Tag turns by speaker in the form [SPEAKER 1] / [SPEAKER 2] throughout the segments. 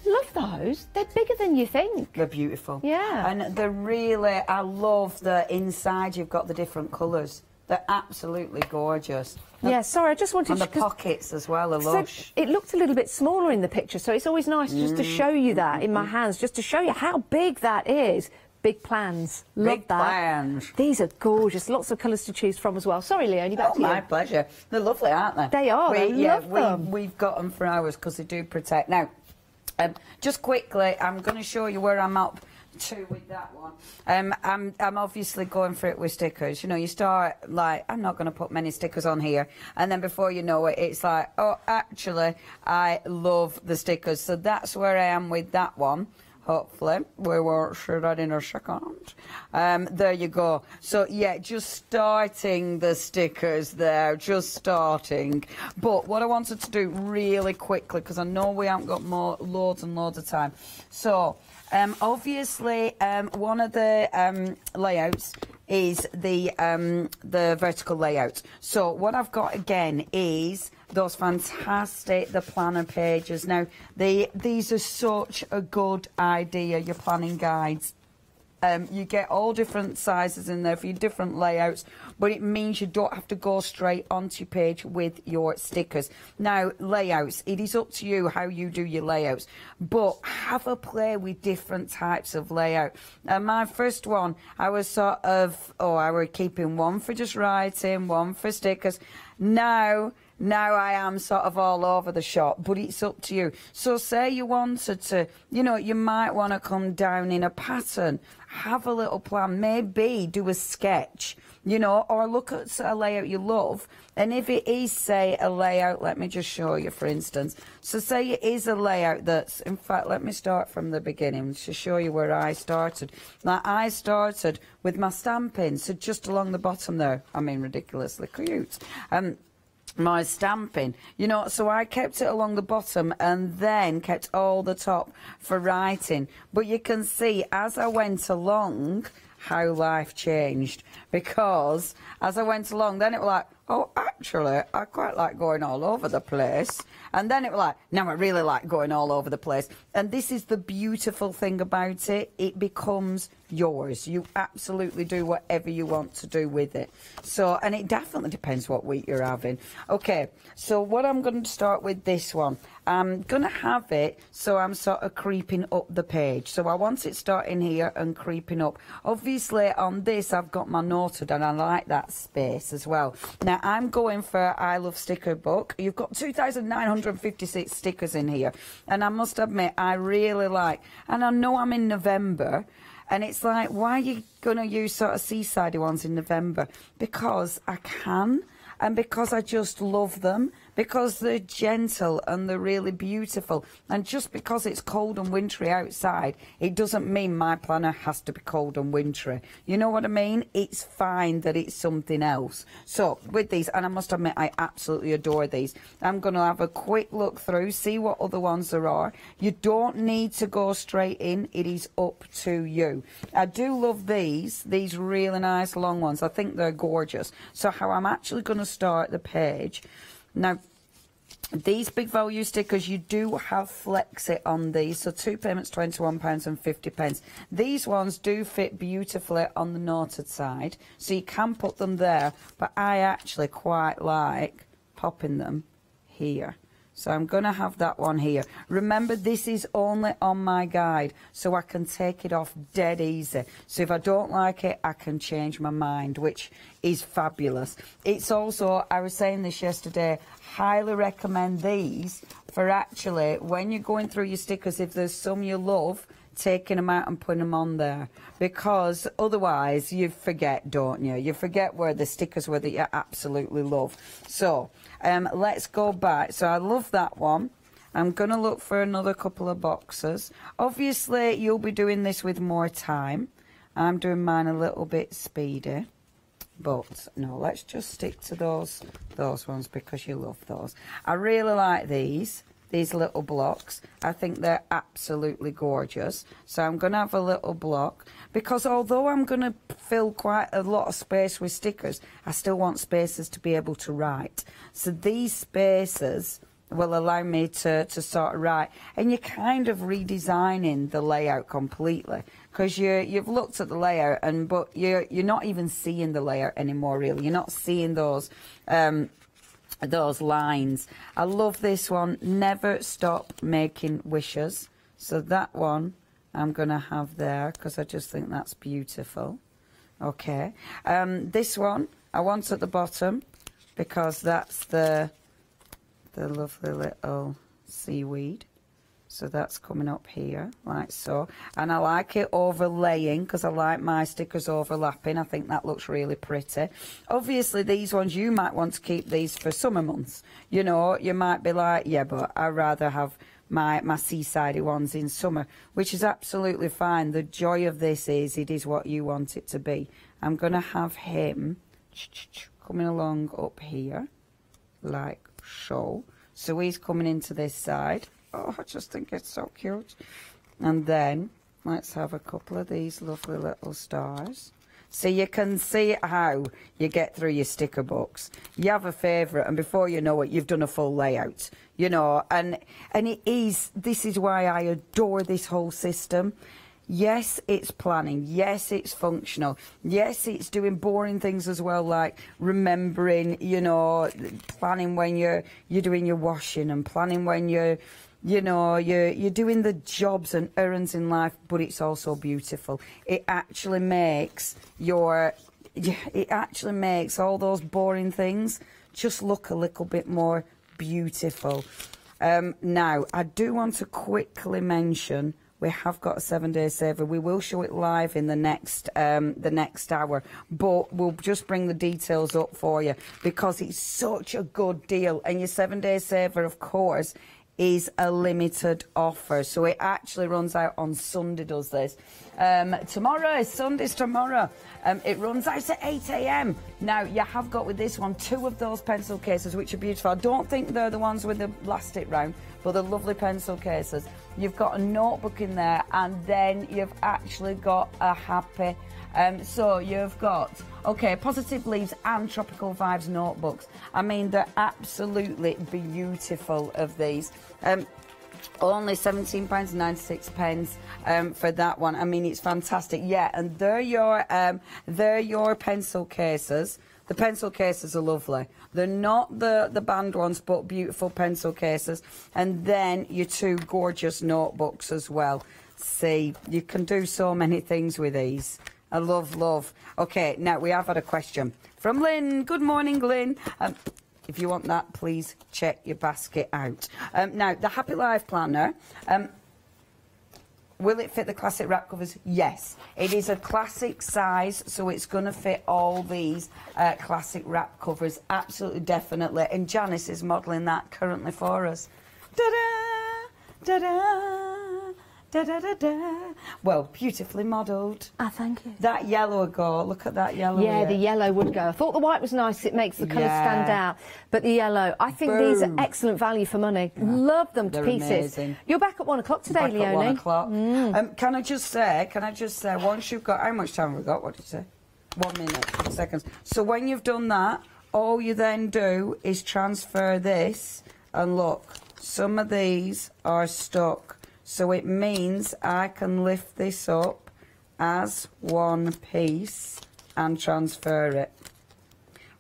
[SPEAKER 1] Love those. They're bigger than you think.
[SPEAKER 2] They're beautiful.
[SPEAKER 1] Yeah.
[SPEAKER 2] And they're really, I love the inside you've got the different colours. They're absolutely gorgeous.
[SPEAKER 1] Yeah, sorry, I just wanted
[SPEAKER 2] and
[SPEAKER 1] to...
[SPEAKER 2] And the pockets as well are lush.
[SPEAKER 1] It looked a little bit smaller in the picture, so it's always nice just to show you that in my hands, just to show you how big that is. Big plans. Love
[SPEAKER 2] big
[SPEAKER 1] that.
[SPEAKER 2] plans.
[SPEAKER 1] These are gorgeous. Lots of colours to choose from as well. Sorry, Leonie, back to you.
[SPEAKER 2] My pleasure. They're lovely, aren't they?
[SPEAKER 1] They are. I love them.
[SPEAKER 2] We've got them for ours because they do protect. Now, just quickly, I'm going to show you where I'm up to with that one. I'm obviously going for it with stickers. You know, you start like, I'm not going to put many stickers on here, and then before you know it, it's like, oh, actually, I love the stickers. So that's where I am with that one. Hopefully, we will show that in a second. There you go. So, yeah, just starting the stickers there, just starting. But what I wanted to do really quickly, because I know we haven't got loads and loads of time. So, obviously, one of the layouts is the vertical layout. So what I've got again is those fantastic, the planner pages. Now, these are such a good idea, your planning guides. You get all different sizes in there for your different layouts, but it means you don't have to go straight onto your page with your stickers. Now, layouts, it is up to you how you do your layouts, but have a play with different types of layout. My first one, I was sort of, I was keeping one for just writing, one for stickers. Now I am sort of all over the shop, but it's up to you. So say you wanted to, you know, you might want to come down in a pattern, have a little plan, maybe do a sketch, you know, or look at a layout you love. And if it is, say, a layout, let me just show you, for instance. So say it is a layout that's, in fact, let me start from the beginning to show you where I started. Like, I started with my stamping, so just along the bottom there. I mean, ridiculously cute. My stamping, you know, so I kept it along the bottom and then kept all the top for writing. But you can see as I went along how life changed, because as I went along, then it was like, oh, actually, I quite like going all over the place. And then it was like, now I really like going all over the place. And this is the beautiful thing about it. It becomes yours. You absolutely do whatever you want to do with it. So, and it definitely depends what week you're having. Okay, so what I'm going to start with this one. I'm going to have it so I'm sort of creeping up the page. So I want it starting here and creeping up. Obviously on this I've got my noted and I like that space as well. Now I'm going for I Love Sticker Book. You've got 2,956 stickers in here. And I must admit I really like, and I know I'm in November, and it's like, why are you going to use sort of seaside ones in November? Because I can, and because I just love them, because they're gentle and they're really beautiful. And just because it's cold and wintry outside, it doesn't mean my planner has to be cold and wintry. You know what I mean? It's fine that it's something else. So with these, and I must admit I absolutely adore these. I'm going to have a quick look through, see what other ones there are. You don't need to go straight in. It is up to you. I do love these really nice long ones. I think they're gorgeous. So how I'm actually going to start the page. Now, these big value stickers, you do have flexit on these, so 2 payments, £21.50. These ones do fit beautifully on the noted side, so you can put them there, but I actually quite like popping them here. So I'm going to have that one here. Remember, this is only on my guide, so I can take it off dead easy. So if I don't like it, I can change my mind, which is fabulous. It's also, I was saying this yesterday, highly recommend these for actually, when you're going through your stickers, if there's some you love, taking them out and putting them on there, because otherwise you forget, don't you? You forget where the stickers were that you absolutely love. So let's go back. So I love that one. I'm going to look for another couple of boxes. Obviously you'll be doing this with more time. I'm doing mine a little bit speedy, but no, let's just stick to those ones because you love those. I really like these little blocks. I think they're absolutely gorgeous. So I'm going to have a little block, because although I'm going to fill quite a lot of space with stickers, I still want spaces to be able to write. So these spaces will allow me to sort of write. And you're kind of redesigning the layout completely, because you've looked at the layout, but you're not even seeing the layout anymore, really. You're not seeing those lines. I love this one. Never stop making wishes. So that one I'm going to have there, because I just think that's beautiful. Okay. This one I want at the bottom, because that's the lovely little seaweed. So that's coming up here, like so. And I like it overlaying, because I like my stickers overlapping. I think that looks really pretty. Obviously, these ones, you might want to keep these for summer months. You know, you might be like, yeah, but I'd rather have my seaside ones in summer, which is absolutely fine. The joy of this is, it is what you want it to be. I'm going to have him coming along up here, like so. So he's coming into this side. Oh, I just think it's so cute. And then let's have a couple of these lovely little stars. So you can see how you get through your sticker books. You have a favourite, and before you know it, you've done a full layout. You know, and it is, this is why I adore this whole system. Yes, it's planning. Yes, it's functional. Yes, it's doing boring things as well, like remembering, you know, planning when you're doing your washing, and planning when you're doing the jobs and errands in life, but it's also beautiful. It actually makes all those boring things just look a little bit more beautiful. Now, I do want to quickly mention, we have got a 7-day saver. We will show it live in the next hour, but we'll just bring the details up for you, because it's such a good deal. And your 7-day saver, of course, is a limited offer, so it actually runs out on Sunday, does this. Tomorrow, Sunday's tomorrow. It runs out at 8 AM. Now, you have got with this one 2 of those pencil cases, which are beautiful. I don't think they're the ones with the elastic round, but they're lovely pencil cases. You've got a notebook in there, and then you've actually got a happy. So you've got, okay, Positive Leaves and Tropical Vibes notebooks. I mean, they're absolutely beautiful of these. Only £17.96 for that one. I mean, it's fantastic. Yeah, and they're your pencil cases. The pencil cases are lovely. They're not the band ones, but beautiful pencil cases. And then your 2 gorgeous notebooks as well. See, you can do so many things with these. I love. Okay, now we have had a question from Lynn. Good morning, Lynn. If you want that, please check your basket out. Now, the Happy Life Planner, will it fit the classic wrap covers? Yes. It is a classic size, so it's going to fit all these classic wrap covers. Absolutely, definitely. And Janice is modelling that currently for us. Da-da! Da-da! Da, da, da, da. Well, beautifully modelled.
[SPEAKER 1] Ah, thank you.
[SPEAKER 2] That yellow would go. Look at that yellow.
[SPEAKER 1] Yeah, the yellow would go. I thought the white was nice. It makes the colours stand out. But the yellow, I think these are excellent value for money. Yeah. Love them to pieces. Amazing. You're back at 1 o'clock today, Leonie.
[SPEAKER 2] At 1 o'clock. Can I just say, once you've got, how much time have we got? What did you say? 1 minute, 10 seconds. So when you've done that, all you then do is transfer this, and look, some of these are stuck. So it means I can lift this up as one piece and transfer it,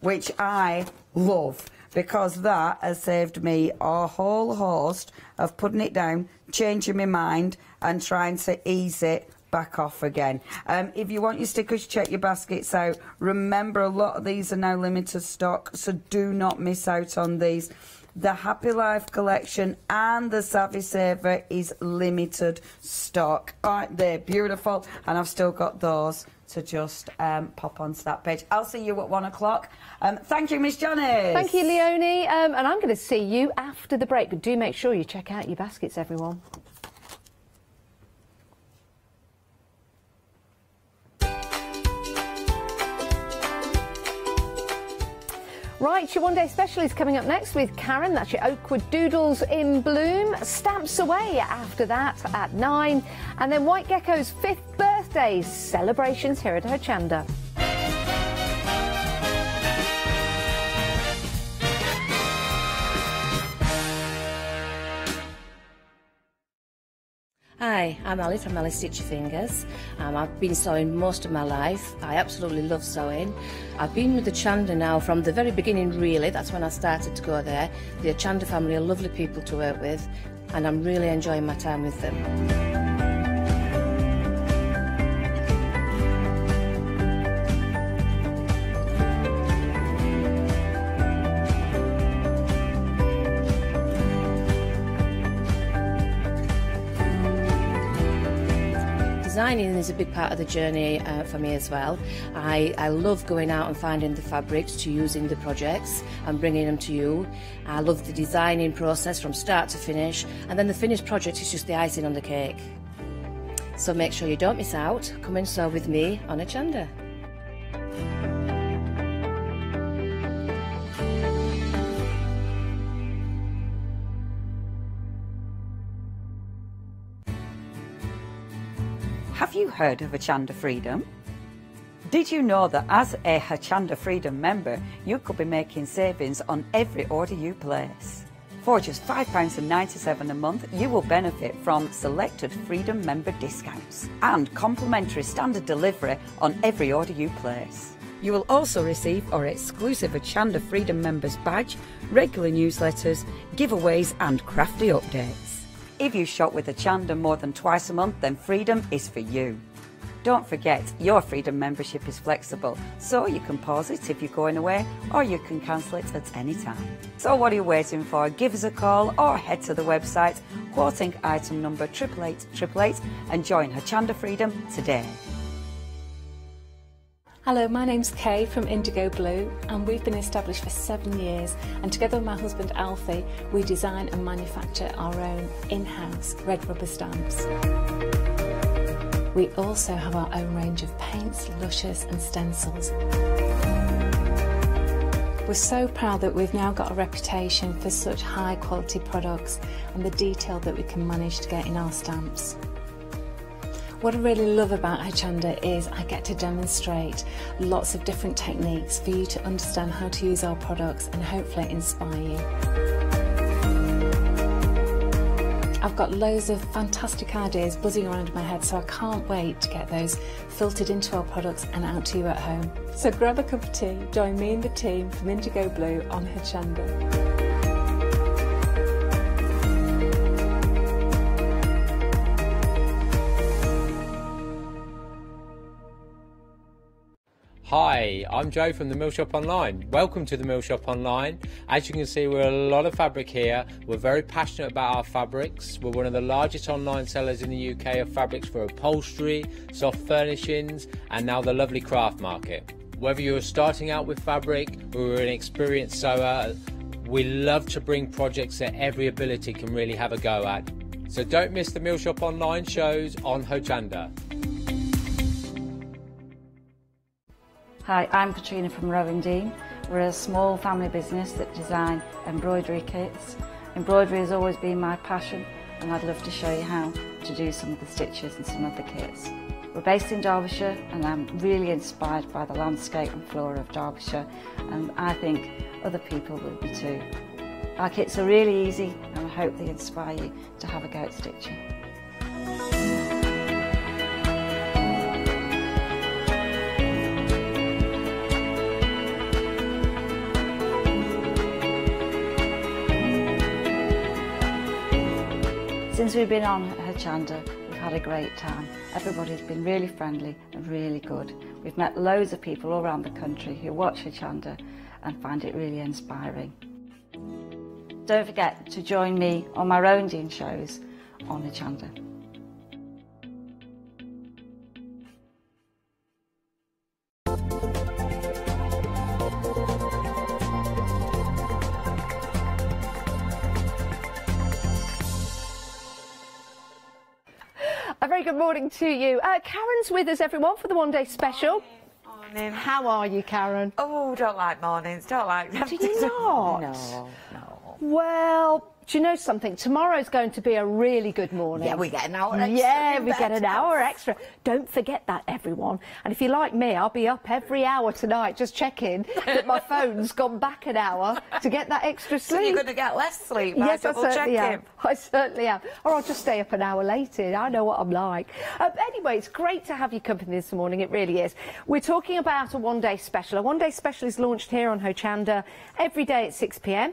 [SPEAKER 2] which I love, because that has saved me a whole host of putting it down, changing my mind and trying to ease it back off again. If you want your stickers, check your baskets out. Remember, a lot of these are now limited stock, so do not miss out on these. The Happy Life collection and the Savvy Saver is limited stock. Aren't they beautiful? And I've still got those to just pop onto that page. I'll see you at 1 o'clock. Thank you, Miss Janice.
[SPEAKER 1] Thank you, Leonie. And I'm going to see you after the break. But do make sure you check out your baskets, everyone. Right, your One Day Special is coming up next with Karen. That's your Oakwood Doodles in Bloom. Stamps away after that at 9. And then White Gecko's 5th birthday celebrations here at Hochanda.
[SPEAKER 3] Hi, I'm Ali from Ali Stitchy Fingers. I've been sewing most of my life. I absolutely love sewing. I've been with the Hochanda now from the very beginning, really. That's when I started to go there. The Hochanda family are lovely people to work with, and I'm really enjoying my time with them. Designing is a big part of the journey for me as well. I love going out and finding the fabrics to use in the projects and bringing them to you. I love the designing process from start to finish, and then the finished project is just the icing on the cake. So make sure you don't miss out. Come and sew with me on Hochanda.
[SPEAKER 2] Have you heard of Hochanda Freedom? Did you know that as a Hochanda Freedom member, you could be making savings on every order you place? For just £5.97 a month, you will benefit from selected Freedom member discounts and complimentary standard delivery on every order you place. You will also receive our exclusive Hochanda Freedom members badge, regular newsletters, giveaways and crafty updates. If you shop with Hochanda more than twice a month, then Freedom is for you. Don't forget, your Freedom membership is flexible, so you can pause it if you're going away, or you can cancel it at any time. So what are you waiting for? Give us a call or head to the website, quoting item number 88888 and join Hochanda Freedom today.
[SPEAKER 4] Hello, my name's Kay from Indigo Blue, and we've been established for 7 years, and together with my husband Alfie we design and manufacture our own in-house red rubber stamps. We also have our own range of paints, lushes and stencils. We're so proud that we've now got a reputation for such high quality products and the detail that we can manage to get in our stamps. What I really love about Hochanda is I get to demonstrate lots of different techniques for you to understand how to use our products and hopefully inspire you. I've got loads of fantastic ideas buzzing around in my head, so I can't wait to get those filtered into our products and out to you at home. So grab a cup of tea, join me and the team from Indigo Blue on Hochanda.
[SPEAKER 5] Hi, I'm Joe from the Mill Shop Online. Welcome to the Mill Shop Online. As you can see, we're a lot of fabric here. We're very passionate about our fabrics. We're one of the largest online sellers in the UK of fabrics for upholstery, soft furnishings, and now the lovely craft market. Whether you're starting out with fabric or you're an experienced sewer, we love to bring projects that every ability can really have a go at. So don't miss the Mill Shop Online shows on Hochanda.
[SPEAKER 2] Hi, I'm Katrina from Rowan Dean. We're a small family business that design embroidery kits. Embroidery has always been my passion, and I'd love to show you how to do some of the stitches and some of the kits. We're based in Derbyshire, and I'm really inspired by the landscape and flora of Derbyshire, and I think other people will be too. Our kits are really easy, and I hope they inspire you to have a go at stitching. Since we've been on Hochanda, we've had a great time. Everybody's been really friendly and really good. We've met loads of people all around the country who watch Hochanda and find it really inspiring. Don't forget to join me on my own Dean shows on Hochanda.
[SPEAKER 1] A very good morning to you. Karen's with us, everyone, for the one-day special.
[SPEAKER 6] Morning.
[SPEAKER 1] How are you, Karen?
[SPEAKER 6] Oh, don't like mornings. Don't like them.
[SPEAKER 1] Do you not?
[SPEAKER 6] No, no.
[SPEAKER 1] Well, do you know something? Tomorrow's going to be a really good morning.
[SPEAKER 2] Yeah, we get an hour extra.
[SPEAKER 1] Yeah, we get an hour extra. Don't forget that, everyone. And if you're like me, I'll be up every hour tonight just checking that my phone's gone back an hour to get that extra sleep.
[SPEAKER 2] So you're going to get less sleep by
[SPEAKER 1] yes, I certainly am.
[SPEAKER 2] checking.
[SPEAKER 1] I certainly am. Or I'll just stay up an hour later. I know what I'm like. Anyway, it's great to have your company this morning. It really is. We're talking about a one-day special. A one-day special is launched here on Hochanda every day at 6 p.m.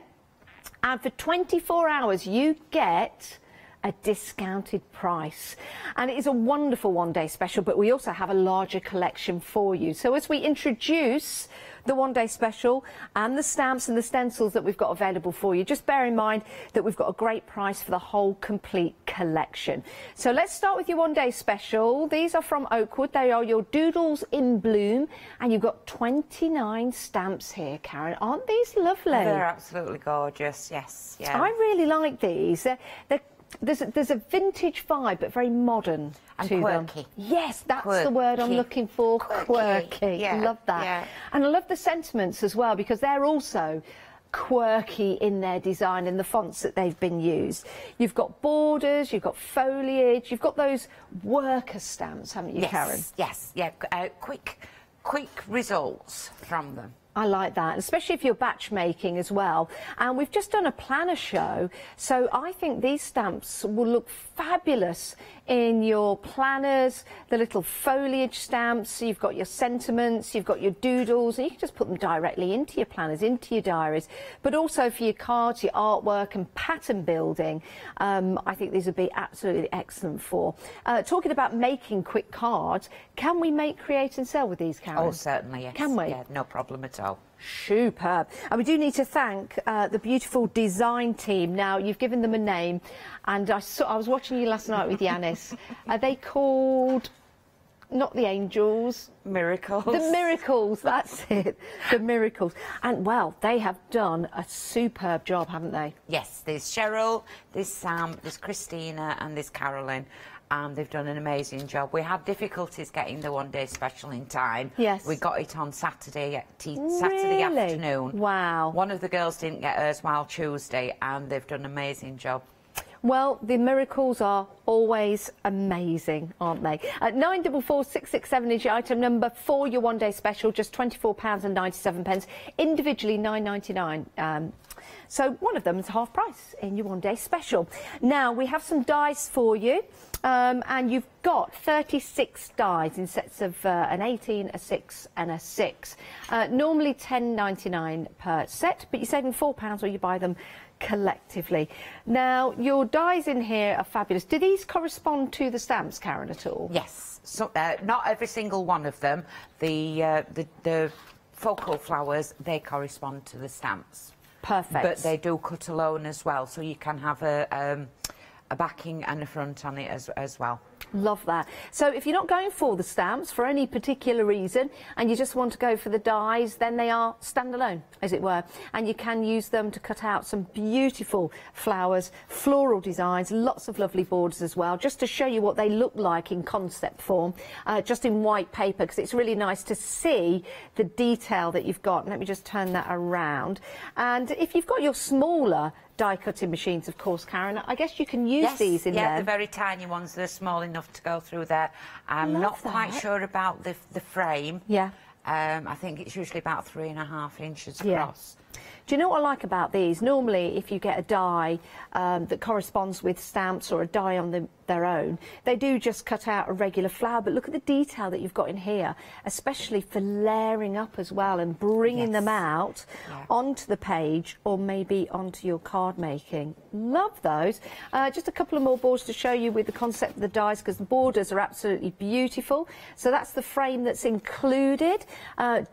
[SPEAKER 1] And for 24 hours, you get a discounted price. And it is a wonderful one-day special, but we also have a larger collection for you. So as we introduce the one-day special and the stamps and the stencils that we've got available for you, just bear in mind that we've got a great price for the whole complete collection. So let's start with your one-day special. These are from Oakwood. They are your Doodles in Bloom, and you've got 29 stamps here, Karen. Aren't these lovely?
[SPEAKER 2] They're absolutely gorgeous, yes. Yeah.
[SPEAKER 1] I really like these. There's a vintage vibe, but very modern
[SPEAKER 2] and
[SPEAKER 1] to
[SPEAKER 2] quirky.
[SPEAKER 1] them. Yes, that's
[SPEAKER 2] Quirky.
[SPEAKER 1] the word I'm looking for. Quirky.
[SPEAKER 2] Yeah,
[SPEAKER 1] Love that.
[SPEAKER 2] yeah.
[SPEAKER 1] And I love the sentiments as well, because they're also quirky in their design and the fonts that they've been used. You've got borders, you've got foliage, you've got those worker stamps, haven't you, Karen?
[SPEAKER 2] Yes, yeah. Quick results from them.
[SPEAKER 1] I like that, especially if you're batch making as well. And we've just done a planner show, so I think these stamps will look fabulous in your planners, the little foliage stamps. You've got your sentiments, you've got your doodles, and you can just put them directly into your planners, into your diaries. But also for your cards, your artwork and pattern building, I think these would be absolutely excellent for. Talking about making quick cards, can we make, create and sell with these, Karen?
[SPEAKER 2] Oh, certainly, yes.
[SPEAKER 1] Can we?
[SPEAKER 2] Yeah, no problem at all.
[SPEAKER 1] Superb. And we do need to thank the beautiful design team. Now, you've given them a name, and I was watching you last night with Yanis. Are they called, not the Angels?
[SPEAKER 2] Miracles.
[SPEAKER 1] The Miracles, that's it. The Miracles. And, well, they have done a superb job, haven't they?
[SPEAKER 2] Yes, there's Cheryl, there's Sam, there's Christina and there's Carolyn. And they've done an amazing job. We had difficulties getting the one-day special in time.
[SPEAKER 1] Yes.
[SPEAKER 2] We got it on Saturday afternoon.
[SPEAKER 1] Wow.
[SPEAKER 2] One of the girls didn't get hers while Tuesday, and they've done an amazing job.
[SPEAKER 1] Well, the Miracles are always amazing, aren't they? At 944667 is your item number for your one-day special, just £24.97. Individually, £9.99. So one of them is half price in your one-day special. Now, we have some dies for you. And you've got 36 dies in sets of an 18, a 6 and a 6. Normally £10.99 per set, but you're saving £4 when you buy them collectively. Now, your dies in here are fabulous. Do these correspond to the stamps, Karen, at all?
[SPEAKER 2] Yes. So, not every single one of them. The focal flowers, they correspond to the stamps.
[SPEAKER 1] Perfect.
[SPEAKER 2] But they do cut alone as well, so you can have a backing and a front on it as well.
[SPEAKER 1] Love that. So if you're not going for the stamps for any particular reason and you just want to go for the dies, then they are standalone, as it were, and you can use them to cut out some beautiful flowers, floral designs, lots of lovely borders as well, just to show you what they look like in concept form, just in white paper, because it's really nice to see the detail that you've got. Let me just turn that around. And if you've got your smaller die cutting machines, of course, Karen, I guess you can use these in there.
[SPEAKER 2] Yeah, the very tiny ones. They're small enough to go through there. I'm not quite sure about the frame.
[SPEAKER 1] Yeah.
[SPEAKER 2] I think it's usually about 3.5 inches across.
[SPEAKER 1] Do you know what I like about these? Normally, if you get a die that corresponds with stamps or a die on their own, they do just cut out a regular flower. But look at the detail that you've got in here, especially for layering up as well and bringing them out onto the page or maybe onto your card making. Love those. Just a couple of more boards to show you with the concept of the dies, because the borders are absolutely beautiful. So that's the frame that's included.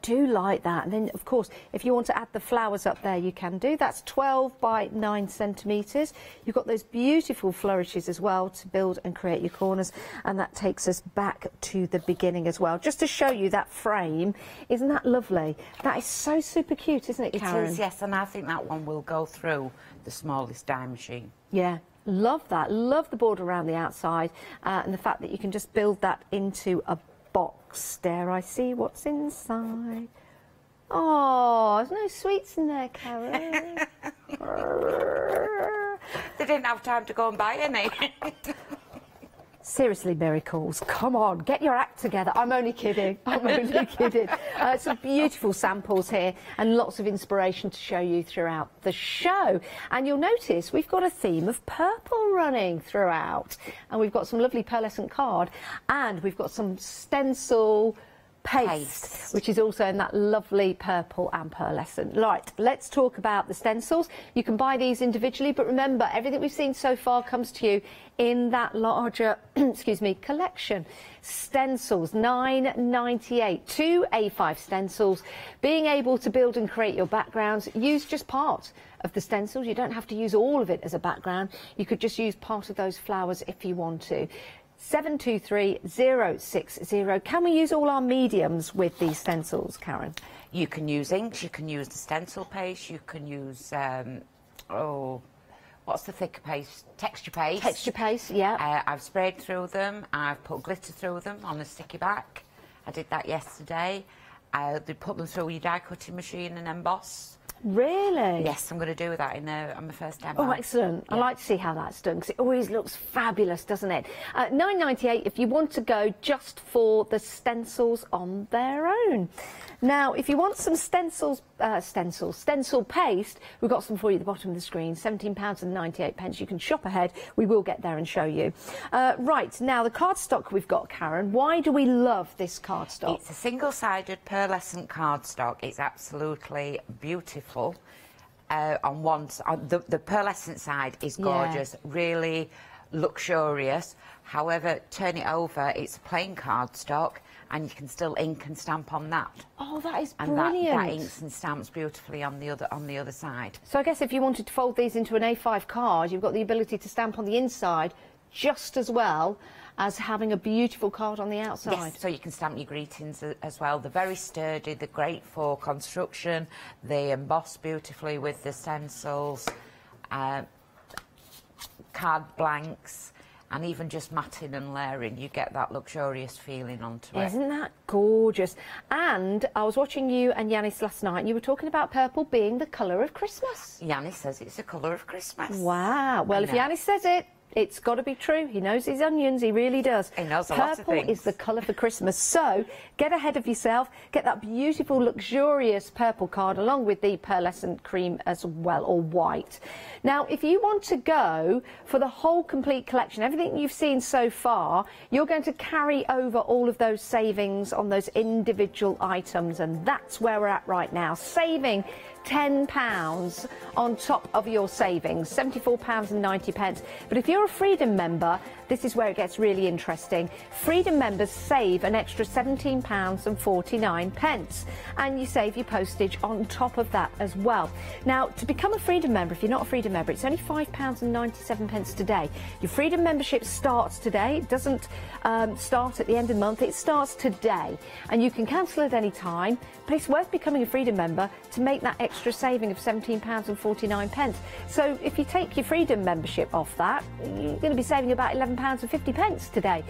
[SPEAKER 1] Do like that. And then, of course, if you want to add the flowers up there, you can do. That's 12 by 9 centimetres. You've got those beautiful flourishes as well to build and create your corners, and that takes us back to the beginning as well, just to show you that frame. Isn't that lovely? That is so super cute, isn't it, Karen?
[SPEAKER 2] It is, yes, and I think that one will go through the smallest die machine.
[SPEAKER 1] Yeah. Love that. Love the border around the outside, and the fact that you can just build that into a box. Dare I see what's inside? Oh, there's no sweets in there, Karen.
[SPEAKER 2] They didn't have time to go and buy any.
[SPEAKER 1] Seriously, Miracles, come on, get your act together. I'm only kidding. I'm only kidding. Some beautiful samples here and lots of inspiration to show you throughout the show. And you'll notice we've got a theme of purple running throughout. And we've got some lovely pearlescent card and we've got some stencil paste, which is also in that lovely purple and pearlescent. Right, let's talk about the stencils. You can buy these individually, but remember, everything we've seen so far comes to you in that larger, excuse me, collection. Stencils, $9.98, 2 A5 stencils. Being able to build and create your backgrounds, use just part of the stencils. You don't have to use all of it as a background. You could just use part of those flowers if you want to. 723060. Can we use all our mediums with these stencils, Karen?
[SPEAKER 2] You can use inks, you can use the stencil paste, you can use, what's the thicker paste? Texture paste.
[SPEAKER 1] Texture paste, yeah.
[SPEAKER 2] I've sprayed through them, I've put glitter through them on a sticky back. I did that yesterday. They put them through your die cutting machine and emboss.
[SPEAKER 1] Really?
[SPEAKER 2] Yes, I'm going to do that on my first demo.
[SPEAKER 1] Oh, excellent. Yeah. I like to see how that's done because it always looks fabulous, doesn't it? $9.98 if you want to go just for the stencils on their own. Now, if you want some stencil paste, we've got some for you at the bottom of the screen, £17.98. You can shop ahead. We will get there and show you. Right, now the cardstock we've got, Karen. Why do we love this cardstock?
[SPEAKER 2] It's a single-sided pearlescent cardstock. It's absolutely beautiful. On one side, the pearlescent side is gorgeous, really luxurious. However, turn it over, it's a plain cardstock, and you can still ink and stamp on that.
[SPEAKER 1] Oh, that is
[SPEAKER 2] and
[SPEAKER 1] brilliant.
[SPEAKER 2] That inks and stamps beautifully on the other side.
[SPEAKER 1] So I guess if you wanted to fold these into an A5 card, you've got the ability to stamp on the inside just as well as having a beautiful card on the outside.
[SPEAKER 2] Yes, so you can stamp your greetings as well. They're very sturdy, they're great for construction, they emboss beautifully with the stencils, card blanks, and even just matting and layering, you get that luxurious feeling onto it.
[SPEAKER 1] Isn't that gorgeous? And I was watching you and Yanis last night, and you were talking about purple being the colour of Christmas.
[SPEAKER 2] Yanis says it's the colour of Christmas.
[SPEAKER 1] Wow. Well, if Yanis says it, it's got to be true. He knows his onions, he really does.
[SPEAKER 2] He knows a lot of things.
[SPEAKER 1] Purple is the colour for Christmas. So get ahead of yourself, get that beautiful, luxurious purple card along with the pearlescent cream as well, or white. Now, if you want to go for the whole complete collection, everything you've seen so far, you're going to carry over all of those savings on those individual items, and that's where we're at right now. Saving £10 on top of your savings, £74.90. But if you're a Freedom member, this is where it gets really interesting. Freedom members save an extra £17.49, and you save your postage on top of that as well. Now, to become a Freedom member, if you're not a Freedom member, it's only £5.97 today. Your Freedom membership starts today. It doesn't start at the end of the month. It starts today, and you can cancel at any time, but it's worth becoming a Freedom member to make that extra saving of £17.49. So if you take your Freedom membership off that, you're going to be saving about £11.50 today.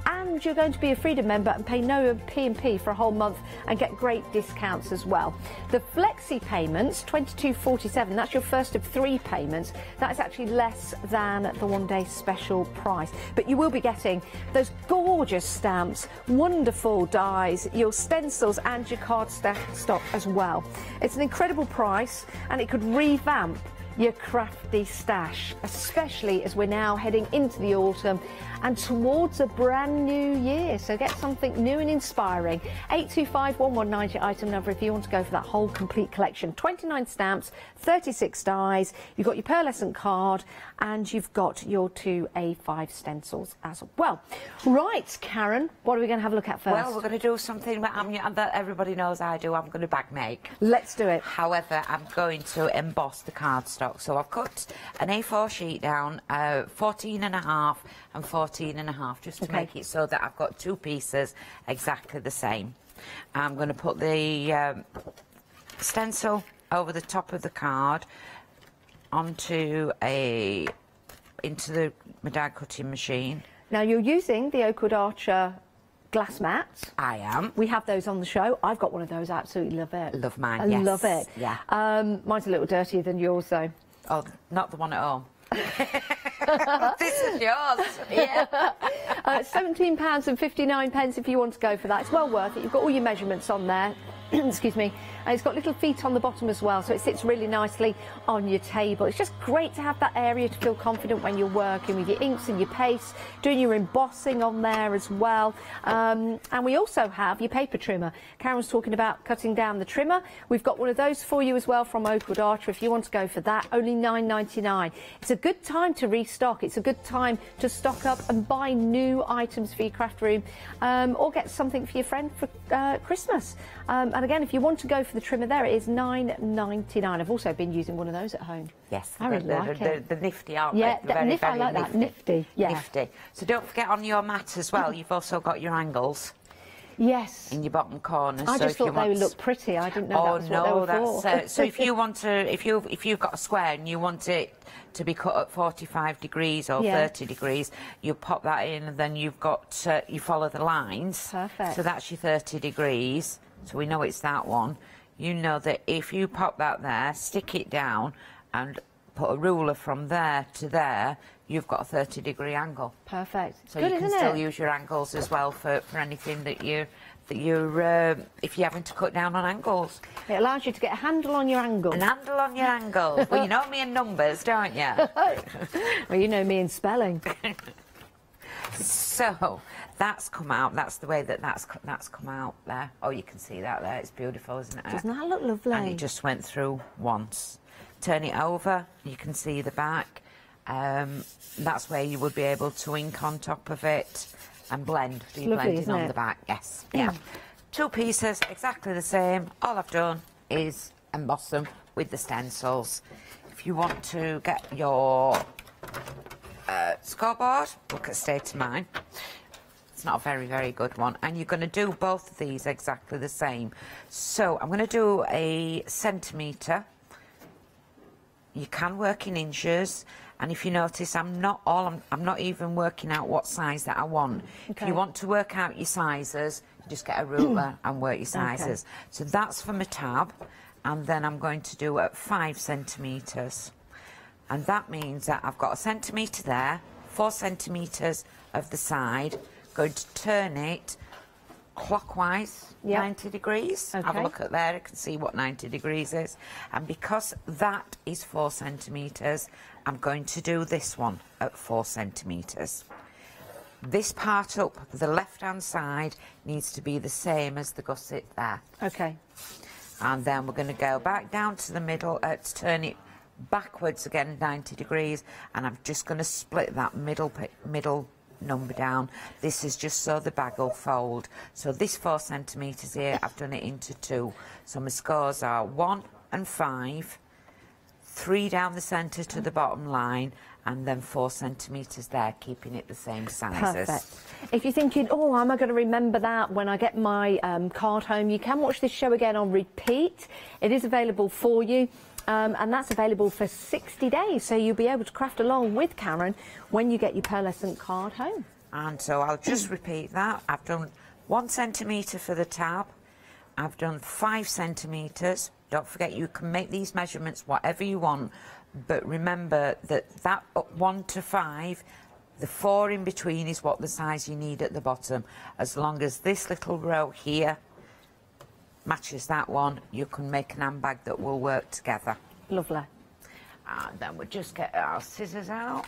[SPEAKER 1] And you're going to be a Freedom member and pay no P&P for a whole month and get great discounts as well. The flexi payments, £22.47, that's your first of 3 payments. That is actually less than the one-day special price. But you will be getting those gorgeous stamps, wonderful dies, your stencils and your card stock as well. It's an incredible price, and it could revamp your crafty stash, especially as we're now heading into the autumn and towards a brand new year. So get something new and inspiring. 825-1190 item number if you want to go for that whole complete collection. 29 stamps, 36 dies, you've got your pearlescent card, and you've got your 2 A5 stencils as well. Right, Karen, what are we going to have a look at first?
[SPEAKER 2] Well, we're going to do something that everybody knows I do. I'm going to bag make.
[SPEAKER 1] Let's do it.
[SPEAKER 2] However, I'm going to emboss the cardstock. So I've cut an A4 sheet down, 14.5 and 14.5, just to make it so that I've got 2 pieces exactly the same. I'm going to put the stencil over the top of the card into my die cutting machine.
[SPEAKER 1] Now, you're using the Oakwood Archer glass mats.
[SPEAKER 2] I am.
[SPEAKER 1] We have those on the show. I've got one of those. I absolutely love it.
[SPEAKER 2] Love mine, yes.
[SPEAKER 1] I love it.
[SPEAKER 2] Yeah.
[SPEAKER 1] Mine's a little dirtier than yours, though.
[SPEAKER 2] Oh, not the one at home. This is yours. Yeah.
[SPEAKER 1] £17.59 if you want to go for that. It's well worth it. You've got all your measurements on there. Excuse me. And it's got little feet on the bottom as well, so it sits really nicely on your table. It's just great to have that area to feel confident when you're working with your inks and your pastes, doing your embossing on there as well. And we also have your paper trimmer. Karen's talking about cutting down the trimmer. We've got one of those for you as well from Oakwood Archery if you want to go for that. Only £9.99. It's a good time to restock. It's a good time to stock up and buy new items for your craft room, or get something for your friend for Christmas. And again, if you want to go for the trimmer there, it is £9.99. I've also been using one of those at home.
[SPEAKER 2] Yes,
[SPEAKER 1] I really like it.
[SPEAKER 2] The nifty, aren't
[SPEAKER 1] yeah,
[SPEAKER 2] they? Very,
[SPEAKER 1] I like that. Nifty, yeah.
[SPEAKER 2] Nifty. So don't forget on your mat as well, you've also got your angles.
[SPEAKER 1] Yes.
[SPEAKER 2] In your bottom corner.
[SPEAKER 1] I just thought they would look pretty. I didn't know that was what they were for.
[SPEAKER 2] So if you want to, if you've got a square and you want it to be cut at 45 degrees or 30 degrees, you pop that in, and then you've got you follow the lines.
[SPEAKER 1] Perfect.
[SPEAKER 2] So that's your 30 degrees. So we know it's that one. You know that if you pop that there, stick it down, and put a ruler from there to there, you've got a 30-degree angle.
[SPEAKER 1] Perfect.
[SPEAKER 2] So
[SPEAKER 1] good,
[SPEAKER 2] you can still use your angles as well for anything that you're if you're having to cut down on angles.
[SPEAKER 1] It allows you to get a handle on your angles.
[SPEAKER 2] An handle on your angles. Well, you know me in numbers, don't you?
[SPEAKER 1] Well, you know me in spelling.
[SPEAKER 2] So that's come out. That's the way that's come out there. Oh, you can see that there. It's beautiful, isn't it?
[SPEAKER 1] Doesn't that look lovely?
[SPEAKER 2] And it just went through once. Turn it over. You can see the back. That's where you would be able to ink on top of it and blend.
[SPEAKER 1] It's lovely,
[SPEAKER 2] blending
[SPEAKER 1] isn't
[SPEAKER 2] on
[SPEAKER 1] it?
[SPEAKER 2] the back. Yes. Yeah. Two pieces, exactly the same. All I've done is emboss them with the stencils. If you want to get your scoreboard, look at State of Mind. It's not a very, very good one. And you're going to do both of these exactly the same. So I'm going to do a centimetre. You can work in inches, and if you notice, I'm not even working out what size that I want.
[SPEAKER 1] Okay.
[SPEAKER 2] If you want to work out your sizes, you just get a ruler and work your sizes. Okay. So that's for my tab, and then I'm going to do at 5 centimetres. And that means that I've got a centimetre there, 4 centimetres of the side, going to turn it clockwise, 90 degrees.
[SPEAKER 1] Okay.
[SPEAKER 2] Have a look at there, I can see what 90 degrees is. And because that is 4 centimetres, I'm going to do this one at 4 centimetres. This part up, the left-hand side, needs to be the same as the gusset there.
[SPEAKER 1] Okay.
[SPEAKER 2] And then we're going to go back down to the middle, turn it backwards again, 90 degrees, and I'm just going to split that middle number down. This is just so the bag will fold. So this 4 centimetres here, I've done it into 2. So my scores are 1 and 5, 3 down the centre to the bottom line, and then 4 centimetres there, keeping it the same sizes.
[SPEAKER 1] Perfect. If you're thinking, oh, am I going to remember that when I get my card home, you can watch this show again on repeat. It is available for you. And that's available for 60 days, so you'll be able to craft along with Karen when you get your pearlescent card home.
[SPEAKER 2] And so I'll just repeat that. I've done 1 centimetre for the tab. I've done 5 centimetres. Don't forget, you can make these measurements whatever you want, but remember that 1 to 5, the 4 in between is what the size you need at the bottom. As long as this little row here matches that one, you can make an handbag that will work together.
[SPEAKER 1] Lovely.
[SPEAKER 2] And then we'll just get our scissors out.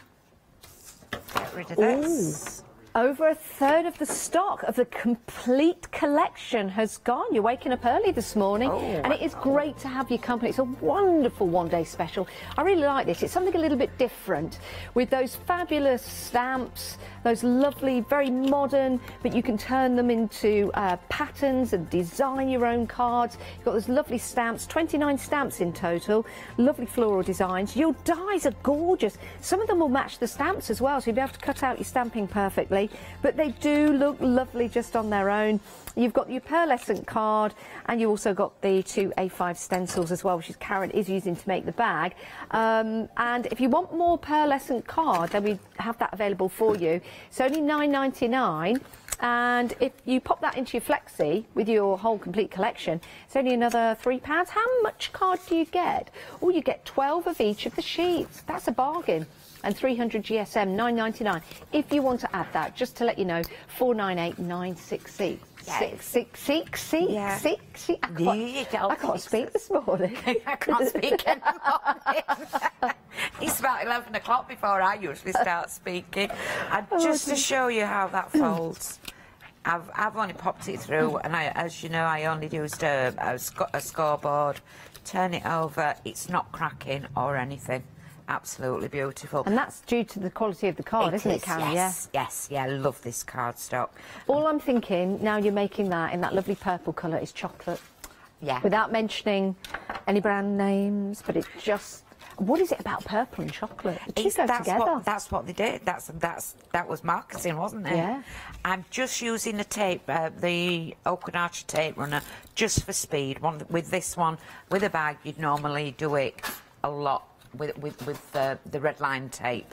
[SPEAKER 2] Get rid of this.
[SPEAKER 1] Over a third of the stock of the complete collection has gone. You're waking up early this morning, and it is great to have your company. It's a wonderful one-day special. I really like this. It's something a little bit different with those fabulous stamps, those lovely, very modern, but you can turn them into patterns and design your own cards. You've got those lovely stamps, 29 stamps in total, lovely floral designs. Your dies are gorgeous. Some of them will match the stamps as well, so you'll be able to cut out your stamping perfectly. But they do look lovely just on their own. You've got your pearlescent card, and you also got the 2 A5 stencils as well, which Karen is using to make the bag. And if you want more pearlescent card, then we have that available for you. It's only £9.99, and if you pop that into your flexi with your whole complete collection, it's only another £3. How much card do you get? Oh, you get 12 of each of the sheets. That's a bargain. and 300 GSM, £9.99. If you want to add that, just to let you know, 498-966.
[SPEAKER 2] Yeah.
[SPEAKER 1] I can't speak this morning.
[SPEAKER 2] I can't speak anymore. It's about 11 o'clock before I usually start speaking. And just to show you how that folds, I've only popped it through, and as you know, I only used a scoreboard. Turn it over, it's not cracking or anything. Absolutely beautiful.
[SPEAKER 1] And that's due to the quality of the card, isn't it, Karen?
[SPEAKER 2] Yes, yes, yeah, I love this cardstock.
[SPEAKER 1] All I'm thinking, now you're making that in that lovely purple colour, is chocolate.
[SPEAKER 2] Yeah.
[SPEAKER 1] Without mentioning any brand names, but it's just... What is it about purple and chocolate? The two go together.
[SPEAKER 2] That's what they did. That was marketing, wasn't it?
[SPEAKER 1] Yeah.
[SPEAKER 2] I'm just using the tape, the Oakwood Archer tape runner, just for speed. With this one, with a bag, you'd normally do it a lot with the red line tape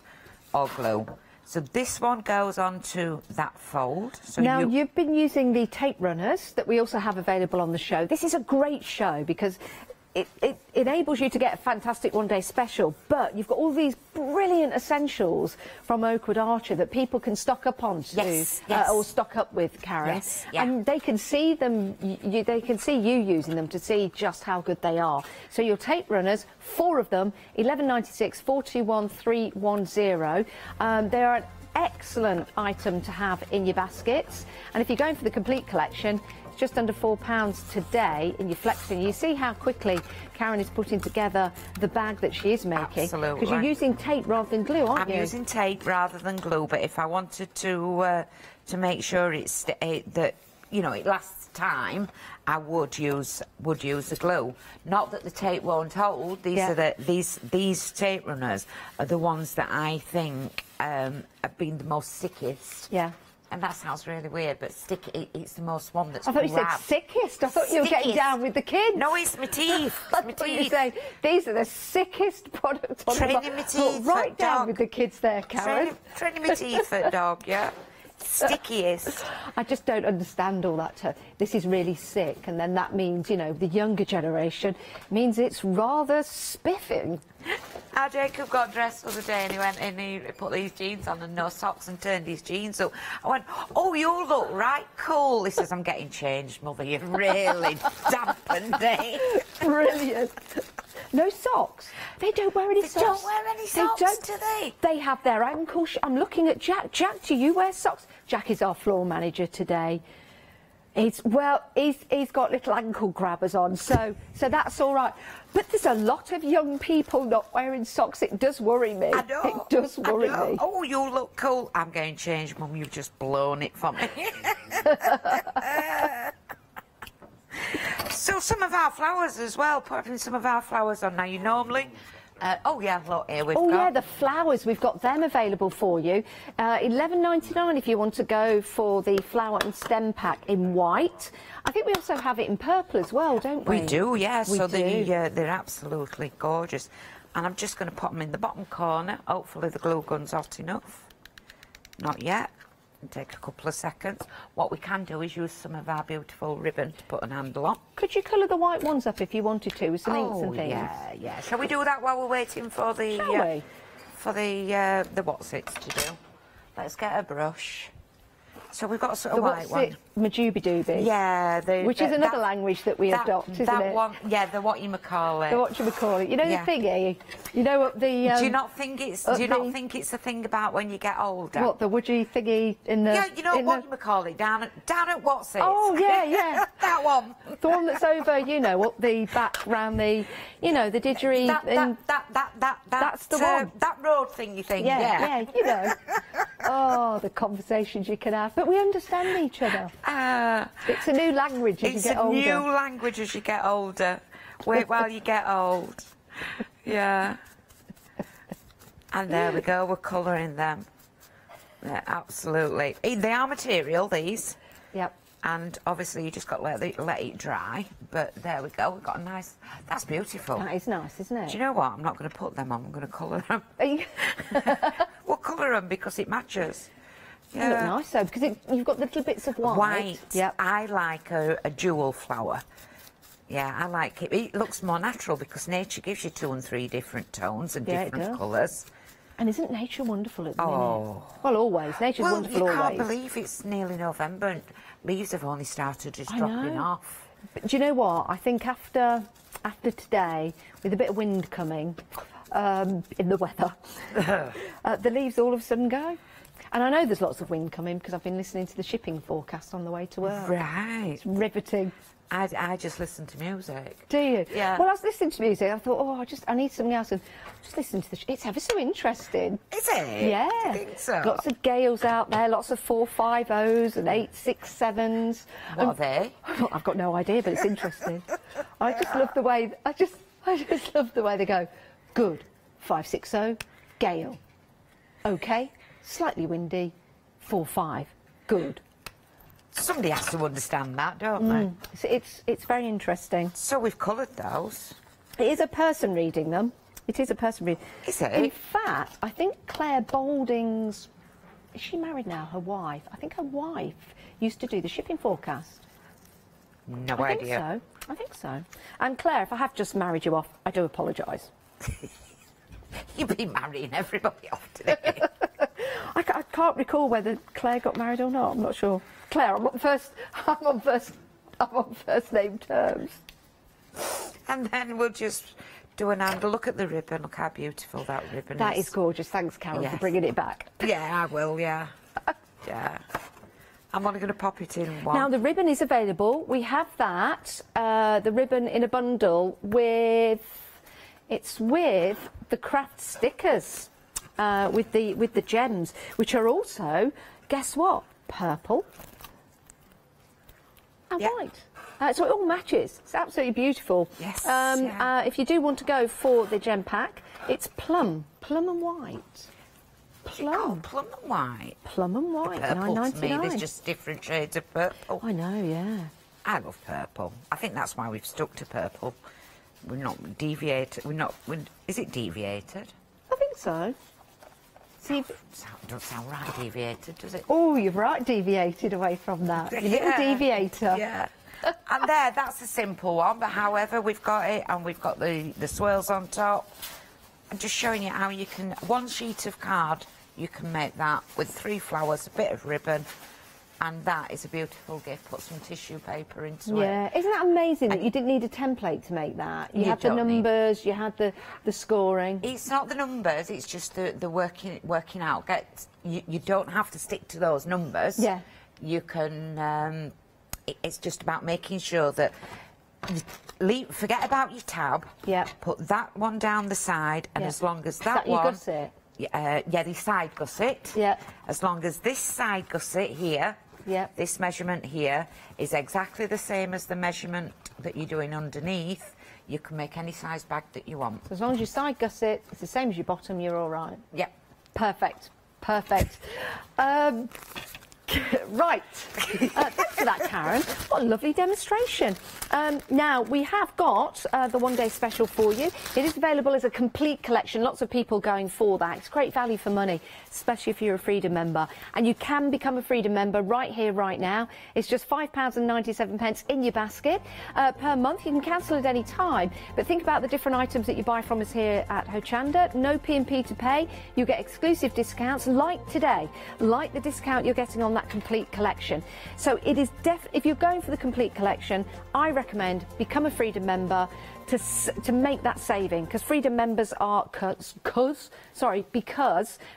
[SPEAKER 2] or glue. So this one goes onto that fold. So
[SPEAKER 1] now, you've been using the tape runners that we also have available on the show. This is a great show because it enables you to get a fantastic one-day special, but you've got all these brilliant essentials from Oakwood Archer that people can stock up on or stock up with, Karen.
[SPEAKER 2] Yes, yeah.
[SPEAKER 1] And they can see them, they can see you using them to see just how good they are. So your tape runners, 4 of them, £11.96, 421310. They are an excellent item to have in your baskets, and if you're going for the complete collection, it's just under £4 today in your flexing. You see how quickly Karen is putting together the bag that she is making.
[SPEAKER 2] Absolutely.
[SPEAKER 1] Because you're using tape rather than glue, aren't you?
[SPEAKER 2] I'm using tape rather than glue, but if I wanted to make sure that you know it lasts time, I would use the glue. Not that the tape won't hold. These are these tape runners are the ones that I think have been the most sickest.
[SPEAKER 1] Yeah.
[SPEAKER 2] And that sounds really weird, but it's the most one that's
[SPEAKER 1] I thought you said sickest. I thought you were getting down with the kids.
[SPEAKER 2] No, it's my teeth.
[SPEAKER 1] I thought you were saying these are the sickest products on the market.
[SPEAKER 2] Training my teeth.
[SPEAKER 1] Right down with the kids there, Karen.
[SPEAKER 2] Training my teeth for a dog, yeah. Stickiest.
[SPEAKER 1] I just don't understand all that. This is really sick, and then that means, you know, the younger generation means it's rather spiffing.
[SPEAKER 2] Our Jacob got dressed the other day and he went and he put these jeans on and no socks and turned his jeans up. I went, oh, you look right cool. He says, I'm getting changed, Mother. You've really dampened it.
[SPEAKER 1] Brilliant. No socks. They don't wear any socks.
[SPEAKER 2] They don't wear any socks, do they?
[SPEAKER 1] They have their ankle... I'm looking at Jack. Jack, do you wear socks? Jack is our floor manager today. He's got little ankle grabbers on, so that's all right. But there's a lot of young people not wearing socks. It does worry me.
[SPEAKER 2] I know.
[SPEAKER 1] It does worry me.
[SPEAKER 2] Oh, you look cool. I'm getting changed, Mum. You've just blown it for me. So some of our flowers as well. Putting some of our flowers on now. You normally... oh yeah, look here we've got.
[SPEAKER 1] Oh yeah, the flowers, we've got them available for you. £11.99 if you want to go for the flower and stem pack in white. I think we also have it in purple as well, don't we?
[SPEAKER 2] We do, yeah.
[SPEAKER 1] We
[SPEAKER 2] so
[SPEAKER 1] do.
[SPEAKER 2] They're absolutely gorgeous. And I'm just going to pop them in the bottom corner. Hopefully the glue gun's hot enough. Not yet. It'll take a couple of seconds. What we can do is use some of our beautiful ribbon to put an handle on.
[SPEAKER 1] Could you colour the white ones up if you wanted to with some inks and things?
[SPEAKER 2] Yeah, yeah. Shall we do that while we're waiting for the...
[SPEAKER 1] Shall we?
[SPEAKER 2] For the what's-its to do. Let's get a brush. So we've got a sort of white one.
[SPEAKER 1] Majubi-dooby.
[SPEAKER 2] Yeah.
[SPEAKER 1] Which is another language that we adopt, isn't
[SPEAKER 2] that
[SPEAKER 1] it?
[SPEAKER 2] One, yeah, the whatchamacallit.
[SPEAKER 1] The whatchamacallit. You know the thingy? You know what the...
[SPEAKER 2] do you not think it's a thing about when you get older?
[SPEAKER 1] What, the woodgy thingy in the...
[SPEAKER 2] Yeah, you know whatchamacallit, down at what's it?
[SPEAKER 1] Oh, yeah, yeah.
[SPEAKER 2] That one.
[SPEAKER 1] The one that's over, you know, up the back round the, you know, the didgeridoo. That's the one.
[SPEAKER 2] That road thingy thing,
[SPEAKER 1] yeah, you know. Oh, the conversations you can have. But we understand each other. It's a new language as you get older.
[SPEAKER 2] It's a new language as you get older. Wait while you get old. Yeah. And there we go, we're colouring them. Yeah, absolutely. They are material, these.
[SPEAKER 1] Yep.
[SPEAKER 2] And obviously you just got to let it dry. But there we go, we've got a nice... That's beautiful.
[SPEAKER 1] That is nice, isn't it?
[SPEAKER 2] Do you know what? I'm not going to put them on, I'm going to colour them. We'll colour them because it matches.
[SPEAKER 1] Yeah. They look nice though, because you've got little bits of white.
[SPEAKER 2] White.
[SPEAKER 1] Yep.
[SPEAKER 2] I like a jewel flower. Yeah, I like it. It looks more natural because nature gives you 2 and 3 different tones and different colours.
[SPEAKER 1] And isn't nature wonderful at the minute?
[SPEAKER 2] Oh.
[SPEAKER 1] Well, always. Nature's wonderful always.
[SPEAKER 2] Well, you can't believe it's nearly November and leaves have only started just dropping off.
[SPEAKER 1] But do you know what? I think after today, with a bit of wind coming in the weather, the leaves all of a sudden go. And I know there's lots of wind coming because I've been listening to the shipping forecast on the way to work.
[SPEAKER 2] Right.
[SPEAKER 1] It's riveting.
[SPEAKER 2] I just listen to music.
[SPEAKER 1] Do you?
[SPEAKER 2] Yeah.
[SPEAKER 1] Well, I was listening to music. I thought, oh, I need something else. And just listen to it's ever so interesting.
[SPEAKER 2] Is it?
[SPEAKER 1] Yeah.
[SPEAKER 2] I think so.
[SPEAKER 1] Lots of gales out there, lots of 450s and 867s.
[SPEAKER 2] What are they?
[SPEAKER 1] I've got no idea, but it's interesting. I just love the way. I just love the way they go. Good. 560. Gale. Okay. Slightly windy. 4-5. Good.
[SPEAKER 2] Somebody has to understand that, don't they?
[SPEAKER 1] It's very interesting.
[SPEAKER 2] So we've coloured those.
[SPEAKER 1] It is a person reading them. It is a person reading.
[SPEAKER 2] Is it?
[SPEAKER 1] In fact, I think Claire Balding's... Is she married now? Her wife? I think her wife used to do the shipping forecast.
[SPEAKER 2] No
[SPEAKER 1] I
[SPEAKER 2] idea.
[SPEAKER 1] I think so. And Claire, if I have just married you off, I do apologise.
[SPEAKER 2] You've been marrying everybody off today.
[SPEAKER 1] I can't recall whether Claire got married or not. I'm not sure. Claire, I'm on first name terms.
[SPEAKER 2] And then we'll just do an angle. Look at the ribbon. Look how beautiful that ribbon is.
[SPEAKER 1] That is gorgeous. Thanks, Karen, for bringing it back.
[SPEAKER 2] Yeah, I will, yeah. Yeah. I'm only going to pop it in one.
[SPEAKER 1] Now, the ribbon is available. We have that, the ribbon in a bundle with... It's with the craft stickers, with the gems, which are also, guess what? Purple and white. So it all matches. It's absolutely beautiful.
[SPEAKER 2] Yes.
[SPEAKER 1] If you do want to go for the gem pack, it's plum and white.
[SPEAKER 2] Oh, plum and white.
[SPEAKER 1] Plum and white.
[SPEAKER 2] Purple to me,
[SPEAKER 1] $9.99.
[SPEAKER 2] there's just different shades of purple.
[SPEAKER 1] I know, yeah.
[SPEAKER 2] I love purple. I think that's why we've stuck to purple. We're not deviated. Is it deviated?
[SPEAKER 1] I think so. See,
[SPEAKER 2] Don't sound right, deviated, does it?
[SPEAKER 1] oh, you've right deviated away from that. You little deviator.
[SPEAKER 2] Yeah. And that's a simple one, but however, we've got it, and we've got the swirls on top. I'm just showing you how you can, one sheet of card, you can make that with 3 flowers, a bit of ribbon, and that is a beautiful gift. Put some tissue paper into it.
[SPEAKER 1] Yeah, isn't that amazing that you didn't need a template to make that? You had the
[SPEAKER 2] don't need-
[SPEAKER 1] numbers, you had the scoring.
[SPEAKER 2] It's not the numbers, it's just the working out. You don't have to stick to those numbers.
[SPEAKER 1] Yeah.
[SPEAKER 2] You can, it's just about making sure that, forget about your tab.
[SPEAKER 1] Yeah.
[SPEAKER 2] Put that one down the side, and
[SPEAKER 1] Yeah.
[SPEAKER 2] as long as
[SPEAKER 1] Is
[SPEAKER 2] that
[SPEAKER 1] your
[SPEAKER 2] one...
[SPEAKER 1] gusset?
[SPEAKER 2] Yeah, the side gusset.
[SPEAKER 1] Yeah.
[SPEAKER 2] As long as this side gusset here,
[SPEAKER 1] Yeah.
[SPEAKER 2] this measurement here, is exactly the same as the measurement that you're doing underneath, you can make any size bag that you want.
[SPEAKER 1] So as long as your side gusset is the same as your bottom, you're all right.
[SPEAKER 2] Yeah.
[SPEAKER 1] Perfect. Perfect. Right. Thanks for that, Karen. What a lovely demonstration. Now, we have got the one-day special for you. It is available as a complete collection. Lots of people going for that. It's great value for money, especially if you're a Freedom member. And you can become a Freedom member right here, right now. It's just £5.97 in your basket per month. You can cancel at any time. But think about the different items that you buy from us here at Hochanda. No P&P to pay. You get exclusive discounts like today, like the discount you're getting on that complete collection. So it is if you're going for the complete collection, I recommend become a Freedom member to make that saving, because Freedom members are because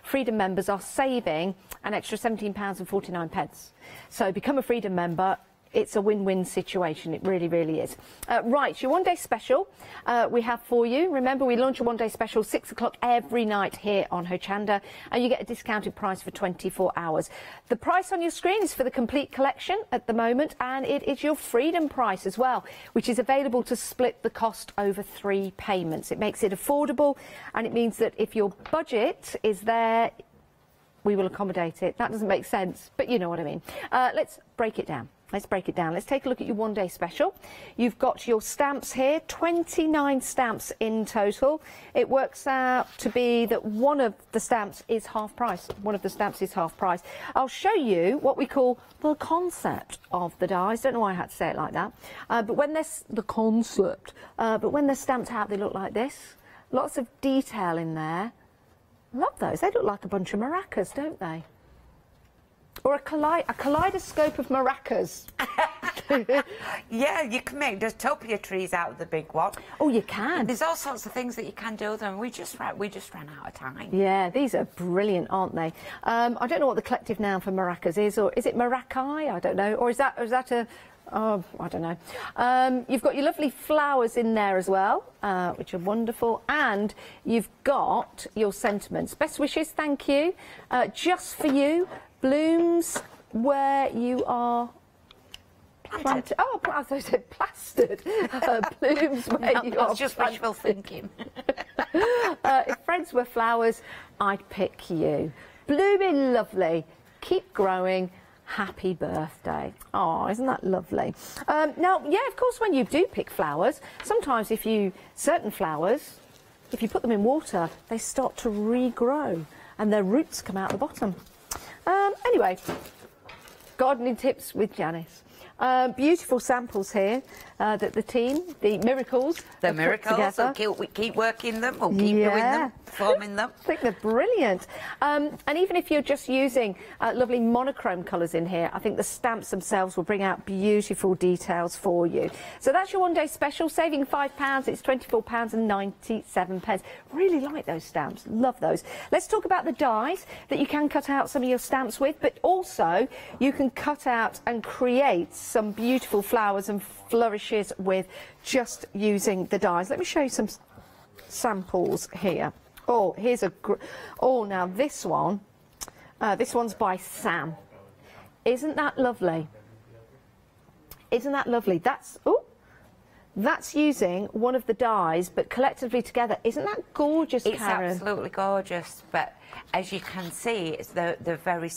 [SPEAKER 1] Freedom members are saving an extra £17.49. So become a Freedom member. It's a win-win situation. It really, really is. Right, your one-day special we have for you. Remember, we launch a one-day special 6 o'clock every night here on Hochanda, and you get a discounted price for 24 hours. The price on your screen is for the complete collection at the moment, and it is your Freedom price as well, which is available to split the cost over 3 payments. It makes it affordable, and it means that if your budget is there, we will accommodate it. That doesn't make sense, but you know what I mean. Let's break it down. Let's break it down. Let's take a look at your one-day special. You've got your stamps here, 29 stamps in total. It works out to be that one of the stamps is half price. One of the stamps is half price. I'll show you what we call the concept of the dies. Don't know why I had to say it like that. But when there's the concept, but when they're stamped out, they look like this. Lots of detail in there. Love those. They look like a bunch of maracas, don't they? Or a kaleidoscope of maracas.
[SPEAKER 6] Yeah, you can make dystopia trees out of the big one.
[SPEAKER 1] Oh, you can.
[SPEAKER 6] There's all sorts of things that you can do with them. We just ran out of time.
[SPEAKER 1] Yeah, these are brilliant, aren't they? I don't know what the collective noun for maracas is, or is it maracai? I don't know. Or is that a... Oh, I don't know. You've got your lovely flowers in there as well, which are wonderful. And you've got your sentiments. Best wishes, thank you. Just for you. Blooms where you are... Planted. Oh, I thought I said plastered. Blooms where you are.
[SPEAKER 6] That's just wishful thinking.
[SPEAKER 1] If friends were flowers, I'd pick you. Blooming lovely. Keep growing. Happy birthday. Oh, isn't that lovely? Now, yeah, of course, when you do pick flowers, sometimes certain flowers, if you put them in water, they start to regrow and their roots come out the bottom. Anyway, gardening tips with Janice. Beautiful samples here that the team, the miracles,
[SPEAKER 6] the
[SPEAKER 1] have
[SPEAKER 6] miracles.
[SPEAKER 1] put together.
[SPEAKER 6] We keep working them. We'll keep doing them, forming them.
[SPEAKER 1] I think they're brilliant. And even if you're just using lovely monochrome colours in here, I think the stamps themselves will bring out beautiful details for you. So that's your one-day special, saving £5. It's £24.97. Really like those stamps. Love those. Let's talk about the dies that you can cut out some of your stamps with, but also you can cut out and create some beautiful flowers and flourishes with just using the dies. Let me show you some samples here. Oh, here's now this one. This one's by Sam. Isn't that lovely? Isn't that lovely? That's using one of the dies, but collectively together. Isn't that gorgeous, Karen?
[SPEAKER 6] It's absolutely gorgeous, but as you can see, they're very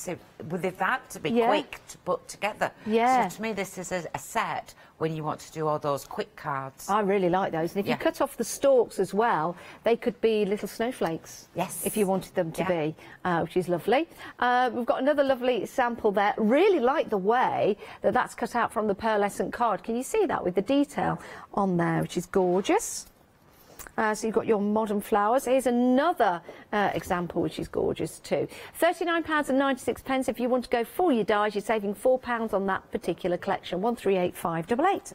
[SPEAKER 6] they've had to be quick to put together.
[SPEAKER 1] Yeah.
[SPEAKER 6] So to me, this is a set when you want to do all those quick cards.
[SPEAKER 1] I really like those. And if you cut off the stalks as well, they could be little snowflakes.
[SPEAKER 6] Yes.
[SPEAKER 1] If you wanted them to be, which is lovely. We've got another lovely sample there. Really like the way that that's cut out from the pearlescent card. Can you see that with the detail on there, which is gorgeous? So you've got your modern flowers. Here's another example, which is gorgeous too. £39.96. If you want to go for your dies, you're saving £4 on that particular collection. 138588.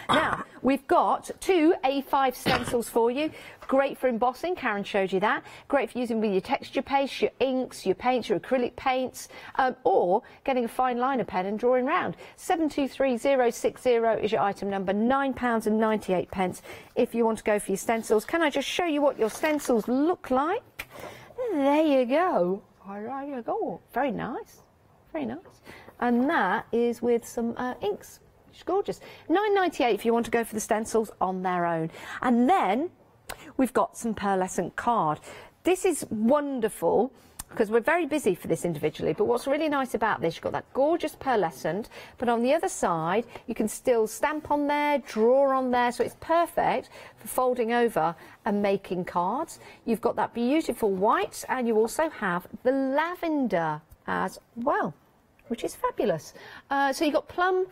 [SPEAKER 1] Now, we've got 2 A5 stencils for you. Great for embossing, Karen showed you that. Great for using with your texture paste, your inks, your paints, your acrylic paints, or getting a fine liner pen and drawing round. 723060 is your item number, £9.98 if you want to go for your stencils. Can I just show you what your stencils look like? There you go. There you go. Very nice. Very nice. And that is with some inks. It's gorgeous. £9.98 if you want to go for the stencils on their own. And then we've got some pearlescent card. This is wonderful because we're very busy for this individually, but what's really nice about this, you've got that gorgeous pearlescent, but on the other side you can still stamp on there, draw on there, so it's perfect for folding over and making cards. You've got that beautiful white, and you also have the lavender as well, which is fabulous. So you've got plum,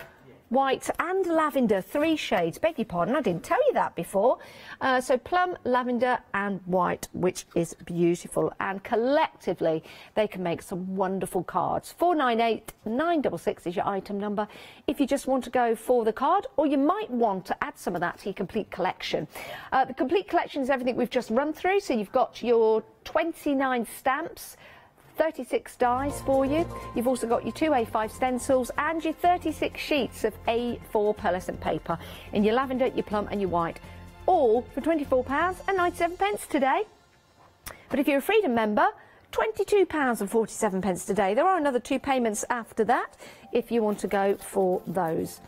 [SPEAKER 1] white and lavender, 3 shades. Beg your pardon, I didn't tell you that before. So plum, lavender and white, which is beautiful. And collectively, they can make some wonderful cards. 498966 is your item number if you just want to go for the card, or you might want to add some of that to your complete collection. The complete collection is everything we've just run through. So you've got your 29 stamps, 36 dies for you. You've also got your 2 A5 stencils and your 36 sheets of A4 pearlescent paper in your lavender, your plum and your white, all for £24.97 today. But if you're a Freedom member, £22.47 today. There are another 2 payments after that if you want to go for those.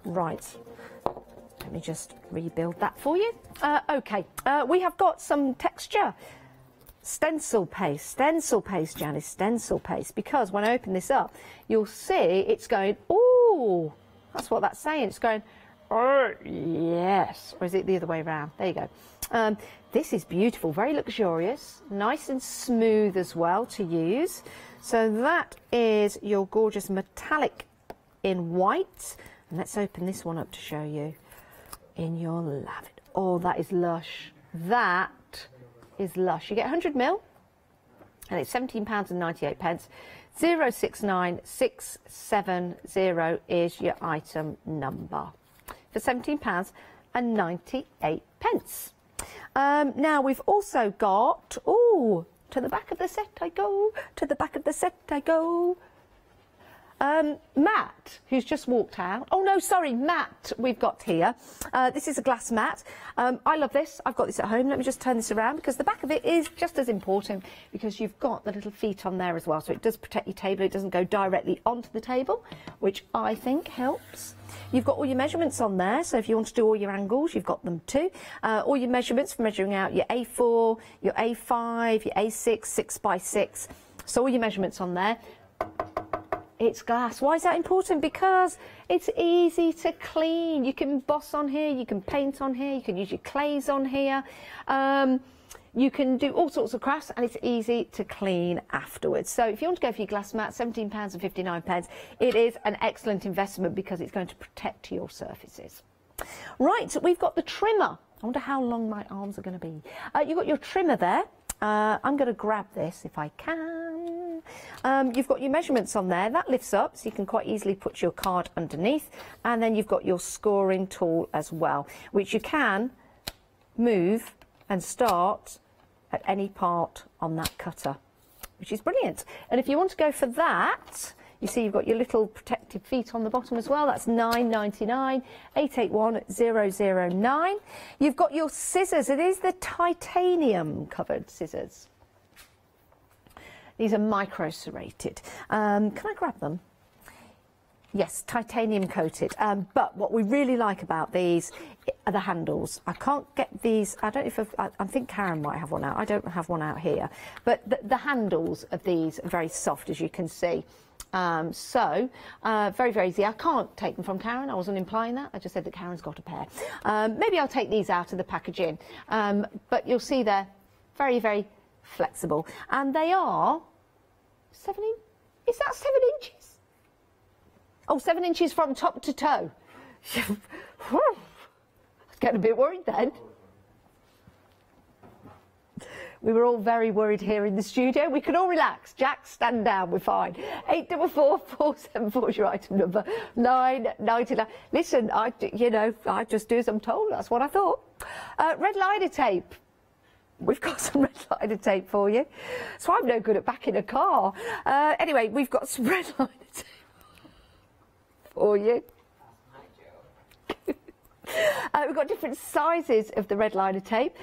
[SPEAKER 1] Right. Let me just rebuild that for you. OK, we have got some texture. Stencil paste, Janice, stencil paste, because when I open this up, you'll see it's going, ooh, that's what that's saying. It's going, oh, yes. Or is it the other way around? There you go. This is beautiful, very luxurious, nice and smooth as well to use. So that is your gorgeous metallic in white. And let's open this one up to show you in your lavender. Oh, that is lush. That is lush. You get 100 ml and it's £17.98. 069670 is your item number for £17.98. Now we've also got, to the back of the set I go, to the back of the set I go. Matt, who's just walked out. Oh no, sorry, Matt, we've got here. This is a glass mat. I love this. I've got this at home. Let me just turn this around because the back of it is just as important because you've got the little feet on there as well. So it does protect your table. It doesn't go directly onto the table, which I think helps. You've got all your measurements on there. So if you want to do all your angles, you've got them too. All your measurements for measuring out your A4, your A5, your A6, 6x6. So all your measurements on there. It's glass. Why is that important? Because it's easy to clean. You can emboss on here, you can paint on here, you can use your clays on here. You can do all sorts of crafts and it's easy to clean afterwards. So if you want to go for your glass mat, £17.59, it is an excellent investment because it's going to protect your surfaces. Right, we've got the trimmer. I wonder how long my arms are going to be. You've got your trimmer there. I'm going to grab this if I can. You've got your measurements on there. That lifts up so you can quite easily put your card underneath. And then you've got your scoring tool as well, which you can move and start at any part on that cutter, which is brilliant. And if you want to go for that, you see you've got your little protective feet on the bottom as well. That's £9.99, 881009. You've got your scissors. It is the titanium covered scissors. These are micro serrated. Can I grab them? Yes, titanium coated. But what we really like about these are the handles. I can't get these. I don't know if I think Karen might have one out. I don't have one out here. But the handles of these are very soft, as you can see. Very, very easy. I can't take them from Karen. I wasn't implying that. I just said that Karen's got a pair. Maybe I'll take these out of the packaging. But you'll see they're very, very flexible. And they are 7 inches. Is that 7 inches? Oh, 7 inches from top to toe. I was getting a bit worried then. We were all very worried here in the studio. We can all relax. Jack, stand down. We're fine. 844474 is your item number. 999. Listen, I just do as I'm told. That's what I thought. Red liner tape. We've got some red liner tape for you. So I'm no good at backing a car. Anyway, we've got some red liner tape for you. We've got different sizes of the red liner tape.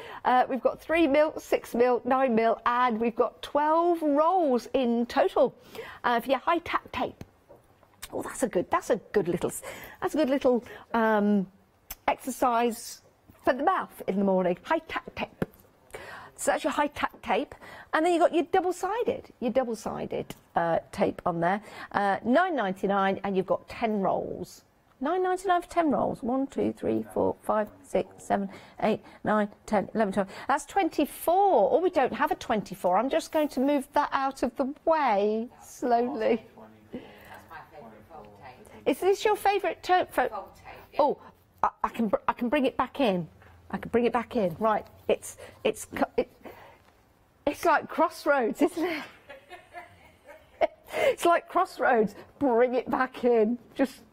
[SPEAKER 1] We've got 3mm, 6mm, 9mm, and we've got 12 rolls in total for your high tack tape. Oh, that's a good little exercise for the mouth in the morning. High tack tape. So that's your high tack tape, and then you've got your double-sided tape on there. £9.99, and you've got 10 rolls. £9.99 for 10 rolls. 1, 2, 3, 4, 5, 6, 7, 8, 9, 10, 11, 12. That's 24. Oh, we don't have a 24. I'm just going to move that out of the way slowly.
[SPEAKER 6] That's my favourite fold tape.
[SPEAKER 1] Is this your favourite tape?
[SPEAKER 6] Fold tape, yeah.
[SPEAKER 1] Oh, I can bring it back in. I can bring it back in. Right. It's like Crossroads, isn't it? It's like Crossroads. Bring it back in. Just.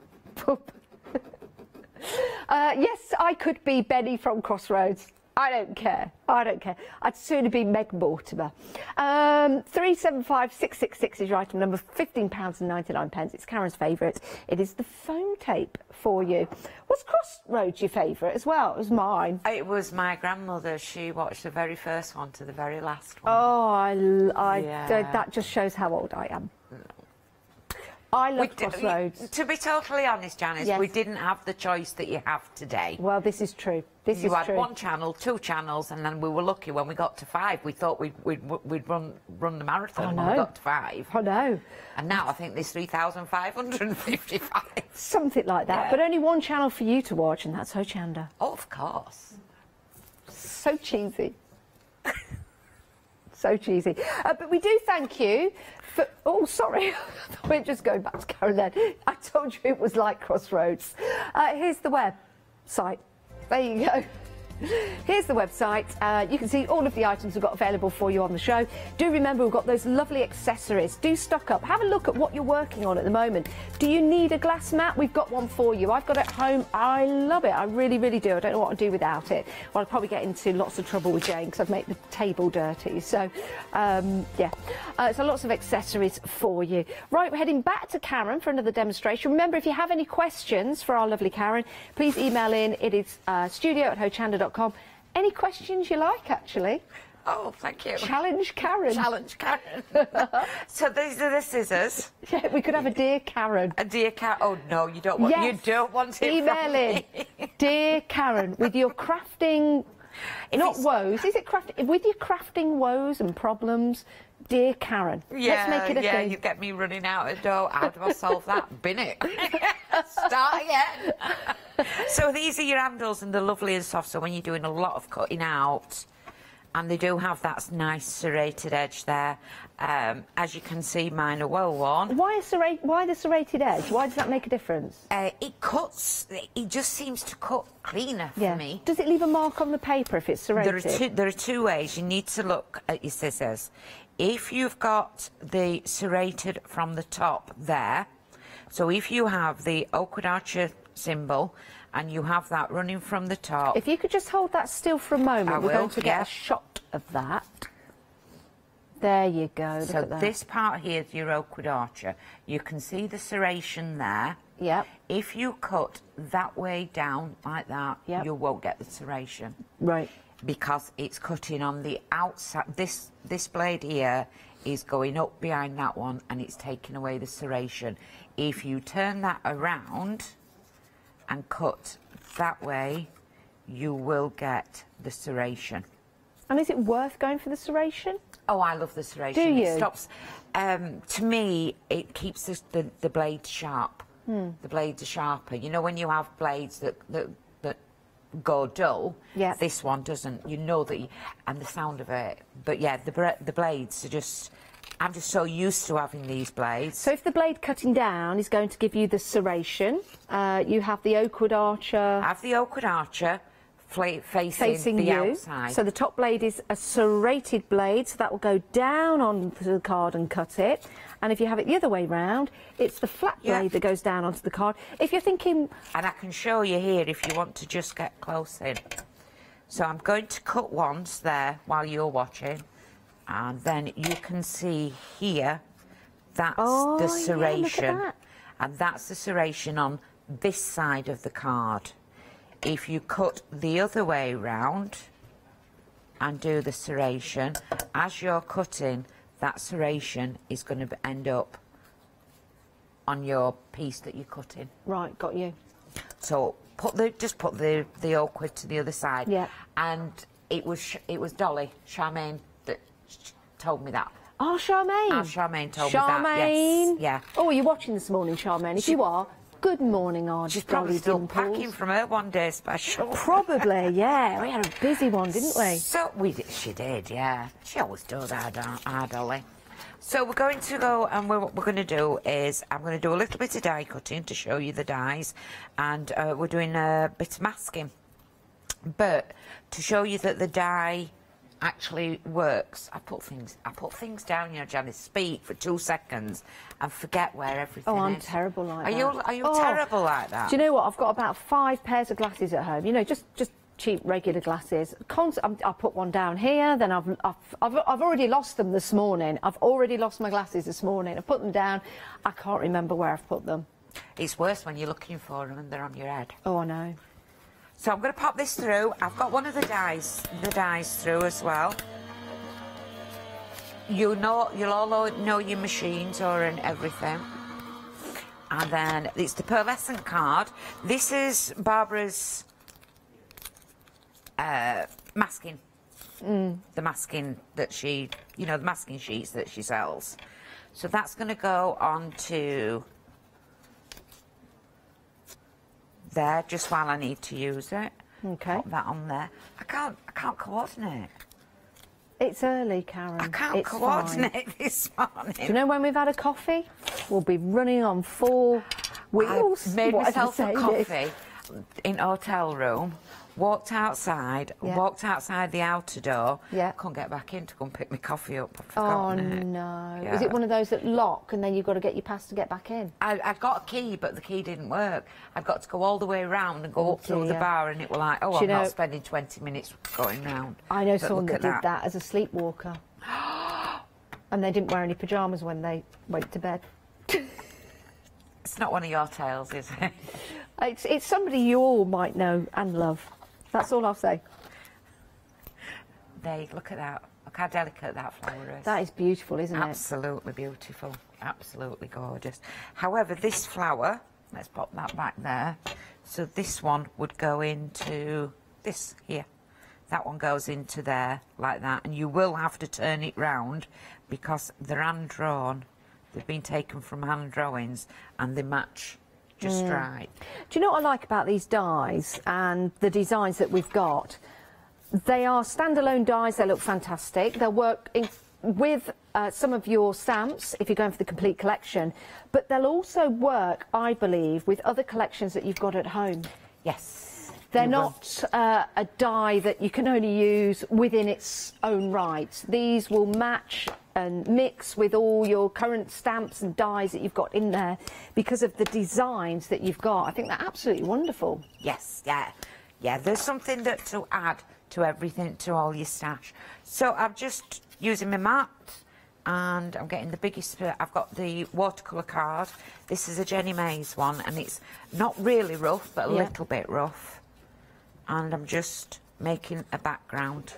[SPEAKER 1] Yes, I could be Benny from Crossroads. I don't care. I'd sooner be Meg Mortimer. 375666 is your item number, £15.99. It's Karen's favourite. It is the foam tape for you. Was Crossroads your favourite as well? It was mine.
[SPEAKER 6] It was my grandmother. She watched the very first one to the very last one.
[SPEAKER 1] Oh,
[SPEAKER 6] Yeah.
[SPEAKER 1] that just shows how old I am. I love Crossroads.
[SPEAKER 6] To be totally honest, Janice,
[SPEAKER 1] Yes.
[SPEAKER 6] we didn't have the choice that you have today.
[SPEAKER 1] Well, this is true. You
[SPEAKER 6] had one channel, 2 channels, and then we were lucky when we got to 5. We thought we'd run the marathon when we got to 5.
[SPEAKER 1] I know.
[SPEAKER 6] And now I think there's 3,555.
[SPEAKER 1] Something like that.
[SPEAKER 6] Yeah.
[SPEAKER 1] But only one channel for you to watch, and that's Hochanda.
[SPEAKER 6] Oh, of course.
[SPEAKER 1] So cheesy. So cheesy. But we do thank you for... Oh, sorry. We're just going back to Karen then. I told you it was like Crossroads. Here's the website. There you go. Here's the website. You can see all of the items we've got available for you on the show. Do remember, we've got those lovely accessories. Do stock up. Have a look at what you're working on at the moment. Do you need a glass mat? We've got one for you. I've got it at home. I love it. I really, really do. I don't know what I'd do without it. Well, I'd probably get into lots of trouble with Jane because I'd make the table dirty. So, yeah. So lots of accessories for you. Right, we're heading back to Karen for another demonstration. Remember, if you have any questions for our lovely Karen, please email in. It is studio@hochanda.com. Any questions you like, actually?
[SPEAKER 6] Oh, thank you.
[SPEAKER 1] Challenge Karen.
[SPEAKER 6] Challenge Karen. So these are the scissors.
[SPEAKER 1] Yeah, we could have a Dear Karen.
[SPEAKER 6] A Dear Karen. Oh, no, you don't want,
[SPEAKER 1] yes.
[SPEAKER 6] you don't want it.
[SPEAKER 1] Email in. Dear Karen, with your crafting, not woes, is it crafting? With your crafting woes and problems, Dear Karen.
[SPEAKER 6] Yeah,
[SPEAKER 1] let's make it a thing.
[SPEAKER 6] You get me running out of dough. How do I solve that? Bin it. Start again. So these are your handles, and they're lovely and soft. So when you're doing a lot of cutting out, and they do have that nice serrated edge there. As you can see, mine are well worn.
[SPEAKER 1] Why the serrated edge? Why does that make a difference?
[SPEAKER 6] It cuts. It just seems to cut cleaner for me.
[SPEAKER 1] Does it leave a mark on the paper if it's serrated?
[SPEAKER 6] There are two ways. You need to look at your scissors. If you've got the serrated from the top there, so if you have the Oakwood Archer symbol and you have that running from the top.
[SPEAKER 1] If you could just hold that still for a moment, we're going to get a shot of that. There you go.
[SPEAKER 6] So this part here is your Oakwood Archer. You can see the serration there.
[SPEAKER 1] Yep.
[SPEAKER 6] If you cut that way down like that,
[SPEAKER 1] yep,
[SPEAKER 6] you won't get the serration.
[SPEAKER 1] Right.
[SPEAKER 6] Because it's cutting on the outside. This blade here is going up behind that one, and it's taking away the serration. If you turn that around and cut that way, you will get the serration.
[SPEAKER 1] And is it worth going for the serration?
[SPEAKER 6] Oh, I love the serration.
[SPEAKER 1] Do you?
[SPEAKER 6] It stops. To me, it keeps the blade sharp. The blades are sharper. You know, when you have blades that go dull,
[SPEAKER 1] yeah,
[SPEAKER 6] this one doesn't. You know that, and the sound of it. But yeah, the blades are just. I'm just so used to having these blades.
[SPEAKER 1] So if the blade cutting down is going to give you the serration, you have the Oakwood Archer.
[SPEAKER 6] I have the Oakwood Archer facing the outside.
[SPEAKER 1] So the top blade is a serrated blade, so that will go down onto the card and cut it. And if you have it the other way round, it's the flat blade that goes down onto the card. If you're thinking...
[SPEAKER 6] And I can show you here if you want to just get close in. So I'm going to cut once there while you're watching. And then you can see here, that's the serration.
[SPEAKER 1] Yeah, look at that.
[SPEAKER 6] And that's the serration on this side of the card. If you cut the other way round and do the serration, as you're cutting, that serration is going to end up on your piece that you're cutting.
[SPEAKER 1] Right, got you.
[SPEAKER 6] So just put the Oakwood to the other side.
[SPEAKER 1] Yeah.
[SPEAKER 6] And it was Dolly Charmaine that told me that.
[SPEAKER 1] Oh, Charmaine.
[SPEAKER 6] Charmaine told me that.
[SPEAKER 1] Charmaine.
[SPEAKER 6] Yes. Yeah.
[SPEAKER 1] Oh, are you watching this morning, Charmaine? If you are, good morning,
[SPEAKER 6] She's probably still packing from her one day special.
[SPEAKER 1] Probably, yeah. We had a busy one, didn't we?
[SPEAKER 6] So she did, yeah. She always does, our Dolly. So we're going to go, and what we're going to do is I'm going to do a little bit of die cutting to show you the dies, and we're doing a bit of masking. But to show you that the die actually works, I put things down, you know, Janice, speak for 2 seconds and forget where everything is.
[SPEAKER 1] Oh, I'm terrible like that.
[SPEAKER 6] Are you terrible like that?
[SPEAKER 1] Do you know what? I've got about 5 pairs of glasses at home. You know, just cheap regular glasses. I put one down here. Then I've already lost them this morning. I've already lost my glasses this morning. I put them down. I can't remember where I've put them.
[SPEAKER 6] It's worse when you're looking for them and they're on your head.
[SPEAKER 1] Oh, I know.
[SPEAKER 6] So I'm going to pop this through. I've got one of the dies through as well. You'll all know your machines or and everything. And then it's the pearlescent card. This is Barbara's masking. The masking that she, you know, the masking sheets that she sells. So that's going to go on to there just while I need to use it.
[SPEAKER 1] Okay.
[SPEAKER 6] Put that on there. I can't coordinate.
[SPEAKER 1] It's early, Karen.
[SPEAKER 6] I can't coordinate this morning.
[SPEAKER 1] Do you know when we've had a coffee? We'll be running on 4 wheels.
[SPEAKER 6] I made myself a coffee in hotel room, walked outside, walked outside the outer door.
[SPEAKER 1] Yeah.
[SPEAKER 6] Couldn't get back in to go and pick my coffee up. I've
[SPEAKER 1] Oh,
[SPEAKER 6] forgotten it.
[SPEAKER 1] no.
[SPEAKER 6] Yeah.
[SPEAKER 1] Is it one of those that lock and then you've got to get your pass to get back in?
[SPEAKER 6] I got a key, but the key didn't work. I've got to go all the way around and go up through the
[SPEAKER 1] dear.
[SPEAKER 6] bar, and it was like, oh,
[SPEAKER 1] Do
[SPEAKER 6] I'm
[SPEAKER 1] you know-
[SPEAKER 6] not spending 20 minutes going round.
[SPEAKER 1] I know
[SPEAKER 6] But
[SPEAKER 1] someone
[SPEAKER 6] look
[SPEAKER 1] that
[SPEAKER 6] at
[SPEAKER 1] did that as a sleepwalker. And they didn't wear any pyjamas when they went to bed.
[SPEAKER 6] It's not one of your tales, is it?
[SPEAKER 1] It's somebody you all might know and love. That's all I'll say.
[SPEAKER 6] Look at that. Look how delicate that flower is.
[SPEAKER 1] That is beautiful, isn't it?
[SPEAKER 6] Absolutely beautiful. Absolutely gorgeous. However, this flower, let's pop that back there. So this one would go into this here. That one goes into there like that. And you will have to turn it round because they're hand drawn. They've been taken from hand drawings and they match just right.
[SPEAKER 1] Do you know what I like about these dies and the designs that we've got? They are standalone dies. They look fantastic. They'll work with some of your stamps if you're going for the complete collection, but they'll also work, I believe, with other collections that you've got at home.
[SPEAKER 6] Yes.
[SPEAKER 1] They're not a die that you can only use within its own right. These will match and mix with all your current stamps and dies that you've got in there because of the designs that you've got. I think they're absolutely wonderful.
[SPEAKER 6] Yes, yeah. Yeah, there's something that to add to everything, to all your stash. So I'm just using my mat and I'm getting the biggest, I've got the watercolour card. This is a Jenny Mays one and it's not really rough, but a little bit rough. And I'm just making a background.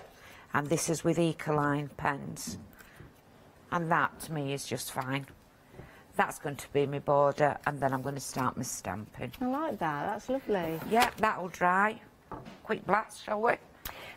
[SPEAKER 6] And this is with Ecoline pens. And that, to me, is just fine. That's going to be my border, and then I'm going to start my stamping.
[SPEAKER 1] I like that. That's lovely.
[SPEAKER 6] Yeah, that'll dry. Quick blast, shall we?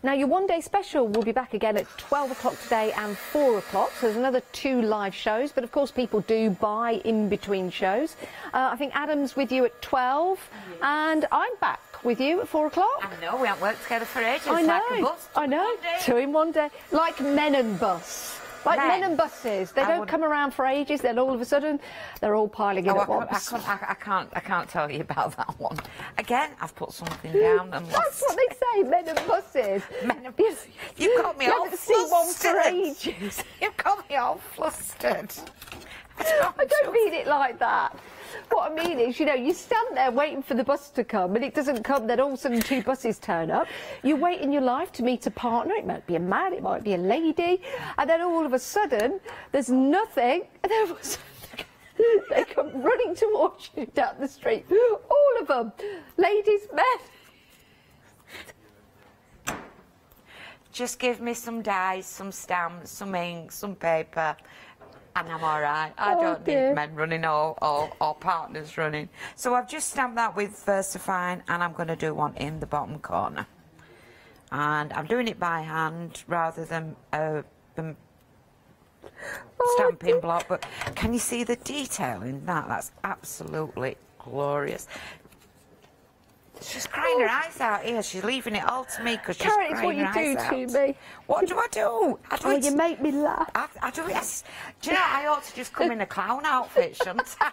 [SPEAKER 1] Now, your one-day special will be back again at 12 o'clock today and 4 o'clock. So there's another 2 live shows. But, of course, people do buy in between shows. I think Adam's with you at 12. And I'm back with you at 4 o'clock.
[SPEAKER 6] I know, we haven't worked together for ages.
[SPEAKER 1] I know,
[SPEAKER 6] Like a bus.
[SPEAKER 1] I know. 2 in 1 day. Like men and bus. Like men and buses. They don't come around for ages. Then all of a sudden, they're all piling in at once.
[SPEAKER 6] I can't tell you about that one. Again, I've put something down and lost.
[SPEAKER 1] That's what they say, men and buses.
[SPEAKER 6] Men and buses. You've got me all
[SPEAKER 1] haven't seen one for
[SPEAKER 6] flustered.
[SPEAKER 1] ages.
[SPEAKER 6] You've got me all flustered.
[SPEAKER 1] I don't mean it like that. What I mean is, you know, you stand there waiting for the bus to come and it doesn't come, then all of a sudden 2 buses turn up. You wait in your life to meet a partner, it might be a man, it might be a lady, and then all of a sudden there's nothing, and then all of a sudden they come running towards you down the street. All of them. Ladies, men.
[SPEAKER 6] Just give me some dies, some stamps, some ink, some paper, and I'm all right. I don't need men running or partners running. So I've just stamped that with VersaFine, and I'm going to do one in the bottom corner. And I'm doing it by hand rather than stamping block. But can you see the detail in that? That's absolutely glorious. She's crying her eyes out here. She's leaving it all to me because she's
[SPEAKER 1] Karen,
[SPEAKER 6] crying her eyes out.
[SPEAKER 1] it's what you do to me.
[SPEAKER 6] What do I do? I do it.
[SPEAKER 1] You make me laugh.
[SPEAKER 6] I do it. Do you know, I ought to just come in a clown outfit, shouldn't I?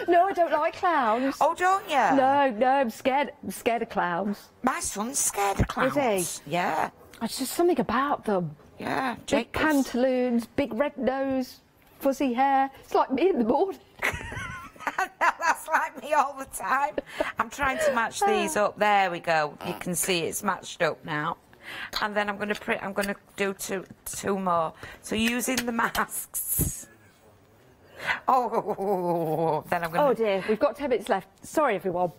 [SPEAKER 1] No, I don't like clowns.
[SPEAKER 6] Oh, don't you?
[SPEAKER 1] No, I'm scared. I'm scared of clowns.
[SPEAKER 6] My son's scared of clowns.
[SPEAKER 1] Is he?
[SPEAKER 6] Yeah.
[SPEAKER 1] There's just something about them.
[SPEAKER 6] Yeah.
[SPEAKER 1] Big pantaloons, big red nose, fuzzy hair. It's like me in the morning.
[SPEAKER 6] That's like me all the time. I'm trying to match these up. There we go. You can see it's matched up now. And then I'm going to do two more. So using the masks. Oh, then I'm going to...
[SPEAKER 1] Oh dear, we've got 10 minutes left. Sorry, everyone.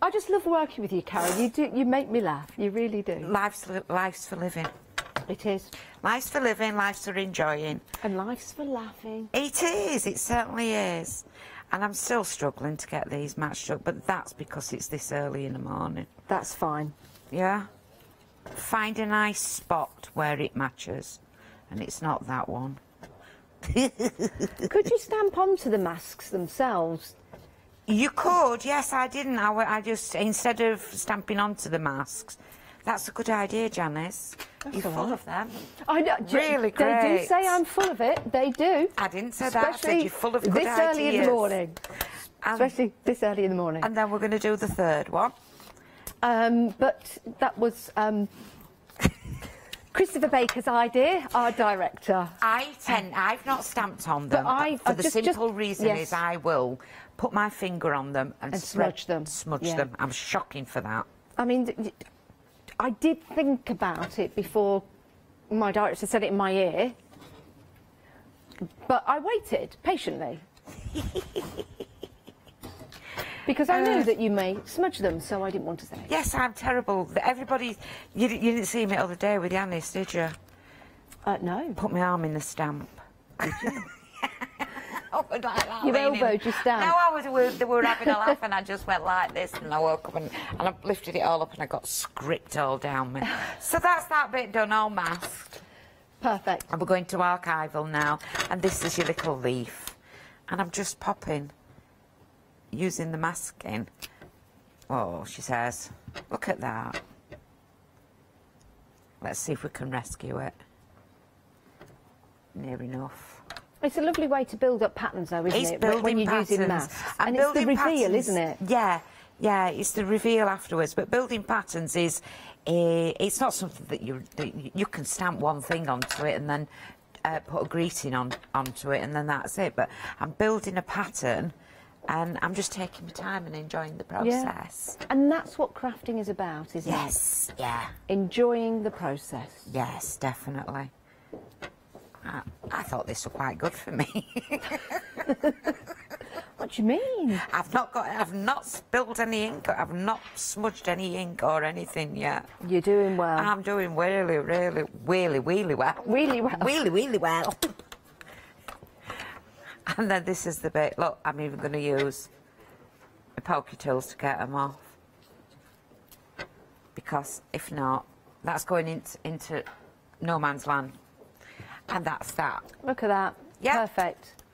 [SPEAKER 1] I just love working with you, Karen. You make me laugh. You really do.
[SPEAKER 6] Life's for living.
[SPEAKER 1] It is.
[SPEAKER 6] Life's for living, life's for enjoying.
[SPEAKER 1] And life's for laughing.
[SPEAKER 6] It is, it certainly is. And I'm still struggling to get these matched up, but that's because it's this early in the morning.
[SPEAKER 1] That's fine.
[SPEAKER 6] Yeah? Find a nice spot where it matches, and it's not that one.
[SPEAKER 1] Could you stamp onto the masks themselves?
[SPEAKER 6] You could, yes, I didn't. I just, instead of stamping onto the masks, that's a good idea, Janice. You're full of them.
[SPEAKER 1] I know.
[SPEAKER 6] Really great.
[SPEAKER 1] They do say I'm full of it. They do.
[SPEAKER 6] I didn't say that. I said you're full of good ideas.
[SPEAKER 1] This early in the morning. especially this early in the morning.
[SPEAKER 6] And then we're going to do the third one.
[SPEAKER 1] But that was Christopher Baker's idea, our director.
[SPEAKER 6] I've not stamped on them, for the simple reason is I will put my finger on them and
[SPEAKER 1] smudge them.
[SPEAKER 6] Smudge them. I'm shocking for that.
[SPEAKER 1] I mean, I did think about it before my director said it in my ear, but I waited patiently. Because I knew that you may smudge them, so I didn't want to say it.
[SPEAKER 6] Yes, I'm terrible. Everybody, you didn't see me the other day with Yanis, did you?
[SPEAKER 1] No.
[SPEAKER 6] Put my arm in the stamp. Did you? Like that,
[SPEAKER 1] you elbowed your stamp?
[SPEAKER 6] No, they were having a laugh and I just went like this and I woke up and I lifted it all up and I got script all down me. So that's that bit done, all masked.
[SPEAKER 1] Perfect.
[SPEAKER 6] And we're going to archival now, and this is your little leaf. And I'm just popping, using the masking. Oh, she says, look at that. Let's see if we can rescue it. Near enough.
[SPEAKER 1] It's a lovely way to build up patterns, though, isn't it? When you're using masks.
[SPEAKER 6] And
[SPEAKER 1] it's the reveal,
[SPEAKER 6] patterns,
[SPEAKER 1] isn't it?
[SPEAKER 6] Yeah, yeah, it's the reveal afterwards. But building patterns is, it's not something that you can stamp one thing onto it and then put a greeting onto it and then that's it. But I'm building a pattern and I'm just taking my time and enjoying the process.
[SPEAKER 1] Yeah. And that's what crafting is about, isn't it?
[SPEAKER 6] Yes, yeah.
[SPEAKER 1] Enjoying the process.
[SPEAKER 6] Yes, definitely. I thought this was quite good for me.
[SPEAKER 1] What do you mean?
[SPEAKER 6] I've not spilled any ink. I've not smudged any ink or anything yet.
[SPEAKER 1] You're doing well.
[SPEAKER 6] I'm doing really well.
[SPEAKER 1] Really well.
[SPEAKER 6] Really well. And then this is the bit. Look, I'm even going to use the pokey tools to get them off. Because if not, that's going into no man's land. And that's that.
[SPEAKER 1] Look at that.
[SPEAKER 6] Yeah.
[SPEAKER 1] Perfect.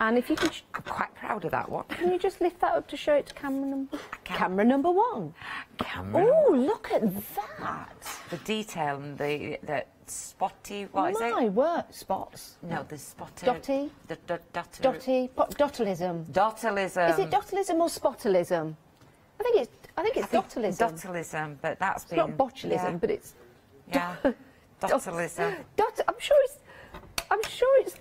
[SPEAKER 1] And if you can...
[SPEAKER 6] I'm quite proud of that one.
[SPEAKER 1] Can you just lift that up to show it to camera number one? Oh, look at that.
[SPEAKER 6] The detail and the spotty, what is it?
[SPEAKER 1] My word. Spots.
[SPEAKER 6] No, the spotty.
[SPEAKER 1] Dotty.
[SPEAKER 6] Dotty.
[SPEAKER 1] Dottalism.
[SPEAKER 6] Dottalism.
[SPEAKER 1] Is it dottalism or spottilism? I think it's dottalism.
[SPEAKER 6] Dottalism, but that's
[SPEAKER 1] it's not botulism, but it's...
[SPEAKER 6] Yeah. Dottalism.
[SPEAKER 1] I'm sure it's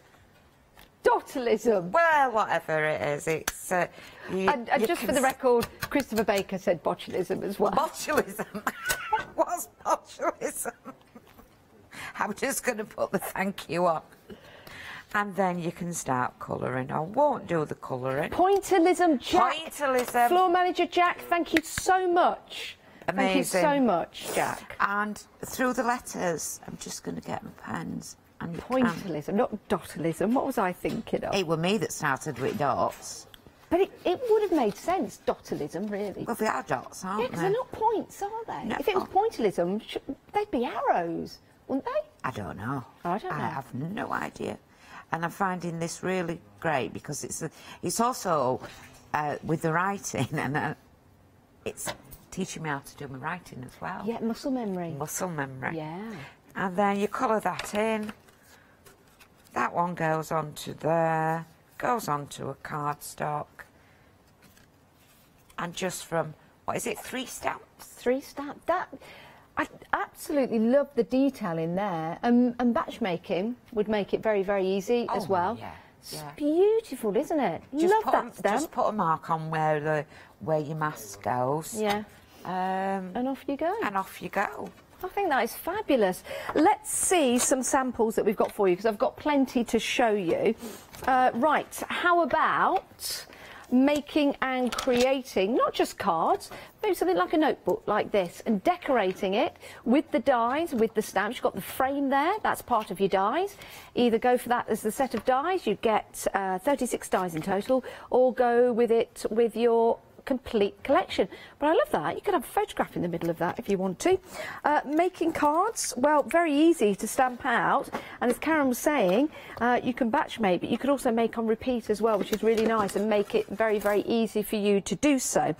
[SPEAKER 1] dottalism.
[SPEAKER 6] Well, whatever it is, it's...
[SPEAKER 1] and just for the record, Christopher Baker said botulism as well.
[SPEAKER 6] Botulism? What's botulism? I'm just going to put the thank you on. And then you can start colouring. I won't do the colouring.
[SPEAKER 1] Pointillism, Jack.
[SPEAKER 6] Pointillism.
[SPEAKER 1] Floor manager Jack, thank you so much.
[SPEAKER 6] Amazing.
[SPEAKER 1] Thank you so much, Jack.
[SPEAKER 6] And through the letters, I'm just going to get my pens. And
[SPEAKER 1] Pointillism, not dottalism. What was I thinking of?
[SPEAKER 6] It was me that started with dots.
[SPEAKER 1] But it would have made sense, dottalism, really.
[SPEAKER 6] Well, they are dots, aren't they?
[SPEAKER 1] Yeah, because they're not points, are they?
[SPEAKER 6] No.
[SPEAKER 1] If it was pointillism, they'd be arrows, wouldn't they?
[SPEAKER 6] I don't know.
[SPEAKER 1] I don't know.
[SPEAKER 6] I have no idea. And I'm finding this really great because it's also with the writing and it's teaching me how to do my writing as well.
[SPEAKER 1] Yeah, muscle memory.
[SPEAKER 6] Muscle memory.
[SPEAKER 1] Yeah.
[SPEAKER 6] And then you colour that in. That one goes onto there, goes onto a cardstock. And just from, what is it, 3 stamps?
[SPEAKER 1] 3 stamps. I absolutely love the detail in there. And batch making would make it very, very easy as well.
[SPEAKER 6] Yeah.
[SPEAKER 1] It's beautiful, isn't it? Love that stamp.
[SPEAKER 6] Just put a mark on where your mask goes.
[SPEAKER 1] Yeah. And off you go.
[SPEAKER 6] And off you go.
[SPEAKER 1] I think that is fabulous. Let's see some samples that we've got for you, because I've got plenty to show you. Right, how about making and creating, not just cards, maybe something like a notebook like this, and decorating it with the dies, with the stamps. You've got the frame there, that's part of your dies. Either go for that as the set of dies, you get 36 dies in total, or go with it with your complete collection. But I love that. You could have a photograph in the middle of that if you want to. Making cards, well, very easy to stamp out. And as Karen was saying, you can batch make, but you could also make on repeat as well, which is really nice, and make it very, very easy for you to do so.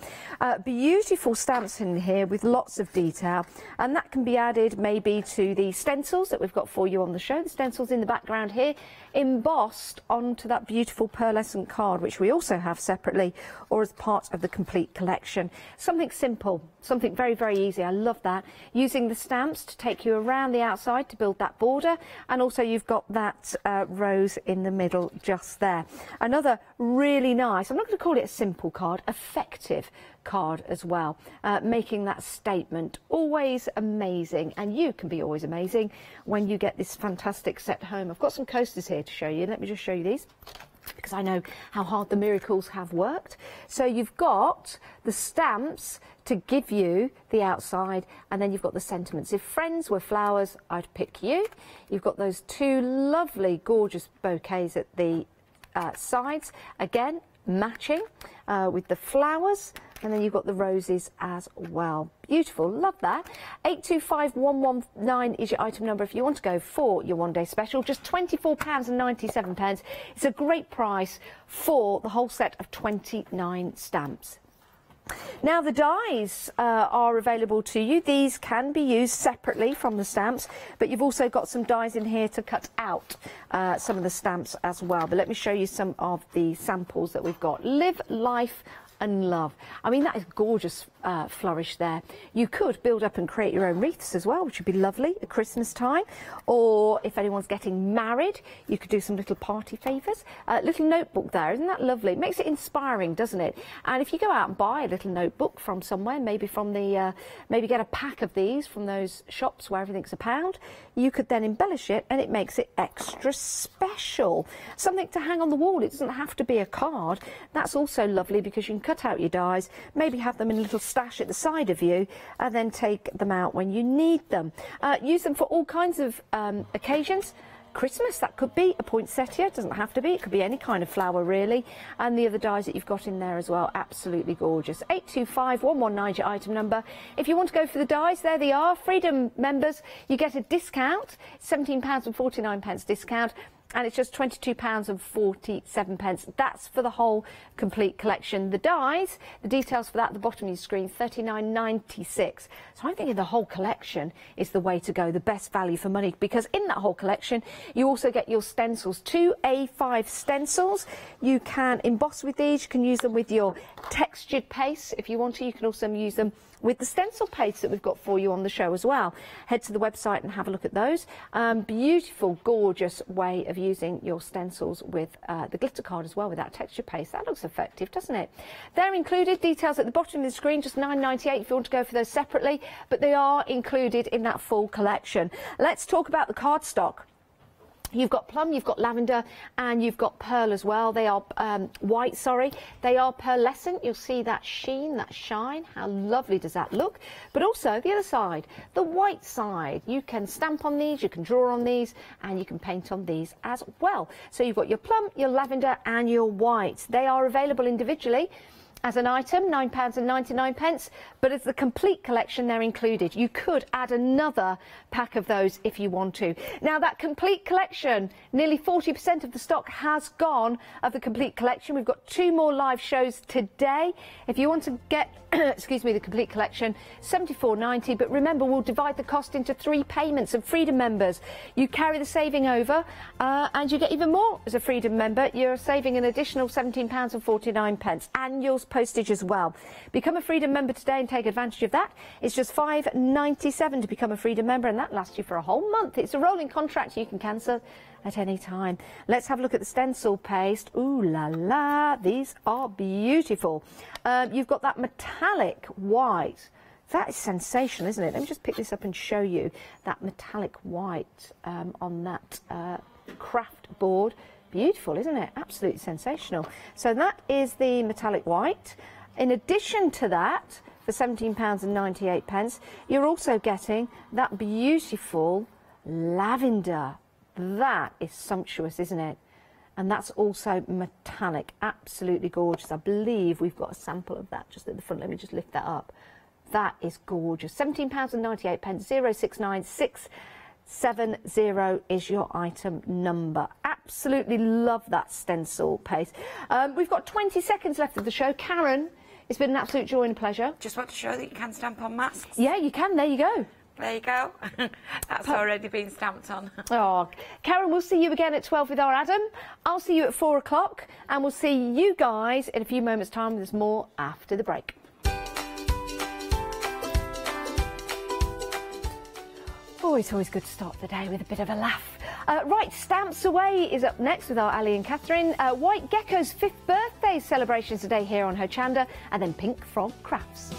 [SPEAKER 1] Beautiful stamps in here with lots of detail, and that can be added maybe to the stencils that we've got for you on the show. The stencils in the background here, embossed onto that beautiful pearlescent card, which we also have separately or as part of the complete collection. Something simple, something very, very easy. I love that. Using the stamps to take you around the outside to build that border, and also you've got that rose in the middle just there. Another really nice, I'm not going to call it a simple card, effective card as well, making that statement. Always amazing, and you can be always amazing when you get this fantastic set home. I've got some coasters here to show you. Let me just show you these, because I know how hard the miracles have worked. So you've got the stamps to give you the outside, and then you've got the sentiments. If friends were flowers, I'd pick you. You've got those two lovely, gorgeous bouquets at the sides, again matching with the flowers, and then you've got the roses as well. Beautiful, love that. 825119 is your item number if you want to go for your one-day special. Just £24.97. It's a great price for the whole set of 29 stamps. Now the dies are available to you. These can be used separately from the stamps, but you've also got some dies in here to cut out some of the stamps as well. But let me show you some of the samples that we've got. Live Life and Love. I mean, that is gorgeous flourish there. You could build up and create your own wreaths as well, which would be lovely at Christmas time. Or if anyone's getting married, you could do some little party favours. Little notebook there, isn't that lovely? It makes it inspiring, doesn't it? And if you go out and buy a little notebook from somewhere, maybe from the, maybe get a pack of these from those shops where everything's £1, you could then embellish it, and it makes it extra special. Something to hang on the wall. It doesn't have to be a card. That's also lovely, because you can cut out your dies, maybe have them in a little stash at the side of you, and then take them out when you need them. Use them for all kinds of occasions. Christmas, that could be a poinsettia, it doesn't have to be, it could be any kind of flower really, and the other dies that you've got in there as well, absolutely gorgeous. 825119 your item number. If you want to go for the dies, there they are. Freedom members, you get a discount, £17.49 discount, and it's just £22.47. That's for the whole complete collection. The dies, the details for that at the bottom of your screen, $39.96. So I'm thinking the whole collection is the way to go, the best value for money, because in that whole collection you also get your stencils, 2 A5 stencils. You can emboss with these, you can use them with your textured paste if you want to. You can also use them with the stencil paste that we've got for you on the show as well. Head to the website and have a look at those. Beautiful, gorgeous way of using your stencils with the glitter card as well, with that texture paste. That looks effective, doesn't it? They're included, details at the bottom of the screen, just $9.98 if you want to go for those separately, but they are included in that full collection. Let's talk about the cardstock. You've got plum, you've got lavender, and you've got pearl as well. They are white, sorry. They are pearlescent. You'll see that sheen, that shine. How lovely does that look? But also the other side, the white side. You can stamp on these, you can draw on these, and you can paint on these as well. So you've got your plum, your lavender, and your white. They are available individually as an item, £9.99, but as the complete collection, they're included. You could add another pack of those if you want to. Now, that complete collection, nearly 40% of the stock has gone of the complete collection. We've got 2 more live shows today. If you want to get, excuse me, the complete collection, $74.90, but remember, we'll divide the cost into 3 payments. Of Freedom members, you carry the saving over, and you get even more as a Freedom member. You're saving an additional £17.49, annual postage as well. Become a Freedom member today and take advantage of that. It's just $5.97 to become a Freedom member, and that lasts you for a whole month. It's a rolling contract, you can cancel at any time. Let's have a look at the stencil paste. Ooh la la, these are beautiful. You've got that metallic white. That is sensational, isn't it? Let me just pick this up and show you that metallic white on that craft board. Beautiful, isn't it? Absolutely sensational. So that is the metallic white. In addition to that, for £17.98, you're also getting that beautiful lavender. That is sumptuous, isn't it? And that's also metallic, absolutely gorgeous. I believe we've got a sample of that just at the front. Let me just lift that up. That is gorgeous. £17.98, 069670 is your item number. Absolutely love that stencil paste. We've got 20 seconds left of the show. Karen, it's been an absolute joy and a pleasure.
[SPEAKER 6] Just want to show that you can stamp on masks.
[SPEAKER 1] Yeah, you can. There you go.
[SPEAKER 6] There you go. That's already been stamped on.
[SPEAKER 1] Oh, Karen, we'll see you again at 12 with our Adam. I'll see you at 4 o'clock, and we'll see you guys in a few moments' time. There's more after the break. Oh, it's always good to start the day with a bit of a laugh. Right, Stamps Away is up next with our Ali and Catherine. White Gecko's 5th birthday celebrations today here on Hochanda, and then Pink Frog Crafts.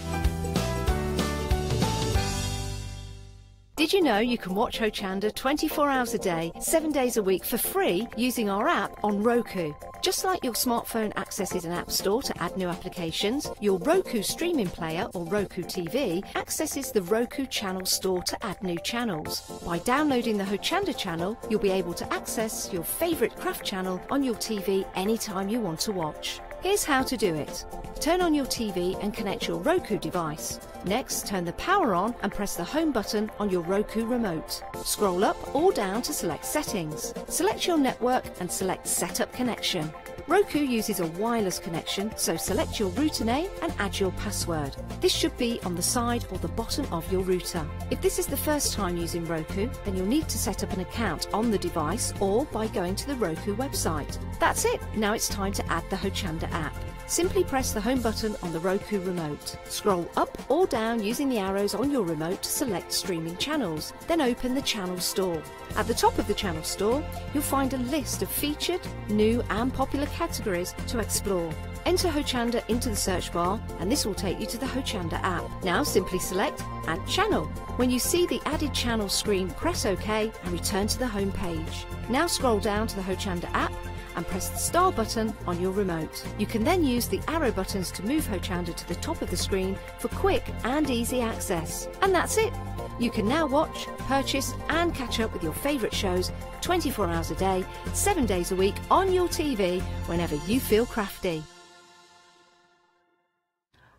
[SPEAKER 7] Did you know you can watch Hochanda 24 hours a day, 7 days a week for free using our app on Roku? Just like your smartphone accesses an app store to add new applications, your Roku streaming player or Roku TV accesses the Roku channel store to add new channels. By downloading the Hochanda channel, you'll be able to access your favourite craft channel on your TV anytime you want to watch. Here's how to do it. Turn on your TV and connect your Roku device. Next, turn the power on and press the home button on your Roku remote. Scroll up or down to select settings. Select your network and select Setup Connection. Roku uses a wireless connection, so select your router name and add your password. This should be on the side or the bottom of your router. If this is the first time using Roku, then you'll need to set up an account on the device or by going to the Roku website. That's it. Now it's time to add the Hochanda app. Simply press the home button on the Roku remote. Scroll up or down using the arrows on your remote to select streaming channels. Then open the channel store. At the top of the channel store, you'll find a list of featured, new and popular categories to explore. Enter Hochanda into the search bar and this will take you to the Hochanda app. Now simply select Add Channel. When you see the added channel screen, press OK and return to the home page. Now scroll down to the Hochanda app and press the star button on your remote. You can then use the arrow buttons to move Hochanda to the top of the screen for quick and easy access. And that's it! You can now watch, purchase and catch up with your favourite shows 24 hours a day, 7 days a week on your TV whenever you feel crafty.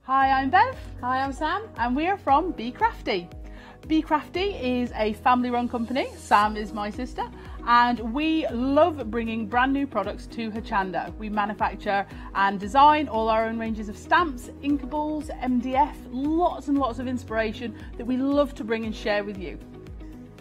[SPEAKER 8] Hi, I'm Bev. Hi, I'm Sam, and we are from Be Crafty. Be Crafty is a family-run company. Sam is my sister, and we love bringing brand new products to Hochanda. We manufacture and design all our own ranges of stamps, inkables, MDF, lots and lots of inspiration that we love to bring and share with you.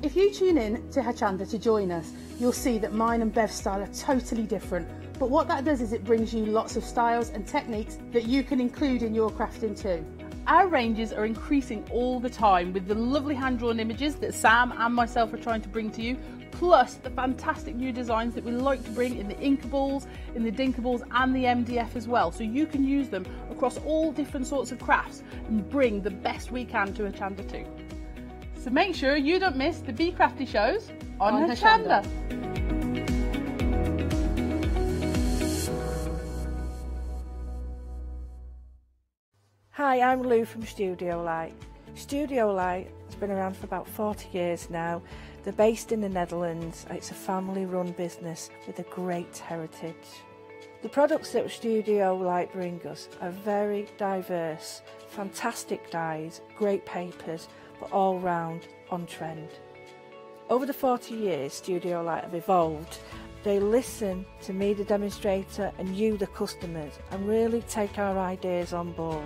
[SPEAKER 9] If you tune in to Hochanda to join us, you'll see that mine and Bev's style are totally different. But what that does is it brings you lots of styles and techniques that you can include in your crafting too.
[SPEAKER 8] Our ranges are increasing all the time with the lovely hand-drawn images that Sam and myself are trying to bring to you, plus the fantastic new designs that we like to bring in the inkables, in the dinkables and the MDF as well, so you can use them across all different sorts of crafts and bring the best we can to Hochanda too. So make sure you don't miss the Be Crafty shows on Hochanda.
[SPEAKER 10] Hi, I'm Lou from Studio Light. Studio Light has been around for about 40 years now. They're based in the Netherlands. It's a family-run business with a great heritage. The products that Studio Light bring us are very diverse, fantastic dyes, great papers, but all round on trend. Over the 40 years Studio Light have evolved. They listen to me, the demonstrator, and you, the customers, and really take our ideas on board.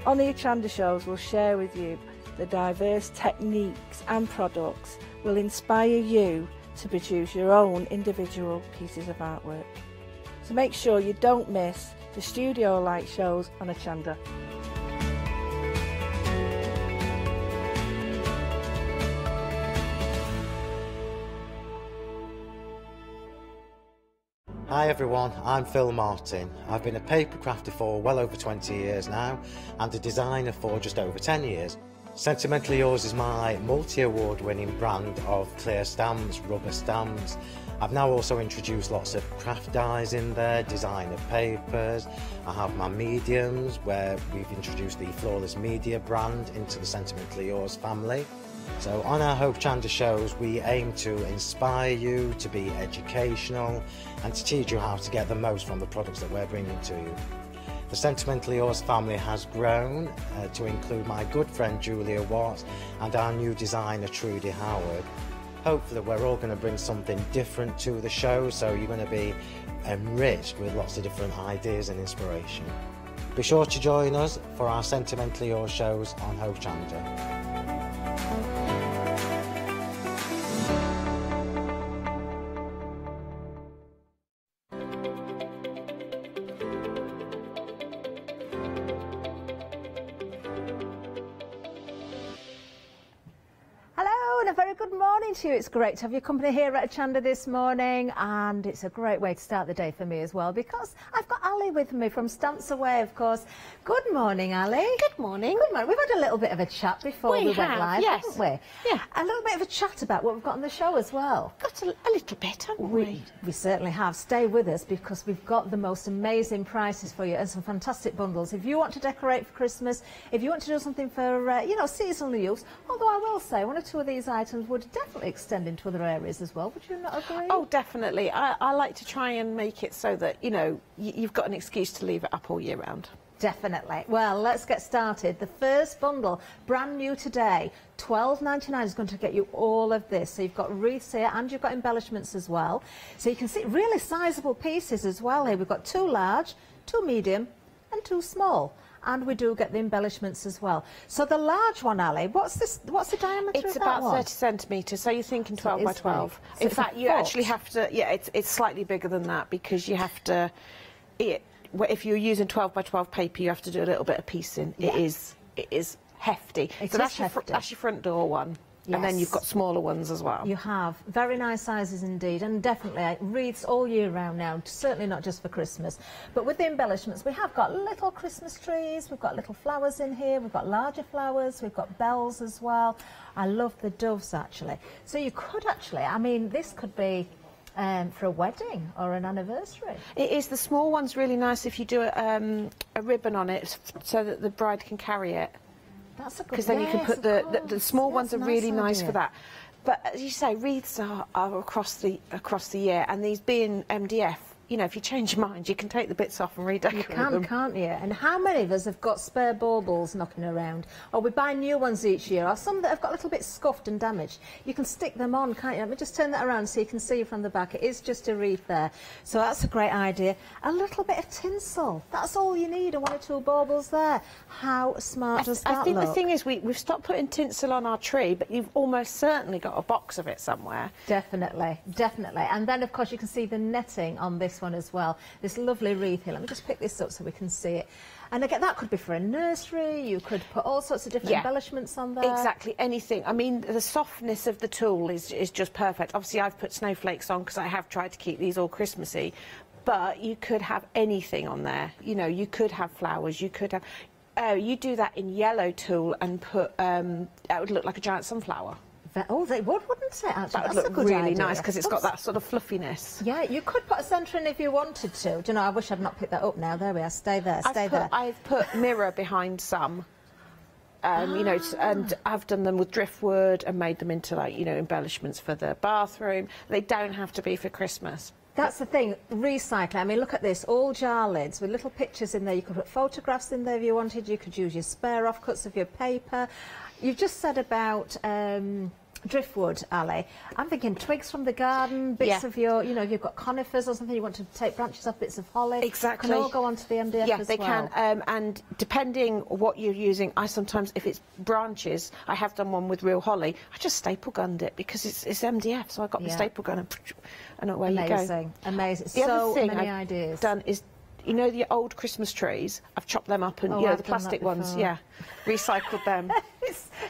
[SPEAKER 10] On the Hochanda shows, we'll share with you the diverse techniques and products will inspire you to produce your own individual pieces of artwork. So make sure you don't miss the Studio Light shows on Hochanda.
[SPEAKER 11] Hi everyone, I'm Phil Martin. I've been a paper crafter for well over 20 years now and a designer for just over 10 years. Sentimentally Yours is my multi-award winning brand of clear stamps, rubber stamps. I've now also introduced lots of craft dyes in there, designer papers. I have my mediums where we've introduced the Flawless Media brand into the Sentimentally Yours family. So on our Hochanda shows, we aim to inspire you, to be educational, and to teach you how to get the most from the products that we're bringing to you. The Sentimentally Yours family has grown to include my good friend Julia Watts and our new designer Trudy Howard. Hopefully we're all going to bring something different to the show, so you're going to be enriched with lots of different ideas and inspiration. Be sure to join us for our Sentimentally Yours shows on Hochanda.
[SPEAKER 1] To you. It's great to have your company here at Hochanda this morning, and it's a great way to start the day for me as well, because I've got Ali with me from Stamps Away, of course. Good morning, Ali.
[SPEAKER 12] Good morning.
[SPEAKER 1] Good morning. We've had a little bit of a chat before we went live,
[SPEAKER 12] yes.
[SPEAKER 1] haven't we?
[SPEAKER 12] Yeah.
[SPEAKER 1] A little bit of a chat about what we've got on the show as well.
[SPEAKER 12] Got a little bit, haven't we?
[SPEAKER 1] We certainly have. Stay with us, because we've got the most amazing prices for you and some fantastic bundles. If you want to decorate for Christmas, if you want to do something for, you know, seasonal use, although I will say one or two of these items would definitely extend into other areas as well. Would you not agree?
[SPEAKER 12] Oh, definitely. I like to try and make it so that, you know, you've got an excuse to leave it up all year round.
[SPEAKER 1] Definitely. Well, let's get started. The first bundle, brand new today, $12.99 is going to get you all of this. So you've got wreaths here and you've got embellishments as well. So you can see really sizable pieces as well here. We've got 2 large, 2 medium and 2 small. And we do get the embellishments as well. So the large one, Ali, what's the diameter
[SPEAKER 12] it's
[SPEAKER 1] of that
[SPEAKER 12] about
[SPEAKER 1] one?
[SPEAKER 12] 30 centimetres, so you're thinking 12 by 12.
[SPEAKER 1] So
[SPEAKER 12] in fact, you actually have to, yeah, it's slightly bigger than that, because you have to, if you're using 12 by 12 paper, you have to do a little bit of piecing. Yeah. It is hefty. So that's your front door one. Yes. And then you've got smaller ones as well.
[SPEAKER 1] You have. Very nice sizes indeed, and definitely wreaths all year round now, certainly not just for Christmas. But with the embellishments, we have got little Christmas trees, we've got little flowers in here, we've got larger flowers, we've got bells as well. I love the doves, actually. So you could actually, I mean, this could be for a wedding or an anniversary.
[SPEAKER 12] It is. The small one's really nice if you do a ribbon on it so that the bride can carry it.
[SPEAKER 1] That's a good,
[SPEAKER 12] because then you can put the small ones are really nice for that. But as you say, wreaths are across the year, and these being MDF, you know, if you change your mind, you can take the bits off and redecorate them.
[SPEAKER 1] You can, can't you? And how many of us have got spare baubles knocking around? Or we buy new ones each year, or some that have got a little bit scuffed and damaged. You can stick them on, can't you? Let me just turn that around so you can see from the back. It is just a wreath there. So that's a great idea. A little bit of tinsel. That's all you need, and 1 or 2 baubles there. How smart does that look?
[SPEAKER 12] I think the thing is we've stopped putting tinsel on our tree, but you've almost certainly got a box of it somewhere.
[SPEAKER 1] Definitely, definitely. And then, of course, you can see the netting on this one as well. This lovely wreath here. Let me just pick this up so we can see it. And again, that could be for a nursery. You could put all sorts of different embellishments on there.
[SPEAKER 12] Exactly, anything. I mean, the softness of the tool is just perfect. Obviously, I've put snowflakes on because I have tried to keep these all Christmassy. But you could have anything on there. You know, you could have flowers. You could have... you do that in yellow tool and put... that would look like a giant sunflower.
[SPEAKER 1] Oh, they would, wouldn't it, actually?
[SPEAKER 12] That would look really nice, because it's got that sort of fluffiness.
[SPEAKER 1] Yeah, you could put a centre in if you wanted to. Do you know, I wish I'd not picked that up now. There we are. Stay there, stay there.
[SPEAKER 12] I've put mirror behind some, you know, and I've done them with driftwood and made them into, like, you know, embellishments for the bathroom. They don't have to be for Christmas.
[SPEAKER 1] That's the thing, recycling. I mean, look at this, all jar lids with little pictures in there. You could put photographs in there if you wanted. You could use your spare offcuts of your paper. You've just said about... driftwood, Ali. I'm thinking twigs from the garden, bits of your, you know, if you've got conifers or something, you want to take branches off, bits of holly.
[SPEAKER 12] Exactly.
[SPEAKER 1] Can all go onto the MDF as well.
[SPEAKER 12] Yeah, they can. And depending what you're using, I sometimes, if it's branches, I have done one with real holly, I just staple gunned it because it's MDF, so I got the staple gun and away you go.
[SPEAKER 1] Amazing, amazing.
[SPEAKER 12] The other thing
[SPEAKER 1] many
[SPEAKER 12] I've
[SPEAKER 1] ideas.
[SPEAKER 12] done is, you know, the old Christmas trees, I've chopped them up and, you know, the plastic ones, recycled them.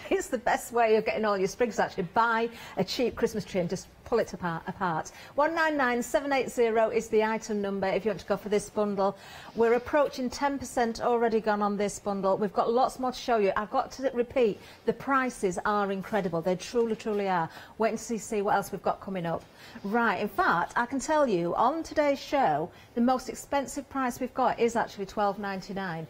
[SPEAKER 1] It's the best way of getting all your sprigs, actually. Buy a cheap Christmas tree and just pull it apart. 199780 is the item number if you want to go for this bundle. We're approaching 10% already gone on this bundle. We've got lots more to show you. I've got to repeat, the prices are incredible. They truly, truly are. Wait and see what else we've got coming up. Right, in fact, I can tell you, on today's show, the most expensive price we've got is actually $12.99.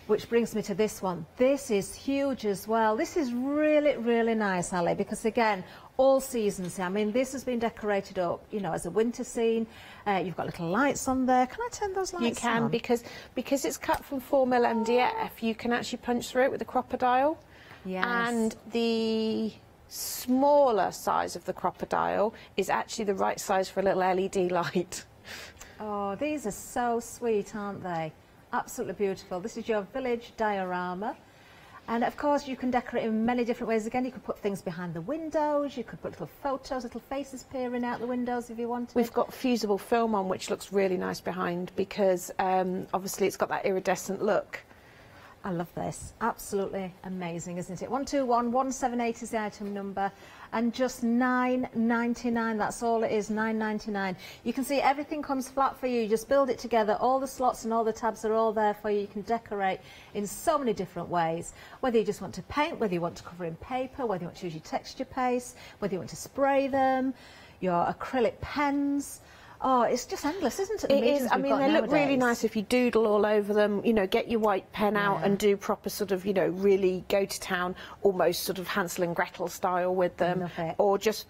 [SPEAKER 1] Which brings me to this one. This is huge as well. This is really, really nice, Ali, because again, all seasons. I mean, this has been decorated up, you know, as a winter scene. You've got little lights on there. Can I turn those lights on?
[SPEAKER 12] You can, because it's cut from 4mm MDF, you can actually punch through it with a crocodile.
[SPEAKER 1] Yes.
[SPEAKER 12] And the smaller size of the crocodile is actually the right size for a little LED light.
[SPEAKER 1] Oh, these are so sweet, aren't they? Absolutely beautiful. This is your village diorama. And of course you can decorate in many different ways. Again, you could put things behind the windows, you could put little photos, little faces peering out the windows if you wanted.
[SPEAKER 12] We've got fusible film on, which looks really nice behind, because obviously it's got that iridescent look.
[SPEAKER 1] I love this. Absolutely amazing, isn't it? 121178 is the item number, and just £9.99. That's all it is, £9.99. You can see everything comes flat for you. You just build it together. All the slots and all the tabs are all there for you. You can decorate in so many different ways. Whether you just want to paint, whether you want to cover in paper, whether you want to use your texture paste, whether you want to spray them, your acrylic pens. Oh, it's just endless, isn't it?
[SPEAKER 12] It is. I mean, they look really nice if you doodle all over them, you know, get your white pen out and do proper sort of, you know, really go to town, almost sort of Hansel and Gretel style with them. Or just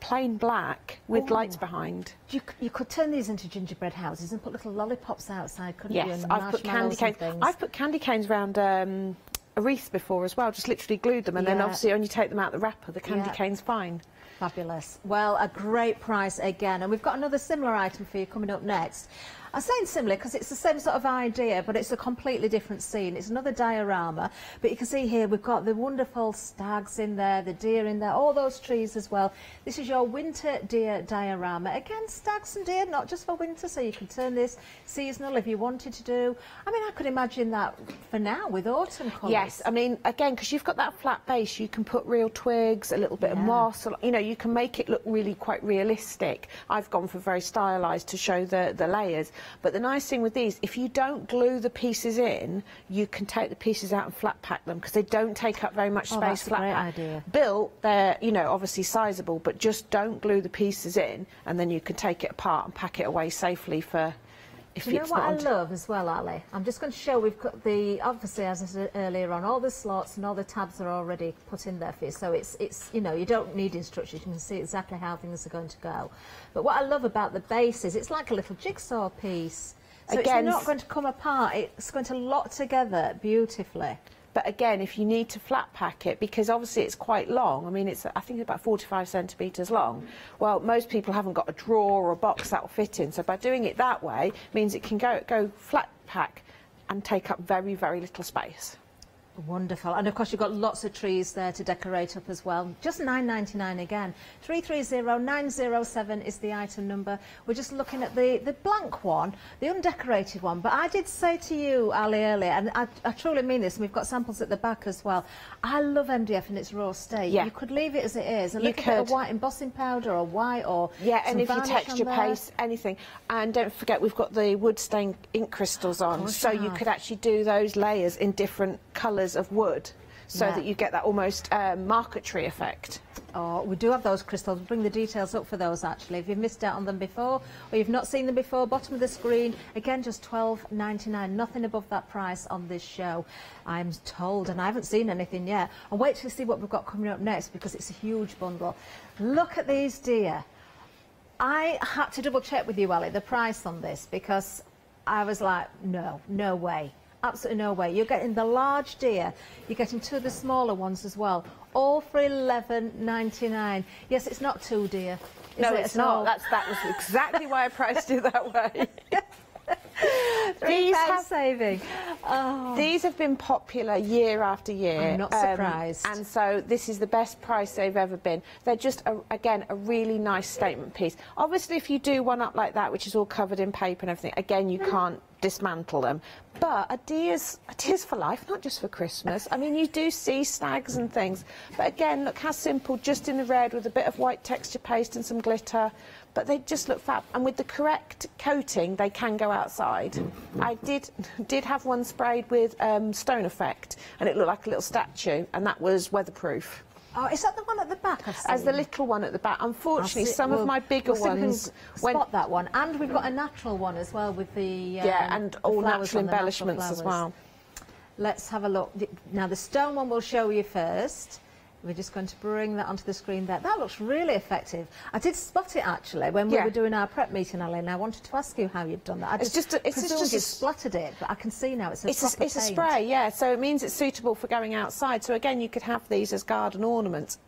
[SPEAKER 12] plain black with lights behind.
[SPEAKER 1] You could turn these into gingerbread houses and put little lollipops outside, couldn't you?
[SPEAKER 12] Yes, I've put candy canes. I've put candy canes around a wreath before as well, just literally glued them, and then obviously when you take them out the wrapper, the candy cane's fine.
[SPEAKER 1] Fabulous. Well, a great price again. And we've got another similar item for you coming up next. I'm saying similar because it's the same sort of idea, but it's a completely different scene. It's another diorama, but you can see here we've got the wonderful stags in there, the deer in there, all those trees as well. This is your winter deer diorama. Again, stags and deer, not just for winter, so you can turn this seasonal if you wanted to do. I mean, I could imagine that for now with autumn colours.
[SPEAKER 12] Yes, I mean, again, because you've got that flat base, you can put real twigs, a little bit of moss, you know, you can make it look really quite realistic. I've gone for very stylised to show the layers. But the nice thing with these, if you don't glue the pieces in, you can take the pieces out and flat pack them, because they don't take up very much space.
[SPEAKER 1] That's a great idea.
[SPEAKER 12] Built, they're, you know, obviously sizable, but just don't glue the pieces in, and then you can take it apart and pack it away safely for...
[SPEAKER 1] You know what I love as well, Ali? I'm just going to show we've got the, obviously, as I said earlier on, all the slots and all the tabs are already put in there for you. So it's you know, you don't need instructions. You can see exactly how things are going to go. But what I love about the base is it's like a little jigsaw piece. So again, it's not going to come apart. It's going to lock together beautifully.
[SPEAKER 12] But again, if you need to flat pack it, because obviously it's quite long, I mean, it's, I think, about 45 centimetres long. Well, most people haven't got a drawer or a box that will fit in. So by doing it that way, means it can go flat pack and take up very, very little space.
[SPEAKER 1] Wonderful. And of course you've got lots of trees there to decorate up as well. Just £9.99 again. 330907 is the item number. We're just looking at the blank one, the undecorated one. But I did say to you, Ali, earlier, and I truly mean this, and we've got samples at the back as well, I love MDF in its raw state.
[SPEAKER 12] Yeah.
[SPEAKER 1] You could leave it as it is. A little bit of white embossing powder or white or
[SPEAKER 12] and if you texture paste, anything. And don't forget, we've got the wood stain ink crystals on, so you could actually do those layers in different colours of wood, so that you get that almost marquetry effect.
[SPEAKER 1] Oh, we do have those crystals. We'll bring the details up for those actually. If you've missed out on them before or you've not seen them before, bottom of the screen, again just £12.99, nothing above that price on this show, I'm told, and I haven't seen anything yet. I'll wait to see what we've got coming up next because it's a huge bundle. Look at these deer. I had to double check with you, Ali, the price on this, because I was like, no way. Absolutely no way. You're getting the large deer, you're getting two of the smaller ones as well, all for £11.99. Yes, it's not two deer.
[SPEAKER 12] No, it's not. That was exactly why I priced it that way.
[SPEAKER 1] These have saving. Oh.
[SPEAKER 12] These have been popular year after year.
[SPEAKER 1] I'm not surprised.
[SPEAKER 12] And so this is the best price they've ever been. They're just, again, a really nice statement piece. Obviously, if you do one up like that, which is all covered in paper and everything, again, you can't dismantle them. But a deer's for life, not just for Christmas. I mean, you do see stags and things. But again, look how simple, just in the red with a bit of white texture paste and some glitter. But they just look fab, and with the correct coating, they can go outside. I did have one sprayed with stone effect, and it looked like a little statue, and that was weatherproof.
[SPEAKER 1] Oh, is that the one at the back?
[SPEAKER 12] As the little one at the back. Unfortunately, some of my bigger ones
[SPEAKER 1] spot that one, and we've got a natural one as well with the
[SPEAKER 12] and all natural embellishments as well.
[SPEAKER 1] Let's have a look. Now the stone one we'll show you first. We're just going to bring that onto the screen there. That looks really effective. I did spot it actually when we were doing our prep meeting, Ali, and I wanted to ask you how you'd done that. It's just you splattered it, but I can see now it's a proper
[SPEAKER 12] It's a spray, yeah. So it means it's suitable for going outside. So again, you could have these as garden ornaments,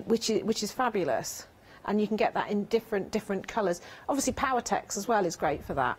[SPEAKER 12] which is fabulous, and you can get that in different colours. Obviously, Powertex as well is great for that.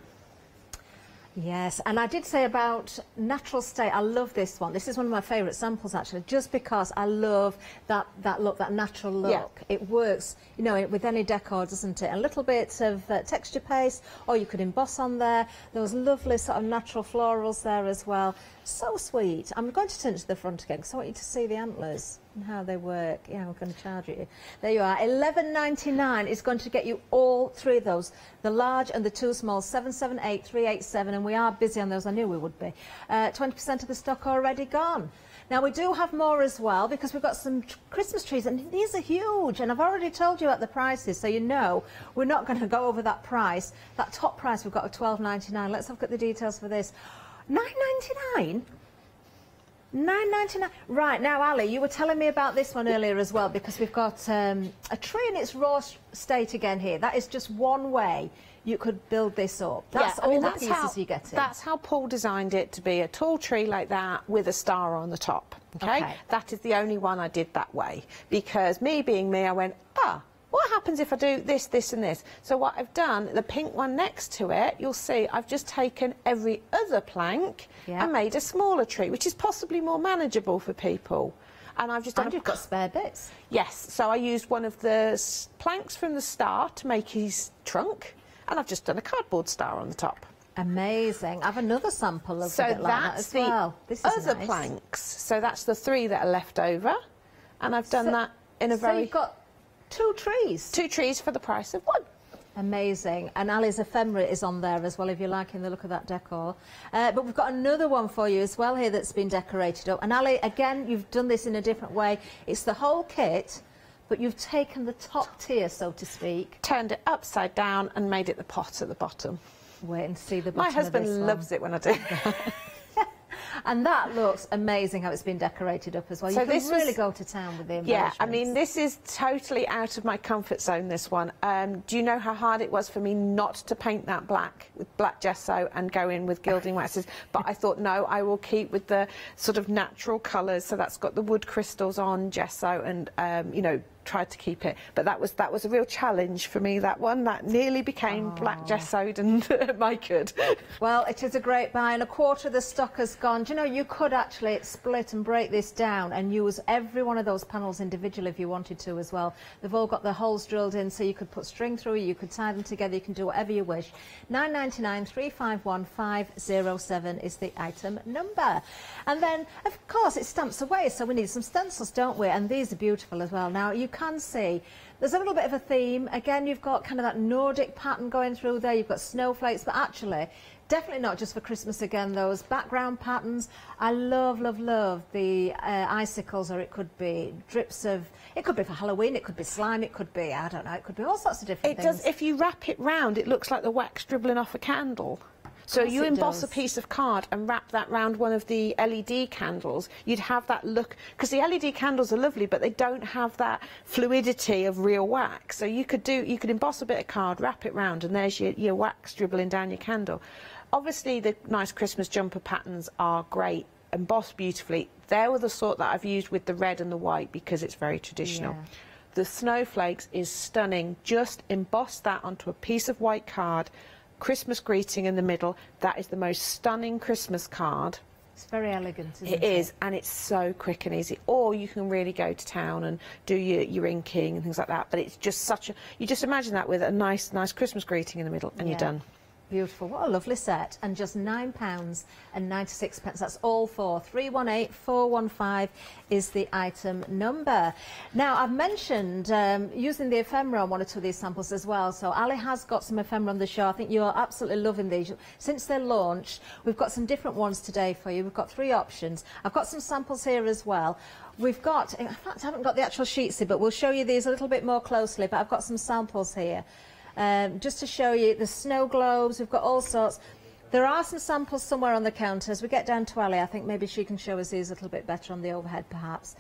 [SPEAKER 1] Yes, and I did say about natural state, I love this one. This is one of my favourite samples actually, just because I love that look, that natural look. Yeah. It works, you know, with any decor, doesn't it? A little bit of texture paste, or you could emboss on there. Those lovely sort of natural florals there as well. So sweet. I'm going to turn it to the front again because I want you to see the antlers and how they work. Yeah, we're going to charge you. There you are. $11.99 is going to get you all three of those, the large and the two small, 778, 387, and we are busy on those. I knew we would be. 20% of the stock already gone. Now we do have more as well because we've got some Christmas trees and these are huge, and I've already told you about the prices, so you know we're not going to go over that price. That top price we've got of $12.99. Let's have a look at the details for this. $9.99? $9.99. Right, now Ali, you were telling me about this one earlier as well, because we've got a tree in its raw state again here. That is just one way you could build this up. That's all the pieces you get in.
[SPEAKER 12] That's how Paul designed it to be a tall tree like that with a star on the top. Okay? That is the only one I did that way, because me being me, I went, what happens if I do this, this and this? So what I've done, the pink one next to it, you'll see I've just taken every other plank and made a smaller tree, which is possibly more manageable for people. And I've just done
[SPEAKER 1] you've got spare bits.
[SPEAKER 12] Yes, so I used one of the planks from the star to make his trunk, and I've just done a cardboard star on the top.
[SPEAKER 1] Amazing. I have another sample of it like that as well. This is
[SPEAKER 12] other
[SPEAKER 1] nice.
[SPEAKER 12] planks. So that's the three that are left over, and I've done that in a very...
[SPEAKER 1] So you've got two trees?
[SPEAKER 12] Two trees for the price of one.
[SPEAKER 1] Amazing. And Ali's ephemera is on there as well, if you're liking the look of that decor. But we've got another one for you as well here that's been decorated up. And Ali, again, you've done this in a different way. It's the whole kit, but you've taken the top tier, so to speak.
[SPEAKER 12] Turned it upside down and made it the pot at the bottom.
[SPEAKER 1] Wait and see the bottom.
[SPEAKER 12] My husband loves it when I do that.
[SPEAKER 1] And that looks amazing how it's been decorated up as well. So you can really go to town with the embellishments.
[SPEAKER 12] Yeah, I mean, this is totally out of my comfort zone, this one. Do you know how hard it was for me not to paint that black with black gesso and go in with gilding waxes? But I thought, no, I will keep with the sort of natural colours. So that's got the wood crystals on, gesso, and, you know, tried to keep it, but that was a real challenge for me, that one. That nearly became black gessoed and micaed.
[SPEAKER 1] Well, it is a great buy, and a quarter of the stock has gone. Do you know, you could actually split and break this down and use every one of those panels individually if you wanted to as well. They've all got the holes drilled in, so you could put string through, you could tie them together, you can do whatever you wish. $9.99, 351 507 is the item number. And then, of course, it stamps away, so we need some stencils, don't we? And these are beautiful as well. Now, you can see there's a little bit of a theme. Again, you've got kind of that Nordic pattern going through there. You've got snowflakes, but actually, definitely not just for Christmas again, those background patterns. I love, love, love the icicles, or it could be drips of, it could be for Halloween, it could be slime, it could be, I don't know, it could be all sorts of different things.
[SPEAKER 12] It does, if you wrap it round, it looks like the wax dribbling off a candle. So you emboss a piece of card and wrap that round one of the LED candles, you'd have that look, because the LED candles are lovely, but they don't have that fluidity of real wax. So you could emboss a bit of card, wrap it round, and there's your wax dribbling down your candle. Obviously, the nice Christmas jumper patterns are great, embossed beautifully. They were the sort that I've used with the red and the white because it's very traditional. Yeah. The snowflakes is stunning. Just emboss that onto a piece of white card, Christmas greeting in the middle. That is the most stunning Christmas card.
[SPEAKER 1] It's very elegant, isn't it?
[SPEAKER 12] It is, and it's so quick and easy. Or you can really go to town and do your inking and things like that. But it's just such a... You just imagine that with a nice Christmas greeting in the middle, and you're done.
[SPEAKER 1] Beautiful. What a lovely set. And just £9.96. That's all for 318 415 is the item number. Now, I've mentioned using the ephemera on one or two of these samples as well. So Ali has got some ephemera on the show. I think you're absolutely loving these. Since they're launched, we've got some different ones today for you. We've got three options. I've got some samples here as well. We've got, in fact, I haven't got the actual sheets here, but we'll show you these a little bit more closely. But I've got some samples here. Just to show you the snow globes, we've got all sorts.
[SPEAKER 13] There are some samples somewhere on the counter. As we get down to Ali, I think maybe she can show us these a little bit better on the overhead, perhaps.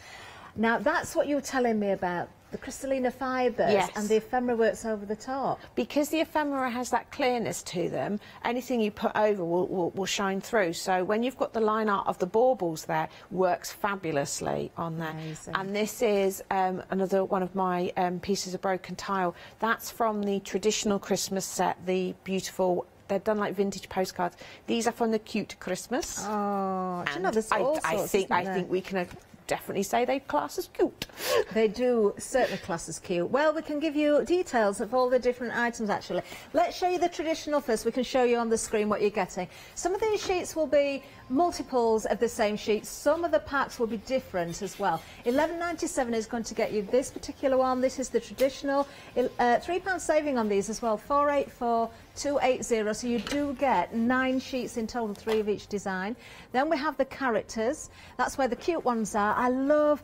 [SPEAKER 13] Now, that's what you were telling me about, the crystallina fibres,
[SPEAKER 12] yes,
[SPEAKER 13] and the ephemera works over the top.
[SPEAKER 12] Because the ephemera has that clearness to them, anything you put over will shine through. So when you've got the line art of the baubles there, works fabulously on there.
[SPEAKER 13] Amazing.
[SPEAKER 12] And this is another one of my pieces of broken tile. That's from the traditional Christmas set, the beautiful... They're done like vintage postcards. These are from the cute Christmas.
[SPEAKER 13] Oh, do you know, there's all sorts,
[SPEAKER 12] I think we can definitely say they class as cute.
[SPEAKER 13] They do certainly class as cute. Well, we can give you details of all the different items, actually. Let's show you the traditional first. We can show you on the screen what you're getting. Some of these sheets will be multiples of the same sheet. Some of the packs will be different as well. £11.97 is going to get you this particular one. This is the traditional. £3 saving on these as well. 484 280, so you do get 9 sheets in total, 3 of each design. Then we have the characters. That's where the cute ones are. I love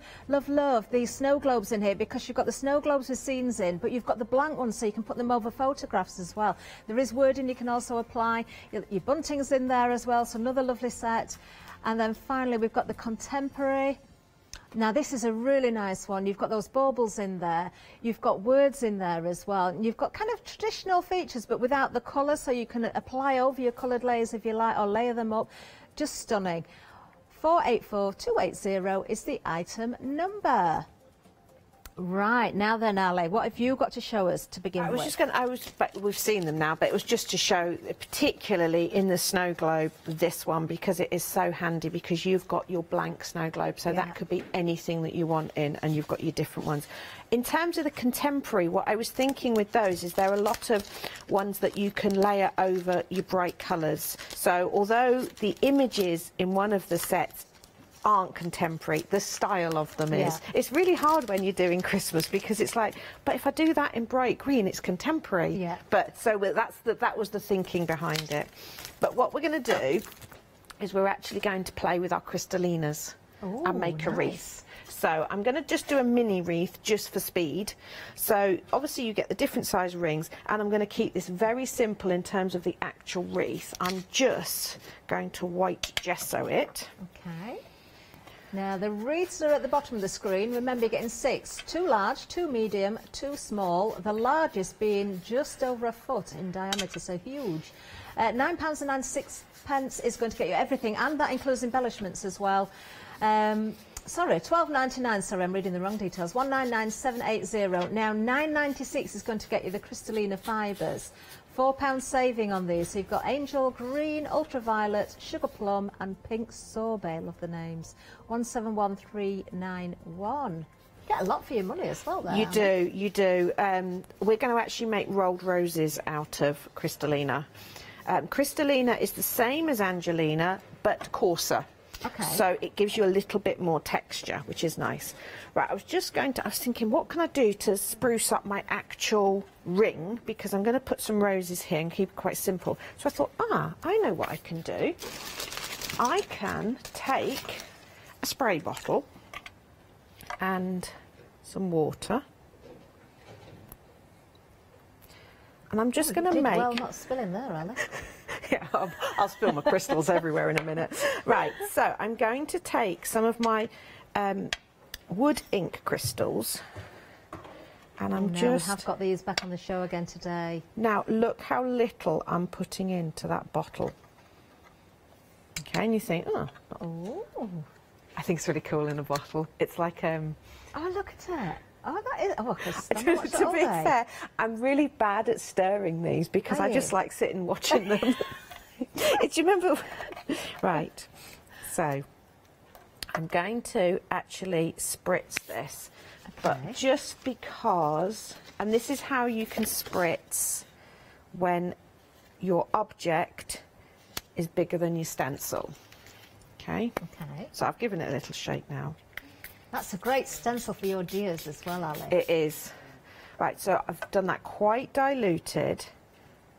[SPEAKER 13] these snow globes in here, because you've got the snow globes with scenes in, but you've got the blank ones, so you can put them over photographs as well. There is wording you can also apply. Your bunting's in there as well, so another lovely set. And then finally we've got the contemporary. Now, this is a really nice one. You've got those baubles in there. You've got words in there as well. And you've got kind of traditional features, but without the colour, so you can apply over your coloured layers if you like, or layer them up. Just stunning. 484 280 is the item number. Right, now then, Ali, what have you got to show us to begin with?
[SPEAKER 12] We've seen them now, but it was just to show, particularly in the snow globe, this one, because it is so handy, because you've got your blank snow globe, so that could be anything that you want in, and you've got your different ones. In terms of the contemporary, what I was thinking with those is there are a lot of ones that you can layer over your bright colours. So although the images in one of the sets aren't contemporary, the style of them is. It's really hard when you're doing Christmas, because it's like, but if I do that in bright green, it's contemporary.
[SPEAKER 13] Yeah.
[SPEAKER 12] But so that was the thinking behind it. But what we're going to do is we're actually going to play with our crystallinas and make a wreath. So I'm going to just do a mini wreath just for speed. So obviously you get the different size rings, and I'm going to keep this very simple in terms of the actual wreath. I'm just going to white gesso it.
[SPEAKER 13] Okay. Now, the wreaths are at the bottom of the screen. Remember, you're getting 6. 2 large, 2 medium, 2 small. The largest being just over a foot in diameter, so huge. £9.96 is going to get you everything, and that includes embellishments as well. Sorry, £12.99. Sorry, I'm reading the wrong details. 199,780. Now, £9.96 is going to get you the crystallina fibres. £4 saving on these. So you've got angel green, ultraviolet, sugar plum, and pink sorbet. Love the names. 171391. Get a lot for your money as well there.
[SPEAKER 12] You do, you do. We're going to actually make rolled roses out of crystallina. Crystallina is the same as Angelina, but coarser.
[SPEAKER 13] Okay.
[SPEAKER 12] So it gives you a little bit more texture, which is nice. Right, I was thinking, what can I do to spruce up my actual ring? Because I'm going to put some roses here and keep it quite simple. So I thought, I know what I can do. I can take a spray bottle and some water. And I'm just going to make...
[SPEAKER 13] well not spilling there, Alice.
[SPEAKER 12] Yeah, I'll spill my crystals everywhere in a minute. Right, so I'm going to take some of my wood ink crystals, and I
[SPEAKER 13] have got these back on the show again today.
[SPEAKER 12] Now, look how little I'm putting into that bottle. Okay, and you think, oh, I think it's really cool in a bottle. It's like...
[SPEAKER 13] Oh, look at it. Oh, that is... Oh,
[SPEAKER 12] to be fair, I'm really bad at stirring these, because I just like sitting watching them. Do you remember? Right. So I'm going to actually spritz this, but just because, and this is how you can spritz when your object is bigger than your stencil. Okay.
[SPEAKER 13] Okay.
[SPEAKER 12] So I've given it a little shake now.
[SPEAKER 13] That's a great stencil for your dears as well, Alice.
[SPEAKER 12] It is. Right, so I've done that quite diluted.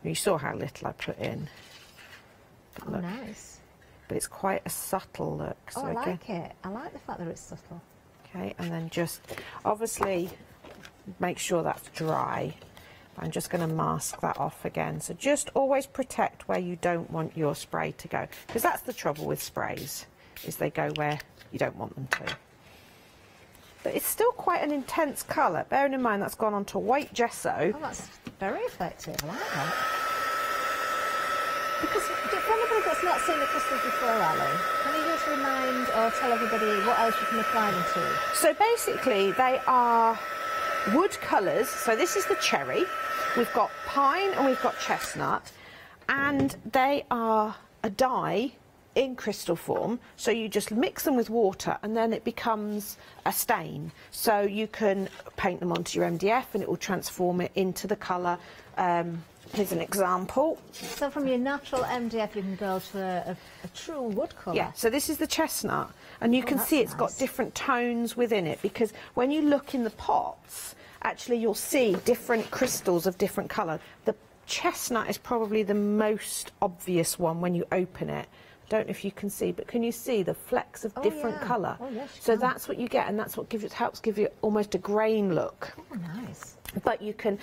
[SPEAKER 12] You saw how little I put in.
[SPEAKER 13] Oh, look, nice.
[SPEAKER 12] But it's quite a subtle look.
[SPEAKER 13] So I like it. I like the fact that it's subtle.
[SPEAKER 12] Okay, and then just obviously make sure that's dry. I'm just going to mask that off again. So just always protect where you don't want your spray to go, because that's the trouble with sprays, is they go where you don't want them to. But it's still quite an intense colour, bearing in mind that's gone onto white gesso.
[SPEAKER 13] Oh, that's very effective. I like that. Because for anybody that's not seen the crystals before, Ali, can you just remind or tell everybody what else you can apply them to?
[SPEAKER 12] So basically they are wood colours. So this is the cherry, we've got pine and we've got chestnut, and they are a dye in crystal form, so you just mix them with water and then it becomes a stain. So you can paint them onto your MDF and it will transform it into the colour. Here's an example.
[SPEAKER 13] So from your natural MDF you can go to a true wood colour?
[SPEAKER 12] Yeah, so this is the chestnut, and you can see it's got different tones within it, because when you look in the pots, actually you'll see different crystals of different colour. The chestnut is probably the most obvious one when you open it. I don't know if you can see, but can you see the flecks of different colour?
[SPEAKER 13] Oh, yes,
[SPEAKER 12] so that's what you get, and that's what helps give you almost a grain look.
[SPEAKER 13] Oh, nice.
[SPEAKER 12] But you can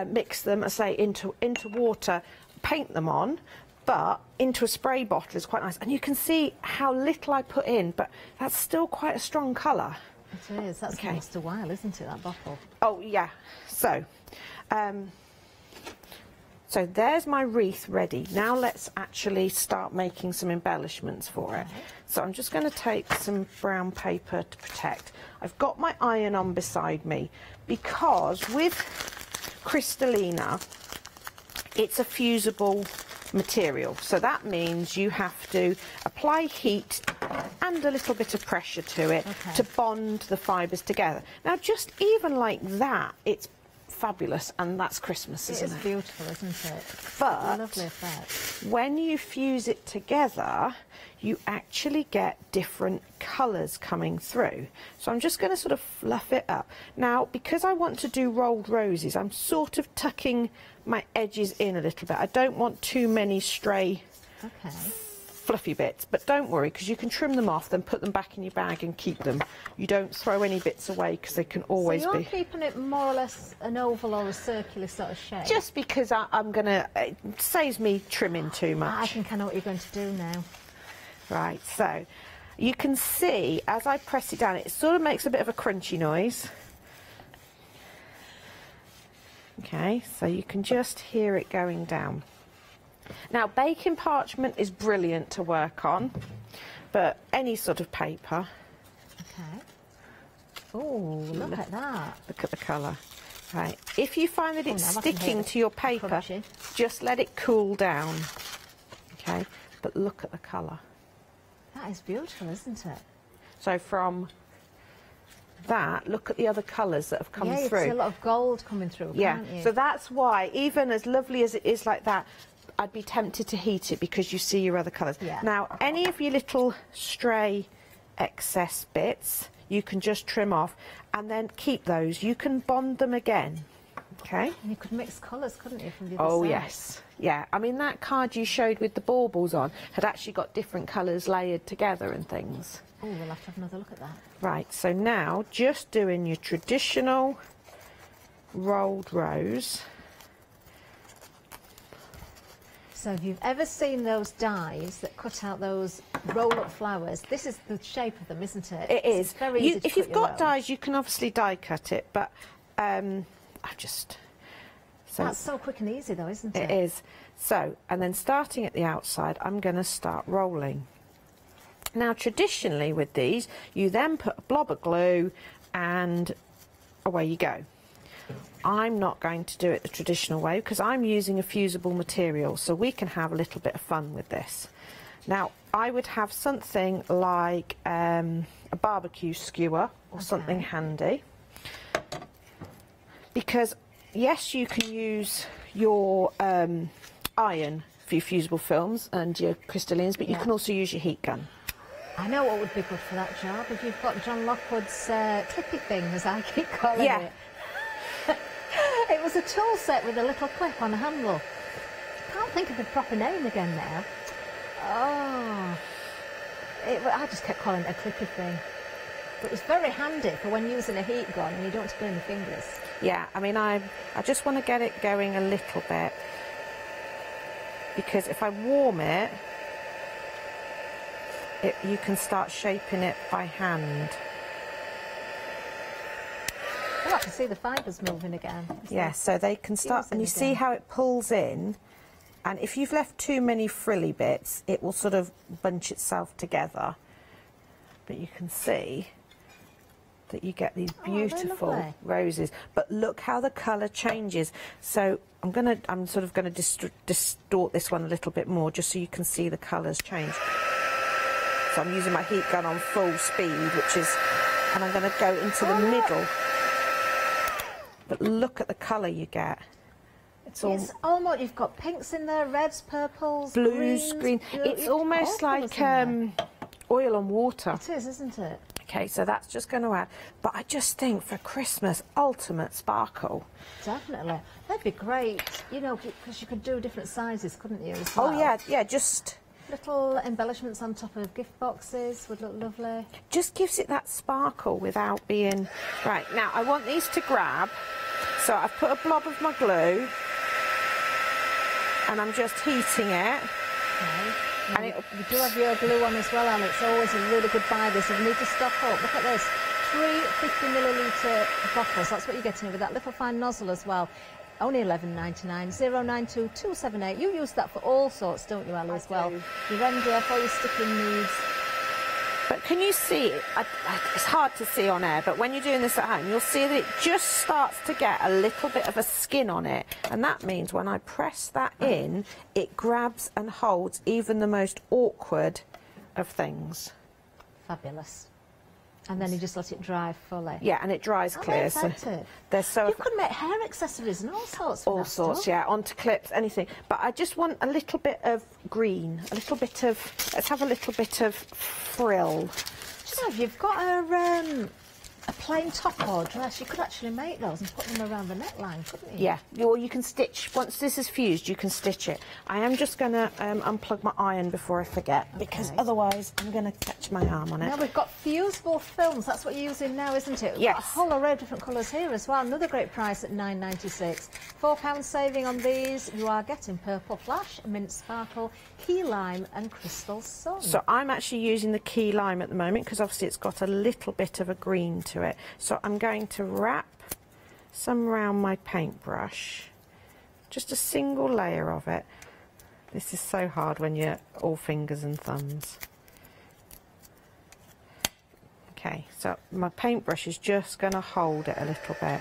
[SPEAKER 12] mix them, I say, into water, paint them on, but into a spray bottle is quite nice. And you can see how little I put in, but that's still quite a strong colour.
[SPEAKER 13] It is. That's almost a while, isn't it, that bottle?
[SPEAKER 12] Oh, yeah. So, so there's my wreath ready. Now let's actually start making some embellishments for it. So I'm just going to take some brown paper to protect. I've got my iron on beside me, because with Crystallina, it's a fusible material. So that means you have to apply heat and a little bit of pressure to it to bond the fibres together. Now, just even like that, it's fabulous, and that's Christmas, isn't it?
[SPEAKER 13] It is beautiful, isn't it?
[SPEAKER 12] But
[SPEAKER 13] lovely effect.
[SPEAKER 12] When you fuse it together, you actually get different colours coming through. So I'm just going to sort of fluff it up. Now, because I want to do rolled roses, I'm sort of tucking my edges in a little bit. I don't want too many stray fluffy bits, but don't worry, because you can trim them off, then put them back in your bag and keep them. You don't throw any bits away, because they can always
[SPEAKER 13] so
[SPEAKER 12] be...
[SPEAKER 13] you're keeping it more or less an oval or a circular sort of shape?
[SPEAKER 12] Just because I'm going to... It saves me trimming too much.
[SPEAKER 13] I think I know what you're going to do now.
[SPEAKER 12] Right, so you can see as I press it down, it sort of makes a bit of a crunchy noise. Okay, so you can just hear it going down. Now, baking parchment is brilliant to work on, but any sort of paper.
[SPEAKER 13] Okay. Oh, look at that.
[SPEAKER 12] Look at the colour. Right, if you find that it's sticking to your paper, just let it cool down. Okay, but look at the colour.
[SPEAKER 13] That is beautiful, isn't it?
[SPEAKER 12] So from that, look at the other colours that have come through.
[SPEAKER 13] Yeah, you see a lot of gold coming through, can't you?
[SPEAKER 12] So that's why, even as lovely as it is like that, I'd be tempted to heat it, because you see your other colours.
[SPEAKER 13] Yeah.
[SPEAKER 12] Now, any of your little stray excess bits, you can just trim off and then keep those. You can bond them again. Okay.
[SPEAKER 13] And you could mix colours, couldn't you, from the other
[SPEAKER 12] Oh,
[SPEAKER 13] side?
[SPEAKER 12] yes. Yeah. I mean, that card you showed with the baubles on had actually got different colours layered together and things.
[SPEAKER 13] Oh, we'll have to have another look at that.
[SPEAKER 12] Right. So now, just doing your traditional rolled rose.
[SPEAKER 13] So if you've ever seen those dies that cut out those roll-up flowers, this is the shape of them, isn't it?
[SPEAKER 12] It is.
[SPEAKER 13] It's very easy to
[SPEAKER 12] if you've
[SPEAKER 13] cut your
[SPEAKER 12] got
[SPEAKER 13] own.
[SPEAKER 12] dies, you can obviously die cut it, but I've just... So
[SPEAKER 13] that's so quick and easy, though, isn't it?
[SPEAKER 12] It is. So, and then starting at the outside, I'm going to start rolling. Now, traditionally with these, you then put a blob of glue and away you go. I'm not going to do it the traditional way, because I'm using a fusible material, so we can have a little bit of fun with this. Now, I would have something like a barbecue skewer or something handy, because yes, you can use your iron for your fusible films and your crystallines, but you can also use your heat gun.
[SPEAKER 13] I know what would be good for that job, if you've got John Lockwood's clippy thing, as I keep calling it. It was a tool set with a little clip on a handle. I can't think of the proper name again now. Oh, I just kept calling it a clippy thing. But it's very handy for when using a heat gun and you don't want to burn your fingers.
[SPEAKER 12] Yeah, I mean, I just want to get it going a little bit, because if I warm it, you can start shaping it by hand.
[SPEAKER 13] Oh, I can see the fibres moving again.
[SPEAKER 12] Yeah, so they can start, and you see how it pulls in, and if you've left too many frilly bits, it will sort of bunch itself together. But you can see that you get these beautiful roses. But look how the colour changes. So I'm sort of gonna distort this one a little bit more, just so you can see the colours change. So I'm using my heat gun on full speed, and I'm going to go into the middle. But look at the colour you get.
[SPEAKER 13] It's almost, you've got pinks in there, reds, purples,
[SPEAKER 12] blues, green. It's almost like oil on water.
[SPEAKER 13] It is, isn't it?
[SPEAKER 12] Okay, so that's just going to add. But I just think for Christmas, ultimate sparkle.
[SPEAKER 13] Definitely. That'd be great, you know, because you could do different sizes, couldn't you, as well?
[SPEAKER 12] Oh, yeah, just...
[SPEAKER 13] Little embellishments on top of gift boxes would look lovely.
[SPEAKER 12] Just gives it that sparkle without being... Right, now I want these to grab, so I've put a blob of my glue and I'm just heating it.
[SPEAKER 13] Okay. And you do have your glue on as well, and it's always a really good buy this. If you need to stock up, look at this. 3 50ml bottles, that's what you're getting with that little fine nozzle as well. Only $11.99, 092 278. You use that for all sorts, don't you, Ali, as well? Your MDF, all your sticking needs.
[SPEAKER 12] But can you see it? It's hard to see on air, but when you're doing this at home, you'll see that it just starts to get a little bit of a skin on it. And that means when I press that in, it grabs and holds even the most awkward of things.
[SPEAKER 13] Fabulous. And then you just let it dry fully.
[SPEAKER 12] Yeah, and it dries clear. So they're so.
[SPEAKER 13] You could make hair accessories and all sorts.
[SPEAKER 12] All sorts, yeah, onto clips, anything. But I just want a little bit of green, a little bit of. Let's have a little bit of frill.
[SPEAKER 13] So if you've got a plain top or dress, you could actually make those and put them around the neckline, couldn't you?
[SPEAKER 12] Yeah, or you can stitch. Once this is fused, you can stitch it. I am just going to unplug my iron before I forget, because otherwise I'm going to catch my arm on it.
[SPEAKER 13] Now we've got fusible films. That's what you're using now, isn't it? We've got a whole array of different colours here as well. Another great price at £9.96. £4 saving on these. You are getting Purple Flash, Mint Sparkle, Key Lime and Crystal Sun.
[SPEAKER 12] So I'm actually using the Key Lime at the moment, because obviously it's got a little bit of a green to it. So I'm going to wrap some around my paintbrush, just a single layer of it. This is so hard when you're all fingers and thumbs. Okay, so my paintbrush is just going to hold it a little bit.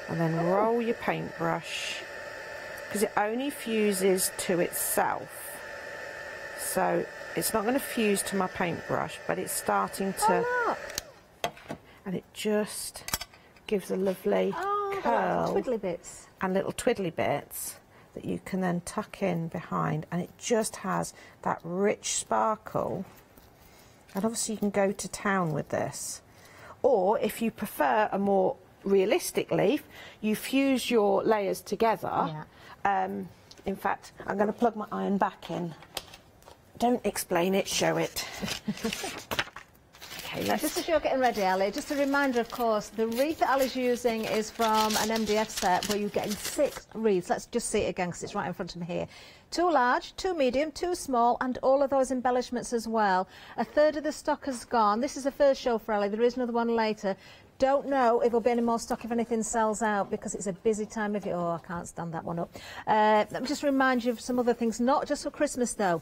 [SPEAKER 12] And then roll your paintbrush, because it only fuses to itself. So it's not going to fuse to my paintbrush, but it's starting to... And it just gives a lovely curl.
[SPEAKER 13] Twiddly bits.
[SPEAKER 12] And little twiddly bits that you can then tuck in behind, and it just has that rich sparkle. And obviously you can go to town with this. Or if you prefer a more realistic leaf, you fuse your layers together. Yeah. In fact, I'm going to plug my iron back in. Don't explain it, show it. Okay,
[SPEAKER 13] just as you're getting ready, Ali, just a reminder, of course, the wreath that Ali's using is from an MDF set where you're getting 6 wreaths. Let's just see it again, because it's right in front of me here. 2 large, 2 medium, 2 small, and all of those embellishments as well. A third of the stock has gone. This is the first show for Ali. There is another one later. Don't know if there'll be any more stock if anything sells out, because it's a busy time of year. Oh, I can't stand that one up. Let me just remind you of some other things, not just for Christmas though.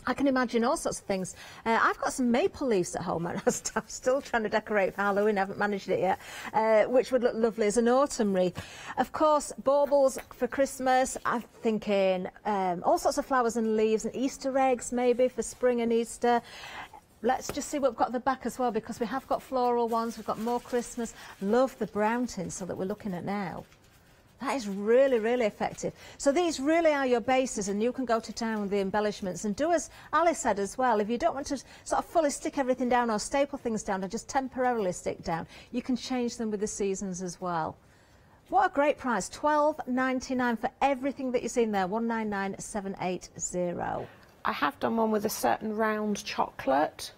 [SPEAKER 13] I can imagine all sorts of things. I've got some maple leaves at home, and I'm still trying to decorate for Halloween. I haven't managed it yet, which would look lovely as an autumn wreath. Of course, baubles for Christmas. I'm thinking all sorts of flowers and leaves, and Easter eggs maybe for spring and Easter. Let's just see what we've got at the back as well, because we have got floral ones. We've got more Christmas. Love the brown tinsel that we're looking at now. That is really, really effective. So these really are your bases, and you can go to town with the embellishments and do as Ali said as well. If you don't want to sort of fully stick everything down or staple things down, or just temporarily stick down, you can change them with the seasons as well. What a great price, $12.99 for everything that you see in there, $199,780.
[SPEAKER 12] I have done one with a certain round chocolate.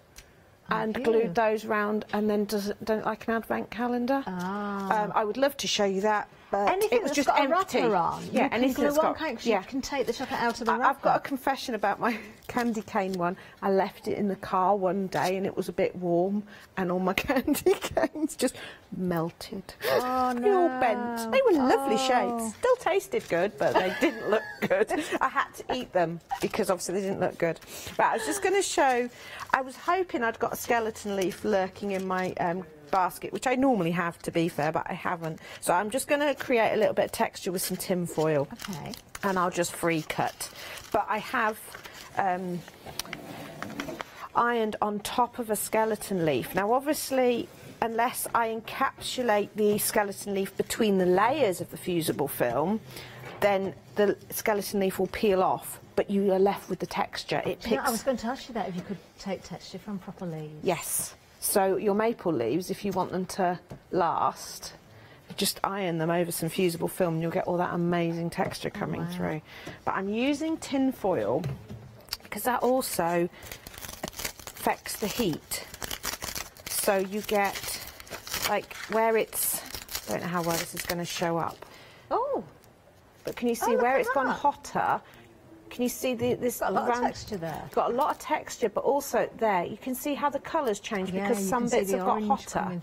[SPEAKER 12] and glued those round, and then done like an advent calendar. I would love to show you that, but
[SPEAKER 13] anything
[SPEAKER 12] it was
[SPEAKER 13] that's
[SPEAKER 12] just
[SPEAKER 13] got
[SPEAKER 12] empty.
[SPEAKER 13] a wrapper on,
[SPEAKER 12] Yeah,
[SPEAKER 13] you can
[SPEAKER 12] anything
[SPEAKER 13] glue
[SPEAKER 12] that's
[SPEAKER 13] on,
[SPEAKER 12] got,
[SPEAKER 13] can't you? You can take the chocolate out of the wrapper.
[SPEAKER 12] I've got a confession about my candy cane one. I left it in the car one day and it was a bit warm, and all my candy canes just melted.
[SPEAKER 13] Oh no!
[SPEAKER 12] They all bent. They were lovely shapes. Still tasted good, but they didn't look good. I had to eat them because obviously they didn't look good. But I was just going to show. I was hoping I'd got a skeleton leaf lurking in my basket, which I normally have, to be fair, but I haven't. So I'm just going to create a little bit of texture with some tin foil.
[SPEAKER 13] Okay.
[SPEAKER 12] And I'll just free cut. But I have ironed on top of a skeleton leaf. Now obviously, unless I encapsulate the skeleton leaf between the layers of the fusible film, then the skeleton leaf will peel off, but you are left with the texture. It picks...
[SPEAKER 13] I was going to ask you that, if you could take texture from proper leaves.
[SPEAKER 12] Yes. So your maple leaves, if you want them to last, just iron them over some fusible film and you'll get all that amazing texture coming through. But I'm using tin foil because that also affects the heat. So you get, like, where it's... I don't know how well this is going to show up.
[SPEAKER 13] Oh!
[SPEAKER 12] But can you see where it's gone hotter? Can you see this?
[SPEAKER 13] Got a lot of texture there.
[SPEAKER 12] Got a lot of texture, but also there you can see how the colours change because some bits have got hotter.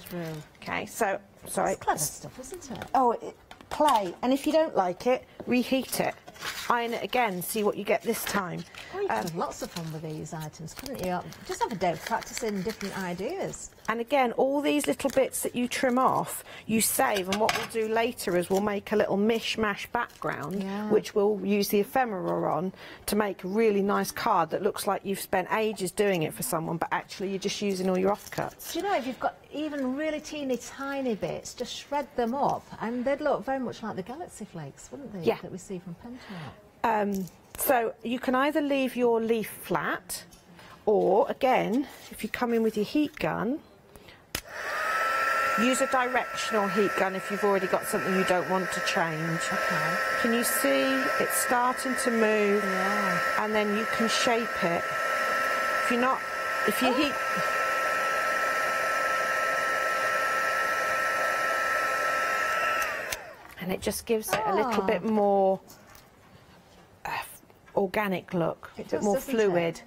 [SPEAKER 12] Okay, so sorry.
[SPEAKER 13] That's clever stuff, isn't it?
[SPEAKER 12] Oh, play, and if you don't like it, reheat it. Iron it again, see what you get this time.
[SPEAKER 13] Oh, you could have lots of fun with these items, couldn't you? Just have a day of practising different ideas.
[SPEAKER 12] And again, all these little bits that you trim off, you save, and what we'll do later is we'll make a little mishmash background, which we'll use the ephemera on to make a really nice card that looks like you've spent ages doing it for someone, but actually you're just using all your offcuts.
[SPEAKER 13] Do you know, if you've got even really teeny tiny bits, just shred them up, and they'd look very much like the galaxy flakes, wouldn't they?
[SPEAKER 12] Yeah.
[SPEAKER 13] That we see from Pentart.
[SPEAKER 12] So you can either leave your leaf flat, or again, if you come in with your heat gun, use a directional heat gun if you've already got something you don't want to change.
[SPEAKER 13] Okay.
[SPEAKER 12] Can you see it's starting to move?
[SPEAKER 13] Yeah.
[SPEAKER 12] And then you can shape it. If you're not, if you heat... And it just gives it a little bit more organic look, a bit more fluid.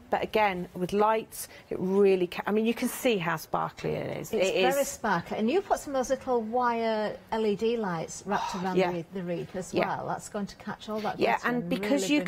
[SPEAKER 12] But again, with lights, it really I mean, you can see how sparkly it is.
[SPEAKER 13] It's very sparkly. And you put some of those little wire LED lights wrapped around the wreath as well. That's going to catch all that.
[SPEAKER 12] Yeah, and because
[SPEAKER 13] really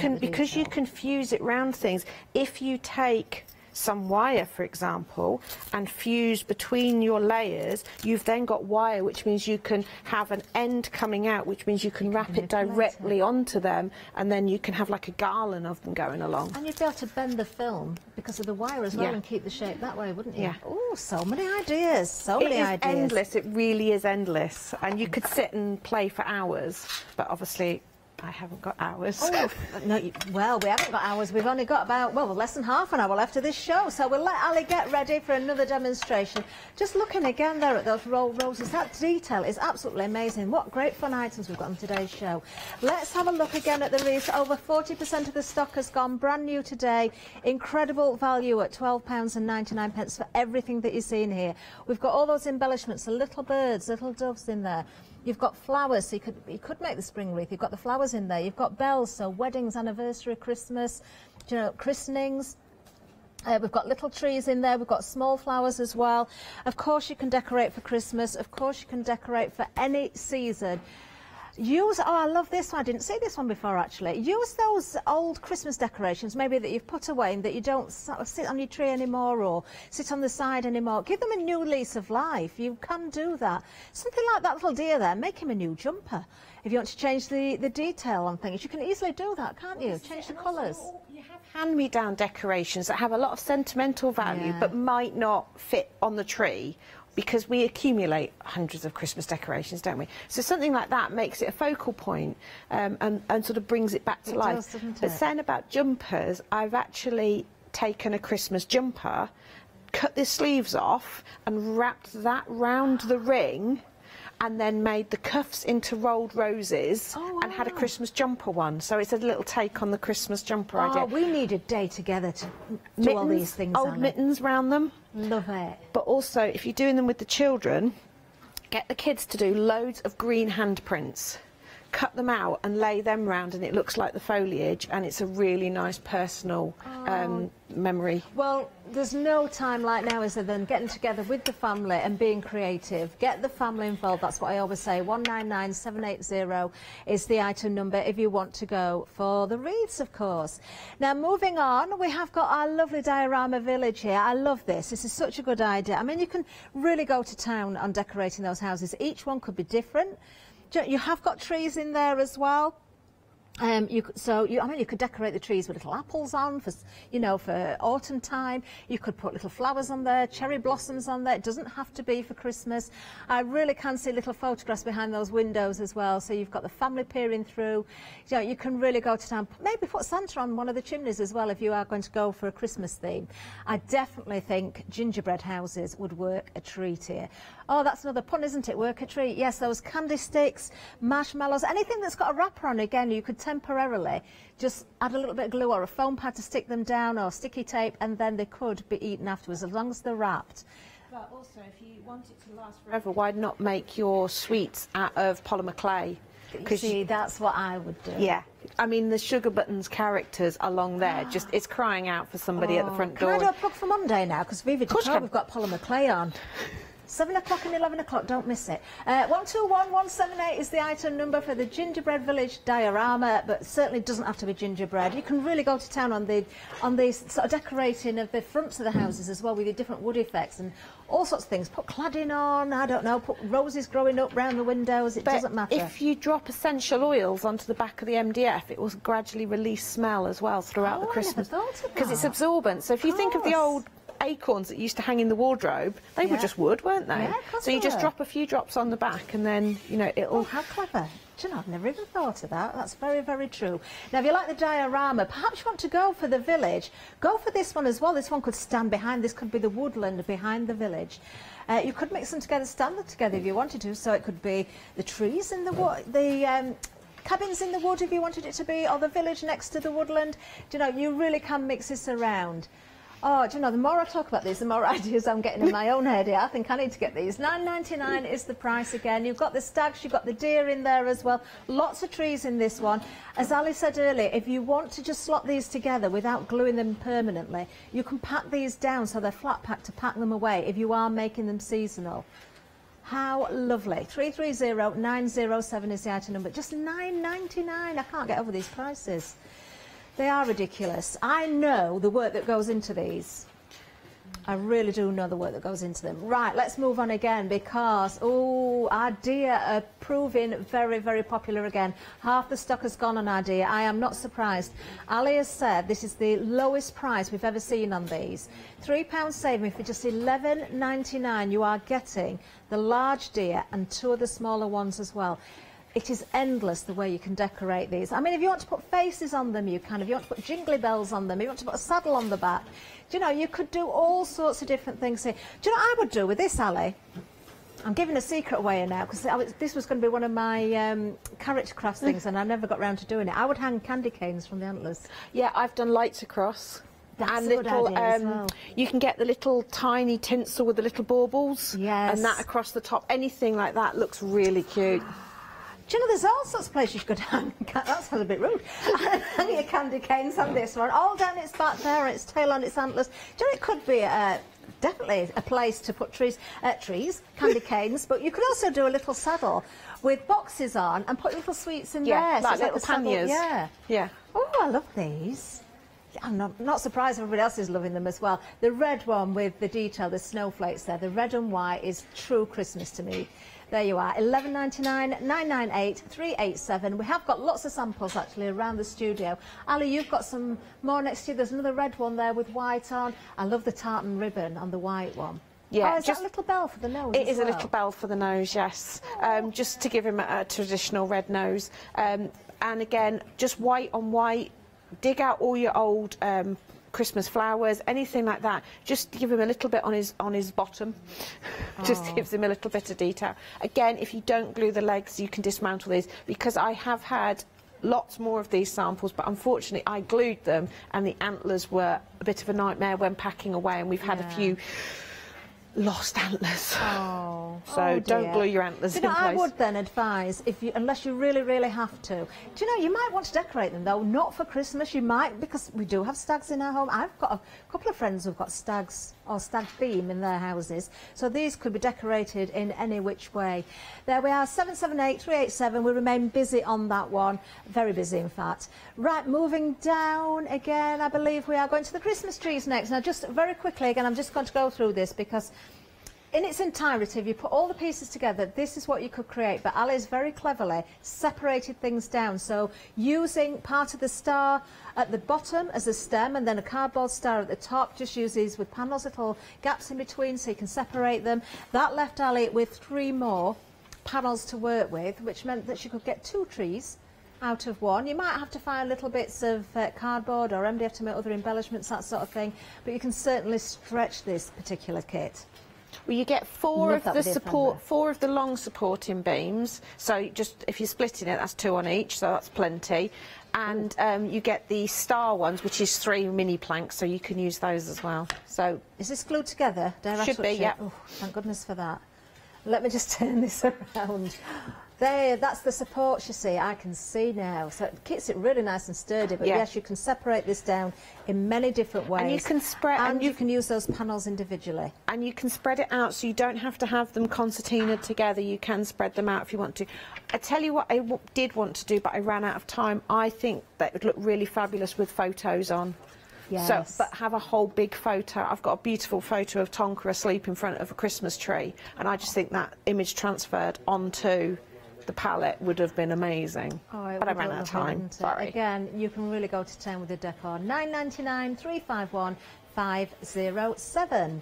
[SPEAKER 12] you can fuse it round things. If you take some wire, for example, and fuse between your layers, you've then got wire, which means you can have an end coming out, which means you can wrap it directly onto them, and then you can have like a garland of them going along.
[SPEAKER 13] And you'd be able to bend the film because of the wire as well and keep the shape that way, wouldn't you?
[SPEAKER 12] Yeah.
[SPEAKER 13] Oh, so many ideas, so many ideas.
[SPEAKER 12] It is endless, it really is endless. And you could sit and play for hours, but obviously I haven't got hours.
[SPEAKER 13] Oh, no, well, we haven't got hours. We've only got about, well, less than half an hour left of this show. So we'll let Ali get ready for another demonstration. Just looking again there at those rolled roses, that detail is absolutely amazing. What great fun items we've got on today's show. Let's have a look again at the wreaths. Over 40% of the stock has gone brand new today. Incredible value at £12.99 for everything that you see in here. We've got all those embellishments, the little birds, little doves in there. You've got flowers, so you could make the spring wreath. You've got the flowers in there. You've got bells, so weddings, anniversary, Christmas, you know, christenings. We've got little trees in there. We've got small flowers as well. Of course, you can decorate for Christmas. Of course, you can decorate for any season. Use, oh, I love this one. I didn't see this one before, actually. Use those old Christmas decorations, maybe that you've put away and that you don't sort of sit on your tree anymore or sit on the side anymore. Give them a new lease of life. You can do that. Something like that little deer there, make him a new jumper. If you want to change the detail on things, you can easily do that, can't you? Change the colours.
[SPEAKER 12] You have hand-me-down decorations that have a lot of sentimental value but might not fit on the tree, because we accumulate hundreds of Christmas decorations, don't we? So something like that makes it a focal point and sort of brings it back to life.
[SPEAKER 13] Does, doesn't
[SPEAKER 12] but
[SPEAKER 13] it?
[SPEAKER 12] saying about jumpers, I've actually taken a Christmas jumper, cut the sleeves off and wrapped that round the ring, and then made the cuffs into rolled roses and had a Christmas jumper one. So it's a little take on the Christmas jumper idea.
[SPEAKER 13] We need a day together to do all these things.
[SPEAKER 12] Old mittens round them.
[SPEAKER 13] Love it.
[SPEAKER 12] But also, if you're doing them with the children, get the kids to do loads of green handprints. Cut them out and lay them round, and it looks like the foliage, and it's a really nice personal memory.
[SPEAKER 13] Well, there's no time like now, is there, than getting together with the family and being creative. Get the family involved. That's what I always say. 199780 is the item number if you want to go for the wreaths, of course. Now, moving on, we have got our lovely diorama village here. I love this. This is such a good idea. I mean, you can really go to town on decorating those houses. Each one could be different. You have got trees in there as well. I mean, you could decorate the trees with little apples on for, you know, for autumn time. You could put little flowers on there, cherry blossoms on there. It doesn't have to be for Christmas. I really can see little photographs behind those windows as well. So you've got the family peering through. You know, you can really go to town. Maybe put Santa on one of the chimneys as well if you are going to go for a Christmas theme. I definitely think gingerbread houses would work a treat here. Oh, that's another pun, isn't it? Work a treat. Yes, those candy sticks, marshmallows, anything that's got a wrapper on. Again, you could temporarily just add a little bit of glue or a foam pad to stick them down, or sticky tape, and then they could be eaten afterwards as long as they're wrapped.
[SPEAKER 12] But also, if you want it to last forever, why not make your sweets out of polymer clay?
[SPEAKER 13] Because that's what I would do.
[SPEAKER 12] Yeah. I mean, the Sugar Buttons characters along there, just it's crying out for somebody at the front door.
[SPEAKER 13] Can I do a plug for Monday now? Because Viva Decor, we've got polymer clay on. 7 o'clock and 11 o'clock, don't miss it. 121178 is the item number for the Gingerbread Village diorama, but certainly doesn't have to be gingerbread. You can really go to town on the sort of decorating of the fronts of the houses as well, with your different wood effects and all sorts of things. Put cladding on, I don't know, put roses growing up round the windows, it doesn't matter.
[SPEAKER 12] If you drop essential oils onto the back of the MDF, it will gradually release smell as well throughout the Christmas. Because it's absorbent. So if you think of the old acorns that used to hang in the wardrobe, they were just wood, weren't they?
[SPEAKER 13] Yeah,
[SPEAKER 12] so you just drop a few drops on the back and then, you know, it'll...
[SPEAKER 13] Oh, how clever. Do you know, I've never even thought of that. That's very, very true. Now, if you like the diorama, perhaps you want to go for the village, go for this one as well. This one could stand behind, this could be the woodland behind the village. You could mix them together, stand them together if you wanted to, so it could be the trees in the cabins in the wood if you wanted it to be, or the village next to the woodland. Do you know, you really can mix this around. Oh, do you know, the more I talk about these, the more ideas I'm getting in my own head here. I think I need to get these. £9.99 is the price again. You've got the stags, you've got the deer in there as well. Lots of trees in this one. As Ali said earlier, if you want to just slot these together without gluing them permanently, you can pack these down so they're flat packed to pack them away if you are making them seasonal. How lovely. 330907 is the item number. Just £9.99. I can't get over these prices. They are ridiculous. I know the work that goes into these. I really do know the work that goes into them. Right, let's move on again because, oh, our deer are proving very, very popular again. Half the stock has gone on our deer. I am not surprised. Ali has said this is the lowest price we've ever seen on these. £3 saving for just £11.99. You are getting the large deer and 2 of the smaller ones as well. It is endless the way you can decorate these. I mean, if you want to put faces on them, you can. If you want to put jingly bells on them, if you want to put a saddle on the back, do you know, you could do all sorts of different things here. Do you know what I would do with this, Ali? I'm giving a secret away here now, because this was going to be one of my character crafts things, and I never got round to doing it. I would hang candy canes from the antlers.
[SPEAKER 12] Yeah, I've done lights across.
[SPEAKER 13] That's
[SPEAKER 12] and
[SPEAKER 13] a good
[SPEAKER 12] little,
[SPEAKER 13] idea as well.
[SPEAKER 12] You can get the little tiny tinsel with the little baubles.
[SPEAKER 13] Yes.
[SPEAKER 12] And that across the top. Anything like that looks really cute.
[SPEAKER 13] Do you know, there's all sorts of places you could hang. That sounds a bit rude. Hang your candy canes on this one, all down its back there, its tail on its antlers. Do you know, it could be definitely a place to put candy canes, but you could also do a little saddle with boxes on and put little sweets in there.
[SPEAKER 12] Like
[SPEAKER 13] so
[SPEAKER 12] little panniers.
[SPEAKER 13] Yeah. Oh, I love these. I'm not surprised everybody else is loving them as well. The red one with the detail, the snowflakes there, the red and white is true Christmas to me. There you are, £11.99, £9.98, £3.87. We have got lots of samples actually around the studio. Ali, you've got some more next to you. There's another red one there with white on. I love the tartan ribbon on the white one.
[SPEAKER 12] Yeah,
[SPEAKER 13] is that a little bell for the nose?
[SPEAKER 12] It is a little bell for the nose, yes. Just to give him a traditional red nose. And again, just white on white. Dig out all your old Christmas flowers, anything like that. Just give him a little bit on his bottom. Just gives him a little bit of detail. Again, if you don't glue the legs, you can dismantle these, because I have had lots more of these samples, but unfortunately I glued them and the antlers were a bit of a nightmare when packing away, and we've had a few lost antlers. So don't glue your antlers in place.
[SPEAKER 13] I would then advise, unless you really, really have to. Do you know, you might want to decorate them though, not for Christmas. You might, because we do have stags in our home. I've got a couple of friends who've got stags or stag theme in their houses, so these could be decorated in any which way. There we are, 778-387. We remain busy on that one, very busy in fact. Right, moving down again, I believe we are going to the Christmas trees next. Now just very quickly again, I'm just going to go through this because in its entirety, if you put all the pieces together, this is what you could create. But Ali's very cleverly separated things down. So using part of the star at the bottom as a stem and then a cardboard star at the top, just use these with panels, little gaps in between so you can separate them. That left Ali with 3 more panels to work with, which meant that she could get 2 trees out of one. You might have to find little bits of cardboard or MDF to make other embellishments, that sort of thing. But you can certainly stretch this particular kit.
[SPEAKER 12] Well, you get 4 of the long supporting beams. So just if you're splitting it, that's 2 on each, so that's plenty. And you get the star ones, which is 3 mini planks, so you can use those as well. So
[SPEAKER 13] is this glued together?
[SPEAKER 12] Should be, yeah.
[SPEAKER 13] Oh, thank goodness for that. Let me just turn this around. There, that's the support, you see, I can see now. So it keeps it really nice and sturdy, but yes, you can separate this down in many different ways.
[SPEAKER 12] And you can spread,
[SPEAKER 13] and you can use those panels individually.
[SPEAKER 12] And you can spread it out, so you don't have to have them concertinaed together. You can spread them out if you want to. I tell you what I did want to do, but I ran out of time. I think that would look really fabulous with photos on.
[SPEAKER 13] Yes.
[SPEAKER 12] So, but have a whole big photo. I've got a beautiful photo of Tonka asleep in front of a Christmas tree, and I just think that image transferred onto the palette would have been amazing. But I ran out of time. Sorry.
[SPEAKER 13] Again, you can really go to town with the decor. $9.99, 351 507.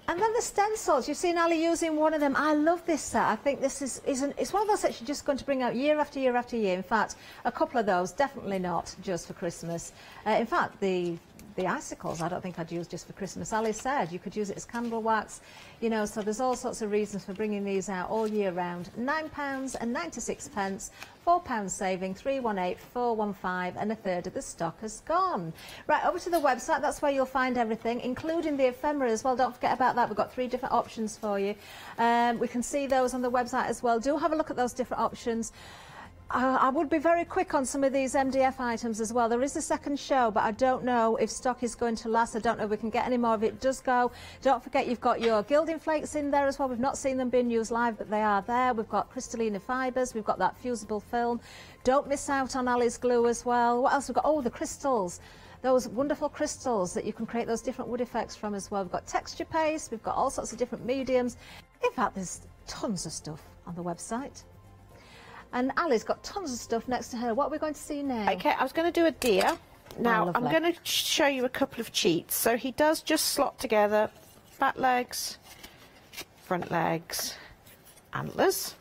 [SPEAKER 13] And then the stencils. You've seen Ali using one of them. I love this set. I think this it's one of those sets you're just going to bring out year after year after year. In fact, a couple of those, definitely not just for Christmas. In fact, the icicles I don't think I'd use just for Christmas. Ali said you could use it as candle wax, you know, so there's all sorts of reasons for bringing these out all year round. £9.96, £4 saving, 318 415, and a third of the stock has gone. Right, over to the website, that's where you'll find everything, including the ephemera as well. Don't forget about that. We've got 3 different options for you. We can see those on the website as well. Do have a look at those different options. I would be very quick on some of these MDF items as well. There is a second show, but I don't know if stock is going to last. I don't know if we can get any more of it. It does go. Don't forget you've got your gilding flakes in there as well. We've not seen them being used live, but they are there. We've got crystalline fibres. We've got that fusible film. Don't miss out on Ali's glue as well. What else we've got? Oh, the crystals. Those wonderful crystals that you can create those different wood effects from as well. We've got texture paste. We've got all sorts of different mediums. In fact, there's tons of stuff on the website. And Ali's got tons of stuff next to her. What are we going to see now?
[SPEAKER 12] Okay, I was going to do a deer. Now, I'm going to show you a couple of cheats. So he does just slot together back legs, front legs, antlers.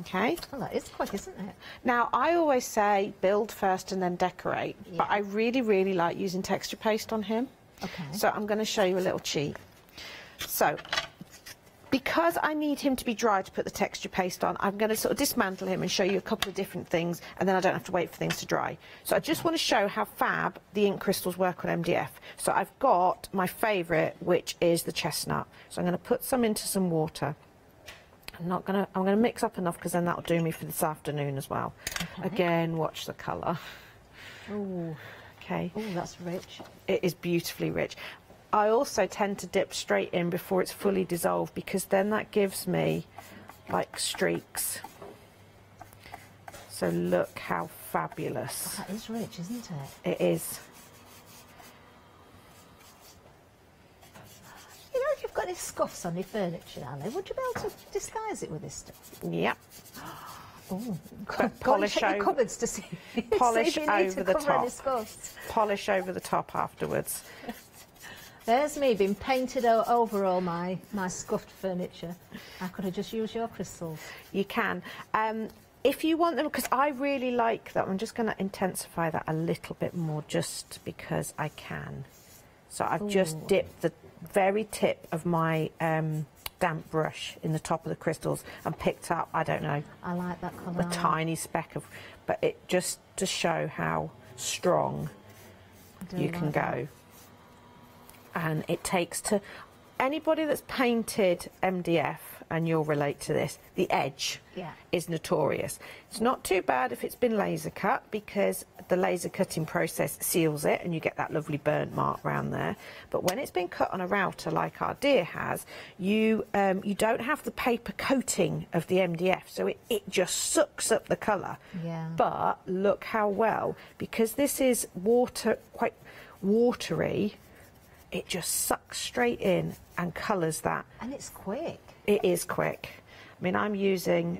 [SPEAKER 12] Okay.
[SPEAKER 13] Well, that is quick, isn't it?
[SPEAKER 12] Now, I always say build first and then decorate. Yeah. But I really, really like using texture paste on him.
[SPEAKER 13] Okay.
[SPEAKER 12] So I'm going to show you a little cheat. So, because I need him to be dry to put the texture paste on, I'm going to sort of dismantle him and show you a couple of different things, and then I don't have to wait for things to dry. So I just want to show how fab the ink crystals work on MDF. So I've got my favourite, which is the chestnut. So I'm going to put some into some water. I'm going to mix up enough because then that'll do me for this afternoon as well. Okay. Again, watch the colour.
[SPEAKER 13] Ooh.
[SPEAKER 12] Okay.
[SPEAKER 13] Oh, that's rich.
[SPEAKER 12] It is beautifully rich. I also tend to dip straight in before it's fully dissolved, because then that gives me like streaks. So look how fabulous.
[SPEAKER 13] Oh, that is rich, isn't it?
[SPEAKER 12] It is.
[SPEAKER 13] You know, if you've got any scuffs on your furniture, Ali, would you be able to disguise it with this stuff?
[SPEAKER 12] Yep.
[SPEAKER 13] Oh,
[SPEAKER 12] polish over
[SPEAKER 13] your cupboards to see.
[SPEAKER 12] Polish over the top.
[SPEAKER 13] Scuffs.
[SPEAKER 12] Polish over the top afterwards.
[SPEAKER 13] There's me being painted over all my scuffed furniture. I could have just used your crystals.
[SPEAKER 12] You can. if you want them, because I really like that, I'm just going to intensify that a little bit more just because I can. So I've just dipped the very tip of my damp brush in the top of the crystals and picked up, I don't know,
[SPEAKER 13] I like that colour.
[SPEAKER 12] a tiny speck of, but it just to show how strong you can go. And it takes to anybody that's painted MDF, and you'll relate to this, the edge is notorious. It's not too bad if it's been laser cut, because the laser cutting process seals it and you get that lovely burnt mark around there. But when it's been cut on a router like our deer has, you don't have the paper coating of the MDF, so it just sucks up the colour.
[SPEAKER 13] Yeah.
[SPEAKER 12] But look how well, because this is quite watery, it just sucks straight in and colours that.
[SPEAKER 13] And it's quick.
[SPEAKER 12] It is quick. I mean, I'm using,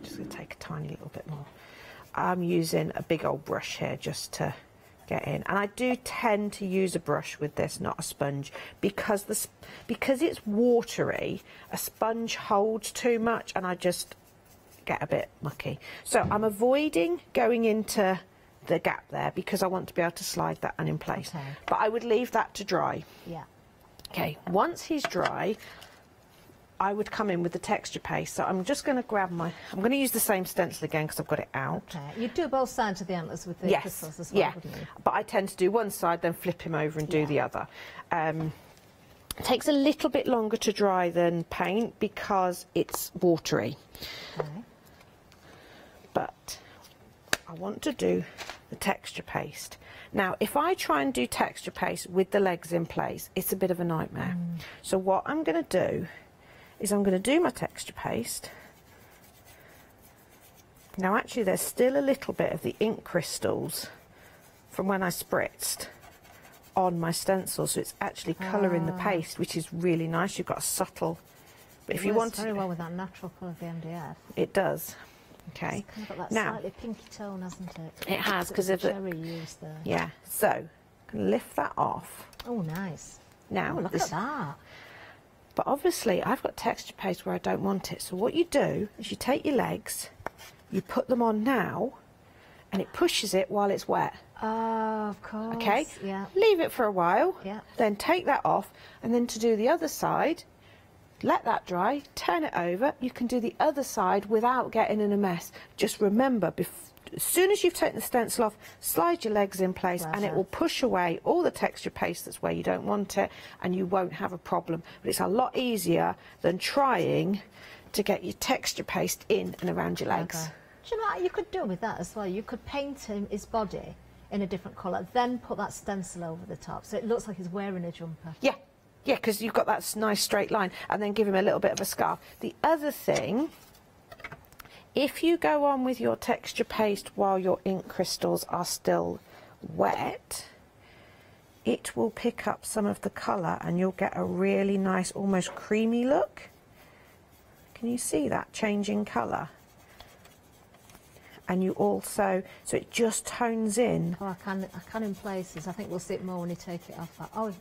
[SPEAKER 12] just going to take a tiny little bit more. I'm using a big old brush here just to get in. And I do tend to use a brush with this, not a sponge, because it's watery, a sponge holds too much and I just get a bit mucky. So I'm avoiding going into the gap there because I want to be able to slide that in place. Okay. But I would leave that to dry.
[SPEAKER 13] Yeah.
[SPEAKER 12] Okay, once he's dry, I would come in with the texture paste. So I'm just going to grab I'm going to use the same stencil again because I've got it out.
[SPEAKER 13] Okay. You'd do both sides of the antlers with the crystals as well, wouldn't you?
[SPEAKER 12] But I tend to do one side, then flip him over and do the other. It takes a little bit longer to dry than paint because it's watery.
[SPEAKER 13] Okay.
[SPEAKER 12] But I want to do the texture paste. Now, if I try and do texture paste with the legs in place, it's a bit of a nightmare. So what I'm going to do is I'm going to do my texture paste. Now, actually, there's still a little bit of the ink crystals from when I spritzed on my stencil, so it's actually colouring the paste, which is really nice. You've got a subtle... But if you want
[SPEAKER 13] very well with that natural colour of the MDF.
[SPEAKER 12] It does. Okay.
[SPEAKER 13] It's kind of got that
[SPEAKER 12] now,
[SPEAKER 13] slightly pinky tone, hasn't it?
[SPEAKER 12] It has, because of the
[SPEAKER 13] cherry used there.
[SPEAKER 12] Yeah. So, I'm going to lift that off.
[SPEAKER 13] Oh, nice.
[SPEAKER 12] Now,
[SPEAKER 13] look at that.
[SPEAKER 12] But obviously, I've got texture paste where I don't want it. So what you do is you take your legs, you put them on now, and it pushes it while it's wet.
[SPEAKER 13] Oh, of course.
[SPEAKER 12] Okay.
[SPEAKER 13] Yeah.
[SPEAKER 12] Leave it for a while.
[SPEAKER 13] Yeah.
[SPEAKER 12] Then take that off, and then to do the other side, let that dry, turn it over. You can do the other side without getting in a mess. Just remember, as soon as you've taken the stencil off, slide your legs in place and it will push away all the texture paste that's where you don't want it, and you won't have a problem. But it's a lot easier than trying to get your texture paste in and around your legs.
[SPEAKER 13] Do you know what you could do with that as well? You could paint his body in a different colour, then put that stencil over the top so it looks like he's wearing a jumper.
[SPEAKER 12] Yeah. Yeah, because you've got that nice straight line, and then give him a little bit of a scarf. The other thing, if you go on with your texture paste while your ink crystals are still wet, it will pick up some of the colour and you'll get a really nice, almost creamy look. Can you see that changing colour? And you also, so it just tones in.
[SPEAKER 13] Oh, I can in places. I think we'll see it more when you take it off. Oh.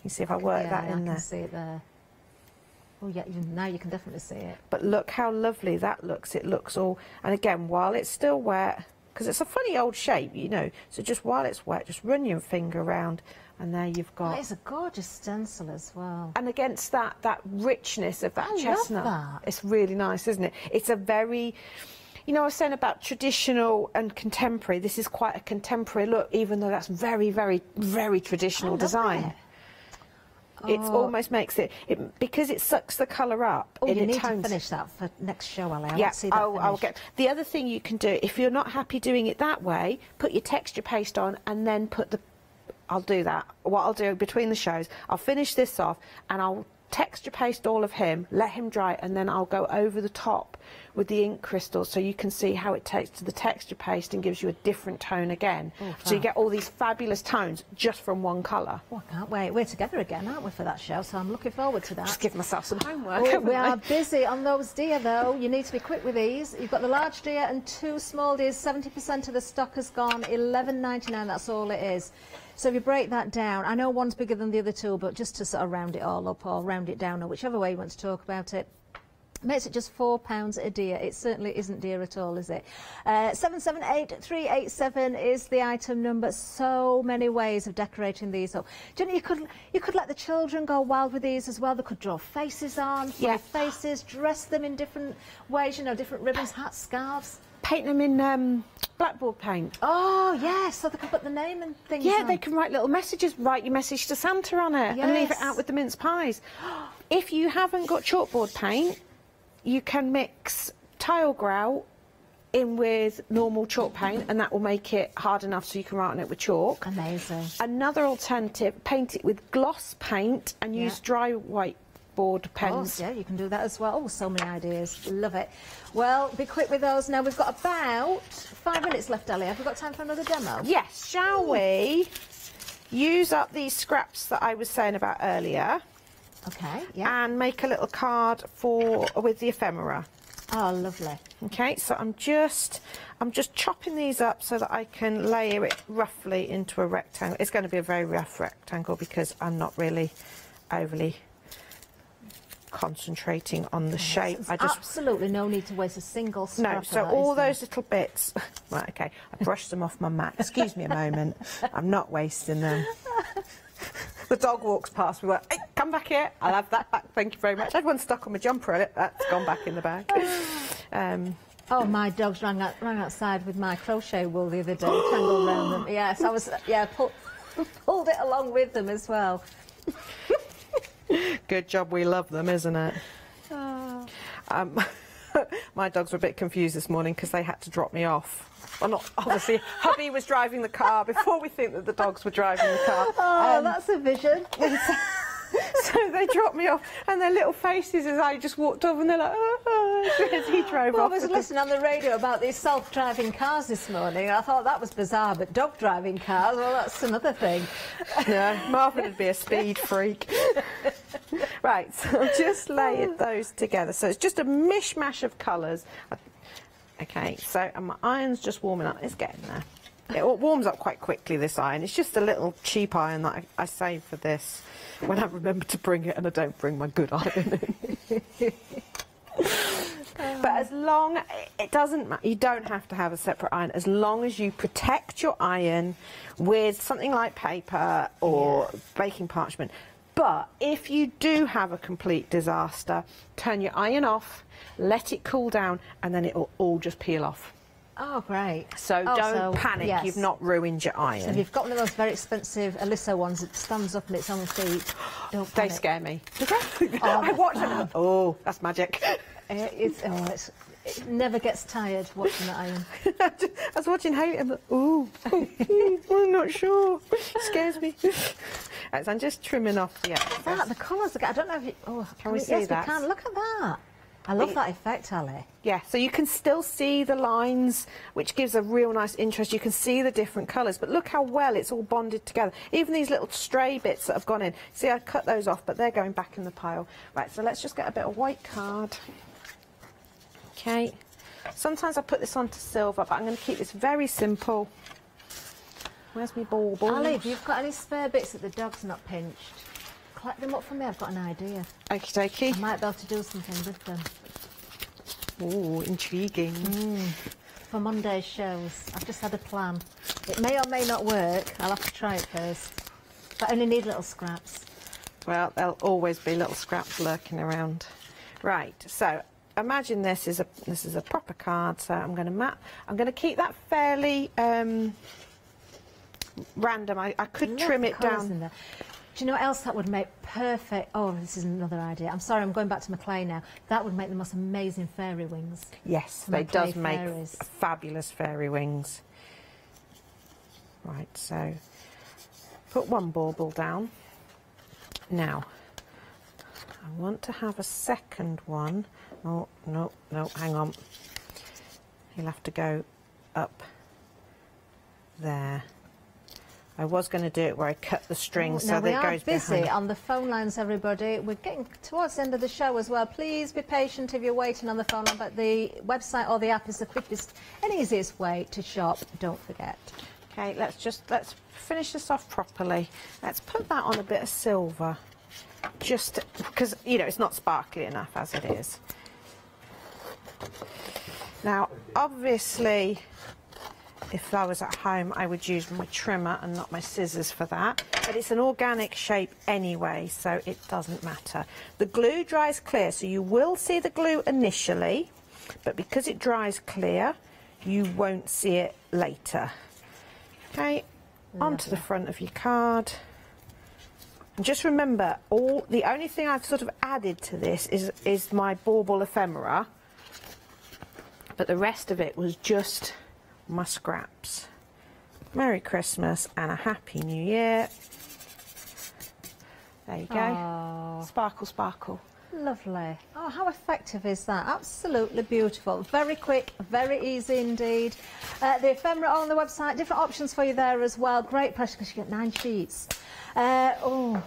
[SPEAKER 12] You see if I work that in there.
[SPEAKER 13] I can see it there. Oh yeah, now you can definitely see it.
[SPEAKER 12] But look how lovely that looks. It looks all, and again, while it's still wet, because it's a funny old shape, you know, so just while it's wet, just run your finger around, and there you've got...
[SPEAKER 13] It's a gorgeous stencil as well.
[SPEAKER 12] And against that richness of that chestnut,
[SPEAKER 13] love that.
[SPEAKER 12] It's really nice, isn't it? It's a very... You know, I was saying about traditional and contemporary. This is quite a contemporary look, even though that's very, very, very traditional design. It almost makes it because it sucks the colour up.
[SPEAKER 13] Oh, you need to finish that for next show, Ali.
[SPEAKER 12] Yeah,
[SPEAKER 13] see that
[SPEAKER 12] I'll get. The other thing you can do, if you're not happy doing it that way, put your texture paste on and then put the. I'll do that. What I'll do between the shows, I'll finish this off and I'll texture paste all of him, let him dry, and then I'll go over the top with the ink crystals so you can see how it takes to the texture paste and gives you a different tone again. Oh, so you get all these fabulous tones just from one colour.
[SPEAKER 13] Oh, I can't wait. We're together again, aren't we, for that show? So I'm looking forward to that.
[SPEAKER 12] Just give myself some homework.
[SPEAKER 13] Oh, we are busy on those deer, though. You need to be quick with these. You've got the large deer and 2 small deers. 70% of the stock has gone. $11.99, that's all it is. So if you break that down, I know one's bigger than the other two, but just to sort of round it all up or round it down, or whichever way you want to talk about it, Makes it just £4 a dear. It certainly isn't dear at all, is it? 778387 is the item number. So many ways of decorating these up. Do you know, you could let the children go wild with these as well. They could draw faces on, faces, dress them in different ways, you know, different ribbons, hats, scarves.
[SPEAKER 12] Paint them in blackboard paint.
[SPEAKER 13] Oh, yes, so they can put the name and things on.
[SPEAKER 12] They can write little messages, write your message to Santa on it and leave it out with the mince pies. If you haven't got chalkboard paint, you can mix tile grout in with normal chalk paint and that will make it hard enough so you can write on it with chalk.
[SPEAKER 13] Amazing.
[SPEAKER 12] Another alternative, paint it with gloss paint and use dry whiteboard pens.
[SPEAKER 13] Oh, yeah, you can do that as well. Oh, so many ideas. Love it. Well, be quick with those now. We've got about 5 minutes left, Ali. Have we got time for another demo?
[SPEAKER 12] Yes, shall we use up these scraps that I was saying about earlier?
[SPEAKER 13] Okay, yeah.
[SPEAKER 12] And make a little card with the ephemera.
[SPEAKER 13] Oh, lovely.
[SPEAKER 12] Okay, so I'm just chopping these up so that I can layer it roughly into a rectangle. It's going to be a very rough rectangle because I'm not really overly concentrating on the shape.
[SPEAKER 13] Absolutely no need to waste a single scrap.
[SPEAKER 12] No, so all those little bits. Right, okay, I brushed them off my mat. Excuse me a moment. I'm not wasting them. The dog walks past me, went, hey, come back here, I'll have that back, thank you very much. I had one stuck on my jumper, that's gone back in the bag.
[SPEAKER 13] Oh, my dogs ran outside with my crochet wool the other day, tangled around them. Yes, I was, pulled it along with them as well.
[SPEAKER 12] Good job, we love them, isn't it? My dogs were a bit confused this morning because they had to drop me off. Well, not obviously. Hubby was driving the car before we think that the dogs were driving the car.
[SPEAKER 13] Oh, that's a vision.
[SPEAKER 12] So they dropped me off, and their little faces as I just walked off, and they're like, oh, as he drove off.
[SPEAKER 13] I was listening on the radio about these self-driving cars this morning. I thought that was bizarre, but dog-driving cars, well, that's another thing.
[SPEAKER 12] Yeah, Marvin would be a speed freak. Right, so I've just layered those together. So it's just a mishmash of colours. Okay, so and my iron's just warming up. It's getting there. It warms up quite quickly, this iron. It's just a little cheap iron that I save for this when I remember to bring it and I don't bring my good iron in. But as long, it doesn't matter, you don't have to have a separate iron, as long as you protect your iron with something like paper or baking parchment. But if you do have a complete disaster, turn your iron off, let it cool down, and then it will all just peel off.
[SPEAKER 13] Oh, great.
[SPEAKER 12] So don't panic, you've not ruined your iron.
[SPEAKER 13] So if you've got one of those very expensive Aliso ones that stands up on its own feet, don't panic.
[SPEAKER 12] They scare me. I watch them and oh, that's magic.
[SPEAKER 13] It never gets tired watching that iron.
[SPEAKER 12] I was watching Haley and ooh, I'm not sure. It scares me. Right, so I'm just trimming off the excess.
[SPEAKER 13] The colours, I don't know if you... Oh,
[SPEAKER 12] can we see that?
[SPEAKER 13] Yes, we can. Look at that. I love that effect, Ali.
[SPEAKER 12] Yeah, so you can still see the lines, which gives a real nice interest. You can see the different colours, but look how well it's all bonded together. Even these little stray bits that have gone in. See, I cut those off, but they're going back in the pile. Right, so let's just get a bit of white card. Okay. Sometimes I put this onto silver, but I'm going to keep this very simple. Where's my baubles?
[SPEAKER 13] Ali, if you've got any spare bits that the dog's not pinched, collect them up for me. I've got an idea.
[SPEAKER 12] Okie dokie.
[SPEAKER 13] I might be able to do something with them.
[SPEAKER 12] Oh, intriguing.
[SPEAKER 13] For Monday's shows. I've just had a plan. It may or may not work. I'll have to try it first. But I only need little scraps.
[SPEAKER 12] Well, there'll always be little scraps lurking around. Right, so imagine this is a proper card. So I'm going to keep that fairly random. I could trim it down.
[SPEAKER 13] Do you know what else that would make perfect? Oh, this is another idea. I'm sorry, I'm going back to my clay now. That would make the most amazing fairy wings.
[SPEAKER 12] Yes, they does make fabulous fairy wings. Right, so put one bauble down. Now, I want to have a second one. Oh, no, hang on. You'll have to go up there. I was going to do it where I cut the string so that it goes behind.
[SPEAKER 13] We are busy on the phone lines, everybody. We're getting towards the end of the show as well. Please be patient if you're waiting on the phone line, but the website or the app is the quickest and easiest way to shop, don't forget.
[SPEAKER 12] Okay, let's finish this off properly. Let's put that on a bit of silver, just because, you know, it's not sparkly enough as it is. Now, obviously, if I was at home, I would use my trimmer and not my scissors for that. But it's an organic shape anyway, so it doesn't matter. The glue dries clear, so you will see the glue initially, but because it dries clear, you won't see it later. Okay, onto the front of your card. And just remember, the only thing I've sort of added to this is my bauble ephemera, but the rest of it was just my scraps. Merry Christmas and a Happy New Year. There you go.
[SPEAKER 13] Aww.
[SPEAKER 12] Sparkle, sparkle.
[SPEAKER 13] Lovely. Oh, how effective is that? Absolutely beautiful. Very quick, very easy indeed. The ephemera on the website, different options for you there as well. Great pressure because you get 9 sheets. Oh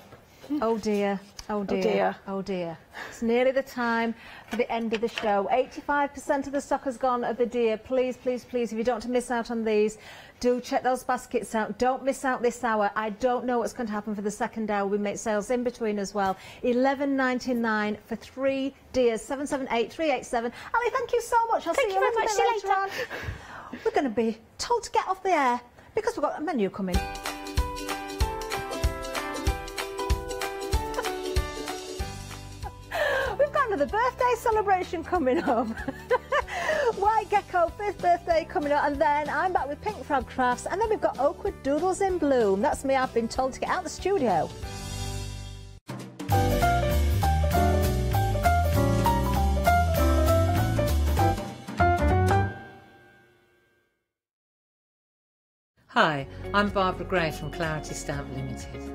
[SPEAKER 13] dear. Oh dear.
[SPEAKER 12] Oh dear.
[SPEAKER 13] Oh dear. It's nearly the time for the end of the show. 85% of the stock has gone of the deer. Please, please, please, if you don't want to miss out on these, do check those baskets out. Don't miss out this hour. I don't know what's going to happen for the second hour. We make sales in between as well. $11.99 for 3 deers. 778-387. Ali, thank you so much. I'll see you very much later on. We're going to be told to get off the air because we've got a menu coming. We've got another birthday celebration coming up. White Gecko, 5th birthday coming up, and then I'm back with Pink Frog Crafts, and then we've got Oakwood Doodles in Bloom. That's me, I've been told to get out of the studio.
[SPEAKER 14] Hi, I'm Barbara Gray from Clarity Stamp Limited.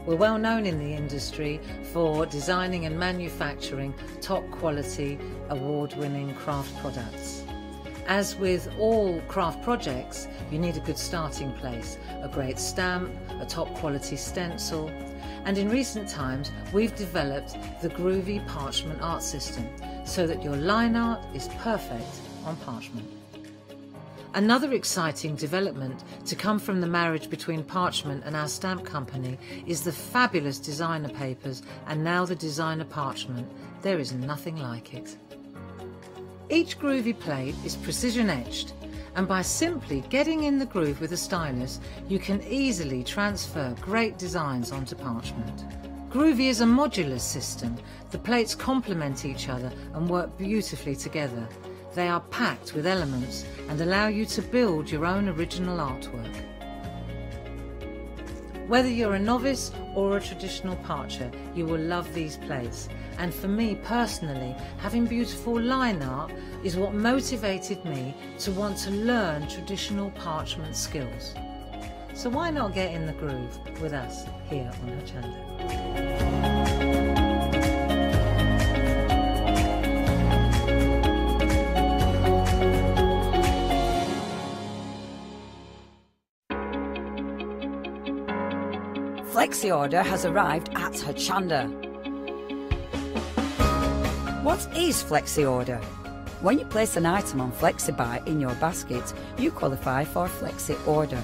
[SPEAKER 14] We're well known in the industry for designing and manufacturing top quality, award-winning craft products. As with all craft projects, you need a good starting place, a great stamp, a top quality stencil, and in recent times we've developed the groovy parchment art system so that your line art is perfect on parchment. Another exciting development to come from the marriage between parchment and our stamp company is the fabulous designer papers and now the designer parchment. There is nothing like it. Each groovy plate is precision etched, and by simply getting in the groove with a stylus, you can easily transfer great designs onto parchment. Groovy is a modular system. The plates complement each other and work beautifully together. They are packed with elements and allow you to build your own original artwork. Whether you're a novice or a traditional parcher, you will love these plates. And for me personally, having beautiful line art is what motivated me to want to learn traditional parchment skills. So why not get in the groove with us here on Hochanda?
[SPEAKER 2] Flexi order has arrived at Hochanda. What is Flexi order? When you place an item on FlexiBuy in your basket, you qualify for Flexi order,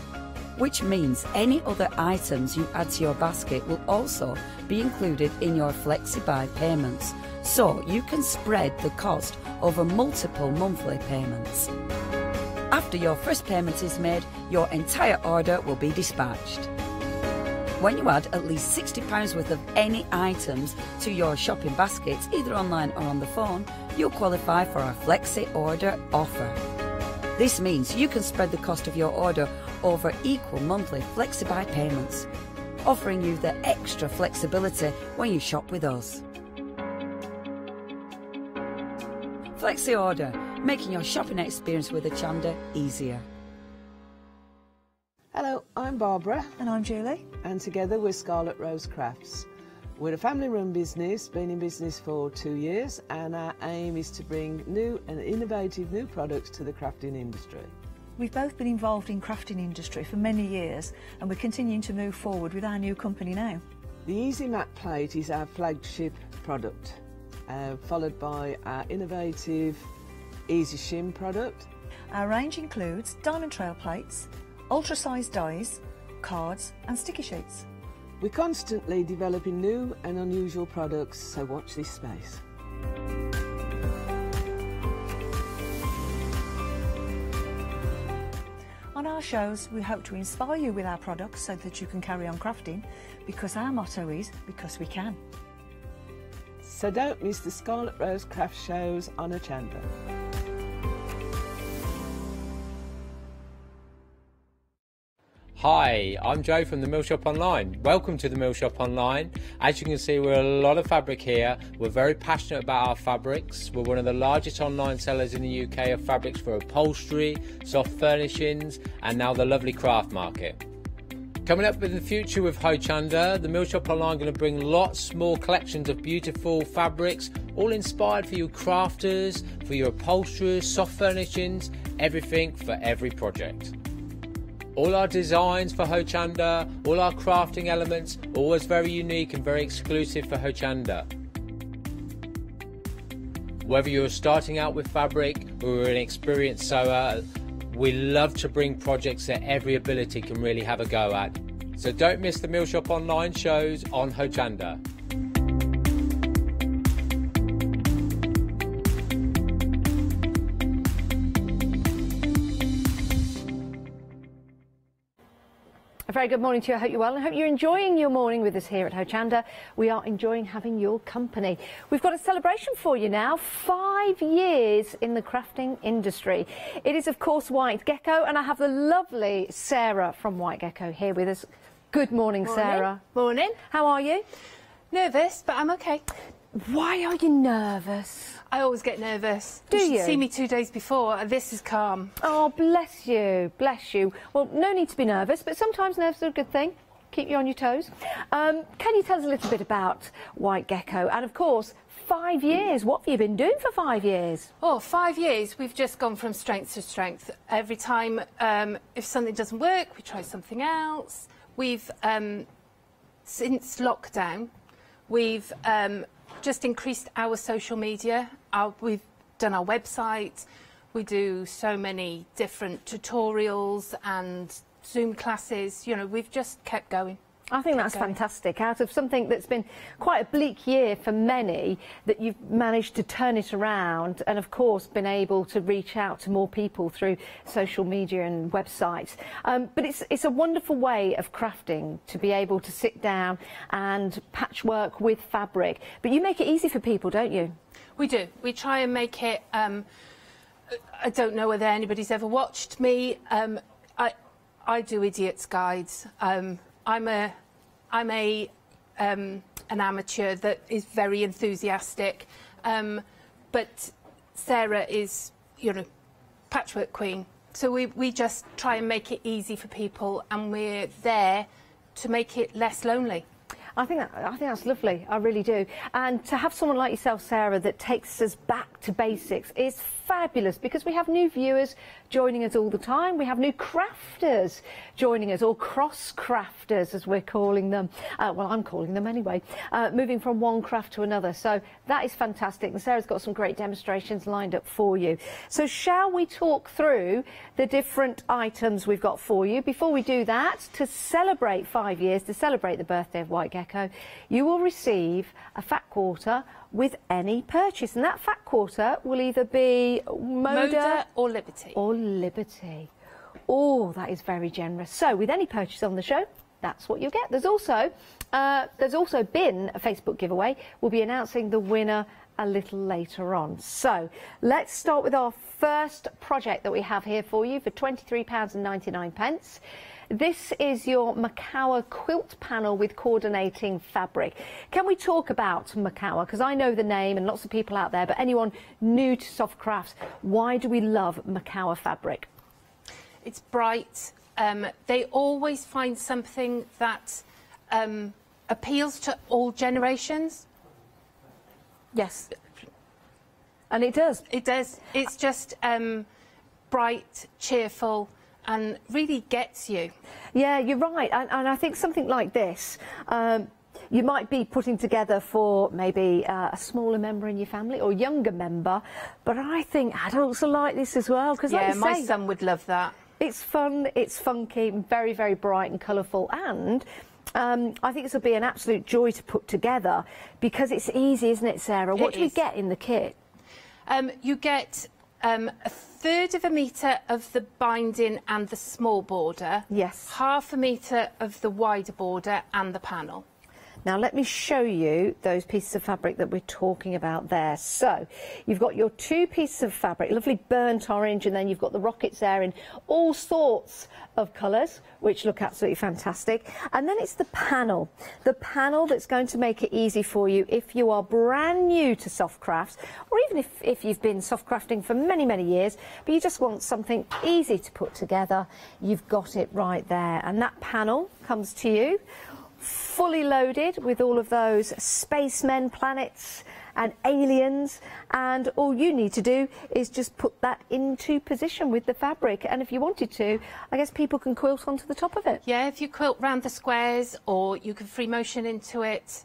[SPEAKER 2] which means any other items you add to your basket will also be included in your FlexiBuy payments, so you can spread the cost over multiple monthly payments. After your first payment is made, your entire order will be dispatched. When you add at least £60 worth of any items to your shopping baskets, either online or on the phone, you'll qualify for our Flexi Order offer. This means you can spread the cost of your order over equal monthly FlexiBuy payments, offering you the extra flexibility when you shop with us. Flexi Order, making your shopping experience with Hochanda easier.
[SPEAKER 15] Hello, I'm Barbara.
[SPEAKER 16] And I'm Julie.
[SPEAKER 15] And together we're Scarlet Rose Crafts. We're a family-run business, been in business for 2 years, and our aim is to bring new and innovative new products to the crafting industry.
[SPEAKER 16] We've both been involved in crafting industry for many years, and we're continuing to move forward with our new company now.
[SPEAKER 15] The Easy Mat Plate is our flagship product, followed by our innovative Easy Shim product.
[SPEAKER 16] Our range includes diamond trail plates, ultra-sized dies, cards and sticky sheets.
[SPEAKER 15] We're constantly developing new and unusual products, so watch this space.
[SPEAKER 16] On our shows, we hope to inspire you with our products so that you can carry on crafting, because our motto is, because we can.
[SPEAKER 15] So don't miss the Scarlet Rose craft shows on Hochanda.
[SPEAKER 5] Hi, I'm Joe from the Mill Shop Online. Welcome to the Mill Shop Online. As you can see, we're a lot of fabric here. We're very passionate about our fabrics. We're one of the largest online sellers in the UK of fabrics for upholstery, soft furnishings, and now the lovely craft market. Coming up in the future with Hochanda, the Mill Shop Online going to bring lots more collections of beautiful fabrics, all inspired for you crafters, for your upholsterers, soft furnishings, everything for every project. All our designs for Hochanda, all our crafting elements, always very unique and very exclusive for Hochanda. Whether you're starting out with fabric or an experienced sewer, we love to bring projects that every ability can really have a go at. So don't miss the Mill Shop Online shows on Hochanda.
[SPEAKER 1] A very good morning to you. I hope you're well and hope you're enjoying your morning with us here at Hochanda. We are enjoying having your company. We've got a celebration for you now. 5 years in the crafting industry. It is, of course, White Gecko, and I have the lovely Sarah from White Gecko here with us. Good morning, Sarah.
[SPEAKER 17] Morning.
[SPEAKER 1] How are you?
[SPEAKER 17] Nervous, but I'm okay.
[SPEAKER 1] Why are you nervous?
[SPEAKER 17] I always get nervous.
[SPEAKER 1] Do you?
[SPEAKER 17] See me 2 days before. This is calm.
[SPEAKER 1] Oh, bless you, bless you. Well, no need to be nervous, but sometimes nerves are a good thing. Keep you on your toes. Can you tell us a little bit about White Gecko? And, of course, 5 years. What have you been doing for 5 years?
[SPEAKER 17] Oh, 5 years. We've just gone from strength to strength. Every time, if something doesn't work, we try something else. We've, since lockdown, we've just increased our social media. We've done our website. We do so many different tutorials and Zoom classes. You know, we've just kept going.
[SPEAKER 1] I think that's fantastic. Out of something that's been quite a bleak year for many, that you've managed to turn it around and, of course, been able to reach out to more people through social media and websites. But it's a wonderful way of crafting, to be able to sit down and patchwork with fabric. But you make it easy for people, don't you?
[SPEAKER 17] We do. We try and make it... I don't know whether anybody's ever watched me. I do idiots' guides. I'm an amateur that is very enthusiastic, but Sarah is, you know, patchwork queen. So we just try and make it easy for people, and we're there to make it less lonely.
[SPEAKER 1] I think that's lovely. I really do. And to have someone like yourself, Sarah, that takes us back to basics is fabulous, because we have new viewers joining us all the time. We have new crafters joining us, or cross-crafters, as we're calling them. Well, I'm calling them anyway, moving from one craft to another. So that is fantastic. And Sarah's got some great demonstrations lined up for you. So shall we talk through the different items we've got for you? Before we do that, to celebrate 5 years, to celebrate the birthday of White Gecko, you will receive a fat quarter with any purchase, and that fat quarter will either be Moda
[SPEAKER 17] or Liberty.
[SPEAKER 1] Or Liberty. Oh, that is very generous. So with any purchase on the show, that's what you get. There's also been a Facebook giveaway. We'll be announcing the winner a little later on. So let's start with our first project that we have here for you for £23.99. This is your Macawa quilt panel with coordinating fabric. Can we talk about Macawa? Because I know the name and lots of people out there, but anyone new to soft crafts, why do we love Macawa fabric?
[SPEAKER 17] It's bright. They always find something that appeals to all generations.
[SPEAKER 1] Yes. And it does.
[SPEAKER 17] It does. It's just bright, cheerful, and really gets you.
[SPEAKER 1] Yeah, you're right. And I think something like this, you might be putting together for maybe a smaller member in your family or younger member, but I think adults are like this as well. Because
[SPEAKER 17] yeah,
[SPEAKER 1] like
[SPEAKER 17] my son would love that.
[SPEAKER 1] It's fun, it's funky, very, very bright and colourful, and I think this will be an absolute joy to put together, because it's easy, isn't it, Sarah? What do we get in the kit?
[SPEAKER 17] You get 1/3 of a metre of the binding and the small border.
[SPEAKER 1] Yes.
[SPEAKER 17] 1/2 metre of the wider border and the panel.
[SPEAKER 1] Now let me show you those pieces of fabric that we're talking about there. So you've got your 2 pieces of fabric, lovely burnt orange, and then you've got the rockets there in all sorts of colours, which look absolutely fantastic. And then it's the panel that's going to make it easy for you if you are brand new to soft crafts, or even if you've been soft crafting for many, many years, but you just want something easy to put together. You've got it right there. And that panel comes to you fully loaded with all of those spacemen, planets and aliens, and all you need to do is just put that into position with the fabric. And if you wanted to, I guess people can quilt onto the top of it.
[SPEAKER 17] Yeah, if you quilt round the squares, or you can free motion into it,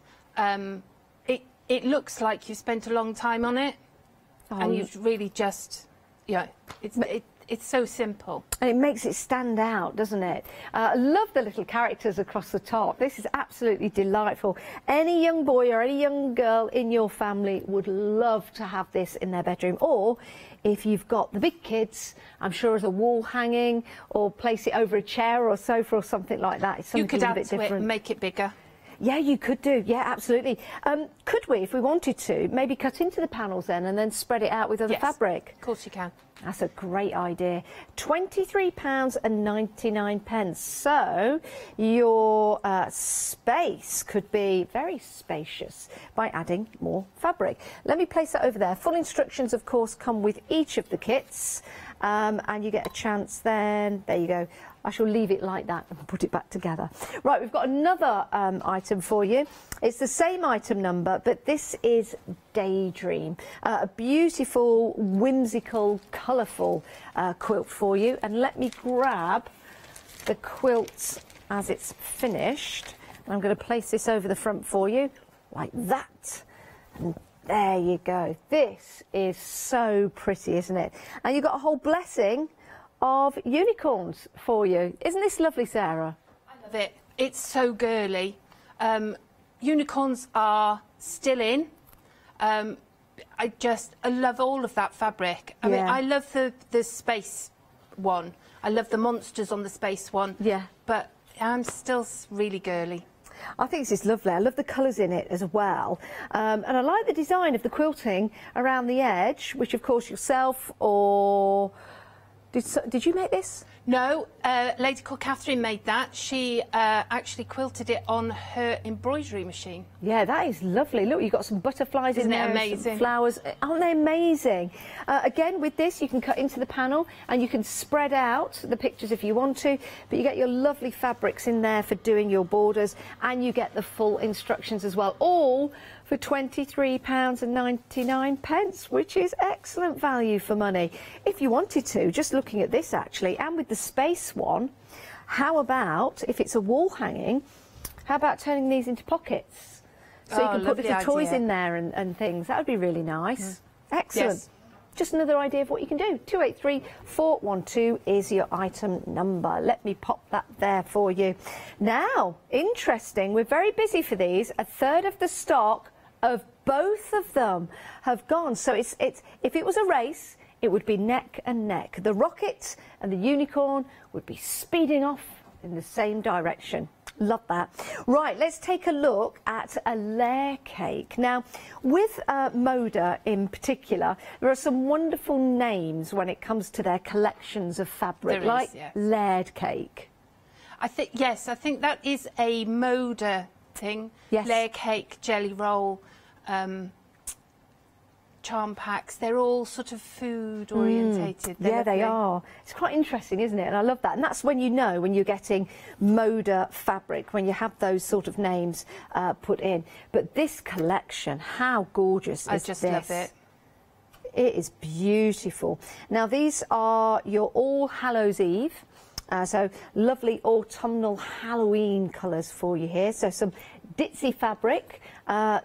[SPEAKER 17] it looks like you spent a long time on it, and you've really just, yeah, it's so simple.
[SPEAKER 1] And it makes it stand out, doesn't it? I love the little characters across the top. This is absolutely delightful. Any young boy or any young girl in your family would love to have this in their bedroom. Or if you've got the big kids, I'm sure as a wall hanging, or place it over a chair or a sofa or something like that. It's something
[SPEAKER 17] You could
[SPEAKER 1] a
[SPEAKER 17] add
[SPEAKER 1] bit
[SPEAKER 17] to
[SPEAKER 1] different.
[SPEAKER 17] it and make it bigger.
[SPEAKER 1] Yeah, you could do. Yeah, absolutely. Could we, if we wanted to, maybe cut into the panels then and then spread it out with other fabric?
[SPEAKER 17] Of course you can.
[SPEAKER 1] That's a great idea. £23.99. So your space could be very spacious by adding more fabric. Let me place that over there. Full instructions, of course, come with each of the kits. And you get a chance then. There you go. I shall leave it like that and put it back together. Right, we've got another item for you. It's the same item number, but this is Daydream. A beautiful, whimsical, colourful quilt for you. And let me grab the quilt as it's finished. And I'm going to place this over the front for you, like that. And there you go. This is so pretty, isn't it? And you've got a whole blessing of unicorns for you. Isn't this lovely, Sarah?
[SPEAKER 17] I love it. It's so girly. Unicorns are still in. I love all of that fabric. I mean, I love the space one. I love the monsters on the space one.
[SPEAKER 1] Yeah.
[SPEAKER 17] But I'm still really girly.
[SPEAKER 1] I think this is lovely. I love the colours in it as well. And I like the design of the quilting around the edge, which of course yourself or... Did you make this?
[SPEAKER 17] No, a lady called Catherine made that. She actually quilted it on her embroidery machine.
[SPEAKER 1] Yeah, that is lovely. Look, you've got some butterflies in there.
[SPEAKER 17] Isn't it amazing?
[SPEAKER 1] Some flowers. Aren't they amazing? Again, with this, you can cut into the panel and you can spread out the pictures if you want to, but you get your lovely fabrics in there for doing your borders, and you get the full instructions as well, all for £23.99, which is excellent value for money. If you wanted to, just looking at this actually, and with the space one, how about, if it's a wall hanging, how about turning these into pockets? So you can put little toys in there and things. That would be really nice. Excellent.
[SPEAKER 17] Yes.
[SPEAKER 1] Just another idea of what you can do. 283412 is your item number. Let me pop that there for you. Now, interesting, we're very busy for these. 1/3 of the stock of both of them have gone. So it's if it was a race, it would be neck and neck. The rocket and the unicorn would be speeding off in the same direction. Love that. Right, let's take a look at a layer cake. Now, with Moda in particular, there are some wonderful names when it comes to their collections of fabric, like layered cake.
[SPEAKER 17] I think that is a Moda thing.
[SPEAKER 1] Yes.
[SPEAKER 17] Layer cake, jelly roll, charm packs, they're all sort of food orientated.
[SPEAKER 1] Yeah, they are. It's quite interesting, isn't it? And I love that. And that's when you know when you're getting Moda fabric, when you have those sort of names put in. But this collection, how gorgeous is this?
[SPEAKER 17] I just love it.
[SPEAKER 1] It is beautiful. Now, these are your All Hallows Eve. So lovely autumnal Halloween colours for you here. So some ditzy fabric.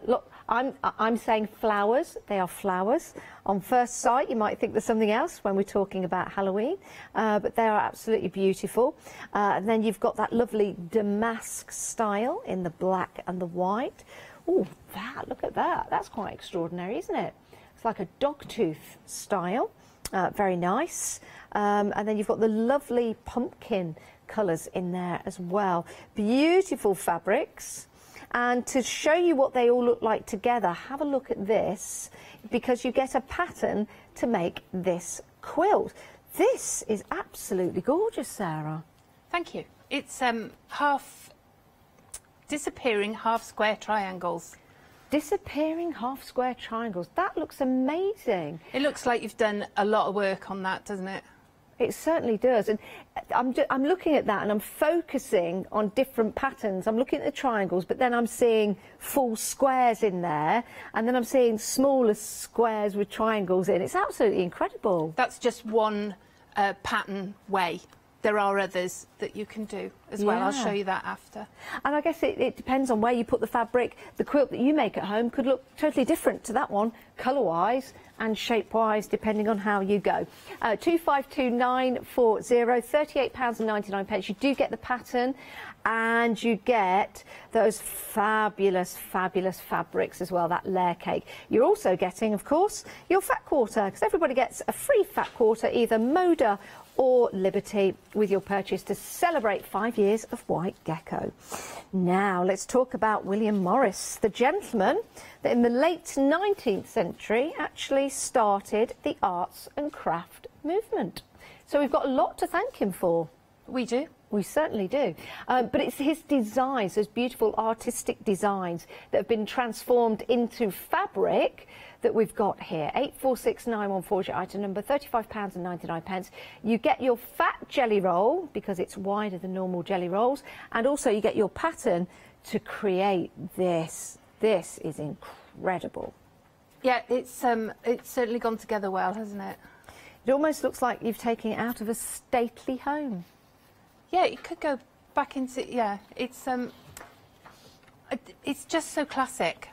[SPEAKER 1] Look, I'm saying flowers. They are flowers. On first sight, you might think there's something else when we're talking about Halloween, but they are absolutely beautiful. And then you've got that lovely damask style in the black and the white. Oh, look at that. That's quite extraordinary, isn't it? It's like a dogtooth style. Very nice. And then you've got the lovely pumpkin colours in there as well. Beautiful fabrics. And to show you what they all look like together, have a look at this, because you get a pattern to make this quilt. This is absolutely gorgeous, Sarah.
[SPEAKER 17] Thank you. It's disappearing half square triangles.
[SPEAKER 1] Disappearing half square triangles. That looks amazing.
[SPEAKER 17] It looks like you've done a lot of work on that, doesn't it?
[SPEAKER 1] It certainly does. And I'm looking at that and I'm focusing on different patterns. I'm looking at the triangles, but then I'm seeing full squares in there, and then I'm seeing smaller squares with triangles in. It's absolutely incredible.
[SPEAKER 17] That's just one pattern way. There are others that you can do as well. I'll show you that after.
[SPEAKER 1] And I guess it depends on where you put the fabric. The quilt that you make at home could look totally different to that one, colour-wise and shape-wise, depending on how you go. 252940, £38.99. You do get the pattern, and you get those fabulous, fabulous fabrics as well, that layer cake. You're also getting, of course, your fat quarter, because everybody gets a free fat quarter, either Moda or Liberty, with your purchase to celebrate 5 years of White Gecko. Now, let's talk about William Morris, the gentleman that in the late 19th century actually started the arts and craft movement. So we've got a lot to thank him for.
[SPEAKER 17] We do.
[SPEAKER 1] We certainly do. But it's his designs, those beautiful artistic designs that have been transformed into fabric that we've got here. 846914 is your item number, £35.99. You get your fat jelly roll, because it's wider than normal jelly rolls, and also you get your pattern to create this. This is incredible.
[SPEAKER 17] Yeah, it's certainly gone together well, hasn't it?
[SPEAKER 1] It almost looks like you've taken it out of a stately home.
[SPEAKER 17] Yeah, it could go back into, yeah, it's just so classic.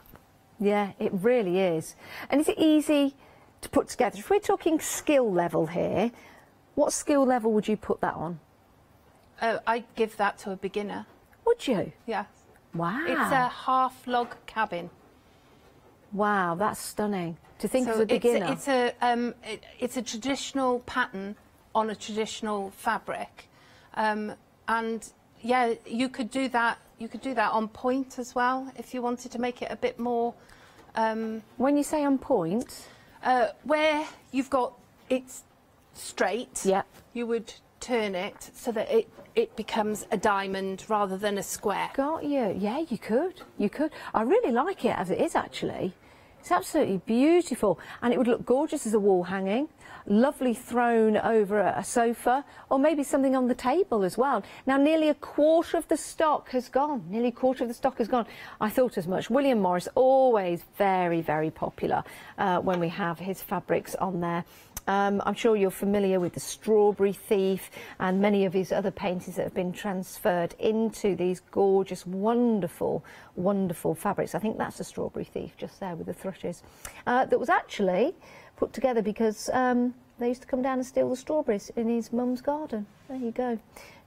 [SPEAKER 1] Yeah, it really is. And is it easy to put together? If we're talking skill level here, what skill level would you put that on?
[SPEAKER 17] I'd give that to a beginner.
[SPEAKER 1] Would you?
[SPEAKER 17] Yeah.
[SPEAKER 1] Wow.
[SPEAKER 17] It's a half log cabin.
[SPEAKER 1] Wow, that's stunning. To think as a beginner.
[SPEAKER 17] It's a traditional pattern on a traditional fabric. And yeah, you could do that. You could do that on point as well if you wanted to make it a bit more.
[SPEAKER 1] When you say on point,
[SPEAKER 17] where you've got it's straight,
[SPEAKER 1] yeah,
[SPEAKER 17] you would turn it so that it becomes a diamond rather than a square.
[SPEAKER 1] Got you. Yeah, you could. You could. I really like it as it is, actually. It's absolutely beautiful, and it would look gorgeous as a wall hanging, lovely thrown over a sofa, or maybe something on the table as well. Now, nearly a quarter of the stock has gone. Nearly a quarter of the stock has gone. I thought as much. William Morris, always very, very popular when we have his fabrics on there. I'm sure you're familiar with the Strawberry Thief and many of his other paintings that have been transferred into these gorgeous, wonderful, wonderful fabrics. I think that's the Strawberry Thief just there with the thrushes. That was actually put together because they used to come down and steal the strawberries in his mum's garden. There you go.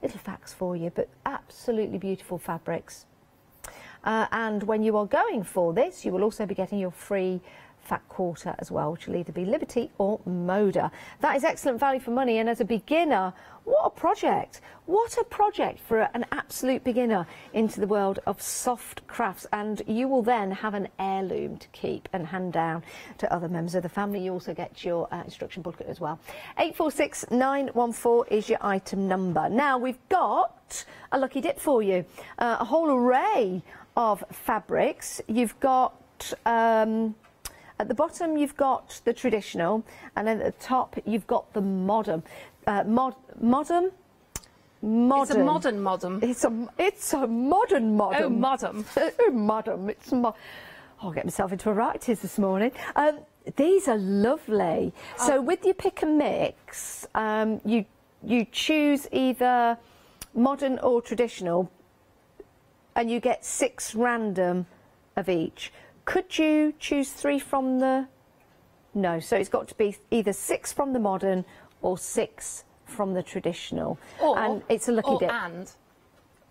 [SPEAKER 1] Little facts for you, but absolutely beautiful fabrics. And when you are going for this, you will also be getting your free fat quarter as well, which will either be Liberty or Moda. That is excellent value for money, and as a beginner, what a project! What a project for an absolute beginner into the world of soft crafts, and you will then have an heirloom to keep and hand down to other members of the family. You also get your instruction booklet as well. 846914 is your item number. Now we've got a lucky dip for you, a whole array of fabrics. You've got at the bottom, you've got the traditional, and then at the top, you've got the modern. Modern.
[SPEAKER 17] It's a modern modern.
[SPEAKER 1] It's a modern modern.
[SPEAKER 17] Oh, modern.
[SPEAKER 1] Oh, modern. I'll get myself into a writers this morning. These are lovely. So with your pick and mix, you choose either modern or traditional, and you get 6 random of each. Could you choose 3 from the... No, so it's got to be either 6 from the modern or 6 from the traditional.
[SPEAKER 17] Or,
[SPEAKER 1] and it's a lucky dip.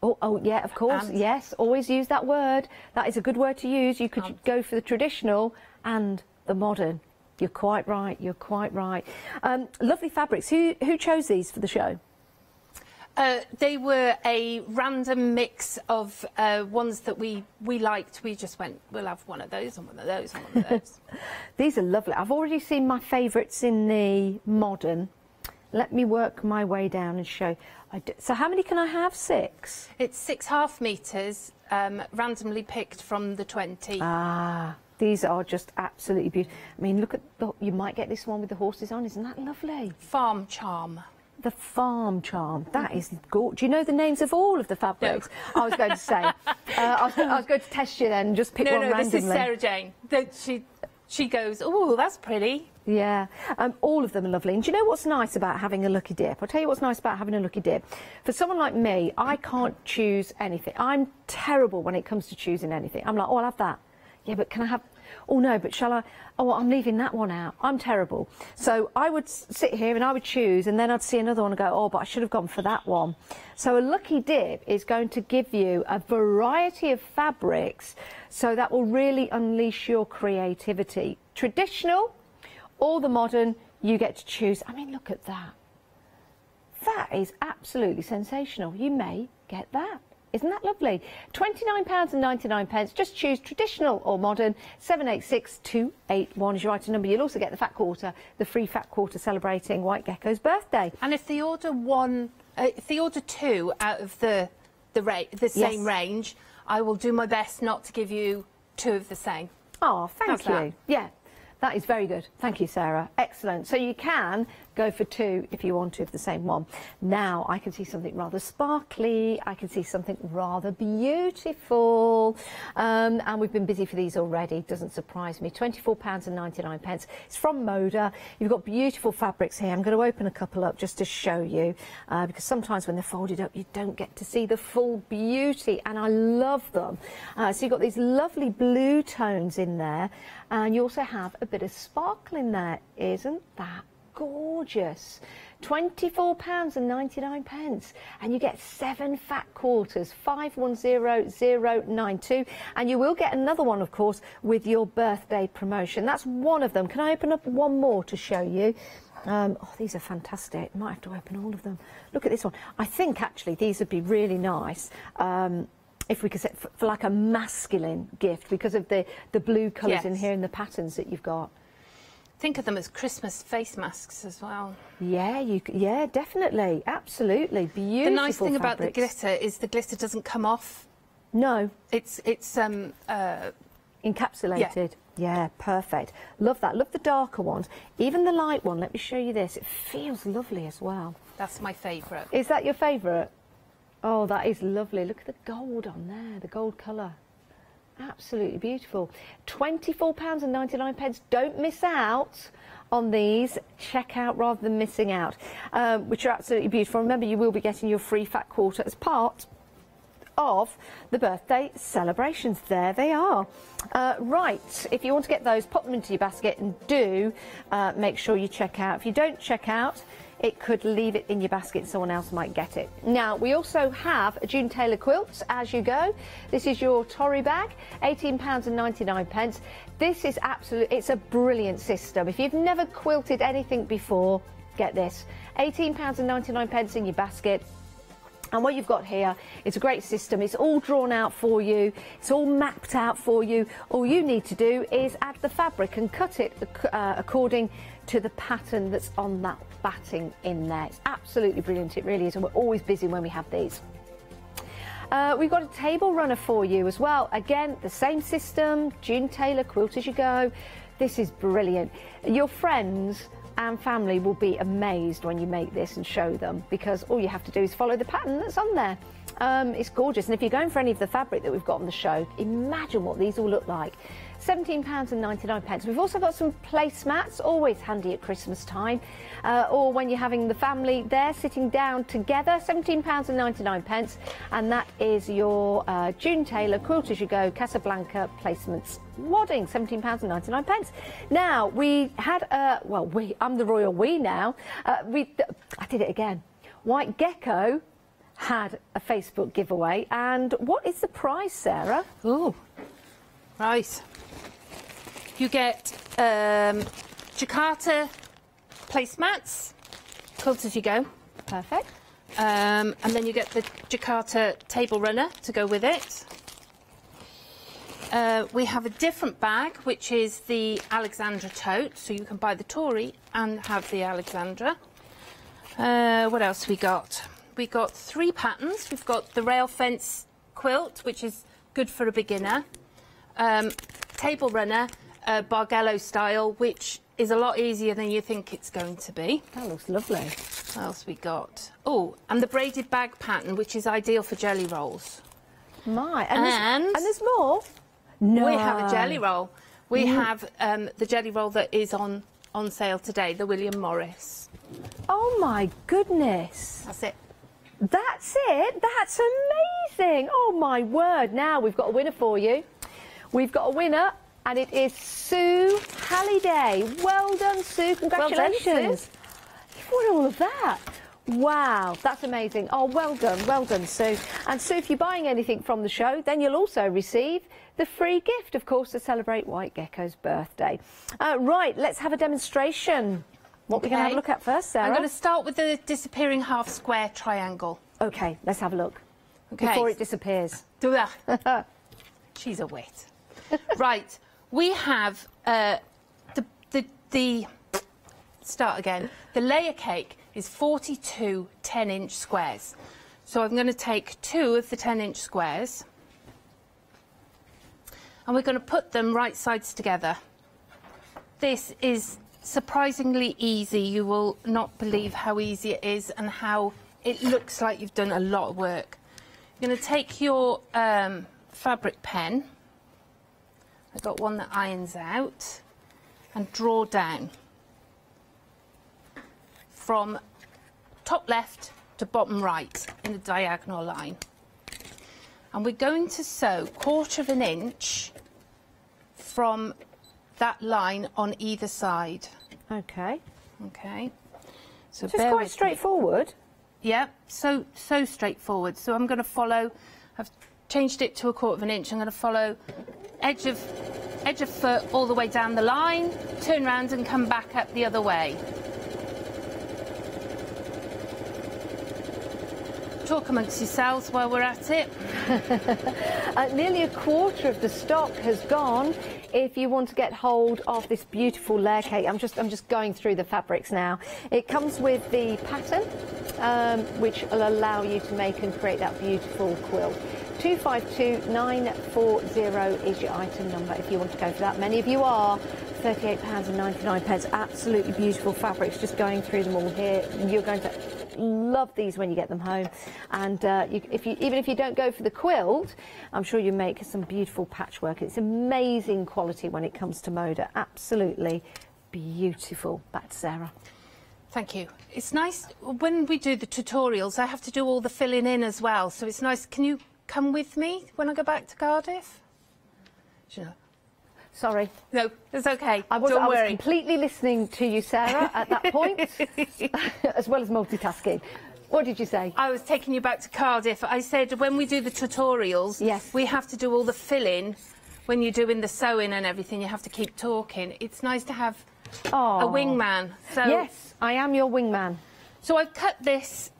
[SPEAKER 1] Oh, yeah, of course.
[SPEAKER 17] And.
[SPEAKER 1] Yes, always use that word. That is a good word to use. You could go for the traditional and the modern. You're quite right. You're quite right. Lovely fabrics. Who chose these for the show?
[SPEAKER 17] They were a random mix of ones that we liked. We just went, we'll have one of those and one of those and one of those.
[SPEAKER 1] These are lovely. I've already seen my favourites in the modern. Let me work my way down and show. So how many can I have? 6?
[SPEAKER 17] It's 6.5 metres, randomly picked from the 20.
[SPEAKER 1] Ah, these are just absolutely beautiful. I mean, look at, you might get this one with the horses on. Isn't that lovely?
[SPEAKER 17] Farm Charm.
[SPEAKER 1] The Farm Charm. That is gorgeous. Do you know the names of all of the fabrics? No. I was going to say. I was going to test you then and just pick one randomly.
[SPEAKER 17] No, this is Sarah Jane. She goes, oh, that's pretty.
[SPEAKER 1] Yeah, all of them are lovely. And do you know what's nice about having a lucky dip? I'll tell you what's nice about having a lucky dip. For someone like me, I can't choose anything. I'm terrible when it comes to choosing anything. I'm like, oh, I'll have that. Yeah, but can I have... Oh, no, but shall I... Oh, well, I'm leaving that one out. I'm terrible. So I would sit here and I would choose, and then I'd see another one and go, oh, but I should have gone for that one. So a lucky dip is going to give you a variety of fabrics, so that will really unleash your creativity. Traditional or the modern, you get to choose. I mean, look at that. That is absolutely sensational. You may get that. Isn't that lovely? £29.99. Just choose traditional or modern. 786281 is your item number. You'll also get the fat quarter, the free fat quarter celebrating White Gecko's birthday.
[SPEAKER 17] And if they order if they order 2 out of the same range, I will do my best not to give you 2 of the same.
[SPEAKER 1] Oh, thank you. Yeah. That is very good. Thank you, Sarah. Excellent. So you can go for 2 if you want to of the same one. Now I can see something rather sparkly. I can see something rather beautiful. And we've been busy for these already. Doesn't surprise me. £24.99. It's from Moda. You've got beautiful fabrics here. I'm going to open a couple up just to show you, because sometimes when they're folded up, you don't get to see the full beauty, and I love them. So you've got these lovely blue tones in there, and you also have a bit of sparkle in there. Isn't that gorgeous? £24.99, and you get 7 fat quarters, 510092, and you will get another one, of course, with your birthday promotion. That's one of them. Can I open up one more to show you? Oh, these are fantastic. Might have to open all of them. Look at this one. I think actually these would be really nice. If we could set for like a masculine gift, because of the blue colours in here and the patterns that you've got.
[SPEAKER 17] Think of them as Christmas face masks as well.
[SPEAKER 1] Yeah, yeah, definitely, absolutely, beautiful.
[SPEAKER 17] The nice thing about the glitter is the glitter doesn't come off.
[SPEAKER 1] No,
[SPEAKER 17] it's
[SPEAKER 1] encapsulated. Yeah, perfect. Love that. Love the darker ones. Even the light one. Let me show you this. It feels lovely as well.
[SPEAKER 17] That's my favourite.
[SPEAKER 1] Is that your favourite? Oh, that is lovely. Look at the gold on there, the gold colour. Absolutely beautiful. £24.99. Don't miss out on these. Check out rather than missing out, which are absolutely beautiful. Remember, you will be getting your free fat quarter as part of the birthday celebrations. There they are. Right, if you want to get those, pop them into your basket, and do make sure you check out. If you don't check out, it could leave it in your basket, someone else might get it. Now, we also have a June Taylor quilts as you go. This is your Tory bag, £18.99. This is it's a brilliant system. If you've never quilted anything before, get this. £18.99 in your basket. And what you've got here, it's a great system. It's all drawn out for you. It's all mapped out for you. All you need to do is add the fabric and cut it according to the pattern that's on that batting in there. It's absolutely brilliant. It really is. And we're always busy when we have these. We've got a table runner for you as well. Again, the same system. June Taylor, quilt as you go. This is brilliant. Your friends and family will be amazed when you make this and show them, because all you have to do is follow the pattern that's on there. It's gorgeous, and if you're going for any of the fabric that we've got on the show, imagine what these all look like. £17.99. We've also got some placemats, always handy at Christmas time, or when you're having the family there sitting down together. £17.99, and that is your June Taylor Quilt as you go Casablanca placements. Wadding, £17.99. Now, we had, I'm the royal we now. I did it again. White Gecko had a Facebook giveaway, and what is the prize, Sarah?
[SPEAKER 17] Oh, right. You get jacquard placemats, quilt as you go.
[SPEAKER 1] Perfect.
[SPEAKER 17] And then you get the jacquard table runner to go with it. We have a different bag, which is the Alexandra tote, so you can buy the Tory and have the Alexandra. What else we got? We got 3 patterns. We've got the rail fence quilt, which is good for a beginner. Table runner, Bargello style, which is a lot easier than you think it's going to be.
[SPEAKER 1] That looks lovely.
[SPEAKER 17] What else we got? Oh, and the braided bag pattern, which is ideal for jelly rolls.
[SPEAKER 1] My, and there's more? No.
[SPEAKER 17] We have a jelly roll. We have the jelly roll that is on sale today, the William Morris.
[SPEAKER 1] Oh my goodness.
[SPEAKER 17] That's it.
[SPEAKER 1] That's it? That's amazing. Oh my word. Now we've got a winner for you. We've got a winner, and it is Sue Halliday. Well done, Sue. Congratulations.
[SPEAKER 17] Well done, Sue.
[SPEAKER 1] You've won all of that. Wow, that's amazing. Oh, well done, Sue. And Sue, if you're buying anything from the show, then you'll also receive the free gift, of course, to celebrate White Gecko's birthday. Right, let's have a demonstration. What are we going to have a look at first, Sarah?
[SPEAKER 17] I'm going to start with the disappearing half square triangle.
[SPEAKER 1] OK, let's have a look.
[SPEAKER 17] Okay.
[SPEAKER 1] Before it disappears.
[SPEAKER 17] Do that. She's a wit. Right, we have start again. The layer cake is 42 10-inch squares. So I'm going to take 2 of the 10-inch squares and we're going to put them right sides together. This is surprisingly easy. You will not believe how easy it is and how it looks like you've done a lot of work. You're going to take your fabric pen. I've got one that irons out, and draw down from top left to bottom right in a diagonal line. And we're going to sew 1/4 inch from that line on either side.
[SPEAKER 1] OK.
[SPEAKER 17] OK. So
[SPEAKER 1] it's quite straightforward.
[SPEAKER 17] Yeah, so straightforward. So I'm going to follow, I've changed it to 1/4 inch. I'm going to follow edge of foot all the way down the line, turn around and come back up the other way. Talk amongst yourselves while we're at it.
[SPEAKER 1] Nearly 1/4 of the stock has gone. If you want to get hold of this beautiful layer cake, I'm just going through the fabrics now. It comes with the pattern, which will allow you to make and create that beautiful quilt. 252940 is your item number if you want to go for that. Many of you are. £38.99. Absolutely beautiful fabrics. Just going through them all here. You're going to love these when you get them home. And even if you don't go for the quilt, I'm sure you make some beautiful patchwork. It's amazing quality when it comes to Moda. Absolutely beautiful. Back to Sarah.
[SPEAKER 17] Thank you. It's nice when we do the tutorials. I have to do all the filling in as well. So it's nice. Can you come with me when I go back to Cardiff? Sure.
[SPEAKER 1] Sorry.
[SPEAKER 17] No, it's OK.
[SPEAKER 1] I was
[SPEAKER 17] Don't worry.
[SPEAKER 1] Completely listening to you, Sarah, at that point, as well as multitasking. What did you say?
[SPEAKER 17] I was taking you back to Cardiff. I said when we do the tutorials,
[SPEAKER 1] yes,
[SPEAKER 17] we have to do all the filling. When you're doing the sewing and everything, you have to keep talking. It's nice to have a wingman. So
[SPEAKER 1] yes, I am your wingman.
[SPEAKER 17] So I've cut this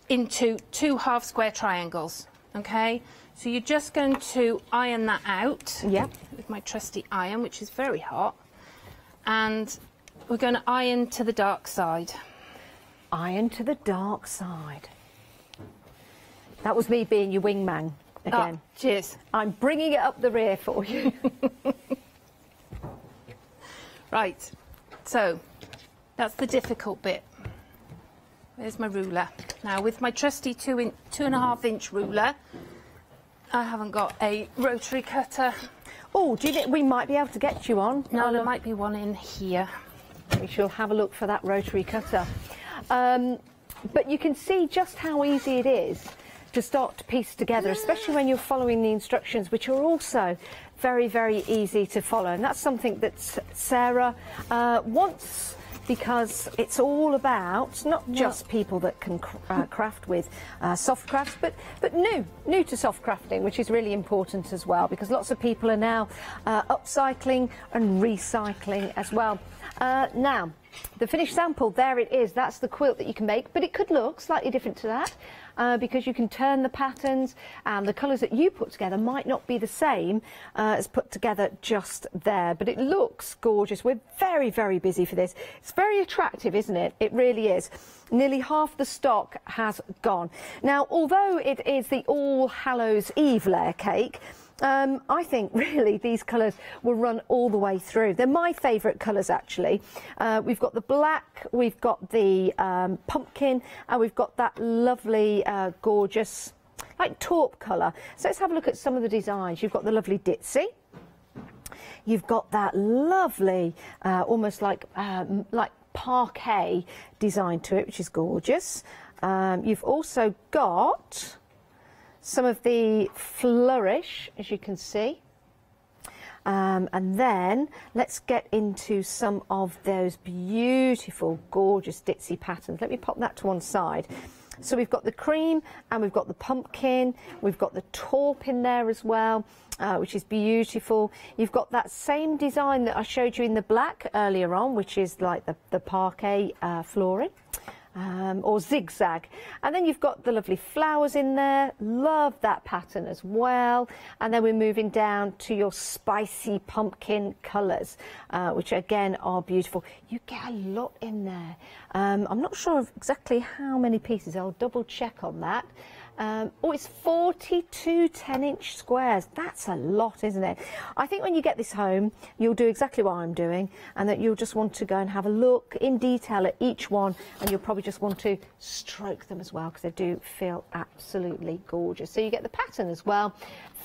[SPEAKER 17] into 2 half square triangles, OK? So you're just going to iron that out with my trusty iron, which is very hot. And we're going to iron to the dark side.
[SPEAKER 1] Iron to the dark side. That was me being your wingman again.
[SPEAKER 17] Oh, cheers.
[SPEAKER 1] I'm bringing it up the rear for you.
[SPEAKER 17] Right, so that's the difficult bit. There's my ruler. Now with my trusty 2.5 inch ruler, I haven't got a rotary cutter.
[SPEAKER 1] Oh, do you think we might be able to get you on?
[SPEAKER 17] No, there might be one in here.
[SPEAKER 1] We shall have a look for that rotary cutter. But you can see just how easy it is to start to piece together, especially when you're following the instructions, which are also very, very easy to follow. And that's something that Sarah wants because it's all about not just people that can craft with soft crafts, but new to soft crafting, which is really important as well, because lots of people are now upcycling and recycling as well. Now, the finished sample, there it is. That's the quilt that you can make, but it could look slightly different to that. Because you can turn the patterns and the colours that you put together might not be the same as put together just there, but it looks gorgeous. We're very, very busy for this. It's very attractive, isn't it? It really is. Nearly half the stock has gone. Now, although it is the All Hallows Eve layer cake, I think really these colours will run all the way through. They're my favourite colours actually. We've got the black, we've got the pumpkin, and we've got that lovely gorgeous like taupe colour. So let's have a look at some of the designs. You've got the lovely ditzy. You've got that lovely almost like parquet design to it, which is gorgeous. You've also got some of the flourish, as you can see. And then let's get into some of those beautiful, gorgeous ditzy patterns. Let me pop that to one side. So we've got the cream and we've got the pumpkin. We've got the taupe in there as well, which is beautiful. You've got that same design that I showed you in the black earlier on, which is like the parquet flooring. Or zigzag, and then you've got the lovely flowers in there. Love that pattern as well. And then we're moving down to your spicy pumpkin colours, which again are beautiful. You get a lot in there. I'm not sure of exactly how many pieces. I'll double check on that. Oh, it's 42 10-inch squares. That's a lot, isn't it? I think when you get this home, you'll do exactly what I'm doing, and that you'll just want to go and have a look in detail at each one, and you'll probably just want to stroke them as well, because they do feel absolutely gorgeous. So you get the pattern as well.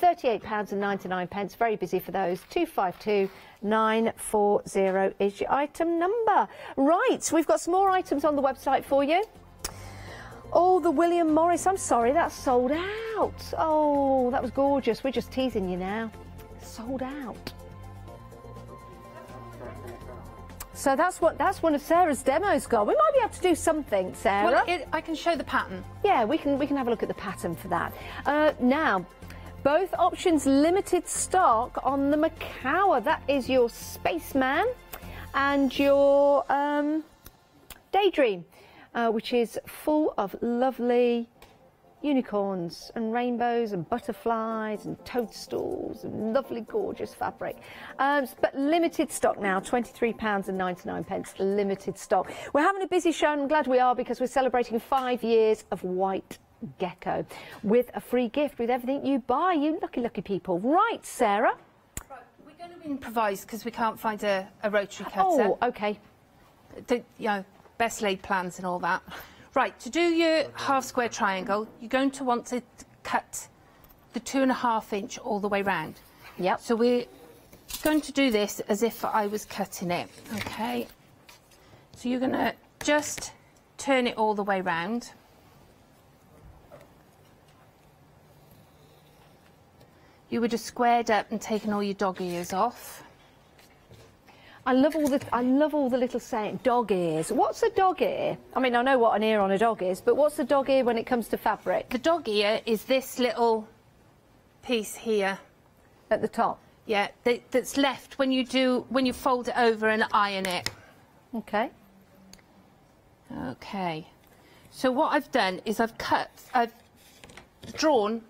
[SPEAKER 1] £38.99. Very busy for those. 252940 is your item number. Right, we've got some more items on the website for you. Oh, the William Morris, I'm sorry, that's sold out. Oh, that was gorgeous. We're just teasing you now. Sold out. So that's one of Sarah's demos got. We might be able to do something, Sarah.
[SPEAKER 17] Well, I can show the pattern.
[SPEAKER 1] Yeah, we can have a look at the pattern for that. Now, both options limited stock on the Macawa. That is your Spaceman and your Daydream. Which is full of lovely unicorns and rainbows and butterflies and toadstools and lovely gorgeous fabric. But limited stock now, £23.99, limited stock. We're having a busy show, and I'm glad we are, because we're celebrating 5 years of White Gecko with a free gift with everything you buy, you lucky people. Right, Sarah?
[SPEAKER 17] Right, we're going to improvise because we can't find a rotary cutter.
[SPEAKER 1] Oh, OK.
[SPEAKER 17] You know, best laid plans and all that. Right, to do your half square triangle, you're going to want to cut the 2.5 inch all the way round.
[SPEAKER 1] Yep.
[SPEAKER 17] So we're going to do this as if I was cutting it, okay? So you're going to just turn it all the way round. You would have squared up and taken all your dog ears off.
[SPEAKER 1] I love all the little saying, dog ears. What's a dog ear? I mean, I know what an ear on a dog is, but what's the dog ear when it comes to fabric?
[SPEAKER 17] The dog ear is this little piece here.
[SPEAKER 1] At the top?
[SPEAKER 17] Yeah, that's left when you fold it over and iron it.
[SPEAKER 1] Okay.
[SPEAKER 17] Okay. So what I've done is I've drawn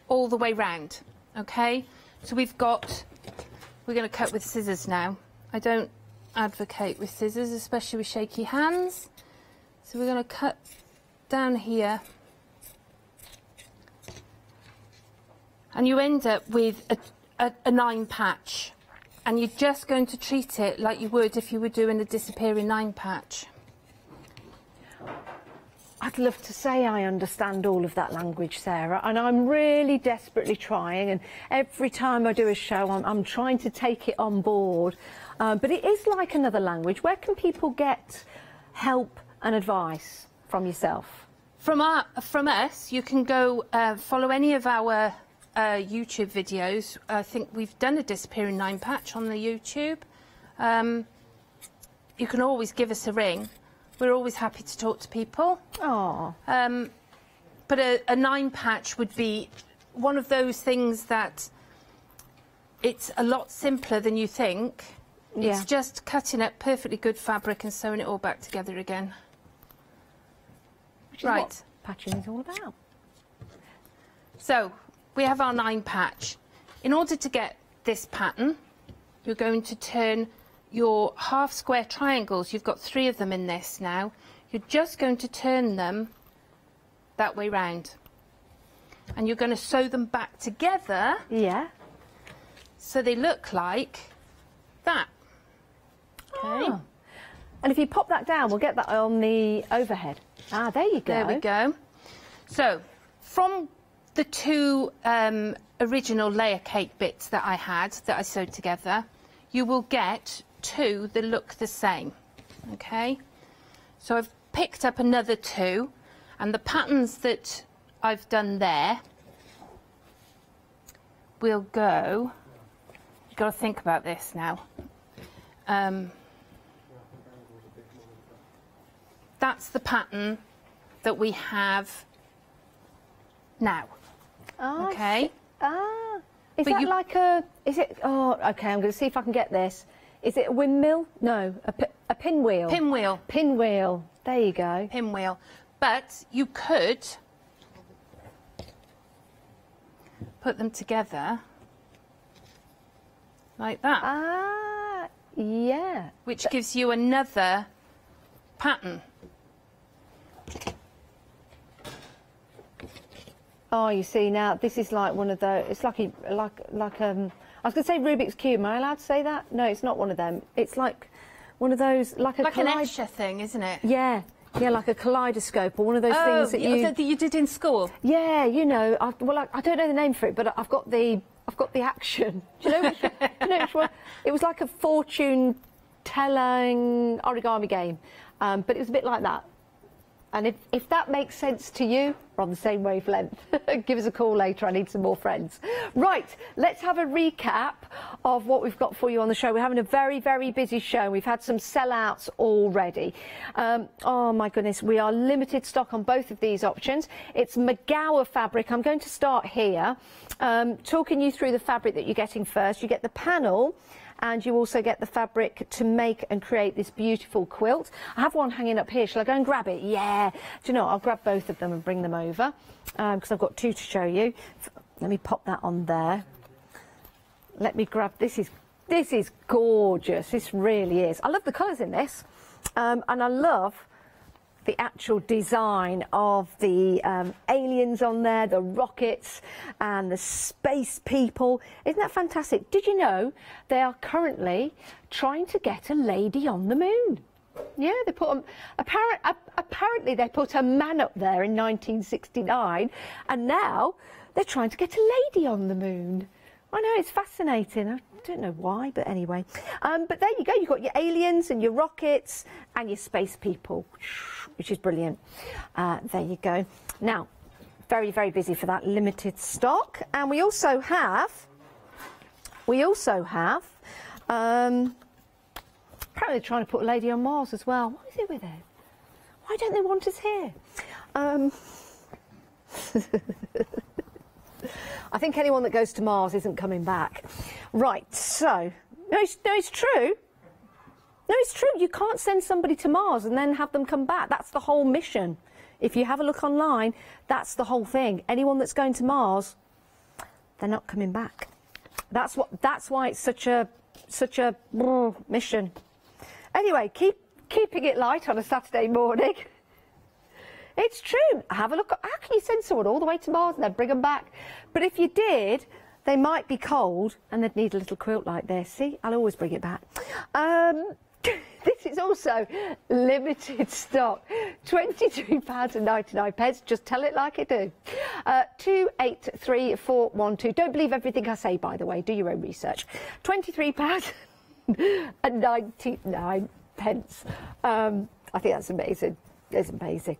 [SPEAKER 17] all the way round, okay? So we're going to cut with scissors now. I don't advocate with scissors, especially with shaky hands. So we're going to cut down here. And you end up with a 9 patch. And you're just going to treat it like you would if you were doing a disappearing 9 patch.
[SPEAKER 1] I'd love to say I understand all of that language, Sarah, and I'm really desperately trying, and every time I do a show I'm trying to take it on board, but it is like another language. Where can people get help and advice from yourself?
[SPEAKER 17] From us, you can go follow any of our YouTube videos. I think we've done a disappearing 9 patch on the YouTube. you can always give us a ring. We're always happy to talk to people.
[SPEAKER 1] Oh.
[SPEAKER 17] But a 9 patch would be one of those things that it's a lot simpler than you think.
[SPEAKER 1] Yeah.
[SPEAKER 17] It's just cutting up perfectly good fabric and sewing it all back together again.
[SPEAKER 1] Which is what patching is all about.
[SPEAKER 17] So we have our 9 patch. In order to get this pattern, you're going to turn your half square triangles. You've got 3 of them in this now. You're just going to turn them that way round. And you're going to sew them back together.
[SPEAKER 1] Yeah.
[SPEAKER 17] So they look like that. Okay.
[SPEAKER 1] Oh. And if you pop that down, we'll get that on the overhead. Ah, there you go.
[SPEAKER 17] There we go. So from the 2 original layer cake bits that I had, that I sewed together, you will get 2 that look the same. Okay. So I've picked up another 2, and the patterns that I've done there will go. You've got to think about this now. That's the pattern that we have now.
[SPEAKER 1] Oh,
[SPEAKER 17] okay.
[SPEAKER 1] Is
[SPEAKER 17] But
[SPEAKER 1] that like a? Is it? Oh, okay. I'm going to see if I can get this. Is it a windmill? No, a pinwheel.
[SPEAKER 17] Pinwheel.
[SPEAKER 1] Pinwheel. There you go.
[SPEAKER 17] Pinwheel. But you could put them together like that.
[SPEAKER 1] Ah, yeah.
[SPEAKER 17] Which gives you another pattern.
[SPEAKER 1] Oh, you see now, this is like one of those. It's like I was going to say Rubik's Cube. Am I allowed to say that? No, it's not one of them. It's like one of those, like an
[SPEAKER 17] Escher thing, isn't it?
[SPEAKER 1] Yeah, yeah, like a kaleidoscope or one of those things that
[SPEAKER 17] you did in school.
[SPEAKER 1] Yeah, you know. I don't know the name for it, but I've got the action. Do you know which, which one? It was like a fortune telling origami game, but it was a bit like that. And if that makes sense to you, we're on the same wavelength. Give us a call later. I need some more friends. Right, let's have a recap of what we've got for you on the show. We're having a very, very busy show. We've had some sellouts already. Oh, my goodness. We are limited stock on both of these options. It's McGower fabric. I'm going to start here, talking you through the fabric that you're getting first. You get the panel, and you also get the fabric to make and create this beautiful quilt. I have one hanging up here. Shall I go and grab it? Yeah. Do you know what? I'll grab both of them and bring them over because I've got 2 to show you. Let me pop that on there. Let me grab, this is gorgeous. This really is. I love the colours in this, and I love the actual design of the aliens on there, the rockets and the space people. Isn't that fantastic? Did you know they are currently trying to get a lady on the moon? Yeah, they put apparently they put a man up there in 1969, and now they're trying to get a lady on the moon. I know, it's fascinating. I don't know why, but anyway. But there you go. You've got your aliens and your rockets and your space people, which is brilliant. There you go. Now, very, very busy for that limited stock. And we also have, apparently they're trying to put a lady on Mars as well. What is it with it? Why don't they want us here? I think anyone that goes to Mars isn't coming back. Right, so, no, it's true. No, it's true. You can't send somebody to Mars and then have them come back. That's the whole mission. If you have a look online, that's the whole thing. Anyone that's going to Mars, they're not coming back. That's why it's such a mission. Anyway, keeping it light on a Saturday morning. It's true. Have a look. How can you send someone all the way to Mars and then bring them back? But if you did, they might be cold and they'd need a little quilt like this. See, I'll always bring it back. This is also limited stock. £22.99. Just tell it like I do. 283412. Don't believe everything I say, by the way. Do your own research. £23.99. I think that's amazing. It's amazing.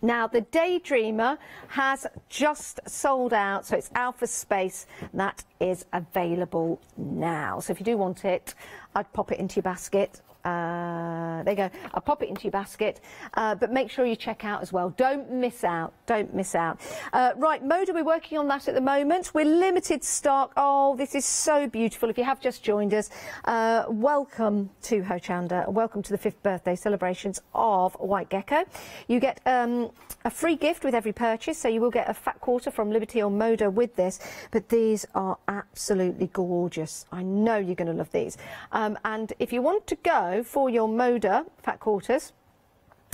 [SPEAKER 1] Now, the Daydreamer has just sold out, so it's Alpha Space. That is available now. So if you do want it, I'd pop it into your basket. There you go. I'll pop it into your basket, but make sure you check out as well. Don't miss out. Don't miss out. Right, Moda, we're working on that at the moment. We're limited stock. Oh, this is so beautiful. If you have just joined us, welcome to Hochanda. Welcome to the 5th birthday celebrations of White Gecko. You get a free gift with every purchase, so you will get a fat quarter from Liberty or Moda with this, but these are absolutely gorgeous. I know you're going to love these. And if you want to go for your Moda fat quarters,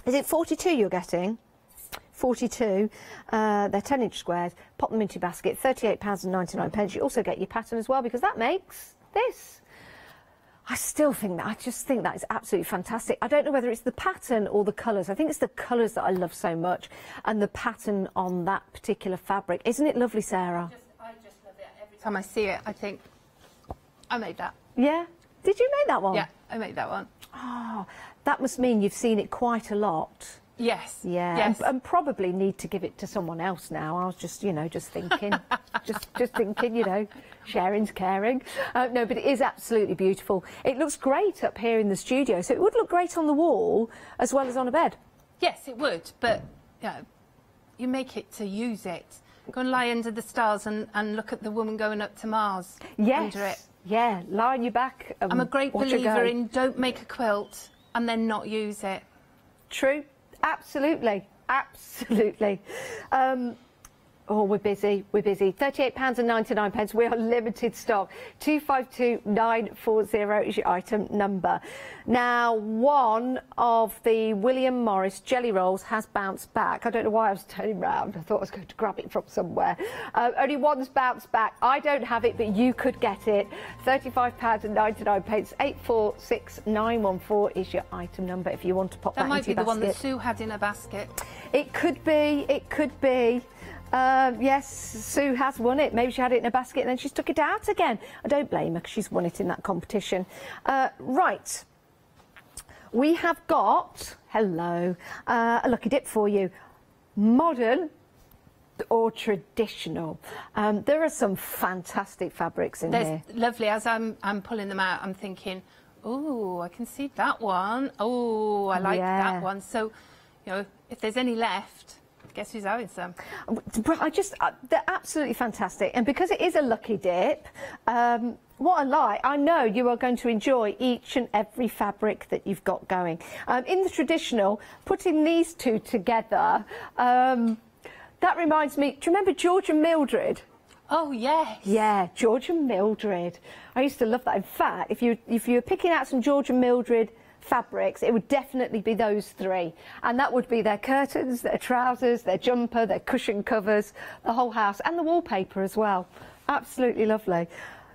[SPEAKER 1] is it 42 you're getting? 42. They're 10-inch squares. Pop them into your basket. £38.99. You also get your pattern as well, because that makes this. I just think that is absolutely fantastic. I don't know whether it's the pattern or the colours. I think it's the colours that I love so much, and the pattern on that particular fabric. Isn't it lovely, Sarah?
[SPEAKER 17] I just love it. Every time I see it, I think, I made that.
[SPEAKER 1] Yeah? Did you make that one?
[SPEAKER 17] Yeah, I made that one.
[SPEAKER 1] Oh, that must mean you've seen it quite a lot.
[SPEAKER 17] Yes.
[SPEAKER 1] Yeah.
[SPEAKER 17] Yes.
[SPEAKER 1] And probably need to give it to someone else now. I was just, you know, just thinking, just thinking, you know, sharing's caring. No, but it is absolutely beautiful. It looks great up here in the studio, so it would look great on the wall as well as on a bed.
[SPEAKER 17] Yes, it would, but you know, you make it to use it. Go and lie under the stars and look at the woman going up to Mars.
[SPEAKER 1] Yes.
[SPEAKER 17] Under it.
[SPEAKER 1] Yeah, lie on your back.
[SPEAKER 17] I'm a great believer in don't make a quilt and then not use it.
[SPEAKER 1] True. Absolutely. Absolutely. Oh, we're busy. We're busy. £38.99. We are limited stock. 252940 is your item number. Now, one of the William Morris jelly rolls has bounced back. I don't know why I was turning round. I thought I was going to grab it from somewhere. Only one's bounced back. I don't have it, but you could get it. £35.99. 846914 is your item number if you want to pop that into your basket.
[SPEAKER 17] That might be the one that Sue had in her basket.
[SPEAKER 1] It could be. It could be. Yes, Sue has won it. Maybe she had it in a basket and then she's took it out again. I don't blame her because she's won it in that competition. Right. We have got, hello, a lucky dip for you. Modern or traditional. There are some fantastic fabrics in here.
[SPEAKER 17] Lovely. As I'm pulling them out, I'm thinking, oh, I can see that one. Oh, I like that one. So, you know, if there's any left, guess who's having some?
[SPEAKER 1] They're absolutely fantastic. And because it is a lucky dip, what I know you are going to enjoy each and every fabric that you've got going. In the traditional, putting these two together, that reminds me, do you remember George and Mildred?
[SPEAKER 17] Oh, yes.
[SPEAKER 1] Yeah, George and Mildred. I used to love that. In fact, if you were picking out some George and Mildred fabrics, it would definitely be those three, and that would be their curtains, their trousers, their jumper, their cushion covers, the whole house, and the wallpaper as well. Absolutely lovely.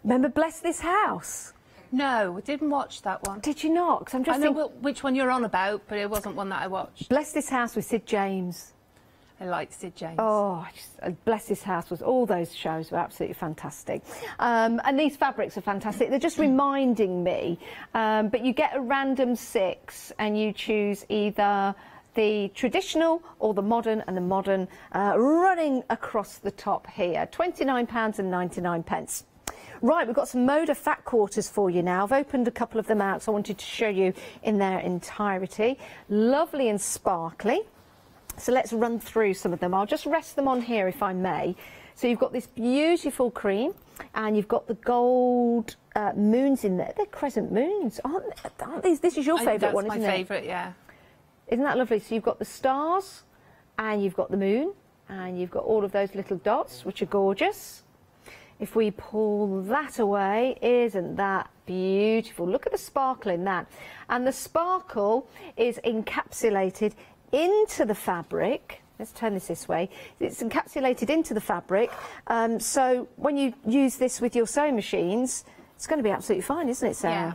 [SPEAKER 1] Remember Bless This House?
[SPEAKER 17] No, I didn't watch that one.
[SPEAKER 1] Did you not? 'Cause I'm just
[SPEAKER 17] I know which one you're on about, but it wasn't one that I watched.
[SPEAKER 1] Bless This House with Sid James.
[SPEAKER 17] I liked Sid James.
[SPEAKER 1] Oh, Bless This House was, all those shows were absolutely fantastic. And these fabrics are fantastic. They're just reminding me, but you get a random 6 and you choose either the traditional or the modern, and the modern running across the top here. £29.99. Right, we've got some Moda fat quarters for you now. I've opened a couple of them out, so I wanted to show you in their entirety. Lovely and sparkly. So let's run through some of them. I'll just rest them on here if I may. So you've got this beautiful cream, and you've got the gold moons in there. They're crescent moons, aren't these? This is your favourite one, isn't it?
[SPEAKER 17] That's my favourite, yeah.
[SPEAKER 1] Isn't that lovely? So you've got the stars, and you've got the moon, and you've got all of those little dots, which are gorgeous. If we pull that away, isn't that beautiful? Look at the sparkle in that. And the sparkle is encapsulated into the fabric. Let's turn this way. It's encapsulated into the fabric, so when you use this with your sewing machines, it's going to be absolutely fine, isn't it, Sarah?
[SPEAKER 17] Yeah.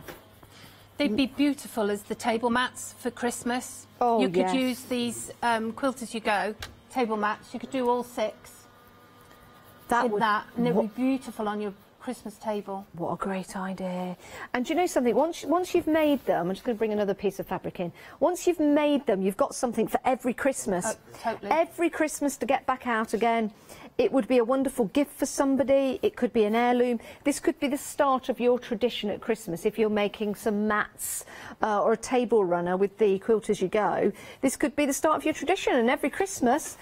[SPEAKER 17] They'd be beautiful as the table mats for Christmas.
[SPEAKER 1] Oh,
[SPEAKER 17] you could use these Quilt As You Go table mats. You could do all 6 and it would be beautiful on your Christmas table.
[SPEAKER 1] What a great idea. And do you know something? Once you've made them, I'm just going to bring another piece of fabric in. Once you've made them, you've got something for every Christmas.
[SPEAKER 17] Oh, totally.
[SPEAKER 1] Every Christmas to get back out again. It would be a wonderful gift for somebody. It could be an heirloom. This could be the start of your tradition at Christmas. If you're making some mats or a table runner with the Quilt As You Go, this could be the start of your tradition. And every Christmas,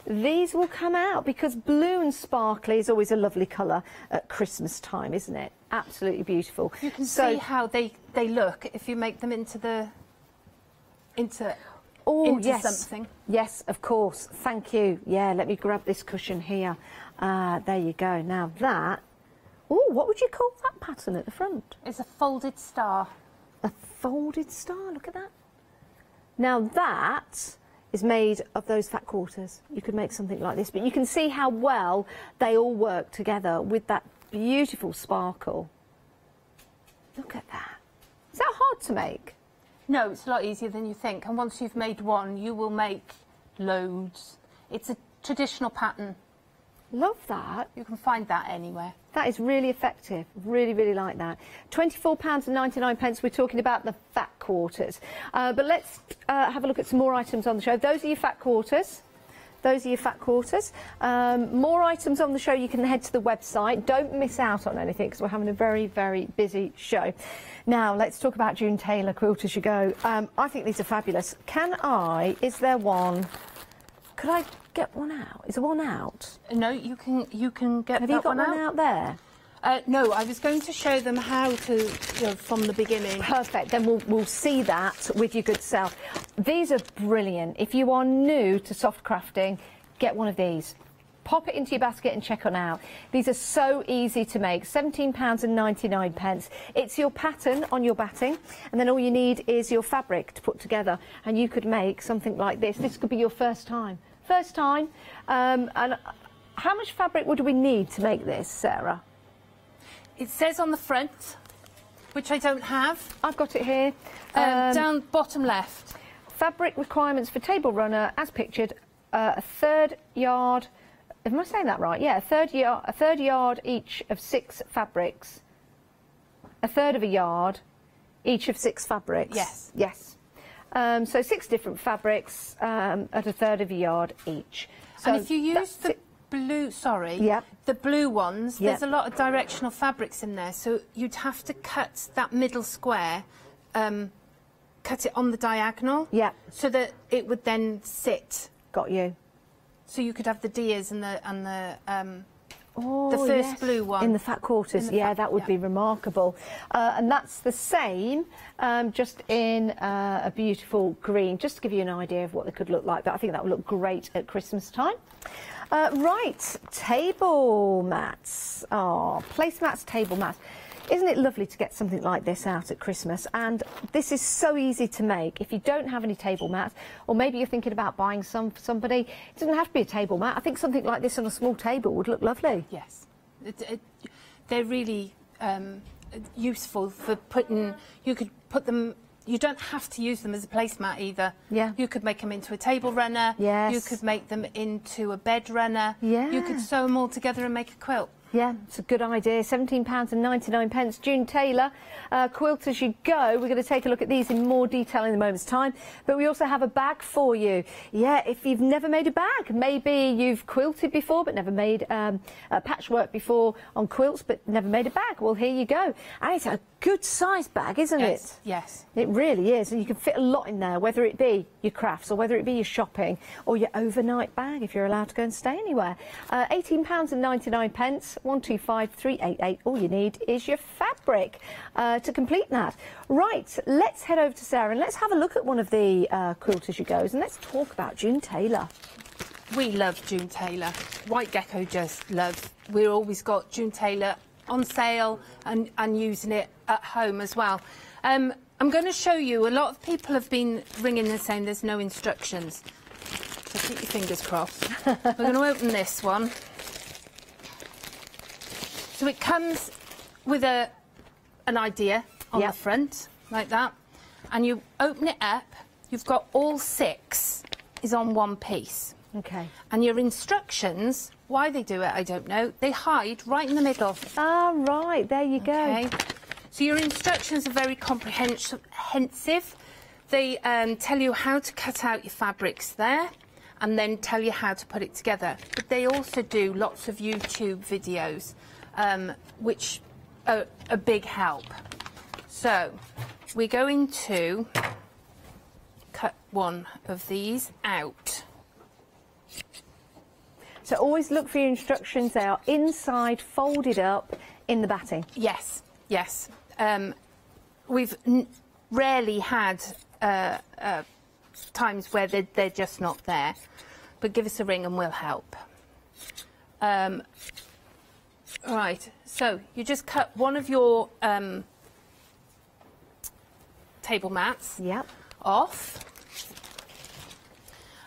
[SPEAKER 1] these will come out, because blue and sparkly is always a lovely colour at Christmas time, isn't it? Absolutely beautiful.
[SPEAKER 17] You can see how they look if you make them into
[SPEAKER 1] yes.
[SPEAKER 17] something.
[SPEAKER 1] Yes, of course. Thank you. Yeah, let me grab this cushion here. There you go. Now that... Oh, what would you call that pattern at the front?
[SPEAKER 17] It's a folded star.
[SPEAKER 1] A folded star, look at that. Now that is made of those fat quarters. You could make something like this, but you can see how well they all work together with that beautiful sparkle. Look at that. Is that hard to make?
[SPEAKER 17] No, it's a lot easier than you think. And once you've made one, you will make loads. It's a traditional pattern.
[SPEAKER 1] Love that.
[SPEAKER 17] You can find that anywhere.
[SPEAKER 1] That is really effective. Really, really like that. £24.99. We're talking about the fat quarters. But let's have a look at some more items on the show. Those are your fat quarters. Those are your fat quarters. More items on the show. You can head to the website. Don't miss out on anything, because we're having a very, very busy show. Now, let's talk about June Taylor Quilt As You Go. I think these are fabulous. Is there one? Could I get one out? Is there one out?
[SPEAKER 17] No, you can get
[SPEAKER 1] Have you got
[SPEAKER 17] one
[SPEAKER 1] out there?
[SPEAKER 17] No, I was going to show them how to, from the beginning.
[SPEAKER 1] Perfect. Then we'll see that with your good self. These are brilliant. If you are new to soft crafting, get one of these. Pop it into your basket and check on out. These are so easy to make. £17.99. It's your pattern on your batting, and then all you need is your fabric to put together, and you could make something like this. This could be your first time. First time. And how much fabric would we need to make this, Sarah?
[SPEAKER 17] It says on the front, which I don't have.
[SPEAKER 1] I've got it here.
[SPEAKER 17] Down bottom left.
[SPEAKER 1] Fabric requirements for table runner, as pictured, a third yard. Am I saying that right? Yeah, a third yard each of 6 fabrics. A third of a yard each of 6 fabrics.
[SPEAKER 17] Yes.
[SPEAKER 1] Yes. So 6 different fabrics at a third of a yard each. So
[SPEAKER 17] and if you use the blue, the blue ones, there's a lot of directional fabrics in there, so you'd have to cut that middle square, cut it on the diagonal, so that it would then sit.
[SPEAKER 1] Got you.
[SPEAKER 17] So you could have the deers and the first blue one.
[SPEAKER 1] In the fat quarters, that would be remarkable. And that's the same, just in a beautiful green, just to give you an idea of what they could look like. But I think that would look great at Christmas time. Right, table mats. Oh, placemats, table mats. Isn't it lovely to get something like this out at Christmas? And this is so easy to make. If you don't have any table mats, or maybe you're thinking about buying some for somebody, it doesn't have to be a table mat. I think something like this on a small table would look lovely.
[SPEAKER 17] Yes. They're really useful for putting... You could put them... You don't have to use them as a placemat either.
[SPEAKER 1] Yeah.
[SPEAKER 17] You could make them into a table runner.
[SPEAKER 1] Yes.
[SPEAKER 17] You could make them into a bed runner.
[SPEAKER 1] Yeah.
[SPEAKER 17] You could sew them all together and make a quilt.
[SPEAKER 1] Yeah, it's a good idea. £17.99. June Taylor, Quilt As You Go. We're going to take a look at these in more detail in a moment's time. But we also have a bag for you. Yeah, if you've never made a bag, maybe you've quilted before but never made patchwork before on quilts but never made a bag. Well, here you go. And it's a good sized bag, isn't it?
[SPEAKER 17] Yes.
[SPEAKER 1] It really is. And you can fit a lot in there, whether it be your crafts or whether it be your shopping or your overnight bag if you're allowed to go and stay anywhere. £18.99. 125388. All you need is your fabric to complete that. Right, let's head over to Sarah and let's have a look at one of the Quilt As You Goes and let's talk about June Taylor.
[SPEAKER 17] We love June Taylor. White Gecko just loves. We've always got June Taylor on sale and using it at home as well. I'm going to show you, a lot of people have been ringing and saying there's no instructions. So keep your fingers crossed. We're going to open this one. So it comes with an idea on the front, like that. And you open it up, you've got all 6 is on one piece.
[SPEAKER 1] Okay.
[SPEAKER 17] And your instructions, why they do it, I don't know, they hide right in the middle.
[SPEAKER 1] Ah, right, there you go.
[SPEAKER 17] Okay. So your instructions are very comprehensive. They tell you how to cut out your fabrics there and then tell you how to put it together. But they also do lots of YouTube videos, which are a big help. So we're going to cut one of these out.
[SPEAKER 1] So always look for your instructions. They are inside, folded up in the batting.
[SPEAKER 17] Yes, yes. We've rarely had times where they're just not there, but give us a ring and we'll help. Right, so you just cut one of your table mats off,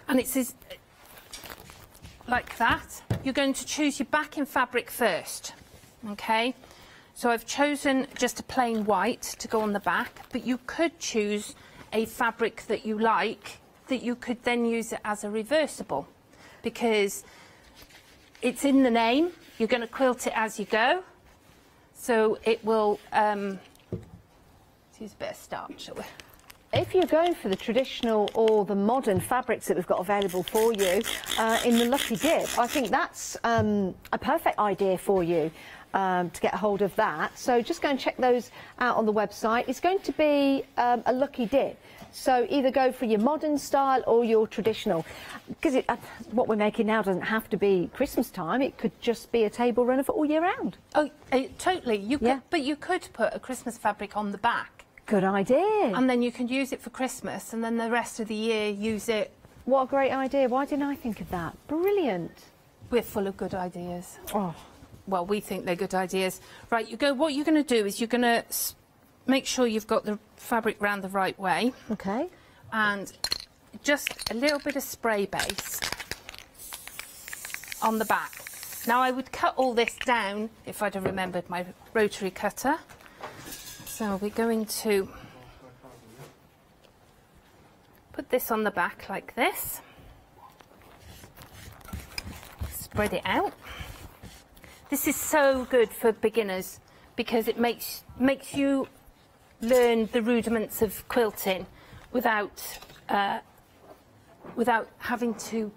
[SPEAKER 17] and it says like that. You're going to choose your backing fabric first, okay? So I've chosen just a plain white to go on the back, but you could choose a fabric that you like, that you could then use it as a reversible, because it's in the name. You're going to quilt it as you go, so it will use a bit of starch, shall we?
[SPEAKER 1] If you're going for the traditional or the modern fabrics that we've got available for you in the Lucky Dip, I think that's a perfect idea for you to get hold of that. So just go and check those out on the website. It's going to be a Lucky Dip. So either go for your modern style or your traditional, because what we're making now doesn't have to be Christmas time. It could just be a table runner for all year round.
[SPEAKER 17] Oh, totally. You could, but you could put a Christmas fabric on the back.
[SPEAKER 1] Good idea.
[SPEAKER 17] And then you can use it for Christmas, and then the rest of the year use it.
[SPEAKER 1] What a great idea. Why didn't I think of that? Brilliant.
[SPEAKER 17] We're full of good ideas.
[SPEAKER 1] Oh.
[SPEAKER 17] Well, we think they're good ideas. Right, what you're going to do is you're going to make sure you've got the fabric round the right way.
[SPEAKER 1] Okay.
[SPEAKER 17] And just a little bit of spray base on the back. Now, I would cut all this down if I'd have remembered my rotary cutter. So we're going to put this on the back like this. Spread it out. This is so good for beginners because it makes you learn the rudiments of quilting without having to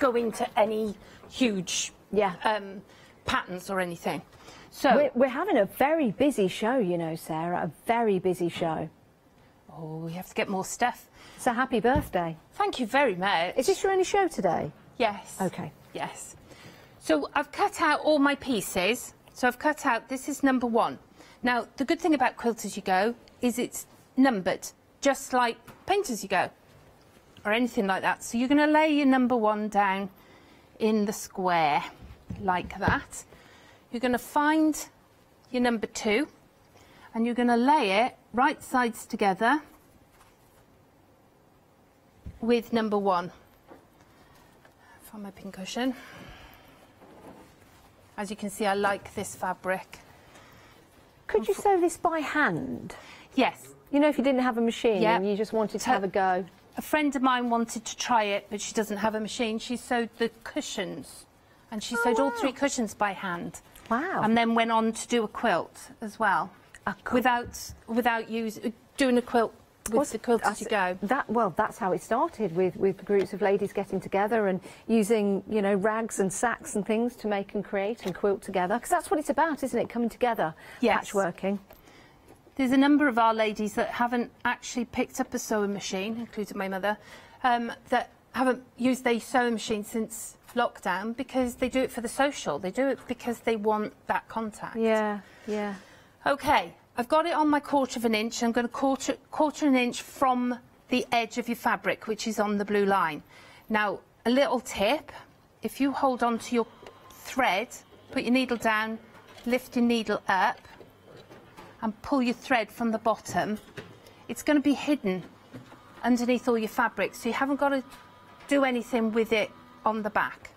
[SPEAKER 17] go into any huge patterns or anything. So
[SPEAKER 1] we're having a very busy show, you know, Sarah, a very busy show.
[SPEAKER 17] Oh, we have to get more stuff.
[SPEAKER 1] So happy birthday.
[SPEAKER 17] Thank you very much.
[SPEAKER 1] Is this your only show today?
[SPEAKER 17] Yes.
[SPEAKER 1] Okay.
[SPEAKER 17] Yes. So I've cut out all my pieces. So I've cut out, this is number 1. Now, the good thing about Quilt As You Go is it's numbered, just like Paint As You Go, or anything like that. So you're going to lay your number 1 down in the square, like that. You're going to find your number 2, and you're going to lay it right sides together with number 1. Find my pincushion. As you can see, I like this fabric.
[SPEAKER 1] Could you sew this by hand?
[SPEAKER 17] Yes.
[SPEAKER 1] You know, if you didn't have a machine and you just wanted to have a go.
[SPEAKER 17] A friend of mine wanted to try it, but she doesn't have a machine. She sewed the cushions, and she sewed all 3 cushions by hand.
[SPEAKER 1] Wow.
[SPEAKER 17] And then went on to do a quilt as well, without doing a quilt with the Quilt As You Go.
[SPEAKER 1] That's how it started, with groups of ladies getting together and using, you know, rags and sacks and things to make and create and quilt together. Because that's what it's about, isn't it? Coming together, patchworking.
[SPEAKER 17] There's a number of our ladies that haven't actually picked up a sewing machine, including my mother, that haven't used their sewing machine since lockdown because they do it for the social. They do it because they want that contact.
[SPEAKER 1] Yeah, yeah.
[SPEAKER 17] Okay, I've got it on my 1/4 inch. I'm going to quarter an inch from the edge of your fabric, which is on the blue line. Now, a little tip, if you hold on to your thread, put your needle down, lift your needle up, and pull your thread from the bottom, it's going to be hidden underneath all your fabric, so you haven't got to do anything with it on the back.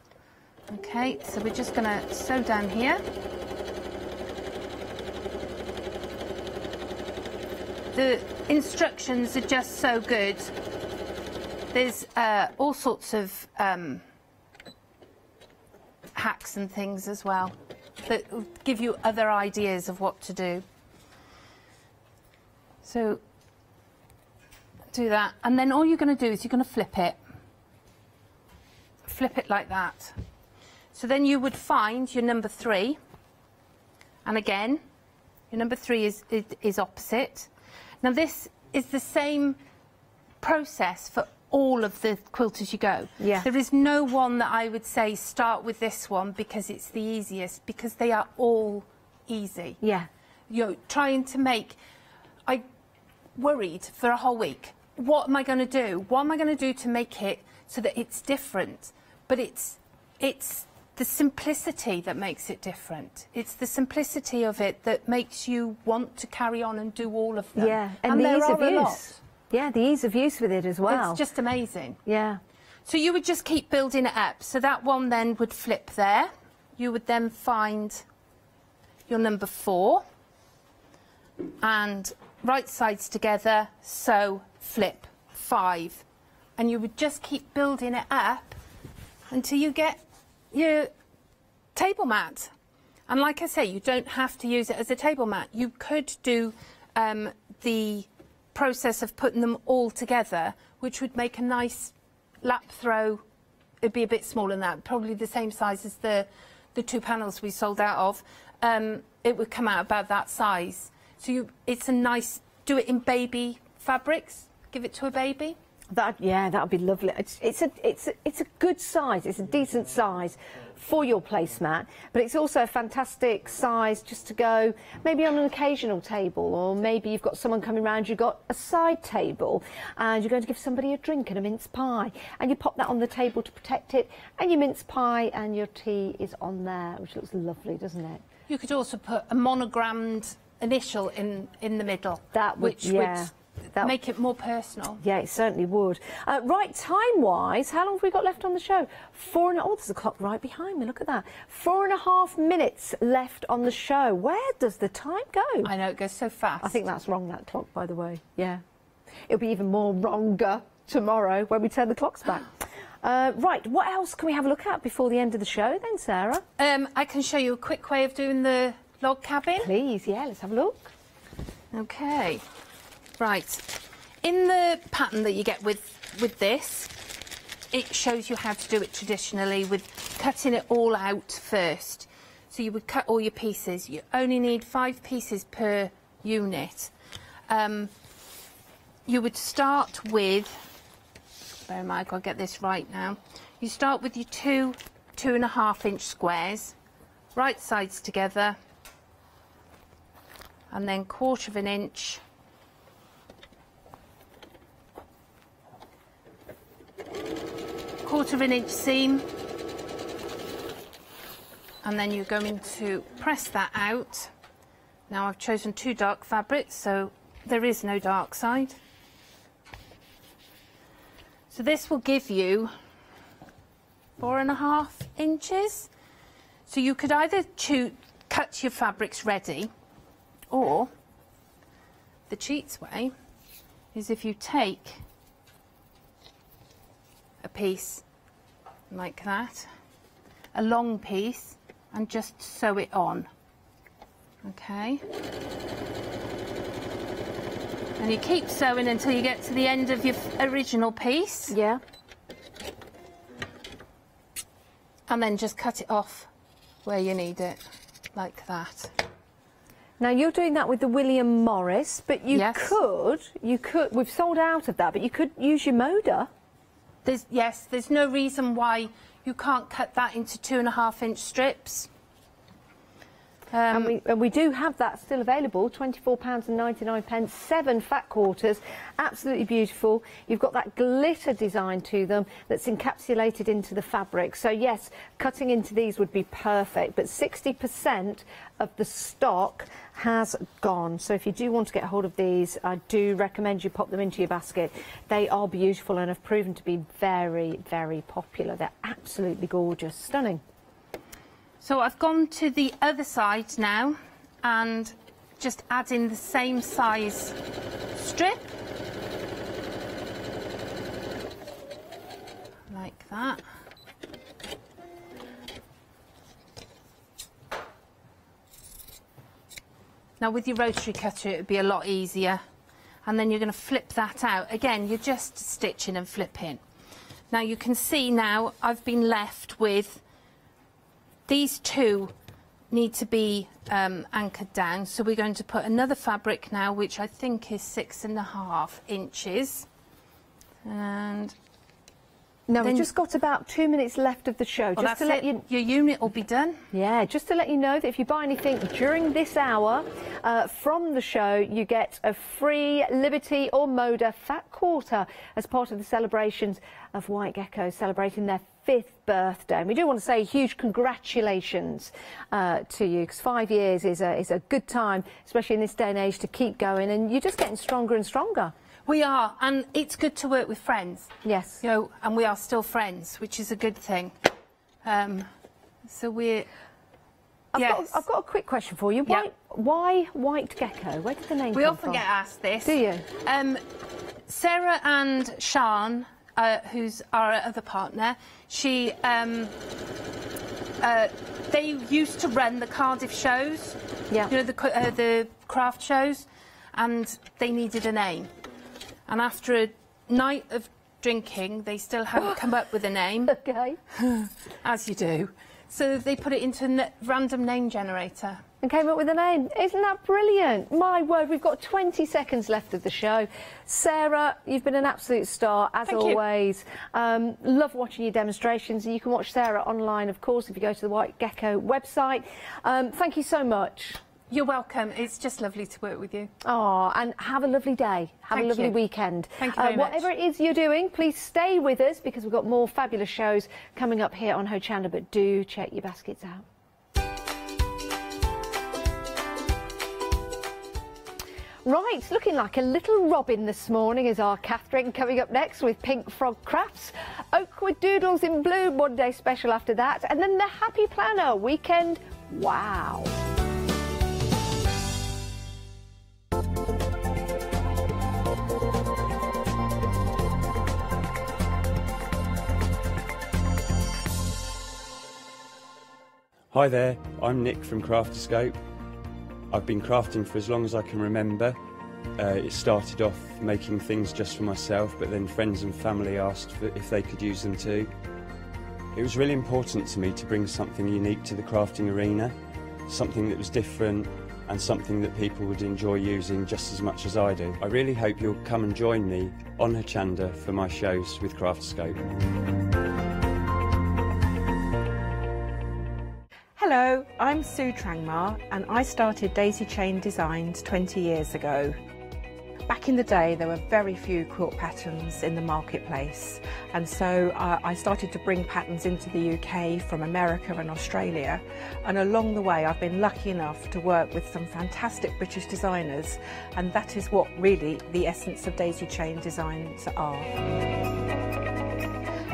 [SPEAKER 17] Okay, so we're just going to sew down here. The instructions are just so good. There's all sorts of hacks and things as well that will give you other ideas of what to do. So do that, and then all you're going to do is you're going to flip it like that. So then you would find your number 3, and again your number 3 is opposite. Now this is the same process for all of the quilts as you go.
[SPEAKER 1] Yeah.
[SPEAKER 17] There is no one that I would say start with this one because it's the easiest, because they are all easy.
[SPEAKER 1] Yeah.
[SPEAKER 17] You're trying to make... I worried for a whole week. What am I going to do? What am I going to do to make it so that it's different? But it's the simplicity that makes it different. It's the simplicity of it that makes you want to carry on and do all of them.
[SPEAKER 1] Yeah, and the ease of use. Yeah, the ease of use with it as well.
[SPEAKER 17] It's just amazing.
[SPEAKER 1] Yeah.
[SPEAKER 17] So you would just keep building it up. So that one then would flip there. You would then find your number 4 and right sides together, so flip 5. And you would just keep building it up until you get your table mat. And like I say, you don't have to use it as a table mat. You could do the process of putting them all together, which would make a nice lap throw. It'd be a bit smaller than that, probably the same size as the 2 panels we sold out of. It would come out about that size. So it's a nice, do it in baby fabrics, give it to a baby.
[SPEAKER 1] That would be lovely. It's a good size. It's a decent size for your placemat, but it's also a fantastic size just to go maybe on an occasional table, or maybe you've got someone coming around, you've got a side table and you're going to give somebody a drink and a mince pie, and you pop that on the table to protect it, and your mince pie and your tea is on there, which looks lovely, doesn't it?
[SPEAKER 17] You could also put a monogrammed initial in the middle.
[SPEAKER 1] That would,
[SPEAKER 17] which would make it more personal.
[SPEAKER 1] Yeah, it certainly would. Right, time-wise, how long have we got left on the show? Oh, there's a clock right behind me, look at that. 4.5 minutes left on the show. Where does the time go?
[SPEAKER 17] I know, it goes so fast.
[SPEAKER 1] I think that's wrong, that clock, by the way. Yeah. It'll be even more wronger tomorrow when we turn the clocks back. Right, what else can we have a look at before the end of the show then, Sarah?
[SPEAKER 17] I can show you a quick way of doing the log cabin.
[SPEAKER 1] Please, yeah, let's have a look.
[SPEAKER 17] Okay. Right, in the pattern that you get with this, it shows you how to do it traditionally with cutting it all out first. So you would cut all your pieces. You only need 5 pieces per unit. You would start with, bear in mind, I've got to get this right now. You start with your 2.5 inch squares, right sides together, and then 1/4 inch. Quarter of an inch seam, and then you're going to press that out. Now I've chosen 2 dark fabrics, so there is no dark side. So this will give you 4.5 inches. So you could either cut your fabrics ready, or the cheats way is if you take a piece like that, a long piece, and just sew it on. Okay, and you keep sewing until you get to the end of your original piece.
[SPEAKER 1] Yeah.
[SPEAKER 17] And then just cut it off where you need it, like that.
[SPEAKER 1] Now you're doing that with the William Morris, but you could, we've sold out of that, but you could use your Moda.
[SPEAKER 17] There's no reason why you can't cut that into 2.5 inch strips.
[SPEAKER 1] And we do have that still available, £24.99, 7 fat quarters, absolutely beautiful. You've got that glitter design to them that's encapsulated into the fabric. So yes, cutting into these would be perfect, but 60% of the stock has gone. So if you do want to get hold of these, I do recommend you pop them into your basket. They are beautiful and have proven to be very, very popular. They're absolutely gorgeous, stunning.
[SPEAKER 17] So I've gone to the other side now and just add in the same size strip, like that. Now with your rotary cutter it would be a lot easier. And then you're going to flip that out. Again, you're just stitching and flipping. Now you can see now I've been left with these two need to be anchored down. So we're going to put another fabric now, which I think is 6.5 inches. And
[SPEAKER 1] now we've just got about 2 minutes left of the show.
[SPEAKER 17] Well,
[SPEAKER 1] just to let you,
[SPEAKER 17] your unit will be done.
[SPEAKER 1] Yeah, just to let you know that if you buy anything during this hour from the show, you get a free Liberty or Moda Fat Quarter as part of the celebrations of White Gecko celebrating their 5th birthday. And we do want to say huge congratulations to you, because 5 years is a good time, especially in this day and age, to keep going, and you're just getting stronger and stronger.
[SPEAKER 17] We are, and it's good to work with friends.
[SPEAKER 1] Yes.
[SPEAKER 17] You know, and we are still friends, which is a good thing. So we're...
[SPEAKER 1] I've got a quick question for you. Why White Gecko? Where did the name come from?
[SPEAKER 17] We often get asked this.
[SPEAKER 1] Do you?
[SPEAKER 17] Sarah and Sian, who's our other partner, they used to run the Cardiff shows, you know, the craft shows, and they needed a name. And after a night of drinking, they still hadn't come up with a name.
[SPEAKER 1] Okay.
[SPEAKER 17] As you do. So they put it into a random name generator.
[SPEAKER 1] And came up with a name. Isn't that brilliant? My word, we've got 20 seconds left of the show. Sarah, you've been an absolute star, as always. Love watching your demonstrations. And you can watch Sarah online, of course, if you go to the White Gecko website. Thank you so much.
[SPEAKER 17] You're welcome. It's just lovely to work with you.
[SPEAKER 1] Oh, and have a lovely day. Have a lovely weekend.
[SPEAKER 17] Thank you very much.
[SPEAKER 1] Whatever it is you're doing, please stay with us, because we've got more fabulous shows coming up here on Hochanda, but do check your baskets out. Right, looking like a little robin this morning is our Catherine, coming up next with Pink Frog Crafts. Oakwood Doodles in Bloom, one day special after that. And then the Happy Planner weekend. Wow.
[SPEAKER 18] Hi there, I'm Nick from Crafterscope. I've been crafting for as long as I can remember. It started off making things just for myself, but then friends and family asked if they could use them too. It was really important to me to bring something unique to the crafting arena, something that was different and something that people would enjoy using just as much as I do. I really hope you'll come and join me on Hochanda for my shows with Crafterscope.
[SPEAKER 19] Hello, I'm Sue Trangmar and I started Daisy Chain Designs 20 years ago. Back in the day there were very few quilt patterns in the marketplace, and so I started to bring patterns into the UK from America and Australia, and along the way I've been lucky enough to work with some fantastic British designers, and that is what really the essence of Daisy Chain Designs are.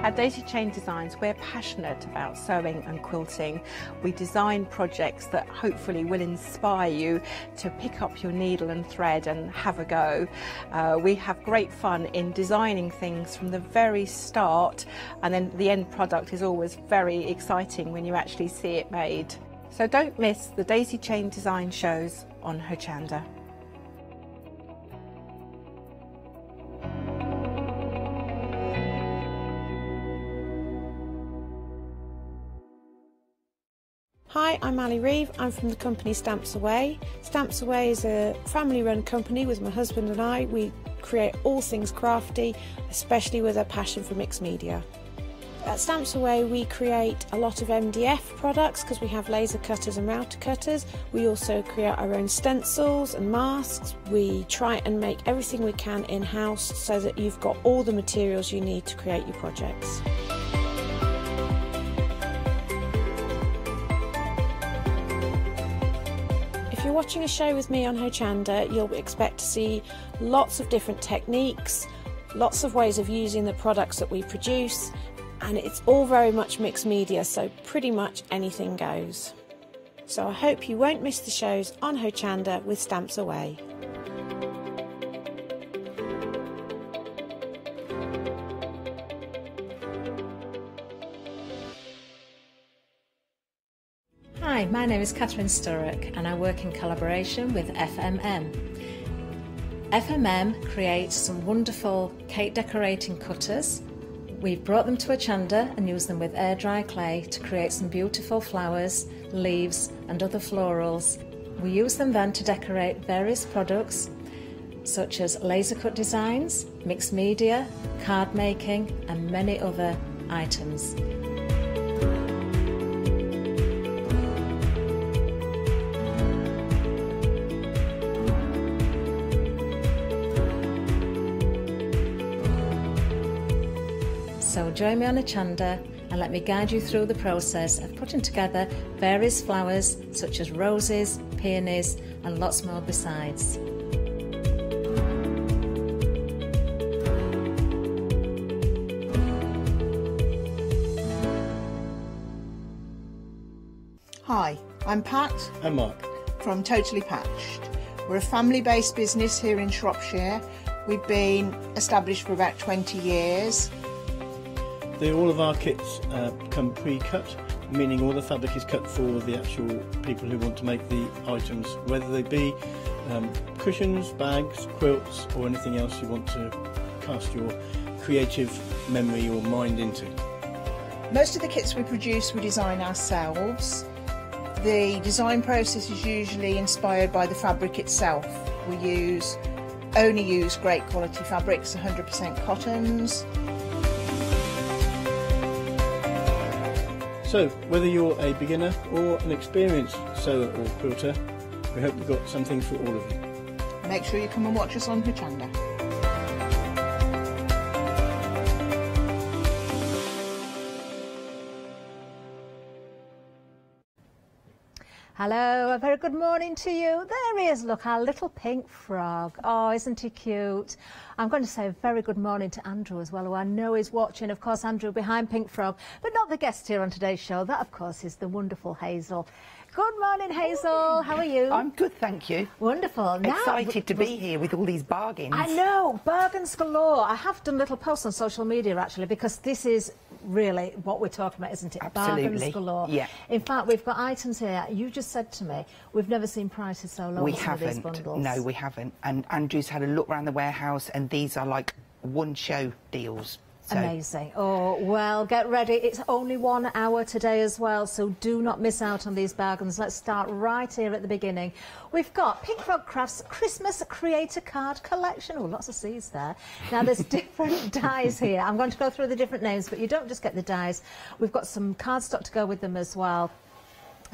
[SPEAKER 19] At Daisy Chain Designs, we're passionate about sewing and quilting. We design projects that hopefully will inspire you to pick up your needle and thread and have a go. We have great fun in designing things from the very start, and then the end product is always very exciting when you actually see it made. So don't miss the Daisy Chain Design shows on Hochanda.
[SPEAKER 20] Hi, I'm Ali Reeve. I'm from the company Stamps Away. Stamps Away is a family-run company with my husband and I. We create all things crafty, especially with a passion for mixed media. At Stamps Away we create a lot of MDF products because we have laser cutters and router cutters. We also create our own stencils and masks. We try and make everything we can in-house so that you've got all the materials you need to create your projects. If you're watching a show with me on Hochanda, you'll expect to see lots of different techniques, lots of ways of using the products that we produce, and it's all very much mixed media, so pretty much anything goes. So I hope you won't miss the shows on Hochanda with Stamps Away.
[SPEAKER 13] Hi, my name is Catherine Sturrock and I work in collaboration with FMM. FMM creates some wonderful cake decorating cutters. We've brought them to Hochanda and used them with air dry clay to create some beautiful flowers, leaves and other florals. We use them then to decorate various products such as laser cut designs, mixed media, card making and many other items. So join me on Hochanda and let me guide you through the process of putting together various flowers such as roses, peonies and lots more besides.
[SPEAKER 21] Hi, I'm Pat.
[SPEAKER 22] And Mark.
[SPEAKER 21] From Totally Patched. We're a family-based business here in Shropshire. We've been established for about 20 years.
[SPEAKER 22] All of our kits come pre-cut, meaning all the fabric is cut for the actual people who want to make the items, whether they be cushions, bags, quilts or anything else you want to cast your creative memory or mind into.
[SPEAKER 21] Most of the kits we produce we design ourselves. The design process is usually inspired by the fabric itself. We only use great quality fabrics, 100% cottons.
[SPEAKER 22] So, whether you're a beginner or an experienced sewer or quilter, we hope we've got something for all of you.
[SPEAKER 21] Make sure you come and watch us on Hochanda.
[SPEAKER 13] Hello, a very good morning to you. There he is, look, our little pink frog. Oh, isn't he cute? I'm going to say a very good morning to Andrew as well, who I know is watching. Of course, Andrew behind Pink Frog, but not the guest here on today's show. That, of course, is the wonderful Hazel. Good morning, Hazel. How are you?
[SPEAKER 23] I'm good, thank you.
[SPEAKER 13] Wonderful. Now,
[SPEAKER 23] excited to be here with all these bargains.
[SPEAKER 13] I know, bargains galore. I have done little posts on social media, actually, because this is really what we're talking about, isn't it?
[SPEAKER 23] Absolutely.
[SPEAKER 13] Bargains galore.
[SPEAKER 23] Yeah.
[SPEAKER 13] In fact, we've got items here. You just said to me, we've never seen prices so low.
[SPEAKER 23] We
[SPEAKER 13] on some of these
[SPEAKER 23] haven't.
[SPEAKER 13] bundles.
[SPEAKER 23] No, we haven't. And Andrew's had a look around the warehouse, and these are like one-show deals. So.
[SPEAKER 13] Amazing. Oh, well, get ready. It's only 1 hour today as well, so do not miss out on these bargains. Let's start right here at the beginning. We've got Pink Frog Crafts Christmas Creator Card Collection. Oh, lots of C's there. Now, there's different dies here. I'm going to go through the different names, but you don't just get the dies. We've got some cardstock to go with them as well.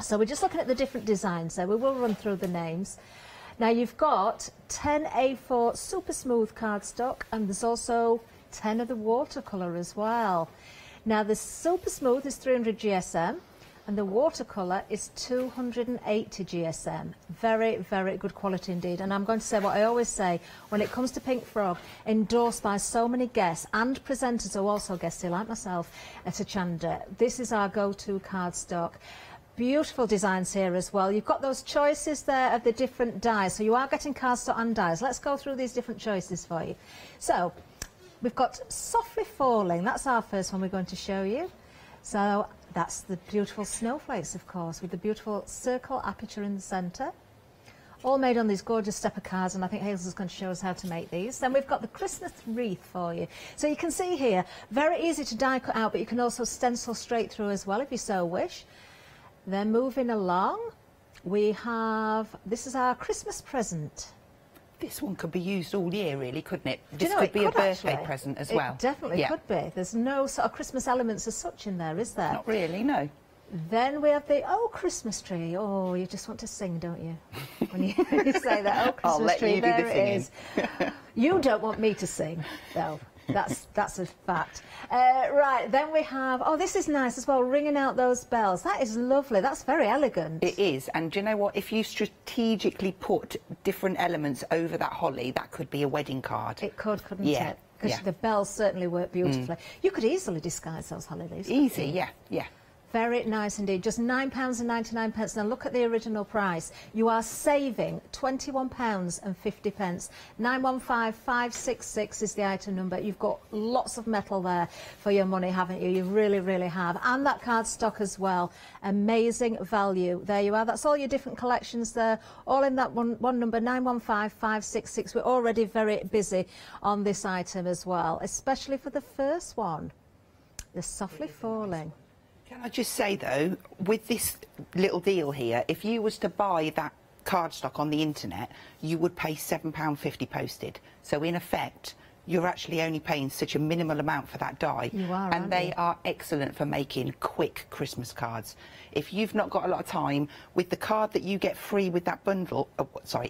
[SPEAKER 13] So we're just looking at the different designs there. We will run through the names. Now, you've got 10 A4 super smooth cardstock, and there's also 10 of the watercolour as well. Now the super smooth is 300 GSM and the watercolour is 280 GSM. Very, very good quality indeed. And I'm going to say what I always say when it comes to Pink Frog, endorsed by so many guests and presenters who also guests here like myself at Hochanda. This is our go-to cardstock. Beautiful designs here as well. You've got those choices there of the different dies. So you are getting cardstock and dies. Let's go through these different choices for you. So we've got Softly Falling. That's our first one we're going to show you. So that's the beautiful snowflakes, of course, with the beautiful circle aperture in the centre. All made on these gorgeous stepper cards, and I think Hazel's going to show us how to make these. Then we've got the Christmas wreath for you. So you can see here, very easy to die cut out, but you can also stencil straight through as well if you so wish. Then moving along, we have, this is our Christmas present.
[SPEAKER 23] This one could be used all year, really, couldn't it?
[SPEAKER 13] Do
[SPEAKER 23] This
[SPEAKER 13] you know,
[SPEAKER 23] could be a birthday
[SPEAKER 13] actually.
[SPEAKER 23] present as well.
[SPEAKER 13] It definitely
[SPEAKER 23] Yeah.
[SPEAKER 13] could be. There's no sort of Christmas elements as such in there, is there?
[SPEAKER 23] Not really, no.
[SPEAKER 13] Then we have the Christmas tree. Oh, you just want to sing, don't you? When you, you say that, Christmas
[SPEAKER 23] I'll let
[SPEAKER 13] tree,
[SPEAKER 23] you do
[SPEAKER 13] there
[SPEAKER 23] the
[SPEAKER 13] it is.
[SPEAKER 23] singing.
[SPEAKER 13] You don't want me to sing, though. That's a fact. Right, then we have, this is nice as well, ringing out those bells. That is lovely. That's very elegant.
[SPEAKER 23] It is, and do you know what? If you strategically put different elements over that holly, that could be a wedding card.
[SPEAKER 13] It could, couldn't
[SPEAKER 23] Yeah,
[SPEAKER 13] it? Because
[SPEAKER 23] yeah.
[SPEAKER 13] the bells certainly work beautifully. You could easily disguise those holly leaves.
[SPEAKER 23] Easy, yeah, yeah.
[SPEAKER 13] Very nice indeed. Just £9.99. Now look at the original price. You are saving £21.50. 915566 is the item number. You've got lots of metal there for your money, haven't you? You really, really have. And that card stock as well. Amazing value. There you are. That's all your different collections there. All in that one number, 915566. We're already very busy on this item as well, especially for the first one. The Softly Falling.
[SPEAKER 23] Can I just say, though, with this little deal here, if you was to buy that cardstock on the internet, you would pay £7.50 posted. So, in effect, you're actually only paying such a minimal amount for that die.
[SPEAKER 13] You are,
[SPEAKER 23] and they are excellent for making quick Christmas cards. If you've not got a lot of time, with the card that you get free with that bundle,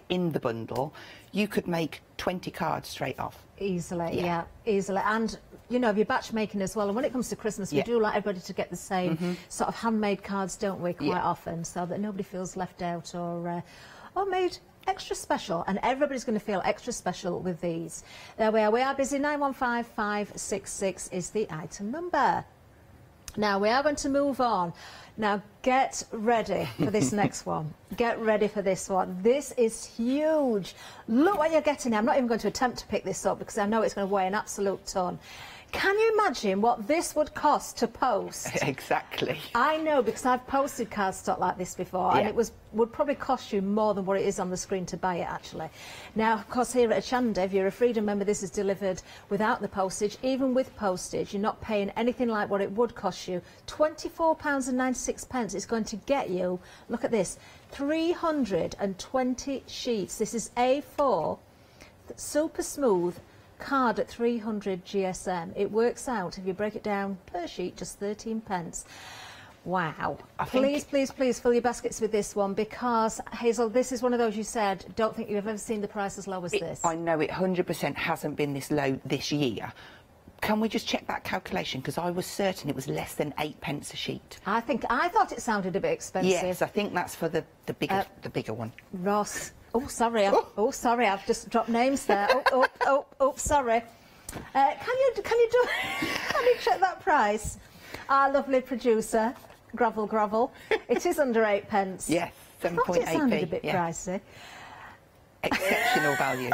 [SPEAKER 23] in the bundle, you could make 20 cards straight off.
[SPEAKER 13] Easily, yeah, easily. And, you know, you're batch making as well. And when it comes to Christmas, we do like everybody to get the same sort of handmade cards, don't we, quite often, so that nobody feels left out or made extra special. And everybody's going to feel extra special with these. There we are. We are busy. 915566 is the item number. Now, we are going to move on. Now, get ready for this next one. Get ready for this one. This is huge. Look what you're getting. I'm not even going to attempt to pick this up because I know it's going to weigh an absolute ton. Can you imagine what this would cost to post?
[SPEAKER 23] Exactly.
[SPEAKER 13] I know, because I've posted cardstock like this before, and it would probably cost you more than what it is on the screen to buy it, actually. Now, of course, here at Hochanda, if you're a Freedom member, this is delivered without the postage. Even with postage, you're not paying anything like what it would cost you. £24.96. It's going to get you, look at this, 320 sheets. This is A4, super smooth, card at 300 GSM. It works out, if you break it down per sheet, just 13p. Wow. Please, please, please fill your baskets with this one, because, Hazel, this is one of those you said, don't think you've ever seen the price as low as this.
[SPEAKER 23] I know it 100% hasn't been this low this year. Can we just check that calculation? Because I was certain it was less than 8p a sheet.
[SPEAKER 13] I thought it sounded a bit expensive.
[SPEAKER 23] Yes, I think that's for the bigger one.
[SPEAKER 13] Ross. Oh, sorry. Sorry, I've just dropped names there. Sorry. Can you check that price? Our lovely producer, Grovel. It is under 8p.
[SPEAKER 23] Yes, 7.8p.
[SPEAKER 13] I thought it sounded a bit pricey.
[SPEAKER 23] Exceptional value.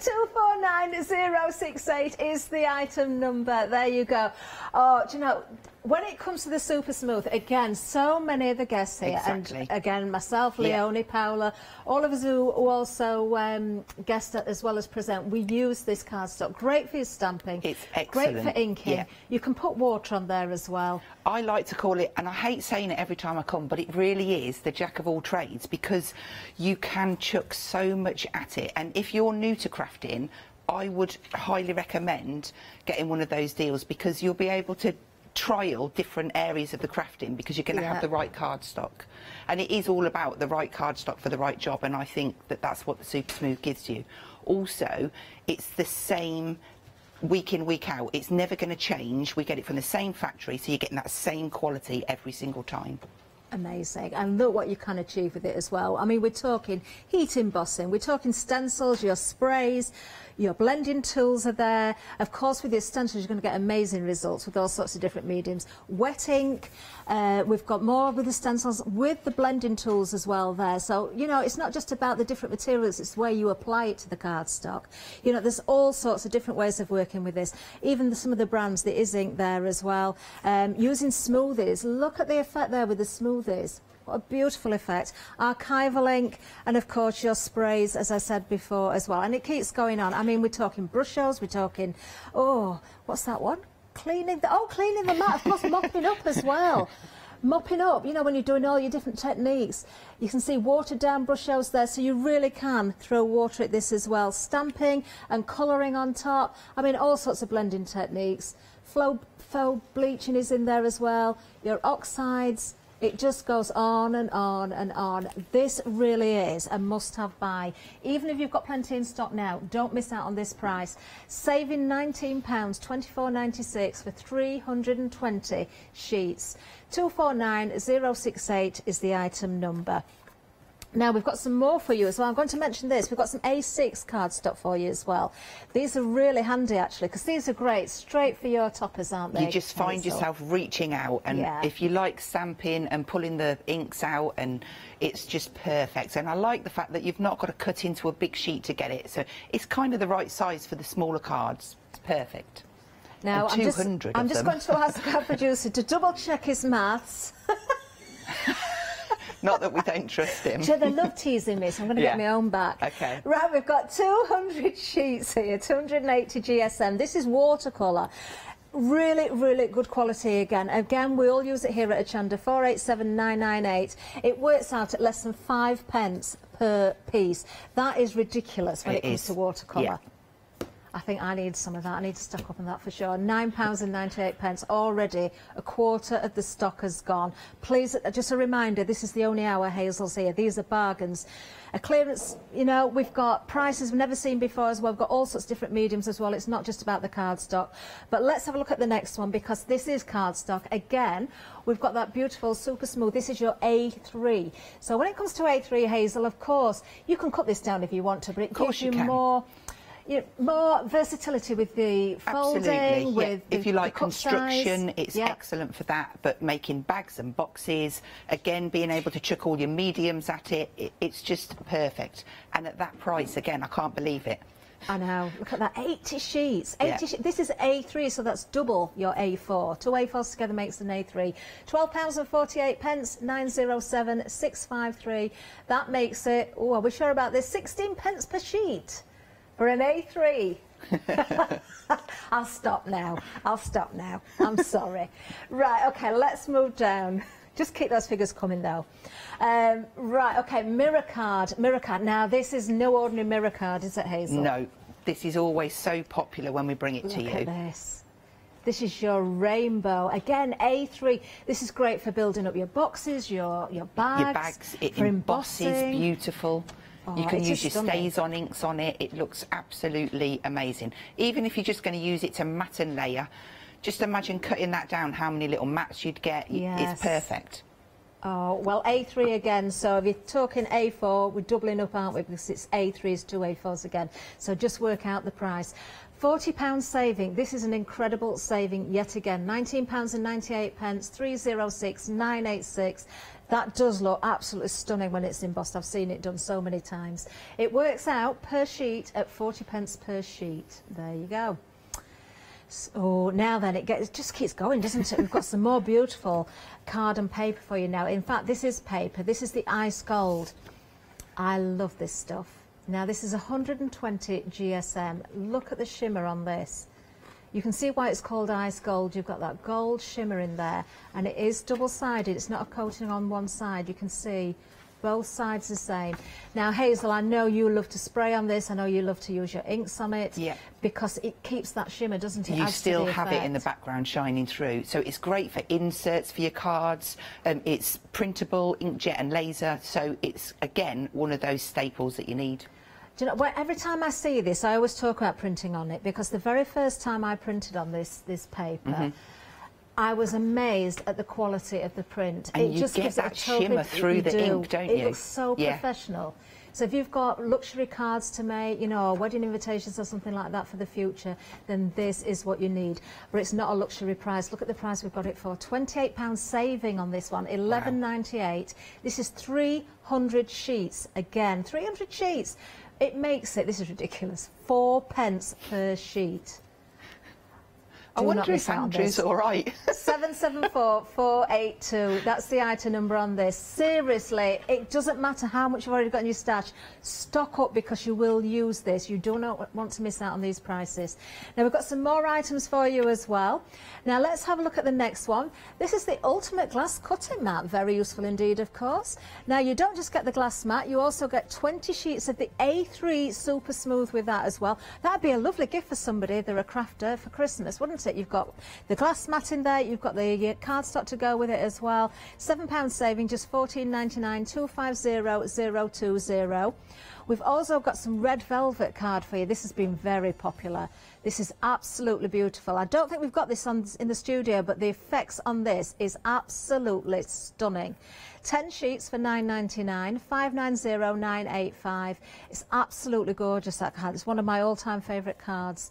[SPEAKER 13] 249068 is the item number. There you go. Oh, do you know, when it comes to the super smooth, again, so many of the guests here, and again, myself, Leonie, Paula, all of us who also guest as well as present, we use this cardstock. Great for your stamping.
[SPEAKER 23] It's excellent.
[SPEAKER 13] Great for inking.
[SPEAKER 23] Yeah.
[SPEAKER 13] You can put water on there as well.
[SPEAKER 23] I like to call it, and I hate saying it every time I come, but it really is the jack of all trades, because you can chuck so much at it. And if you're new to crafting, I would highly recommend getting one of those deals, because you'll be able to trial different areas of the crafting, because you're going to have the right cardstock. And it is all about the right cardstock for the right job, and I think that that's what the Super Smooth gives you. Also, it's the same week in, week out. It's never going to change. We get it from the same factory, so you're getting that same quality every single time.
[SPEAKER 13] Amazing. And look what you can achieve with it as well. I mean, we're talking heat embossing, we're talking stencils, your sprays, your blending tools are there. Of course, with your stencils, you're going to get amazing results with all sorts of different mediums. Wet ink, we've got more with the stencils, with the blending tools as well there. So, you know, it's not just about the different materials, it's where you apply it to the cardstock. You know, there's all sorts of different ways of working with this. Even some of the brands, the Is Ink there as well. Using smoothies, look at the effect there with the smoothies. What a beautiful effect. Archival ink, and of course your sprays, as I said before as well. And it keeps going on. I mean, we're talking brushos, we're talking, oh, what's that one? Cleaning the mat, of course, mopping up as well. Mopping up, you know, when you're doing all your different techniques. You can see watered down brushos there, so you really can throw water at this as well. Stamping and colouring on top. I mean, all sorts of blending techniques. Faux bleaching is in there as well. Your oxides. It just goes on and on and on. This really is a must-have buy. Even if you've got plenty in stock now, don't miss out on this price. Saving £19, £24.96 for 320 sheets. 249068 is the item number. Now we've got some more for you as well. I'm going to mention this. We've got some A6 cardstock for you as well. These are really handy actually, because these are great, straight for your toppers, aren't they?
[SPEAKER 23] You just find yourself reaching out, and if you like stamping and pulling the inks out, and it's just perfect. And I like the fact that you've not got to cut into a big sheet to get it, so it's kind of the right size for the smaller cards. It's perfect.
[SPEAKER 13] Now
[SPEAKER 23] and
[SPEAKER 13] I'm just going to ask our producer to double check his maths.
[SPEAKER 23] Not that we don't trust him.
[SPEAKER 13] They love teasing me, so I'm going to get my own back.
[SPEAKER 23] Okay.
[SPEAKER 13] Right, we've got 200 sheets here, 280 GSM. This is watercolour. Really, really good quality again. Again, we all use it here at Hochanda, 487998. It works out at less than 5p per piece. That is ridiculous when it comes to watercolour.
[SPEAKER 23] Yeah.
[SPEAKER 13] I think I need some of that. I need to stock up on that for sure. £9.98 already. A quarter of the stock has gone. Please, just a reminder, this is the only hour Hazel's here. These are bargains. A clearance, you know, we've got prices we've never seen before as well. We've got all sorts of different mediums as well. It's not just about the cardstock. But let's have a look at the next one, because this is cardstock. Again, we've got that beautiful super smooth. This is your A3. So when it comes to A3, Hazel, of course, you can cut this down if you want to, but it gives you more versatility with the folding, with
[SPEAKER 23] if you like construction,
[SPEAKER 13] size.
[SPEAKER 23] it's excellent for that. But making bags and boxes, again, being able to chuck all your mediums at it, it's just perfect. And at that price, again, I can't believe it.
[SPEAKER 13] I know. Look at that, 80 sheets. 80 This is A3, so that's double your A4. Two A4s together makes an A3. £12.48, 907 653. That makes it, oh, are we sure about this? 16p per sheet. For an A3. I'll stop now. I'm sorry. Right, OK, let's move down. Just keep those figures coming, though. Right, OK, mirror card. Now, this is no ordinary mirror card, is it, Hazel?
[SPEAKER 23] No, this is always so popular when we bring it to you.
[SPEAKER 13] Look at this. This is your rainbow. Again, A3. This is great for building up your boxes, your bags.
[SPEAKER 23] Your bags, it embosses, beautiful. You can use your stays-on inks on it. It looks absolutely amazing. Even if you're just going to use it to mat and layer, just imagine cutting that down, how many little mats you'd get. It's perfect.
[SPEAKER 13] Oh, well, A3 again. So if you're talking A4, we're doubling up, aren't we? Because it's A3s, two A4s again. So just work out the price. £40 saving. This is an incredible saving yet again. £19.98, 306 986. That does look absolutely stunning when it's embossed. I've seen it done so many times. It works out per sheet at 40p per sheet. There you go. So now then, it just keeps going, doesn't it? We've got some more beautiful card and paper for you now. In fact, this is paper. This is the ice gold. I love this stuff. Now, this is 120 GSM. Look at the shimmer on this. You can see why it's called ice gold. You've got that gold shimmer in there, and it is double-sided. It's not a coating on one side. You can see both sides the same. Now, Hazel, I know you love to spray on this. I know you love to use your inks on it, because it keeps that shimmer, doesn't it?
[SPEAKER 23] You still have it in the background shining through. So it's great for inserts for your cards. It's printable, inkjet and laser. So it's, again, one of those staples that you need.
[SPEAKER 13] Do you know, every time I see this, I always talk about printing on it, because the very first time I printed on this paper, I was amazed at the quality of the print.
[SPEAKER 23] And
[SPEAKER 13] it
[SPEAKER 23] you
[SPEAKER 13] just
[SPEAKER 23] get
[SPEAKER 13] gives
[SPEAKER 23] that
[SPEAKER 13] it a totally,
[SPEAKER 23] shimmer through the ink, don't you?
[SPEAKER 13] It looks so professional. So if you've got luxury cards to make, you know, wedding invitations or something like that for the future, then this is what you need. But it's not a luxury price. Look at the price we've got it for. £28 saving on this one, £11.98. This is 300 sheets. Again, 300 sheets. It makes it, this is ridiculous, 4p per sheet.
[SPEAKER 23] I wonder if Andrew's all right.
[SPEAKER 13] 774482. That's the item number on this. Seriously, it doesn't matter how much you've already got in your stash. Stock up, because you will use this. You do not want to miss out on these prices. Now, we've got some more items for you as well. Now, let's have a look at the next one. This is the ultimate glass cutting mat. Very useful indeed, of course. Now, you don't just get the glass mat. You also get 20 sheets of the A3 Super Smooth with that as well. That'd be a lovely gift for somebody if they're a crafter for Christmas, wouldn't it? it. You've got the glass mat in there, you've got the cardstock to go with it as well. £7 saving, just $14.99, 250020. We've also got some red velvet card for you. This has been very popular. This is absolutely beautiful. I don't think we've got this in the studio, but the effects on this is absolutely stunning. 10 sheets for $9.99, 590985. It's absolutely gorgeous, that card. It's one of my all-time favourite cards.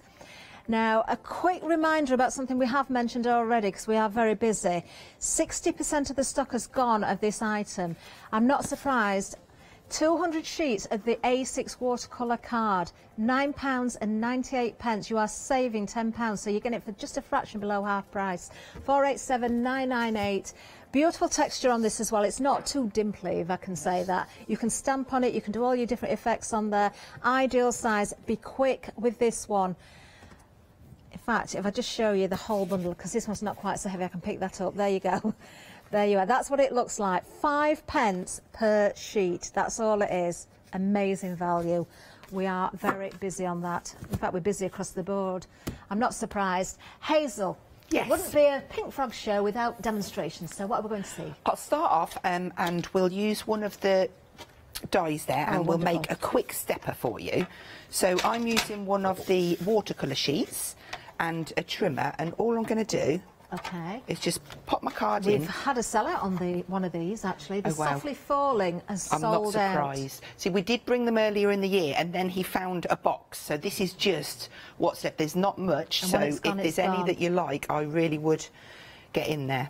[SPEAKER 13] Now, a quick reminder about something we have mentioned already, because we are very busy. 60% of the stock has gone of this item. I'm not surprised. 200 sheets of the A6 watercolour card, £9.98. You are saving £10, so you're getting it for just a fraction below half price. 487998. Beautiful texture on this as well. It's not too dimply, if I can say that. You can stamp on it, you can do all your different effects on there. Ideal size. Be quick with this one. In fact, if I just show you the whole bundle, because this one's not quite so heavy, I can pick that up. There you go. There you are. That's what it looks like. 5p per sheet. That's all it is. Amazing value. We are very busy on that. In fact, we're busy across the board. I'm not surprised. Hazel.
[SPEAKER 23] Yes.
[SPEAKER 13] It wouldn't be a Pink Frog show without demonstrations. So what are we going to see?
[SPEAKER 23] I'll start off and we'll use one of the dies there, and we'll make a quick stepper for you. So I'm using one of the watercolour sheets and a trimmer, and all I'm going to do is just pop my card in.
[SPEAKER 13] We've had a sellout on one of these, actually. The Softly Falling has sold out.
[SPEAKER 23] I'm not surprised. See, we did bring them earlier in the year, and then he found a box. So this is just what's left. There's not much. So if there's any that you like, I really would get in there.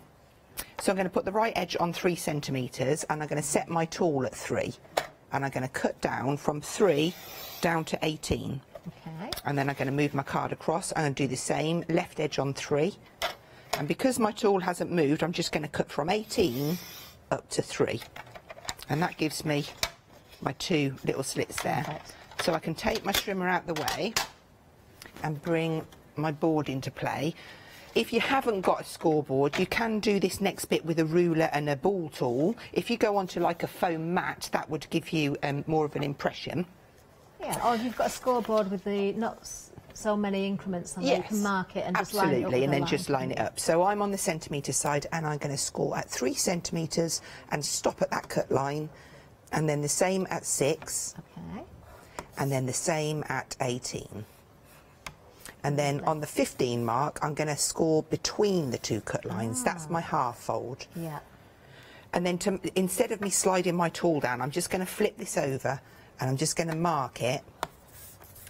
[SPEAKER 23] So I'm going to put the right edge on 3 centimetres, and I'm going to set my tool at 3. And I'm going to cut down from 3 down to 18.
[SPEAKER 13] Okay.
[SPEAKER 23] And then I'm going to move my card across. I'm going to do the same, left edge on 3. And because my tool hasn't moved, I'm just going to cut from 18 up to 3. And that gives me my 2 little slits there.
[SPEAKER 13] Perfect.
[SPEAKER 23] So I can take my trimmer out the way and bring my board into play. If you haven't got a scoreboard, you can do this next bit with a ruler and a ball tool. If you go onto like a foam mat, that would give you more of an impression.
[SPEAKER 13] Yeah, or if you've got a scoreboard with the not so many increments on there, you can mark it and just line it up.
[SPEAKER 23] Absolutely, and then just line it up. So I'm on the centimetre side, and I'm going to score at 3 centimetres and stop at that cut line, and then the same at 6, and then the same at 18. And then on the 15 mark, I'm going to score between the 2 cut lines. That's my half fold.
[SPEAKER 13] Yeah.
[SPEAKER 23] And then instead of me sliding my tool down, I'm just going to flip this over, and I'm just going to mark it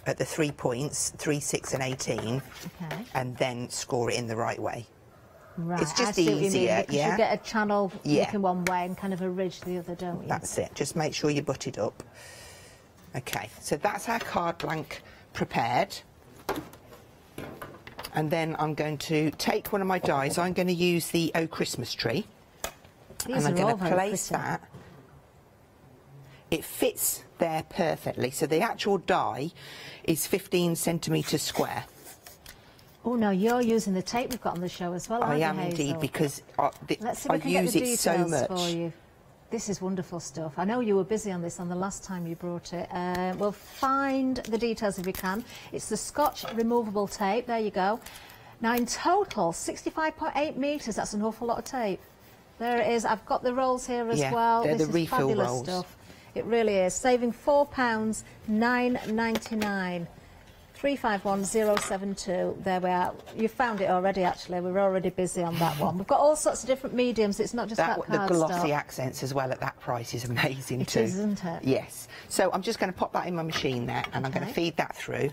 [SPEAKER 23] at the 3 points, 3, 6 and 18, and then score it in the right way.
[SPEAKER 13] Right.
[SPEAKER 23] It's just
[SPEAKER 13] I see what you mean,
[SPEAKER 23] easier,
[SPEAKER 13] because you get a channel looking one way and kind of a ridge the other, don't you?
[SPEAKER 23] That's it. Just make sure you butt it up. Okay, so that's our card blank prepared. And then I'm going to take one of my dies. I'm going to use the Oh Christmas Tree.
[SPEAKER 13] These
[SPEAKER 23] and I'm
[SPEAKER 13] are
[SPEAKER 23] going to place that. It fits there perfectly. So the actual die is 15 centimetres square.
[SPEAKER 13] Oh no, you're using the tape we've got on the show as well, aren't you,
[SPEAKER 23] I am
[SPEAKER 13] Hazel?
[SPEAKER 23] indeed, because
[SPEAKER 13] Let's see if
[SPEAKER 23] I
[SPEAKER 13] we can
[SPEAKER 23] use
[SPEAKER 13] get the
[SPEAKER 23] it so
[SPEAKER 13] details
[SPEAKER 23] much.
[SPEAKER 13] for you. This is wonderful stuff. I know you were busy on this on the last time you brought it. We'll find the details if we can. It's the Scotch removable tape. There you go. Now in total, 65.8 metres. That's an awful lot of tape. There it is. I've got the rolls here as well.
[SPEAKER 23] They're
[SPEAKER 13] this
[SPEAKER 23] the
[SPEAKER 13] is
[SPEAKER 23] refill
[SPEAKER 13] fabulous
[SPEAKER 23] rolls.
[SPEAKER 13] stuff. It really is. Saving £4, $9.99. 351072. There we are. You found it already, actually. We were already busy on that one. We've got all sorts of different mediums. It's not just that
[SPEAKER 23] The
[SPEAKER 13] cardstock.
[SPEAKER 23] glossy accents as well at that price is amazing too.
[SPEAKER 13] It is, isn't it?
[SPEAKER 23] Yes. So I'm just going to pop that in my machine there, and I'm going to feed that through.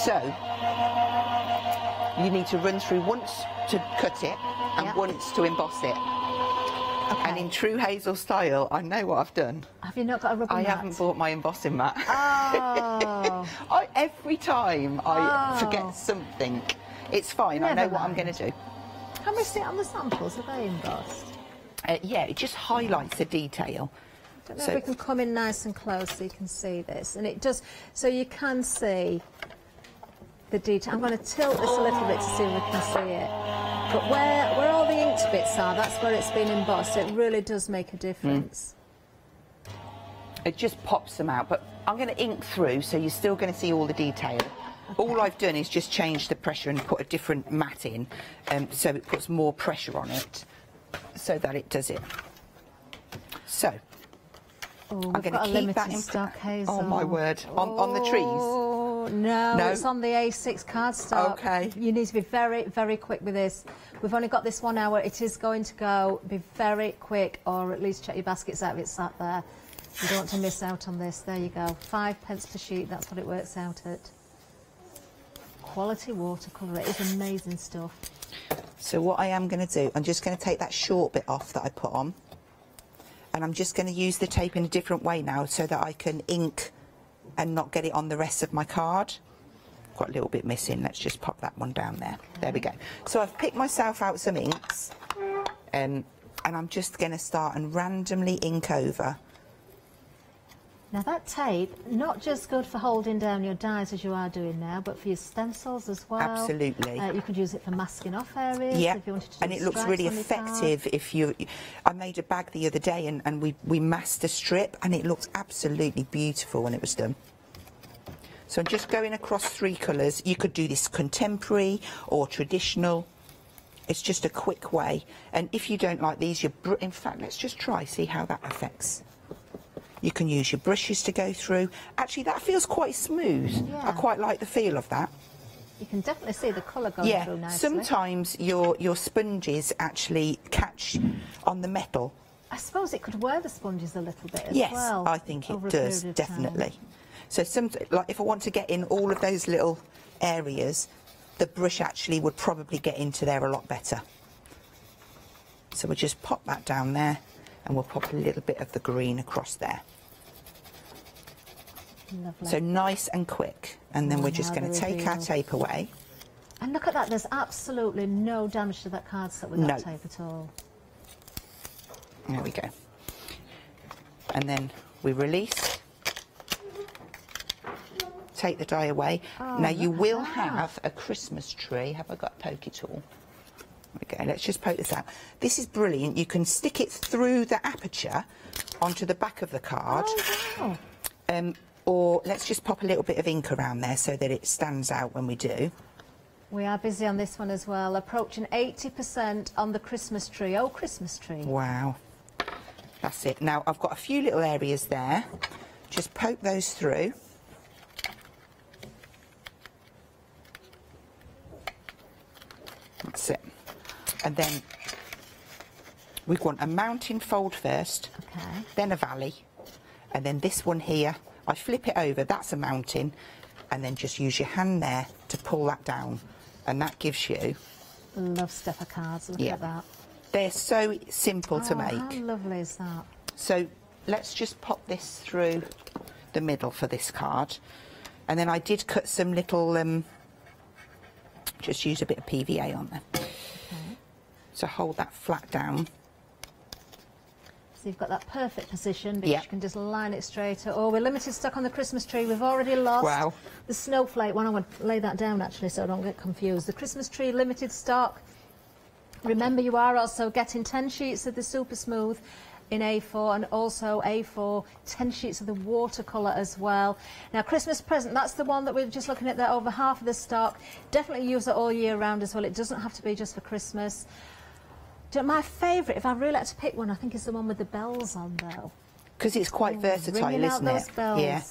[SPEAKER 23] So you need to run through once to cut it and once to emboss it. And in true Hazel style, I know what I've done.
[SPEAKER 13] Have you not got a rubber mat?
[SPEAKER 23] I haven't bought my embossing mat.
[SPEAKER 13] Oh.
[SPEAKER 23] Every time I forget something. It's fine, I know what I'm going to do.
[SPEAKER 13] Can we see it on the samples? Are they embossed?
[SPEAKER 23] Yeah, it just highlights the detail.
[SPEAKER 13] I don't know if we can come in nice and close so you can see this. And it does, so you can see the detail. I'm going to tilt this a little bit to see if we can see it. But where all the inked bits are, that's where it's been embossed. It really does make a difference.
[SPEAKER 23] It just pops them out, but I'm going to ink through, so you're still going to see all the detail. All I've done is just change the pressure and put a different mat in, so it puts more pressure on it, so that it does it. So, I'm going to keep that in
[SPEAKER 13] stock, Hazel.
[SPEAKER 23] Oh my word! On the trees?
[SPEAKER 13] Oh no, it's on the A6 cardstock.
[SPEAKER 23] Okay.
[SPEAKER 13] You need to be very, very quick with this. We've only got this 1 hour. It is going to go. Be very quick, or at least check your baskets out if it's sat there. You don't want to miss out on this. There you go. 5 pence per sheet. That's what it works out at. Quality watercolour. It is amazing stuff.
[SPEAKER 23] So what I am going to do, I'm just going to take that short bit off that I put on, and I'm just going to use the tape in a different way now so that I can ink and not get it on the rest of my card. Got a little bit missing. Let's just pop that one down there. Okay. There we go. So I've picked myself out some inks, and I'm just going to start and randomly ink over.
[SPEAKER 13] Now that tape, not just good for holding down your dies as you are doing now, but for your stencils as well.
[SPEAKER 23] Absolutely.
[SPEAKER 13] You could use it for masking off areas.
[SPEAKER 23] Yeah,
[SPEAKER 13] if you wanted to do
[SPEAKER 23] and it looks really effective if you... I made a bag the other day and we masked a strip, and it looked absolutely beautiful when it was done. So I'm just going across 3 colours. You could do this contemporary or traditional. It's just a quick way. And if you don't like these, in fact, let's just try, see how that affects. You can use your brushes to go through. Actually, that feels quite smooth. Yeah. I quite like the feel of that.
[SPEAKER 13] You can definitely see the colour going through nicely.
[SPEAKER 23] Sometimes your sponges actually catch on the metal.
[SPEAKER 13] I suppose it could wear the sponges a little bit as well.
[SPEAKER 23] Yes, I think it does, definitely. So like if I want to get in all of those little areas, the brush actually would probably get into there a lot better. So we'll just pop that down there, and we'll pop a little bit of the green across there.
[SPEAKER 13] Lovely.
[SPEAKER 23] So nice and quick, and then we're just going to take our tape away.
[SPEAKER 13] And look at that, there's absolutely no damage to that cardstock with that tape at all.
[SPEAKER 23] There we go. And then we release, take the die away. Now you will have a Christmas tree. Have I got a pokey tool? Okay, let's just poke this out. This is brilliant. You can stick it through the aperture onto the back of the card.
[SPEAKER 13] Oh, wow.
[SPEAKER 23] Or let's just pop a little bit of ink around there so that it stands out when we do.
[SPEAKER 13] We are busy on this one as well, approaching 80% on the Christmas tree. Oh, Christmas tree.
[SPEAKER 23] Wow. That's it. Now, I've got a few little areas there. Just poke those through. That's it. And then we want a mountain fold first, then a valley, and then this one here. I flip it over, that's a mountain, and then just use your hand there to pull that down, and that gives you...
[SPEAKER 13] Love stepper cards, look at that.
[SPEAKER 23] They're so simple to make.
[SPEAKER 13] How lovely is that?
[SPEAKER 23] So let's just pop this through the middle for this card, and then I did cut some little, just use a bit of PVA on there. Okay. So hold that flat down.
[SPEAKER 13] So you've got that perfect position because you can just line it straight. Oh, we're limited stock on the Christmas tree. We've already lost the snowflake one. I'm going to lay that down actually so I don't get confused. The Christmas tree limited stock. Remember, you are also getting 10 sheets of the super smooth in A4 and also A4, 10 sheets of the watercolour as well. Now, Christmas present, that's the one that we're just looking at there, over half of the stock. Definitely use it all year round as well. It doesn't have to be just for Christmas. My favourite, if I really had to pick one, I think is the one with the bells on, though.
[SPEAKER 23] Because it's quite versatile, isn't it?
[SPEAKER 13] Ringing out those bells.
[SPEAKER 23] Yeah.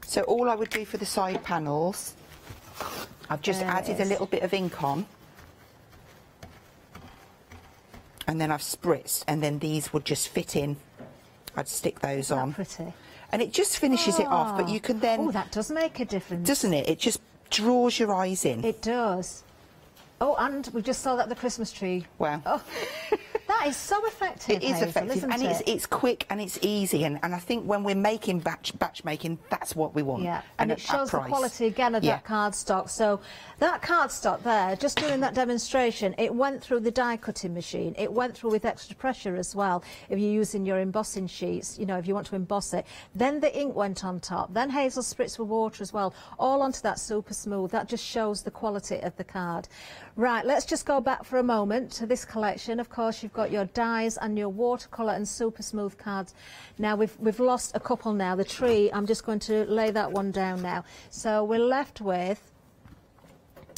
[SPEAKER 23] So all I would do for the side panels, I've just added a little bit of ink on. And then I've spritzed, and then these would just fit in. I'd stick those on.
[SPEAKER 13] Pretty.
[SPEAKER 23] And it just finishes it off, but you can then...
[SPEAKER 13] Oh, that does make a difference.
[SPEAKER 23] Doesn't it? It just draws your eyes in.
[SPEAKER 13] It does. Oh, and we just saw that the Christmas tree.
[SPEAKER 23] Wow.
[SPEAKER 13] Oh, that is so effective.
[SPEAKER 23] It is
[SPEAKER 13] Hazel,
[SPEAKER 23] effective, and it's quick and it's easy, and I think when we're making batch making, that's what we want.
[SPEAKER 13] Yeah, and it shows the quality again of that cardstock. So that cardstock there, just doing that demonstration, it went through the die cutting machine. It went through with extra pressure as well. If you're using your embossing sheets, you know, if you want to emboss it, then the ink went on top. Then Hazel spritzed with water as well, all onto that super smooth. That just shows the quality of the card. Right, let's just go back for a moment to this collection. Of course, you've got got your dies and your watercolour and super smooth cards. Now we've lost a couple now. The tree, I'm just going to lay that one down now. So we're left with,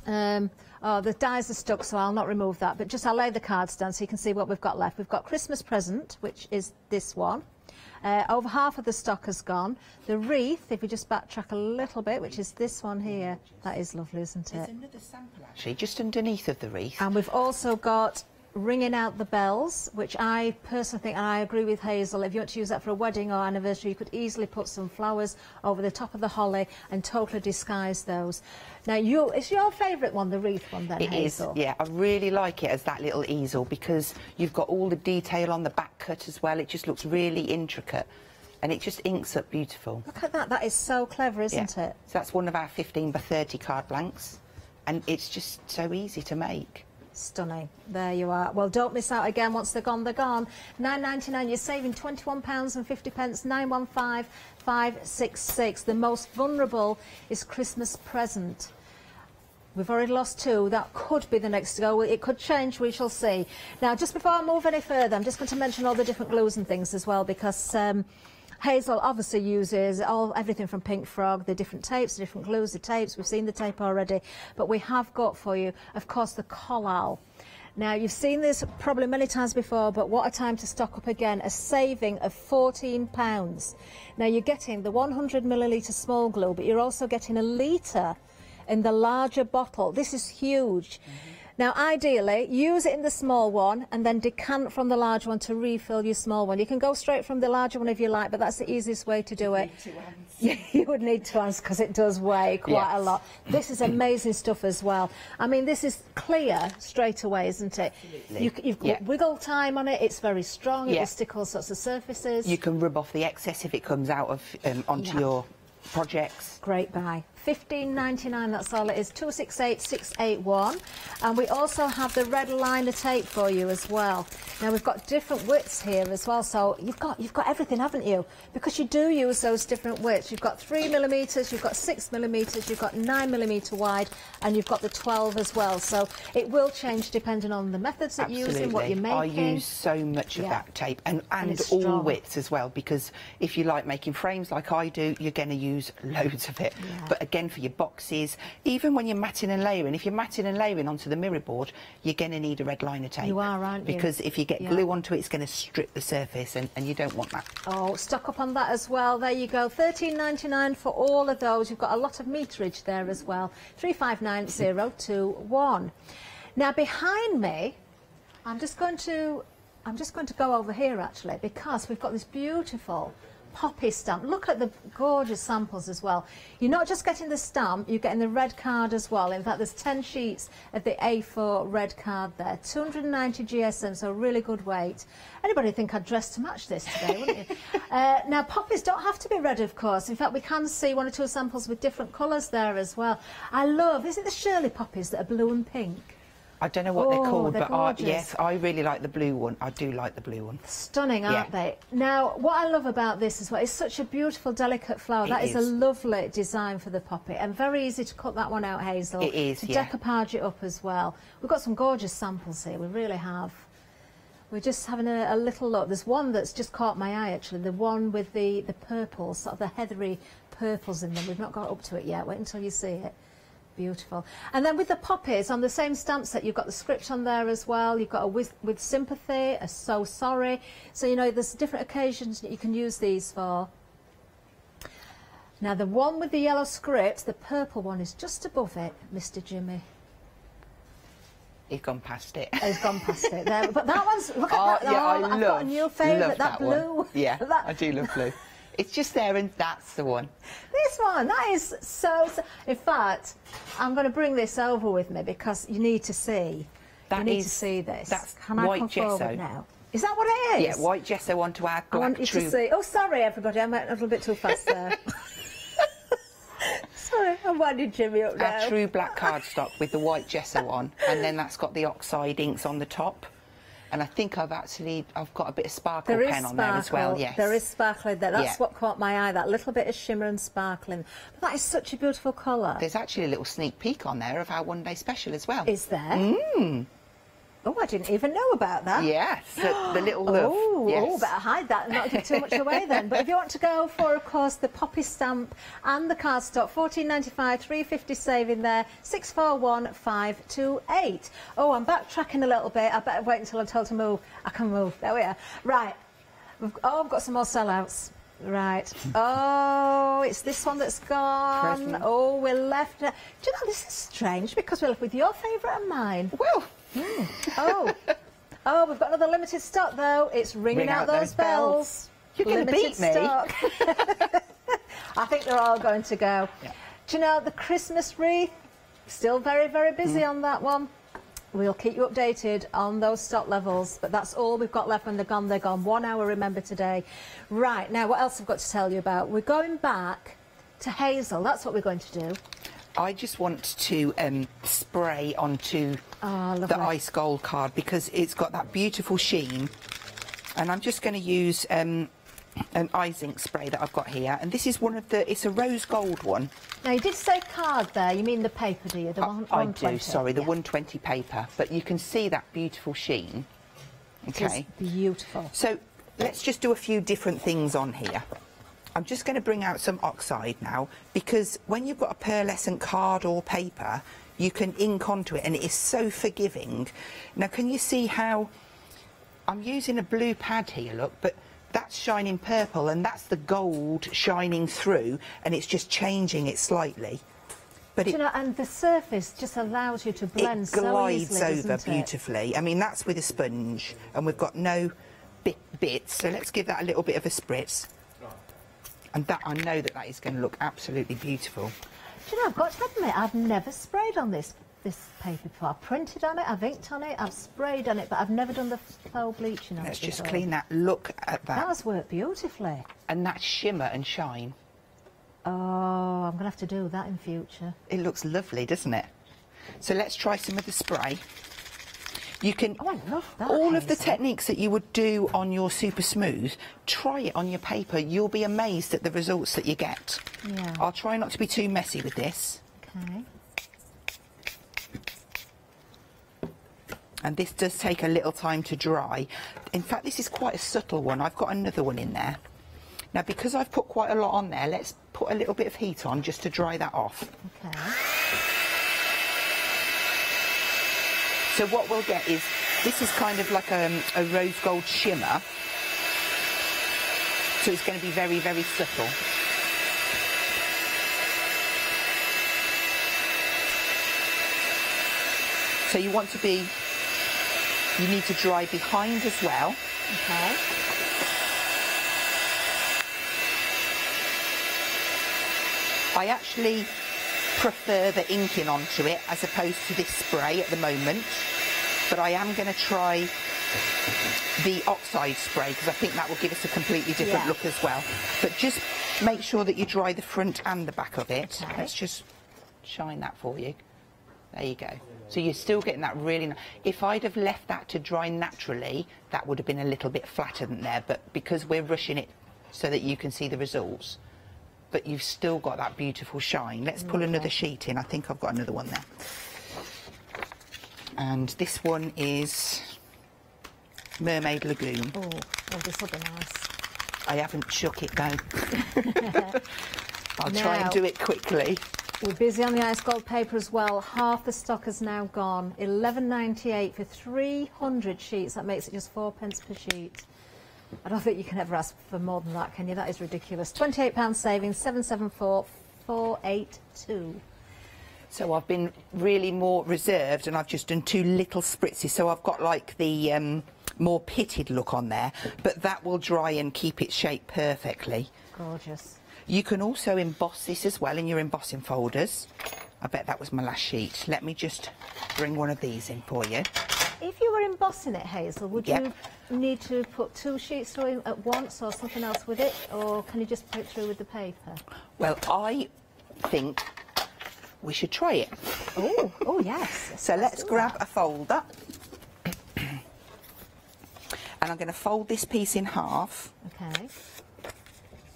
[SPEAKER 13] oh, the dies are stuck, so I'll not remove that, but just I'll lay the cards down so you can see what we've got left. We've got Christmas Present, which is this one. Over half of the stock has gone. The wreath, if we just backtrack a little bit, which is this one here, that is lovely, isn't it?
[SPEAKER 23] There's another sample actually, just underneath of the wreath.
[SPEAKER 13] And we've also got Ringing Out the Bells, which I personally think, and I agree with Hazel, if you want to use that for a wedding or anniversary, you could easily put some flowers over the top of the holly and totally disguise those. Now, is your favourite one the wreath one then, Hazel?
[SPEAKER 23] It is, yeah. I really like it as that little easel because you've got all the detail on the back cut as well. It just looks really intricate and it just inks up beautiful.
[SPEAKER 13] Look at that. That is so clever, isn't it?
[SPEAKER 23] So that's one of our 15 by 30 card blanks and it's just so easy to make.
[SPEAKER 13] Stunning. There you are. Well, don't miss out again. Once they're gone, they're gone. £9.99. You're saving £21.50. 915 566. The most vulnerable is Christmas Present. We've already lost 2. That could be the next to go. It could change. We shall see. Now, just before I move any further, I'm just going to mention all the different glues and things as well, because Hazel obviously uses everything from Pink Frog, the different tapes, the different glues, the tapes. We've seen the tape already, but we have got for you, of course, the collal. Now, you've seen this probably many times before, but what a time to stock up again, a saving of £14. Now, you're getting the 100ml small glue, but you're also getting a litre in the larger bottle. This is huge. Now, ideally, use it in the small one and then decant from the large one to refill your small one. You can go straight from the larger one if you like, but that's the easiest way to do it. You would need 2 hands because it does weigh quite a lot. This is amazing stuff as well. I mean, this is clear straight away, isn't it? You've got wiggle time on it. It's very strong. It will stick all sorts of surfaces.
[SPEAKER 23] You can rub off the excess if it comes out of onto your projects.
[SPEAKER 13] Great buy. £15.99, that's all it is. 268681. And we also have the red liner tape for you as well. Now we've got different widths here as well, so you've got everything, haven't you? Because you do use those different widths. You've got 3mm, you've got 6mm, you've got 9mm wide, and you've got the 12 as well. So it will change depending on the methods that you're using, what you're making.
[SPEAKER 23] I use so much of that tape and all widths as well, because if you like making frames like I do, you're going to use loads of it. But again, for your boxes, even when you're matting and layering, if you're matting and layering onto the mirror board, you're going to need a red liner tape.
[SPEAKER 13] You are, aren't you?
[SPEAKER 23] Because if you get glue onto it, it's going to strip the surface, and you don't want that.
[SPEAKER 13] Oh, stock up on that as well. There you go. £13.99 for all of those. You've got a lot of meterage there as well. 359021. Now behind me, I'm just going to go over here actually, because we've got this beautiful poppy stamp. Look at the gorgeous samples as well. You're not just getting the stamp, you're getting the red card as well. In fact, there's 10 sheets of the A4 red card there. 290 GSM, so really good weight. Anybody think I'd dress to match this today, wouldn't you? Now, poppies don't have to be red, of course. In fact, we can see 1 or 2 samples with different colours there as well. I love, is it the Shirley poppies that are blue and pink?
[SPEAKER 23] I don't know what they're called, but
[SPEAKER 13] yes,
[SPEAKER 23] I really like the blue one. I do like the blue one.
[SPEAKER 13] Stunning, aren't they? Now, what I love about this as well, it's such a beautiful, delicate flower. That is a lovely design for the poppy, and very easy to cut that one out, Hazel.
[SPEAKER 23] It is,
[SPEAKER 13] to decoupage it up as well. We've got some gorgeous samples here, we really have. We're just having a little look. There's one that's just caught my eye, actually, the one with the purples, sort of the heathery purples in them. We've not got up to it yet. Wait until you see it. Beautiful. And then with the poppies, on the same stamp set, you've got the script on there as well. You've got a with sympathy, a so sorry. So, you know, there's different occasions that you can use these for. Now, the one with the yellow script, the purple one, is just above it, Mr. Jimmy.
[SPEAKER 23] He's gone past it.
[SPEAKER 13] He's gone past it there. But that one's, look at that.
[SPEAKER 23] Yeah,
[SPEAKER 13] I've got a new favourite, that blue.
[SPEAKER 23] One. Yeah, I do love blue. It's just there, and that's the one.
[SPEAKER 13] This one, that is so... In fact, I'm going to bring this over with me because you need to see. You need to see this.
[SPEAKER 23] That's
[SPEAKER 13] Can I
[SPEAKER 23] white
[SPEAKER 13] come
[SPEAKER 23] gesso.
[SPEAKER 13] forward now? Is that what it is?
[SPEAKER 23] Yeah, white gesso onto our black.
[SPEAKER 13] I want you to see. Oh, sorry, everybody. I went a little bit too fast there. Sorry, I'm winding Jimmy up now.
[SPEAKER 23] Our true black cardstock with the white gesso on, and then that's got the oxide inks on the top. And I think I've got a bit of sparkle pen on there as well, yes.
[SPEAKER 13] There is sparkling there. That's what caught my eye, that little bit of shimmer and sparkling. But that is such a beautiful colour.
[SPEAKER 23] There's actually a little sneak peek on there of our one-day special as well.
[SPEAKER 13] Is there? Oh, I didn't even know about that.
[SPEAKER 23] Yes, the little love.
[SPEAKER 13] Oh,
[SPEAKER 23] yes.
[SPEAKER 13] oh, better hide that and not give too much away then. But if you want to go for, of course, the poppy stamp and the cardstock, $14.95, $3.50 saving there, 641528. Oh, I'm backtracking a little bit. I better wait until I'm told to move. I can move. There we are. Right. I've got some more sellouts. Right. Oh, it's this one that's gone.
[SPEAKER 23] Present.
[SPEAKER 13] Oh, we're left. Do you know, this is strange because we're left with your favourite and mine.
[SPEAKER 23] Well.
[SPEAKER 13] Oh. Oh, we've got another limited stock though. It's ringing out those bells.
[SPEAKER 23] You're going to beat me.
[SPEAKER 13] Stock. I think they're all going to go.
[SPEAKER 23] Yeah.
[SPEAKER 13] Do you know, the Christmas wreath, still very, very busy on that one. We'll keep you updated on those stock levels, but that's all we've got left. When they're gone, they're gone. 1 hour, remember, today. Right, now, what else I've got to tell you about? We're going back to Hazel. That's what we're going to do.
[SPEAKER 23] I just want to spray onto the ice gold card because it's got that beautiful sheen. And I'm just going to use an ice ink spray that I've got here. And this is one of the, it's a rose gold one.
[SPEAKER 13] Now, you did say card there. You mean the paper, do you? The one,
[SPEAKER 23] I
[SPEAKER 13] 120?
[SPEAKER 23] do, sorry, the 120 paper. But you can see that beautiful sheen. Okay.
[SPEAKER 13] It is beautiful.
[SPEAKER 23] So let's just do a few different things on here. I'm just going to bring out some oxide now, because when you've got a pearlescent card or paper, you can ink onto it and it is so forgiving. Now, can you see how I'm using a blue pad here, look, but that's shining purple and that's the gold shining through, and it's just changing it slightly. But
[SPEAKER 13] you know, and the surface just allows you to blend so easily,
[SPEAKER 23] it glides over
[SPEAKER 13] doesn't it?
[SPEAKER 23] beautifully. I mean, that's with a sponge, and we've got no bits, so let's give that a little bit of a spritz. And that, I know that that is going to look absolutely beautiful.
[SPEAKER 13] Do you know, I've got to admit, I've never sprayed on this paper before. I've printed on it, I've inked on it, I've sprayed on it, but I've never done the faux bleaching on it.
[SPEAKER 23] Let's just
[SPEAKER 13] before.
[SPEAKER 23] clean that. Look at that.
[SPEAKER 13] That has worked beautifully.
[SPEAKER 23] And that shimmer and shine.
[SPEAKER 13] Oh, I'm going to have to do that in future.
[SPEAKER 23] It looks lovely, doesn't it? So let's try some of the spray. You can,
[SPEAKER 13] I love that,
[SPEAKER 23] all of the
[SPEAKER 13] Hazel.
[SPEAKER 23] techniques that you would do on your super smooth, try it on your paper. You'll be amazed at the results that you get.
[SPEAKER 13] Yeah.
[SPEAKER 23] I'll try not to be too messy with this.
[SPEAKER 13] Okay.
[SPEAKER 23] And this does take a little time to dry. In fact, this is quite a subtle one. I've got another one in there. Now, because I've put quite a lot on there, let's put a little bit of heat on just to dry that off.
[SPEAKER 13] Okay.
[SPEAKER 23] So what we'll get is, this is kind of like a rose gold shimmer. So it's going to be very, very subtle. So you want to be, you need to dry behind as well.
[SPEAKER 13] Okay.
[SPEAKER 23] I actually prefer the inking onto it as opposed to this spray at the moment, but I am going to try the oxide spray because I think that will give us a completely different look as well. But just make sure that you dry the front and the back of it.
[SPEAKER 13] Okay.
[SPEAKER 23] Let's just shine that for you. There you go. So you're still getting that really if I'd have left that to dry naturally, that would have been a little bit flatter than there, but because we're rushing it so that you can see the results, but you've still got that beautiful shine. Let's pull another sheet in. I think I've got another one there. And this one is Mermaid Lagoon.
[SPEAKER 13] Oh, this will be nice.
[SPEAKER 23] I haven't shook it down. I'll try and do it quickly.
[SPEAKER 13] We're busy on the ice gold paper as well. Half the stock has now gone. $11.98 for 300 sheets. That makes it just 4p per sheet. I don't think you can ever ask for more than that, can you? That is ridiculous. £28 savings, 774,482.
[SPEAKER 23] So I've been really more reserved, and I've just done 2 little spritzes. So I've got like the more pitted look on there, but that will dry and keep its shape perfectly.
[SPEAKER 13] Gorgeous.
[SPEAKER 23] You can also emboss this as well in your embossing folders. I bet that was my last sheet. Let me just bring one of these in for you.
[SPEAKER 13] If you were embossing it, Hazel, would you need to put 2 sheets through at once or something else with it, or can you just put it through with the paper?
[SPEAKER 23] Well, I think we should try it.
[SPEAKER 13] Oh yes.
[SPEAKER 23] So let's grab a folder. And I'm going to fold this piece in half.
[SPEAKER 13] Okay.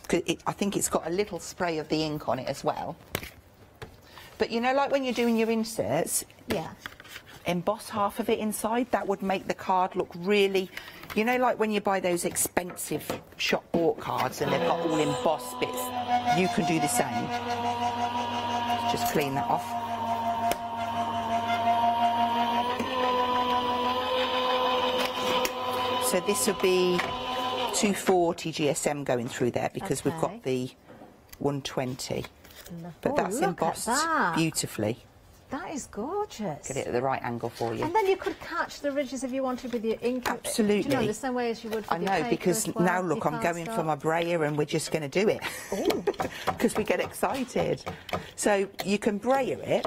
[SPEAKER 23] Because I think it's got a little spray of the ink on it as well. But you know, like when you're doing your inserts, emboss half of it inside. That would make the card look really, you know, like when you buy those expensive shop bought cards and they've got all embossed bits. You can do the same. Just clean that off. So this would be 240 GSM going through there because we've got the 120. But that's embossed beautifully.
[SPEAKER 13] That is gorgeous.
[SPEAKER 23] Get it at the right angle for you.
[SPEAKER 13] And then you could catch the ridges if you wanted with your ink.
[SPEAKER 23] Absolutely.
[SPEAKER 13] Do you know, the same way as you would with
[SPEAKER 23] I
[SPEAKER 13] your
[SPEAKER 23] know,
[SPEAKER 13] paper
[SPEAKER 23] because
[SPEAKER 13] as well,
[SPEAKER 23] now look,
[SPEAKER 13] your
[SPEAKER 23] I'm going for
[SPEAKER 13] cardstock.
[SPEAKER 23] my brayer and we're just going to do it. Because we get excited. So you can brayer it.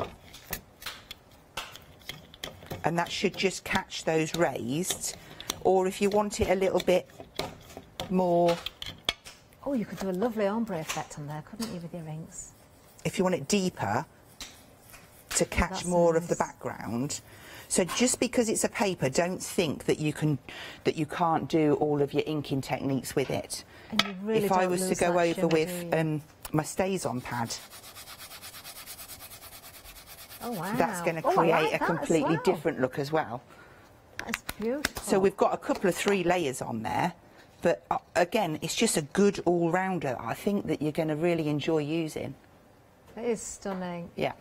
[SPEAKER 23] And that should just catch those raised. Or if you want it a little bit more...
[SPEAKER 13] Oh, you could do a lovely ombre effect on there, couldn't you, with your inks?
[SPEAKER 23] If you want it deeper, to catch more of the background. So just because it's a paper, don't think that you can't do all of your inking techniques with it.
[SPEAKER 13] And you really
[SPEAKER 23] if I
[SPEAKER 13] don't
[SPEAKER 23] was to
[SPEAKER 13] lose
[SPEAKER 23] go
[SPEAKER 13] that
[SPEAKER 23] over
[SPEAKER 13] shimmer,
[SPEAKER 23] with
[SPEAKER 13] do you?
[SPEAKER 23] my stays-on pad,
[SPEAKER 13] Oh, wow.
[SPEAKER 23] that's going to
[SPEAKER 13] Oh, I
[SPEAKER 23] create
[SPEAKER 13] like
[SPEAKER 23] a
[SPEAKER 13] that as
[SPEAKER 23] completely
[SPEAKER 13] well.
[SPEAKER 23] different look as well.
[SPEAKER 13] That's beautiful.
[SPEAKER 23] So we've got a couple of 3 layers on there, but again, it's just a good all-rounder. I think that you're going to really enjoy using.
[SPEAKER 13] It is stunning.
[SPEAKER 23] Yeah.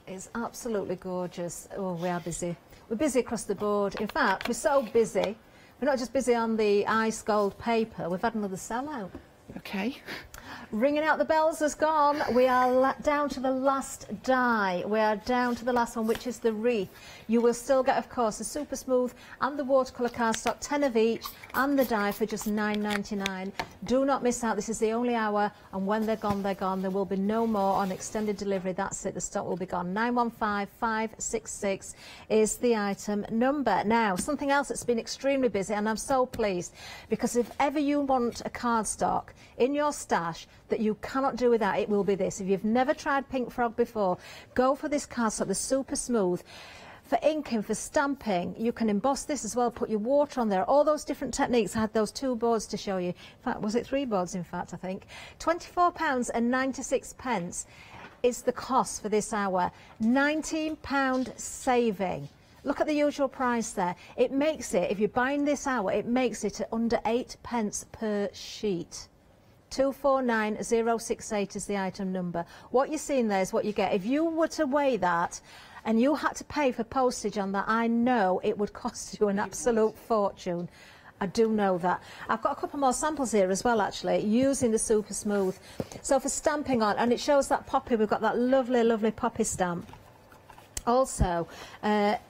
[SPEAKER 13] It's absolutely gorgeous. Oh, we are busy. We're busy across the board. In fact, we're so busy. We're not just busy on the ice gold paper. We've had another sellout.
[SPEAKER 23] Okay.
[SPEAKER 13] Ringing out the bells has gone. We are down to the last die. We are down to the last one, which is the wreath. You will still get, of course, the super smooth and the watercolour cardstock, 10 of each, and the die for just £9.99. Do not miss out. This is the only hour, and when they're gone, they're gone. There will be no more on extended delivery. That's it. The stock will be gone. 915566 is the item number. Now, something else that's been extremely busy, and I'm so pleased, because if ever you want a cardstock in your stash that you cannot do without, it will be this. If you've never tried Pink Frog before, go for this cardstock, the super smooth. For inking, for stamping, you can emboss this as well, put your water on there, all those different techniques. I had those 2 boards to show you. In fact, was it 3 boards, in fact, I think. £24.96 is the cost for this hour. £19 saving. Look at the usual price there. It makes it, if you're buying this hour, it makes it at under 8 pence per sheet. 249068 is the item number. What you're seeing there is what you get. If you were to weigh that and you had to pay for postage on that, I know it would cost you an absolute fortune. I do know that. I've got a couple more samples here as well, actually, using the super smooth. So for stamping on, and it shows that poppy, we've got that lovely, lovely poppy stamp. Also,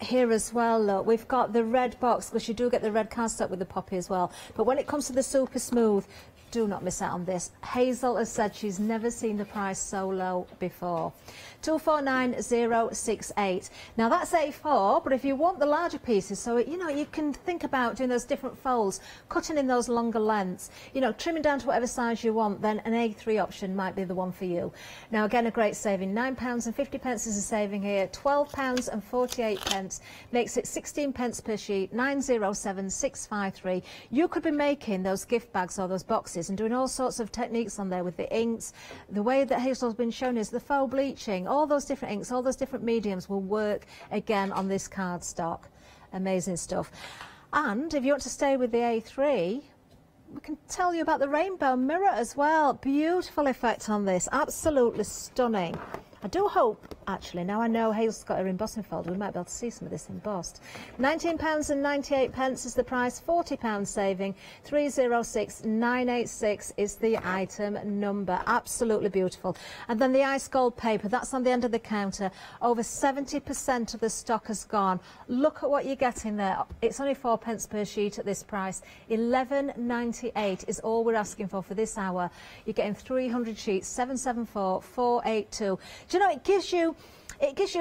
[SPEAKER 13] here as well, look, we've got the red box, because you do get the red cardstock with the poppy as well. But when it comes to the super smooth, do not miss out on this. Hazel has said she's never seen the price so low before. 249068. Now that's A4, but if you want the larger pieces, so you know, you can think about doing those different folds, cutting in those longer lengths, you know, trimming down to whatever size you want, then an A3 option might be the one for you. Now again, a great saving. £9.50 is a saving here. £12.48 makes it 16 pence per sheet. 907653. You could be making those gift bags or those boxes and doing all sorts of techniques on there with the inks. The way that Hazel's been shown is the faux bleaching. All those different inks, all those different mediums will work again on this cardstock. Amazing stuff. And if you want to stay with the A3, we can tell you about the rainbow mirror as well. Beautiful effect on this. Absolutely stunning. I do hope, actually, now I know Hazel's got her embossing folder, we might be able to see some of this embossed. £19.98 is the price, £40 saving, 306986 is the item number. Absolutely beautiful. And then the ice gold paper, that's on the end of the counter. Over 70% of the stock has gone. Look at what you're getting there. It's only 4 pence per sheet at this price. £11.98 is all we're asking for this hour. You're getting 300 sheets, 774482. Do you know, it gives you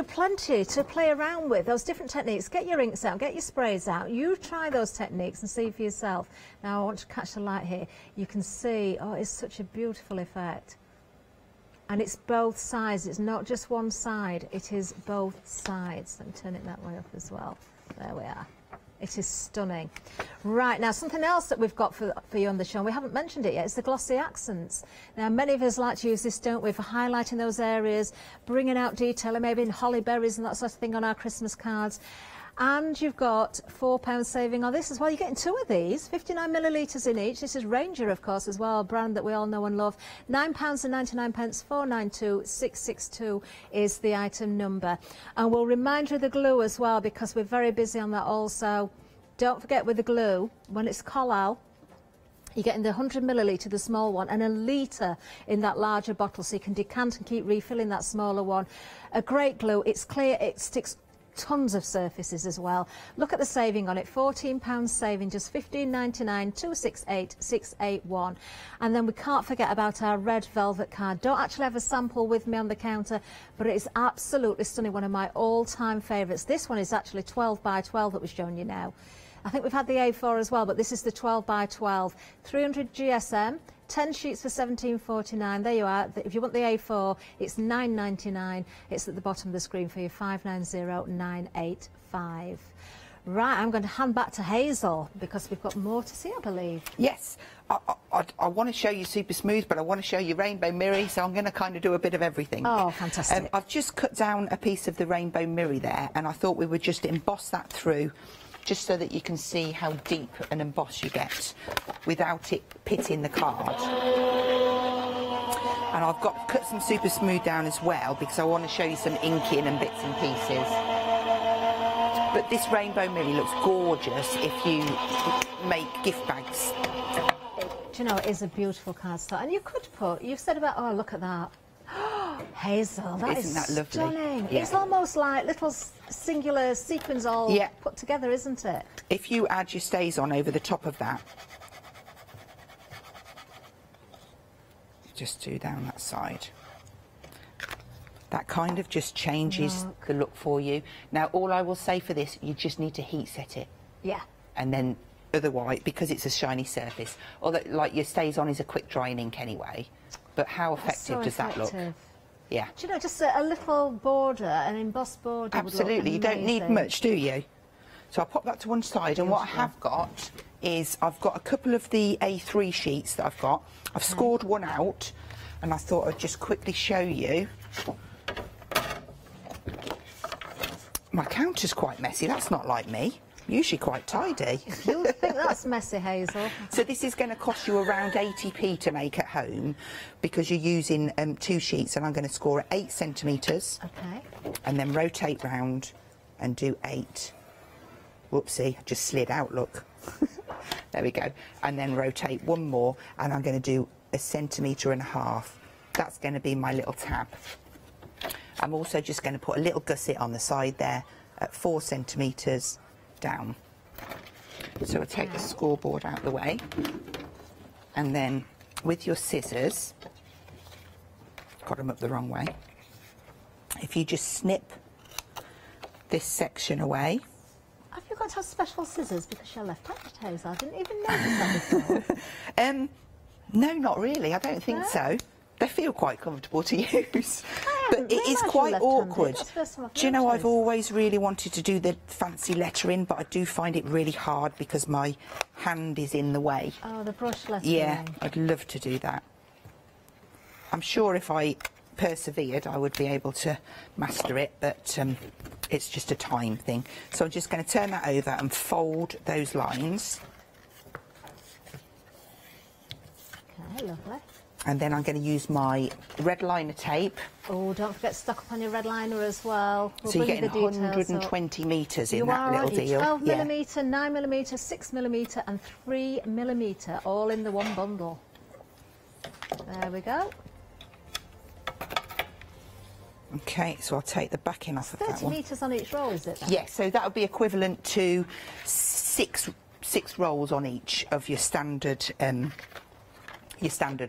[SPEAKER 13] plenty to play around with, those different techniques. Get your inks out, get your sprays out. You try those techniques and see for yourself. Now I want to catch the light here. You can see, oh, it's such a beautiful effect. And it's both sides. It's not just one side. It is both sides. Let me turn it that way up as well. There we are. It is stunning. Right, now something else that we've got for you on the show, and we haven't mentioned it yet, is the glossy accents. Now many of us like to use this, don't we, for highlighting those areas, bringing out detail, and maybe in holly berries and that sort of thing on our Christmas cards. And you've got £4 saving on this as well. You're getting 2 of these, 59 millilitres in each. This is Ranger, of course, as well, a brand that we all know and love. £9.99, 492-662 is the item number. And we'll remind you of the glue as well, because we're very busy on that also. Don't forget with the glue, when it's collal, you're getting the 100 millilitre, the small one, and a litre in that larger bottle, so you can decant and keep refilling that smaller one. A great glue, it's clear, it sticks tons of surfaces as well. Look at the saving on it, £14 saving, just $15.99, 268-681. And then we can't forget about our red velvet card. Don't actually have a sample with me on the counter, but it is absolutely stunning, one of my all-time favourites. This one is actually 12 by 12 that we're showing you now. I think we've had the A4 as well, but this is the 12 by 12. 300 GSM, 10 sheets for £17.49. There you are. If you want the A4, it's £9.99. It's at the bottom of the screen for you, 590985. Right, I'm going to hand back to Hazel because we've got more to see, I believe.
[SPEAKER 23] Yes, I want to show you Super Smooth, but I want to show you Rainbow Mirror, so I'm going to kind of do a bit of everything.
[SPEAKER 13] Oh, fantastic.
[SPEAKER 23] I've just cut down a piece of the Rainbow Mirror there, and I thought we would just emboss that through, just so that you can see how deep an emboss you get without it pitting the card. And I've got cut some Super Smooth down as well, because I want to show you some inking and bits and pieces. But this Rainbow Mirror looks gorgeous if you make gift bags.
[SPEAKER 13] Do you know, it is a beautiful cardstock. And you could put, you've said about, oh, look at that. Hazel,
[SPEAKER 23] Isn't that lovely?
[SPEAKER 13] Stunning.
[SPEAKER 23] Yeah.
[SPEAKER 13] It's almost like little singular sequins all put together, isn't it?
[SPEAKER 23] If you add your stays on over the top of that, just do down that side. That kind of just changes the look for you. Now, all I will say for this, you just need to heat set it.
[SPEAKER 13] Yeah.
[SPEAKER 23] And then otherwise, because it's a shiny surface, although like your stays on is a quick drying ink anyway, but how effective does that look? Yeah.
[SPEAKER 13] Do you know, just a little border, an embossed border.
[SPEAKER 23] Absolutely, you don't need much, do you? So I'll pop that to one side, and what I have got is I've got a couple of the A3 sheets that I've got. I've scored one out, and I thought I'd just quickly show you. My counter's quite messy, that's not like me. Usually quite tidy.
[SPEAKER 13] You think that's messy, Hazel?
[SPEAKER 23] So this is going to cost you around 80p to make at home, because you're using 2 sheets, and I'm going to score at 8 centimetres.
[SPEAKER 13] Okay.
[SPEAKER 23] And then rotate round and do 8. Whoopsie, I just slid out, look. There we go. And then rotate one more, and I'm going to do 1.5 centimetres. That's going to be my little tab. I'm also just going to put a little gusset on the side there at 4 centimetres down. So I'll take the scoreboard out of the way, and then with your scissors, got them up the wrong way, if you just snip this section away.
[SPEAKER 13] Have you got to have special scissors because you're left-handed, Hazel? I didn't even notice that before.
[SPEAKER 23] No, not really, I don't think so. They feel quite comfortable to use. But it is quite awkward. Do you know, I've always really wanted to do the fancy lettering, but I do find it really hard because my hand is in the way.
[SPEAKER 13] Oh, the brush lettering.
[SPEAKER 23] Yeah, I'd love to do that. I'm sure if I persevered, I would be able to master it, but it's just a time thing. So I'm just going to turn that over and fold those lines.
[SPEAKER 13] Okay, lovely.
[SPEAKER 23] And then I'm going to use my red liner tape.
[SPEAKER 13] Oh, don't forget to stock up on your red liner as well.
[SPEAKER 23] So you're getting 120 metres in that little deal.
[SPEAKER 13] 12 millimetre, 9 millimetre, 6 millimetre and 3 millimetre, all in the one bundle. There we go.
[SPEAKER 23] Okay, so I'll take the backing off of that one.
[SPEAKER 13] 30 metres on each roll, is it? Then?
[SPEAKER 23] Yes, so that would be equivalent to six rolls on each of your standard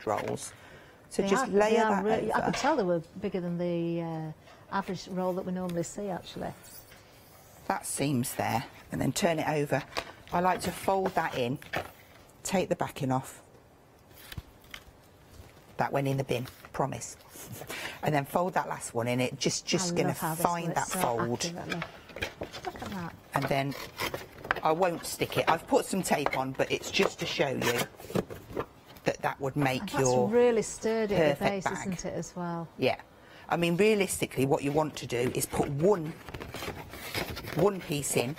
[SPEAKER 23] rolls. So just layer that over.
[SPEAKER 13] I could tell they were bigger than the average roll that we normally see, actually.
[SPEAKER 23] That seam's there, and then turn it over. I like to fold that in, take the backing off. That went in the bin, promise. And then fold that last one in. It just going to find that fold.
[SPEAKER 13] Look at that.
[SPEAKER 23] And then I won't stick it. I've put some tape on, but it's just to show you that that would make
[SPEAKER 13] and
[SPEAKER 23] your
[SPEAKER 13] that's really sturdy at the base,
[SPEAKER 23] bag.
[SPEAKER 13] isn't it, as well?
[SPEAKER 23] Yeah. I mean, realistically, what you want to do is put one piece in,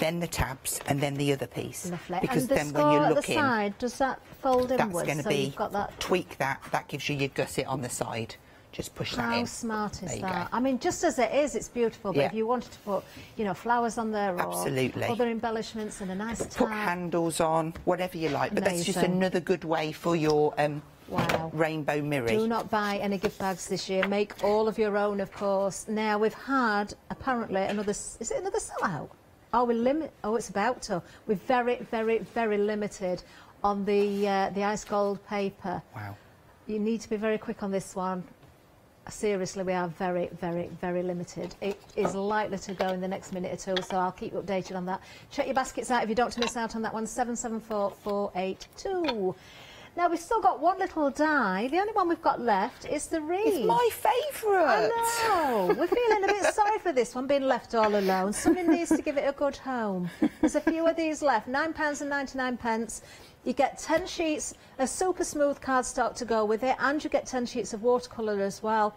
[SPEAKER 23] then the tabs, and then the other piece.
[SPEAKER 13] Lovely.
[SPEAKER 23] Because
[SPEAKER 13] and the
[SPEAKER 23] then
[SPEAKER 13] score
[SPEAKER 23] when you
[SPEAKER 13] at
[SPEAKER 23] look
[SPEAKER 13] the
[SPEAKER 23] in,
[SPEAKER 13] side, does that fold
[SPEAKER 23] that's
[SPEAKER 13] inwards?
[SPEAKER 23] going to
[SPEAKER 13] So
[SPEAKER 23] be,
[SPEAKER 13] you've got that.
[SPEAKER 23] tweak that. That gives you your gusset on the side. Just push that in.
[SPEAKER 13] How smart is
[SPEAKER 23] There you
[SPEAKER 13] that?
[SPEAKER 23] go.
[SPEAKER 13] I mean, just as it is, it's beautiful. But
[SPEAKER 23] Yeah.
[SPEAKER 13] if you wanted to put, you know, flowers on there or
[SPEAKER 23] Absolutely.
[SPEAKER 13] other embellishments and a nice
[SPEAKER 23] Put
[SPEAKER 13] tab.
[SPEAKER 23] handles on, whatever you like. But that's just
[SPEAKER 13] Amazing.
[SPEAKER 23] another good way for your
[SPEAKER 13] Wow.
[SPEAKER 23] rainbow mirror.
[SPEAKER 13] Do not buy any gift bags this year. Make all of your own, of course. Now, we've had, apparently, another... Is it another sellout? Oh, it's about to. We're very, very, very limited on the ice gold paper.
[SPEAKER 23] Wow.
[SPEAKER 13] You need to be very quick on this one. Seriously, we are very, very, very limited. It is likely to go in the next minute or two, so I'll keep you updated on that. Check your baskets out if you don't want to miss out on that one. 774482. Now, we've still got one little die. The only one we've got left is the wreath.
[SPEAKER 23] It's my favourite.
[SPEAKER 13] I know. We're feeling a bit sorry for this one, being left all alone. Somebody needs to give it a good home. There's a few of these left. £9.99. You get 10 sheets of super smooth cardstock to go with it, and you get 10 sheets of watercolour as well.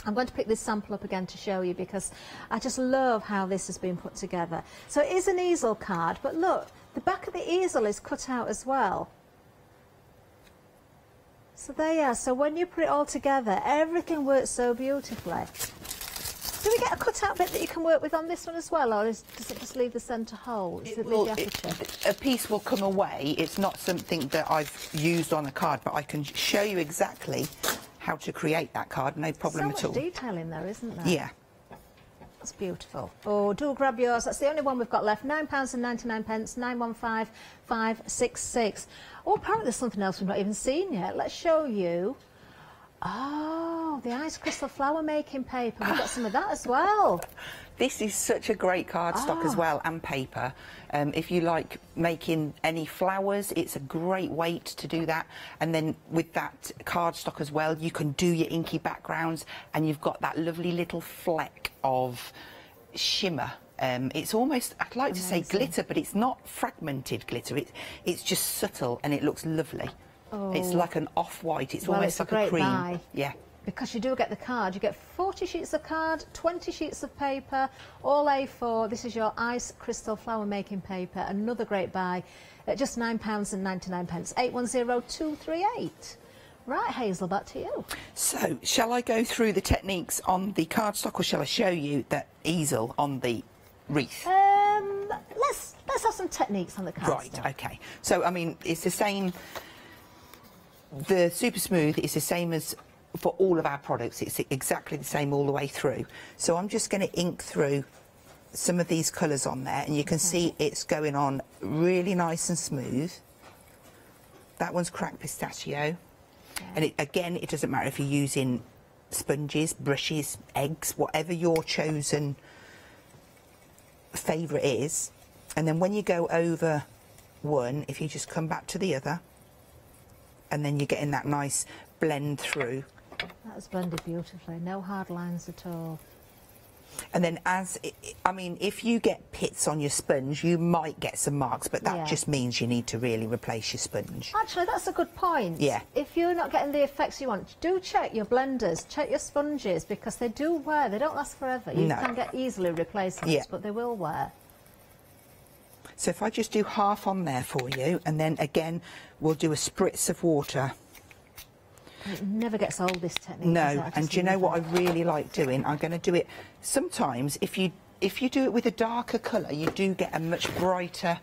[SPEAKER 13] I'm going to pick this sample up again to show you because I just love how this has been put together. So it is an easel card, but look, the back of the easel is cut out as well. So there you are. So when you put it all together, everything works so beautifully. Do we get a cut-out bit that you can work with on this one as well, or does it just leave the centre hole? Does it leave the aperture?
[SPEAKER 23] A piece will come away. It's not something that I've used on a card, but I can show you exactly how to create that card, no problem at all.
[SPEAKER 13] So much detail in there, isn't there?
[SPEAKER 23] Yeah.
[SPEAKER 13] That's beautiful. Oh, do grab yours. That's the only one we've got left. £9.99, 915566. Oh, apparently there's something else we've not even seen yet. Let's show you. Oh, the ice crystal flower making paper. We've got some of that as well.
[SPEAKER 23] This is such a great cardstock as well, and paper. If you like making any flowers, it's a great weight to do that. And then with that cardstock as well, you can do your inky backgrounds, and you've got that lovely little fleck of shimmer. It's almost, I'd like to say glitter, but it's not fragmented glitter. It's just subtle, and it looks lovely.
[SPEAKER 13] Oh.
[SPEAKER 23] It's like an off-white. It's
[SPEAKER 13] Well,
[SPEAKER 23] almost
[SPEAKER 13] it's
[SPEAKER 23] like
[SPEAKER 13] a
[SPEAKER 23] a cream.
[SPEAKER 13] great buy.
[SPEAKER 23] Yeah.
[SPEAKER 13] Because you do get the card. You get 40 sheets of card, 20 sheets of paper, all A4. This is your ice crystal flower making paper. Another great buy at just £9.99. 810238. Right, Hazel, back to you.
[SPEAKER 23] So, shall I go through the techniques on the cardstock, or shall I show you that easel on the wreath?
[SPEAKER 13] Let's have some techniques on the cardstock.
[SPEAKER 23] Right, okay. So, I mean, it's the same. The super smooth is the same as for all of our products. It's exactly the same all the way through. So I'm just going to ink through some of these colours on there, and you can see it's going on really nice and smooth. That one's cracked pistachio. And again, it doesn't matter if you're using sponges, brushes, eggs, whatever your chosen favourite is. And then when you go over one, if you just come back to the other, and then you're getting that nice blend through.
[SPEAKER 13] That was blended beautifully. No hard lines at all.
[SPEAKER 23] And then I mean, if you get pits on your sponge, you might get some marks, but that just means you need to really replace your sponge.
[SPEAKER 13] Actually, that's a good point.
[SPEAKER 23] Yeah.
[SPEAKER 13] If you're not getting the effects you want, do check your blenders, check your sponges, because they do wear. They don't last forever. You can get easily replacements, but they will wear.
[SPEAKER 23] So if I just do half on there for you, and then again, we'll do a spritz of water.
[SPEAKER 13] It never gets old, this technique.
[SPEAKER 23] No, and do you know what I really like doing? I'm going to do it. Sometimes, if you do it with a darker colour, you do get a much brighter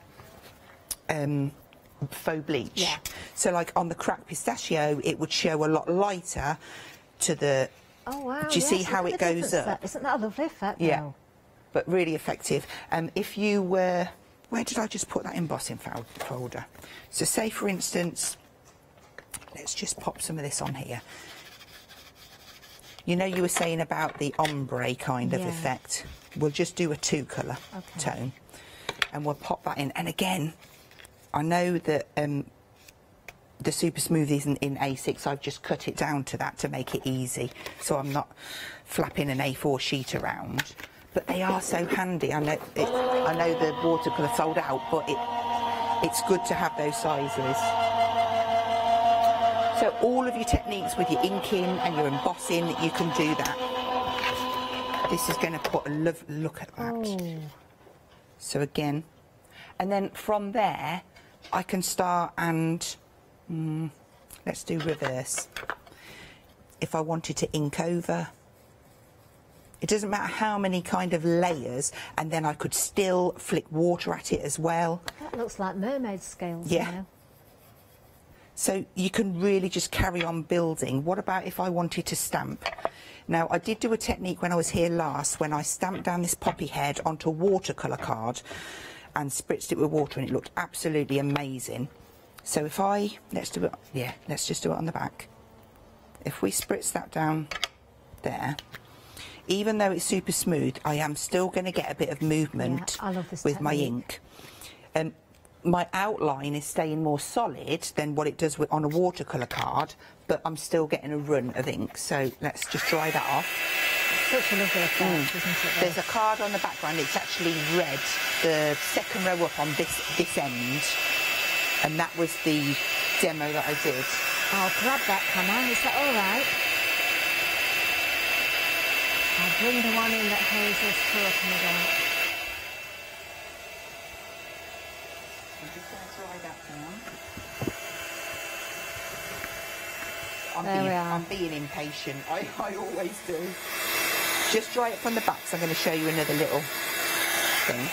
[SPEAKER 23] faux bleach.
[SPEAKER 13] Yeah.
[SPEAKER 23] So, like on the cracked pistachio, it would show a lot lighter to the.
[SPEAKER 13] Oh wow!
[SPEAKER 23] Do you see how it goes up?
[SPEAKER 13] Isn't that a lovely effect?
[SPEAKER 23] Yeah,
[SPEAKER 13] though?
[SPEAKER 23] But really effective. If you were, where did I just put that embossing folder? So, say for instance. Let's just pop some of this on here. You know, you were saying about the ombre kind of effect. We'll just do a 2-colour tone, and we'll pop that in. And again, I know that the super smooth isn't in A6. I've just cut it down to that to make it easy, so I'm not flapping an A4 sheet around. but they are so handy. I know the watercolour sold out, but it's good to have those sizes. So all of your techniques with your inking and your embossing, you can do that. This is going to put a look at that. Oh. So again, and then from there, I can start and let's do reverse. If I wanted to ink over, it doesn't matter how many kind of layers, and then I could still flick water at it as well.
[SPEAKER 13] That looks like mermaid scales.
[SPEAKER 23] Yeah.
[SPEAKER 13] Now.
[SPEAKER 23] So you can really just carry on building. What about if I wanted to stamp? Now, I did do a technique when I was here last, when I stamped down this poppy head onto a watercolour card and spritzed it with water, and it looked absolutely amazing. So if let's just do it on the back. If we spritz that down there, even though it's super smooth, I am still going to get a bit of movement with my ink. My outline is staying more solid than what it does on a watercolour card, but I'm still getting a run of ink. So let's just dry that off.
[SPEAKER 13] Such a lovely effect, isn't it?
[SPEAKER 23] There's a card on the background. It's actually red, the second row up on this end, and that was the demo that I did.
[SPEAKER 13] I'll grab that, can I? Is that all right? I'll bring the one in that Hazel's talking about. I'm being impatient. I always do. Just dry it from the back, so I'm going to show you another little thing.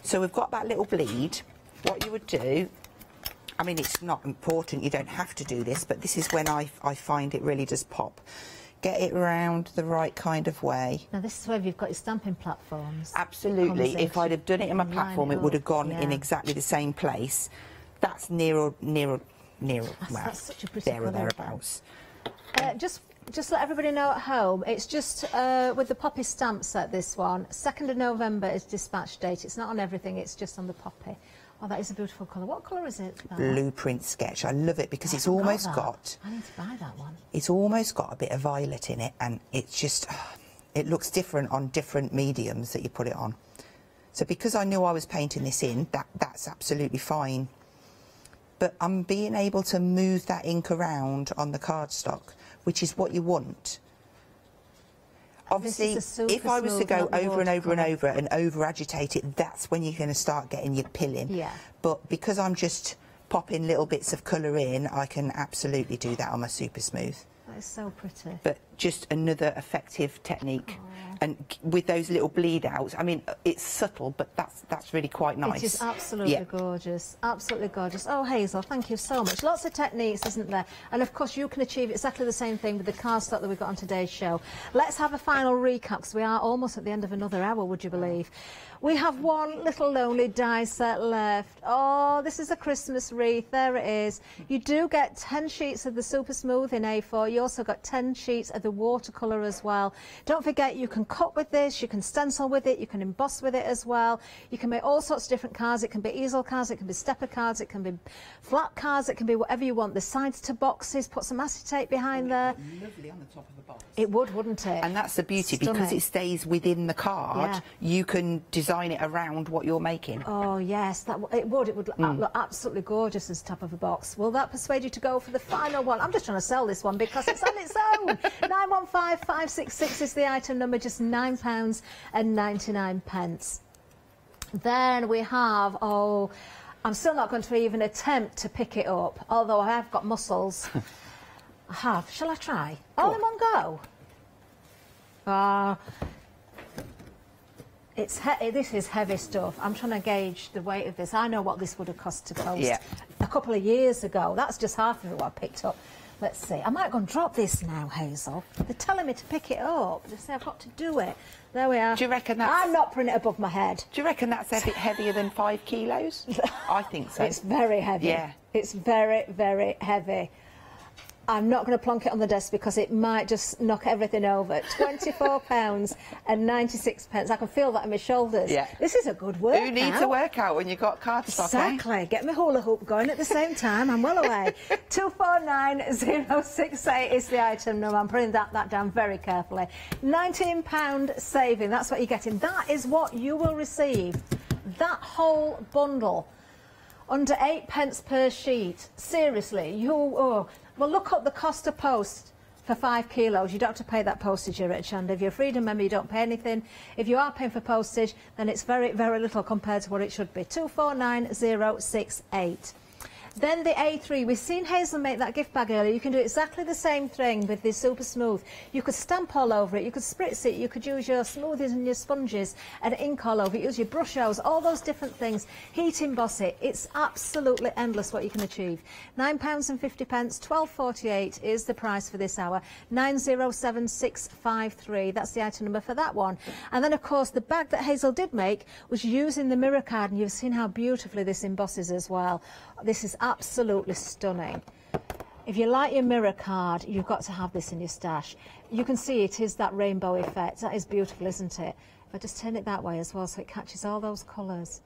[SPEAKER 13] So we've got that little bleed. What you would do, I mean, it's not important, you don't have to do this, but this is when I find it really does pop. Get it around the right kind of way. Now this is where you've got your stamping platforms.
[SPEAKER 23] Absolutely. If I'd have done it in my platform, it would have gone in exactly the same place. That's nearer,
[SPEAKER 13] that's such a pretty
[SPEAKER 23] there or thereabouts.
[SPEAKER 13] Just let everybody know at home, it's just with the poppy stamp set, this one, 2nd of November is dispatch date. It's not on everything, it's just on the poppy. Oh, that is a beautiful colour. What colour is it?
[SPEAKER 23] Blueprint Sketch. I love it because it's almost got...
[SPEAKER 13] I need to buy that one.
[SPEAKER 23] It's almost got a bit of violet in it, and it's just... it looks different on different mediums that you put it on. So because I knew I was painting this in, that's absolutely fine. But I'm being able to move that ink around on the cardstock, which is what you want. Obviously, if I was to go over and over and over and over-agitate it, that's when you're going to start getting your pilling.
[SPEAKER 13] Yeah.
[SPEAKER 23] But because I'm just popping little bits of colour in, I can absolutely do that on my super smooth.
[SPEAKER 13] That is so pretty.
[SPEAKER 23] But just another effective technique. And with those little bleed outs, I mean, it's subtle, but that's really quite nice.
[SPEAKER 13] It is absolutely gorgeous, absolutely gorgeous. Oh, Hazel, thank you so much. Lots of techniques, isn't there? And of course, you can achieve exactly the same thing with the cardstock that we've got on today's show. Let's have a final recap, because we are almost at the end of another hour, would you believe? We have one little lonely die set left. Oh, this is a Christmas wreath. There it is. You do get 10 sheets of the super smooth in A4. You also got 10 sheets of the watercolour as well. Don't forget, you can cut with this, you can stencil with it, you can emboss with it as well. You can make all sorts of different cards. It can be easel cards, it can be stepper cards, it can be flat cards, it can be whatever you want. The sides to boxes, put some acetate behind there.
[SPEAKER 23] Lovely on the top of the box.
[SPEAKER 13] It would, wouldn't it?
[SPEAKER 23] And that's the beauty, because it stays within the card, you can design it around what you're making.
[SPEAKER 13] Oh yes, it would look absolutely gorgeous as top of a box. Will that persuade you to go for the final one? I'm just trying to sell this one because it's on its own. 915566 is the item number, just £9.99. Then we have, I'm still not going to even attempt to pick it up, although I have got muscles. I have. Shall I try? All in one go? This is heavy stuff. I'm trying to gauge the weight of this. I know what this would have cost to post a couple of years ago. That's just half of it what I picked up. Let's see. I might go and drop this now, Hazel. They're telling me to pick it up. They say I've got to do it. There we are.
[SPEAKER 23] Do you reckon that's...
[SPEAKER 13] I'm not putting it above my head.
[SPEAKER 23] Do you reckon that's a bit heavier than 5 kilos? I think so.
[SPEAKER 13] It's very heavy.
[SPEAKER 23] Yeah.
[SPEAKER 13] It's very, very heavy. I'm not going to plonk it on the desk because it might just knock everything over. £24.96. I can feel that in my shoulders.
[SPEAKER 23] Yeah.
[SPEAKER 13] This is a good workout.
[SPEAKER 23] Who needs a workout when you've got card stock?
[SPEAKER 13] Exactly. Get my hula hoop going at the same time. I'm well away. 249068 is the item number. I'm putting that down very carefully. £19 saving. That's what you're getting. That is what you will receive. That whole bundle. Under 8p per sheet. Seriously, well, look up the cost of post for 5 kilos. You don't have to pay that postage here at Hochanda. If you're a Freedom member, you don't pay anything. If you are paying for postage, then it's very, very little compared to what it should be. 249068. Then the A3, we've seen Hazel make that gift bag earlier. You can do exactly the same thing with this Super Smooth. You could stamp all over it, you could spritz it, you could use your smoothies and your sponges and ink all over it, use your brush-outs, all those different things. Heat emboss it. It's absolutely endless what you can achieve. £9.50, £12.48 is the price for this hour. 907653, that's the item number for that one. And then, of course, the bag that Hazel did make was using the mirror card, and you've seen how beautifully this embosses as well. This is absolutely stunning. If you like your mirror card, you've got to have this in your stash. You can see it is that rainbow effect. That is beautiful, isn't it? If I just turn it that way as well, so it catches all those colours.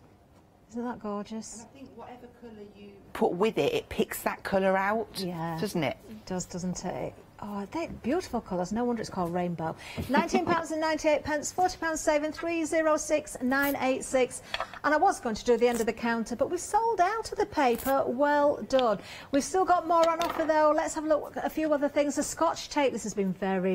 [SPEAKER 13] Isn't that gorgeous?
[SPEAKER 23] And I think whatever colour you put with it, it picks that colour out, doesn't it?
[SPEAKER 13] It does, doesn't it? Oh, they're beautiful colours. No wonder it's called rainbow. £19.98, £40 saving, 306986. And I was going to do the end of the counter, but we've sold out of the paper. Well done. We've still got more on offer though. Let's have a look at a few other things. The Scotch tape. This has been very